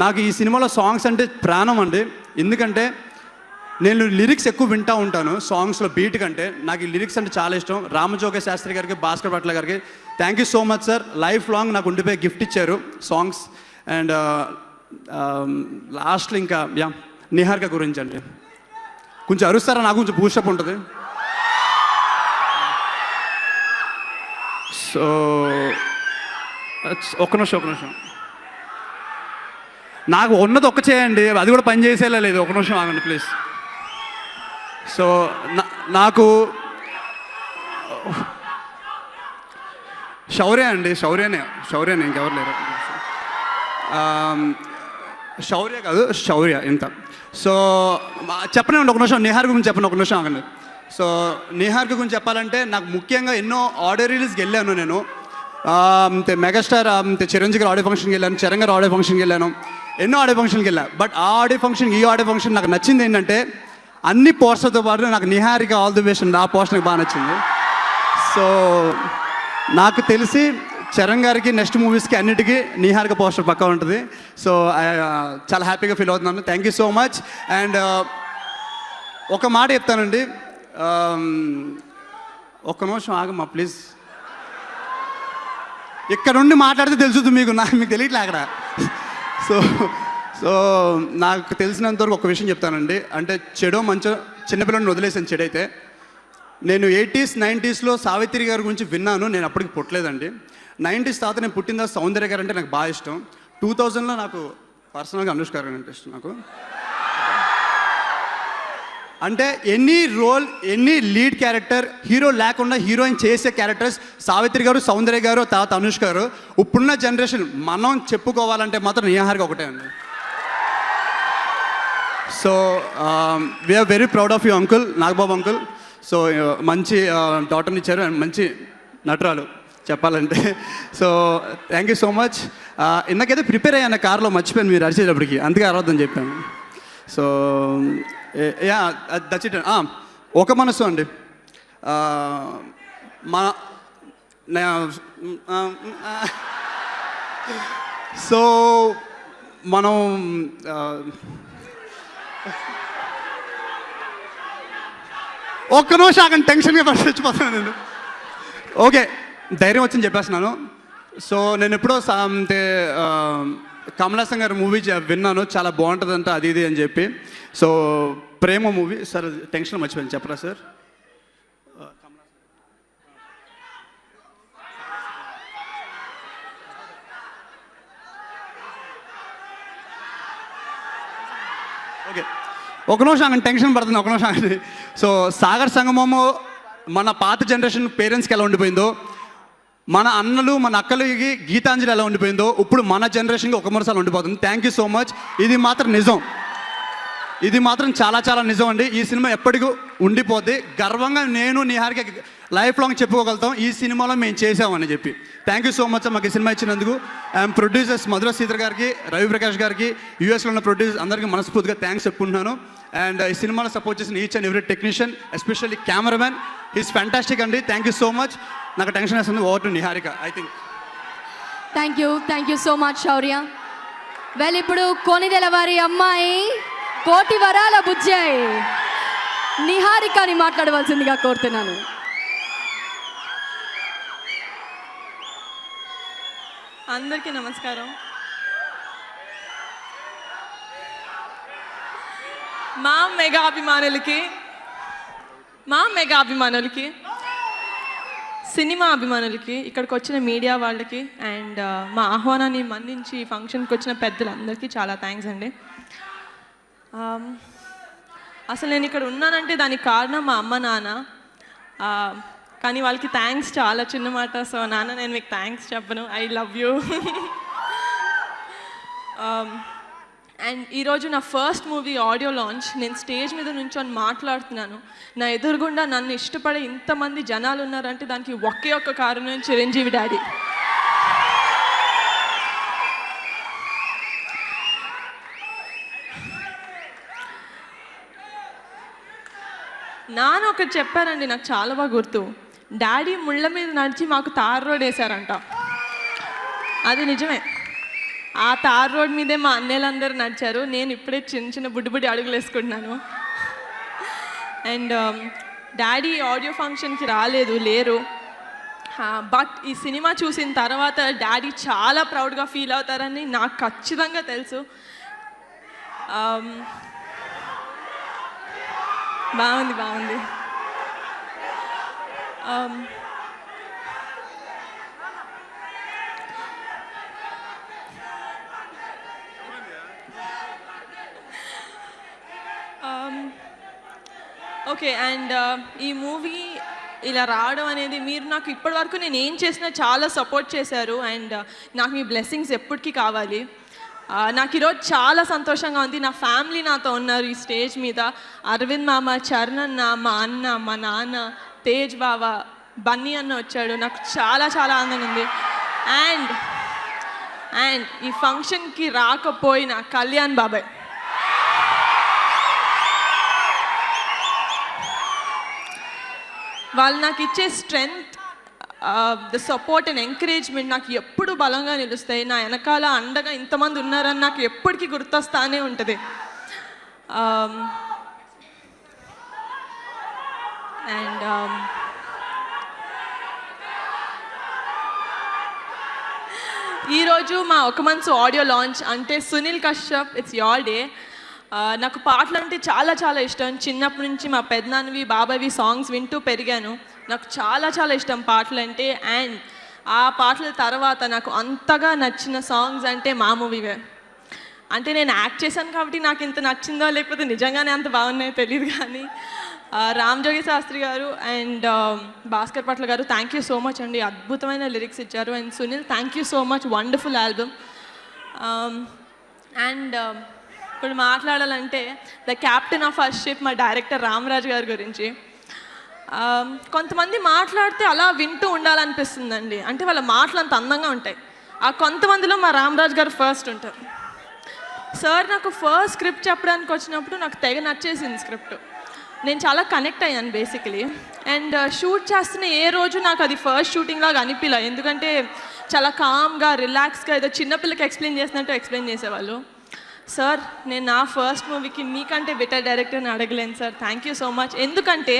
నాకు ఈ సినిమాలో సాంగ్స్ అంటే ప్రాణం అండి. ఎందుకంటే నేను లిరిక్స్ ఎక్కువ వింటూ ఉంటాను సాంగ్స్లో బీట్ కంటే. నాకు ఈ లిరిక్స్ అంటే చాలా ఇష్టం. రామజోగ శాస్త్రి గారికి, భాస్కర్ పట్ల గారికి thank you so much sir. Life long నాకు ఉండిపోయి గిఫ్ట్ ఇచ్చారు సాంగ్స్. అండ్ లాస్ట్లో ఇంకా నిహారిక గురించి అండి, కొంచెం అరుస్తారా, నాకు కొంచెం బూస్టప్ ఉంటుంది. సో ఒక్క నిమిషం నాకు ఉన్నది ఒక్క చేయండి, అది కూడా పని చేసేలా లేదు. ఒక నిమిషం ఆగండి ప్లీజ్. సో నాకు శౌర్యనే ఇంకెవరు లేరు. శౌర్య కాదు, శౌర్య ఇంత. సో చెప్పనండి ఒక నిమిషం, నిహార్ గురించి చెప్పండి ఒక నిమిషం ఆగండి. సో నిహార్ గురించి చెప్పాలంటే నాకు ముఖ్యంగా ఎన్నో ఆడియో రిలీజ్కి వెళ్ళాను నేను. మెగాస్టార్ చిరంజీవి గారు ఆడియో ఫంక్షన్కి వెళ్ళాను, చరణ్ గారు ఆడియో ఫంక్షన్కి వెళ్ళాను, ఎన్నో ఆడియో ఫంక్షన్కి వెళ్ళాను. బట్ ఆ ఆడియో ఫంక్షన్, ఈ ఆడియో ఫంక్షన్ నాకు నచ్చింది ఏంటంటే అన్ని పోస్టర్తో పాటు నాకు నిహారిక ఆల్ ది బెస్ట్ నా పోస్టర్ నాకు బాగా నచ్చింది. సో నాకు తెలిసి చరణ్ గారికి నెక్స్ట్ మూవీస్కి అన్నిటికీ నిహారిక పోస్టర్ పక్కా ఉంటుంది. సో చాలా హ్యాపీగా ఫీల్ అవుతున్నాను. Thank you so much. And ఒక మాట చెప్తానండి, ఒక్క నిమిషం ఆగమ్మా ప్లీజ్. ఇక్కడ నుండి మాట్లాడితే తెలుసుద్ది మీకు, మీకు తెలియట్లే అక్కడ. సో నాకు తెలిసినంతవరకు ఒక విషయం చెప్తానండి. అంటే చెడో మంచో చిన్నపిల్లడిని వదిలేసాను. చెడైతే నేను 80s 90sలో సావిత్రి గారి గురించి విన్నాను, నేను అప్పటికి పుట్టలేదండి. 90s తర్వాత నేను పుట్టిన తర్వాత సౌందర్య గారు అంటే నాకు బాగా ఇష్టం. 2000లో నాకు పర్సనల్గా అనుష్క గారు అంటే ఇష్టం నాకు. అంటే ఎనీ లీడ్ క్యారెక్టర్ హీరో లేకుండా హీరోయిన్ చేసే క్యారెక్టర్స్ సావిత్రి గారు, సౌందర్య గారు, తర్వాత అనుష్క గారు. ఇప్పుడున్న జనరేషన్ మనం చెప్పుకోవాలంటే మాత్రం నిహారిక ఒకటే అండి. So we're very proud of you uncle, Nagababu uncle. So మంచి డాటర్ని ఇచ్చారు అండ్ మంచి నటురాలు చెప్పాలంటే. So thank you so much. ఇందాకైతే ప్రిపేర్ అయ్యాను కార్లో, మర్చిపోయాను మీరు అరిచేటప్పటికి, అందుకే అరవద్దని చెప్పాను. So that's it. Oka Manasu అండి. సో మనం ఒక్క నిమిషం ఆగండి, టెన్షన్గా చచ్చిపోతున్నాను నేను. ఓకే ధైర్యం వచ్చింది చెప్పేస్తున్నాను. సో నేను ఎప్పుడో అంటే కమల్ హాసన్ గారి మూవీ విన్నాను, చాలా బాగుంటుందంట అది ఇది అని చెప్పి. సో ప్రేమ మూవీ సార్, టెన్షన్ మర్చిపోయింది చెప్పరా సార్? ఓకే, ఒక నిమిషం ఆగండి, టెన్షన్ పడుతుంది, ఒక నిమిషం ఆగండి. సో సాగర్ సంగమము మన పాత జనరేషన్ పేరెంట్స్కి ఎలా ఉండిపోయిందో, మన అన్నలు మన అక్కలకి గీతాంజలి ఎలా ఉండిపోయిందో, ఇప్పుడు మన జనరేషన్కి ఒక మరోసారి ఉండిపోతుంది. Thank you so much. ఇది మాత్రం నిజం, ఇది మాత్రం చాలా చాలా నిజం అండి. ఈ సినిమా ఎప్పటికీ ఉండిపోద్ది. గర్వంగా నేను నిహారిక లైఫ్ లాంగ్ చెప్పుకోగలుగుతాం ఈ సినిమాలో మేము చేసామని చెప్పి. థ్యాంక్ యూ సో మచ్ మాకు ఈ సినిమా ఇచ్చినందుకు. ఐఎమ్ ప్రొడ్యూసర్స్ మధుర శ్రీధర్ గారికి, రవి ప్రకాష్ గారికి, యూఎస్లో ఉన్న ప్రొడ్యూసర్స్ అందరికీ మనస్ఫూర్తిగా థ్యాంక్స్ చెప్పుకుంటున్నాను. అండ్ ఈ సినిమాలో సపోర్ట్ చేసిన each and every technician, especially cameraman, is fantastic అండి. Thank you so much. నాకు టెన్షన్ వేస్తుంది. Over to Niharika. I think thank you so much Shaurya. Well, ఇప్పుడు కొనిదెల వారి అమ్మాయి కోటి వరాల బుజ్జాయి నిహారికని మాట్లాడవలసిందిగా కోరుతున్నాను. అందరికీ నమస్కారం. మా మెగా అభిమానులకి, సినిమా అభిమానులకి, ఇక్కడికి వచ్చిన మీడియా వాళ్ళకి అండ్ మా ఆహ్వానాన్ని మన్నించి ఫంక్షన్కి వచ్చిన పెద్దలందరికీ చాలా థ్యాంక్స్ అండి. అసలు నేను ఇక్కడ ఉన్నానంటే దానికి కారణం మా అమ్మ నాన్న. కానీ వాళ్ళకి థ్యాంక్స్ చాలా చిన్న మాట. సో నాన్న, నేను మీకు థ్యాంక్స్ చెప్పను. I love you. అండ్ ఈరోజు నా ఫస్ట్ మూవీ ఆడియో లాంచ్. నేను స్టేజ్ మీద నుంచొని మాట్లాడుతున్నాను. నా ఎదురుగుండా నన్ను ఇష్టపడే ఇంతమంది జనాలు ఉన్నారంటే దానికి ఒకే ఒక్క కారణం చిరంజీవి డాడీ. నాన్న ఒకటి చెప్పారండి, నాకు చాలా బాగా గుర్తు. డాడీ ముళ్ళ మీద నడిచి మాకు తార్ రోడ్ వేశారంట. అది నిజమే. ఆ తార్ రోడ్ మీదే మా అన్నయ్యలందరూ నడిచారు. నేను ఇప్పుడే చిన్న చిన్న బుడ్డి అడుగులు వేసుకుంటున్నాను. అండ్ డాడీ ఆడియో ఫంక్షన్కి లేరు. బట్ ఈ సినిమా చూసిన తర్వాత డాడీ చాలా ప్రౌడ్గా ఫీల్ అవుతారని నాకు ఖచ్చితంగా తెలుసు. బాగుంది. ఓకే, అండ్ ఈ మూవీ ఇలా రావడం అనేది, మీరు నాకు ఇప్పటివరకు నేను ఏం చేసినా చాలా సపోర్ట్ చేశారు. అండ్ నాకు మీ బ్లెస్సింగ్స్ ఎప్పటికీ కావాలి. నాకు ఈరోజు చాలా సంతోషంగా ఉంది. నా ఫ్యామిలీ నాతో ఉన్నారు ఈ స్టేజ్ మీద. అరవింద్ మామ, చరణ్ అన్న, మా అన్న, మా నాన్న, తేజ్ బావ, బన్నీ అన్న వచ్చాడు. నాకు చాలా చాలా ఆనందంగా ఉంది. అండ్ ఈ ఫంక్షన్కి రాకపోయిన కళ్యాణ్ బాబాయ్, వాళ్ళు నాకు ఇచ్చే strength, the support and encouragement నాకు ఎప్పుడు బలంగా నిలుస్తాయి. నా వెనకాల అండగా ఇంతమంది ఉన్నారని నాకు ఎప్పటికీ గుర్తొస్తానే ఉంటుంది. అండ్ ఈరోజు మా ఒక మనసు ఆడియో లాంచ్. అంటే Sunil Kashyap, it's your day. నాకు పాటలు అంటే చాలా చాలా ఇష్టం. చిన్నప్పటి నుంచి మా పెద్దనాన్నవి, బాబావి సాంగ్స్ వింటూ పెరిగాను. నాకు చాలా చాలా ఇష్టం పాటలు అంటే. అండ్ ఆ పాటల తర్వాత నాకు అంతగా నచ్చిన సాంగ్స్ అంటే మా మూవీవే. అంటే నేను యాక్ట్ చేశాను కాబట్టి నాకు ఇంత నచ్చిందో లేకపోతే నిజంగానే అంత బాగున్నాయో తెలియదు. కానీ రామ్ జోగి శాస్త్రి గారు అండ్ భాస్కర్ పట్ల గారు, థ్యాంక్ యూ సో మచ్ అండి. అద్భుతమైన లిరిక్స్ ఇచ్చారు. And Sunil, thank you so much, wonderful album. And ఇప్పుడు మాట్లాడాలంటే the captain of our ship మా డైరెక్టర్ రామరాజు గారి గురించి. కొంతమంది మాట్లాడితే అలా వింటూ ఉండాలనిపిస్తుందండి. అంటే వాళ్ళ మాటలు అంత అందంగా ఉంటాయి. ఆ కొంతమందిలో మా రామరాజు గారు ఫస్ట్ ఉంటారు. సార్ నాకు ఫస్ట్ స్క్రిప్ట్ చెప్పడానికి వచ్చినప్పుడు నాకు తెగ నచ్చేసింది స్క్రిప్ట్. నేను చాలా కనెక్ట్ అయ్యాను బేసికలీ. అండ్ షూట్ చేస్తున్న ఏ రోజు నాకు అది ఫస్ట్ షూటింగ్ లాగా అనిపించలే. ఎందుకంటే చాలా కామ్గా, రిలాక్స్గా, ఏదో చిన్నపిల్లకి ఎక్స్ప్లెయిన్ చేసినట్టు ఎక్స్ప్లెయిన్ చేసేవాళ్ళు. సార్, నేను నా ఫస్ట్ మూవీకి మీకంటే బెటర్ డైరెక్టర్ని అడగలేను sir. Thank you so much. ఎందుకంటే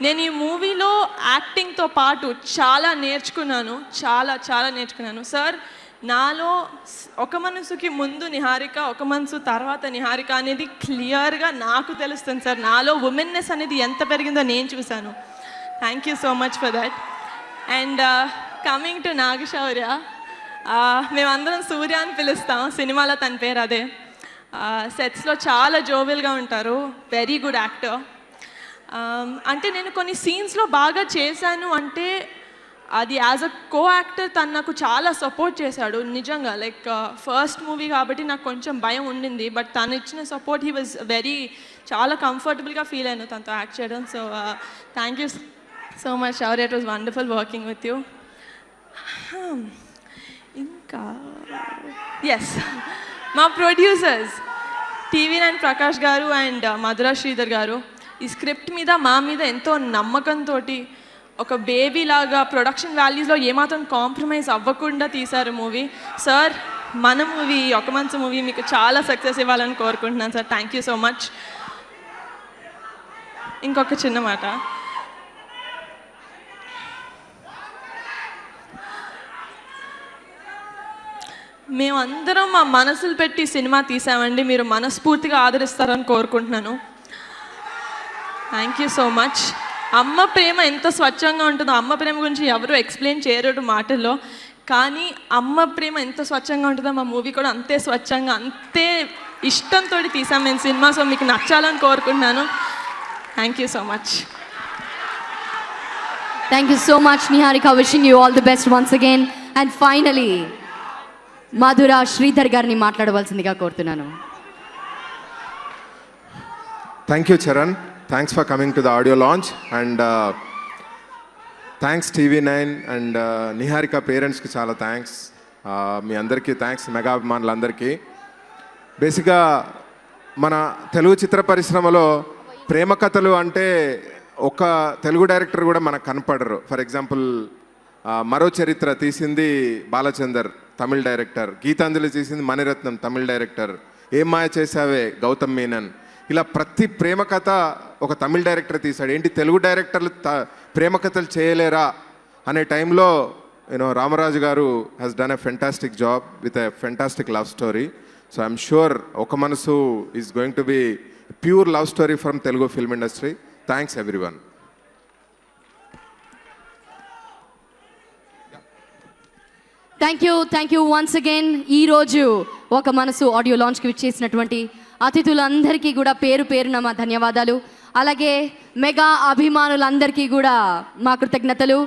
నేను ఈ మూవీలో యాక్టింగ్తో పాటు చాలా నేర్చుకున్నాను, చాలా నేర్చుకున్నాను. సార్, నాలో ఒక మనసుకి ముందు నిహారిక, ఒక మనసు తర్వాత నిహారిక అనేది క్లియర్గా నాకు తెలుస్తుంది సార్. నాలో ఉమెన్నెస్ అనేది ఎంత పెరిగిందో నేను చూశాను. Thank you so much for that. And coming to Nagashaurya, మేమందరం సూర్య అని పిలుస్తాం, సినిమాలో తన పేరు అదే. సెట్స్లో చాలా జోవియల్గా ఉంటారు, వెరీ గుడ్ యాక్టర్. అంటే నేను కొన్ని సీన్స్లో బాగా చేశాను అంటే అది యాజ్ అ కో యాక్టర్ తను నాకు చాలా సపోర్ట్ చేశాడు నిజంగా. లైక్ ఫస్ట్ మూవీ కాబట్టి నాకు కొంచెం భయం ఉండింది, బట్ తను ఇచ్చిన సపోర్ట్ హీ వాజ్ చాలా కంఫర్టబుల్గా ఫీల్ అయ్యాను తనతో యాక్ట్ చేయడం. So thank you so much Shaurya, it was wonderful working with you. ఇంకా ఎస్, మా ప్రొడ్యూసర్స్ TV9 ప్రకాష్ గారు అండ్ మధురా శ్రీధర్ గారు ఈ స్క్రిప్ట్ మీద మా మీద ఎంతో నమ్మకంతో ఒక బేబీ లాగా ప్రొడక్షన్ వాల్యూస్లో ఏమాత్రం కాంప్రమైజ్ అవ్వకుండా తీశారు మూవీ. సార్, మన మూవీ ఒక మంచి మూవీ మీకు చాలా సక్సెస్ ఇవ్వాలని కోరుకుంటున్నాను sir. Thank you so much. ఇంకొక చిన్న మాట, మేమందరం మా మనసులు పెట్టి సినిమా తీసామండి, మీరు మనస్ఫూర్తిగా ఆదరిస్తారని కోరుకుంటున్నాను. Thank you so much. అమ్మ ప్రేమ ఎంత స్వచ్ఛంగా ఉంటుందో, అమ్మ ప్రేమ గురించి ఎవరు ఎక్స్ప్లెయిన్ చేయరు మాటల్లో, కానీ అమ్మ ప్రేమ ఎంత స్వచ్ఛంగా ఉంటుందో మా మూవీ కూడా అంతే స్వచ్ఛంగా, అంతే ఇష్టంతో తీసాం మేము సినిమా. సో మీకు నచ్చాలని కోరుకుంటున్నాను. Thank you so much. Thank you so much Niharika, wishing you all the best once again. And finally Madhura Sridhar గారిని మాట్లాడవలసిందిగా కోరుతున్నాను. Thank you Charan, thanks for coming to the audio launch. And thanks TV9 and Niharika పేరెంట్స్కి చాలా thanks. మీ అందరికీ thanks, mega అభిమానులందరికీ. బేసిక్గా మన తెలుగు చిత్ర పరిశ్రమలో ప్రేమ కథలు అంటే ఒక తెలుగు డైరెక్టర్ కూడా మనకు కనపడరు. ఫర్ ఎగ్జాంపుల్ మరో చరిత్ర తీసింది బాలచందర్, తమిళ్ డైరెక్టర్. గీతాంజలి తీసింది మణిరత్నం, తమిళ్ డైరెక్టర్. ఏం మాయ చేసావే, గౌతమ్ మీనన్. ఇలా ప్రతి ప్రేమ కథ ఒక తమిళ్ డైరెక్టర్ తీశాడు. ఏంటి తెలుగు డైరెక్టర్లు ప్రేమ కథలు చేయలేరా అనే టైంలో రామరాజు గారు has done a fantastic job with a fantastic love story. So I'm sure ఒక మనసు is going to be pure love story from Telugu film industry. Thanks everyone. Thank you once again. ఈరోజు ఒక మనసు ఆడియో లాంచ్కి విచ్చేసినటువంటి అతిథులందరికీ కూడా పేరు పేరున మా ధన్యవాదాలు. అలాగే మెగా అభిమానులందరికీ కూడా మా కృతజ్ఞతలు.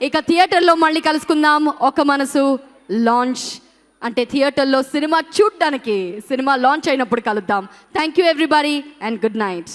ఇక థియేటర్లో మళ్ళీ కలుసుకుందాం. ఒక మనసు లాంచ్ అంటే థియేటర్లో సినిమా చూడ్డానికి, సినిమా లాంచ్ అయినప్పుడు కలుద్దాం. Thank you everybody and good night.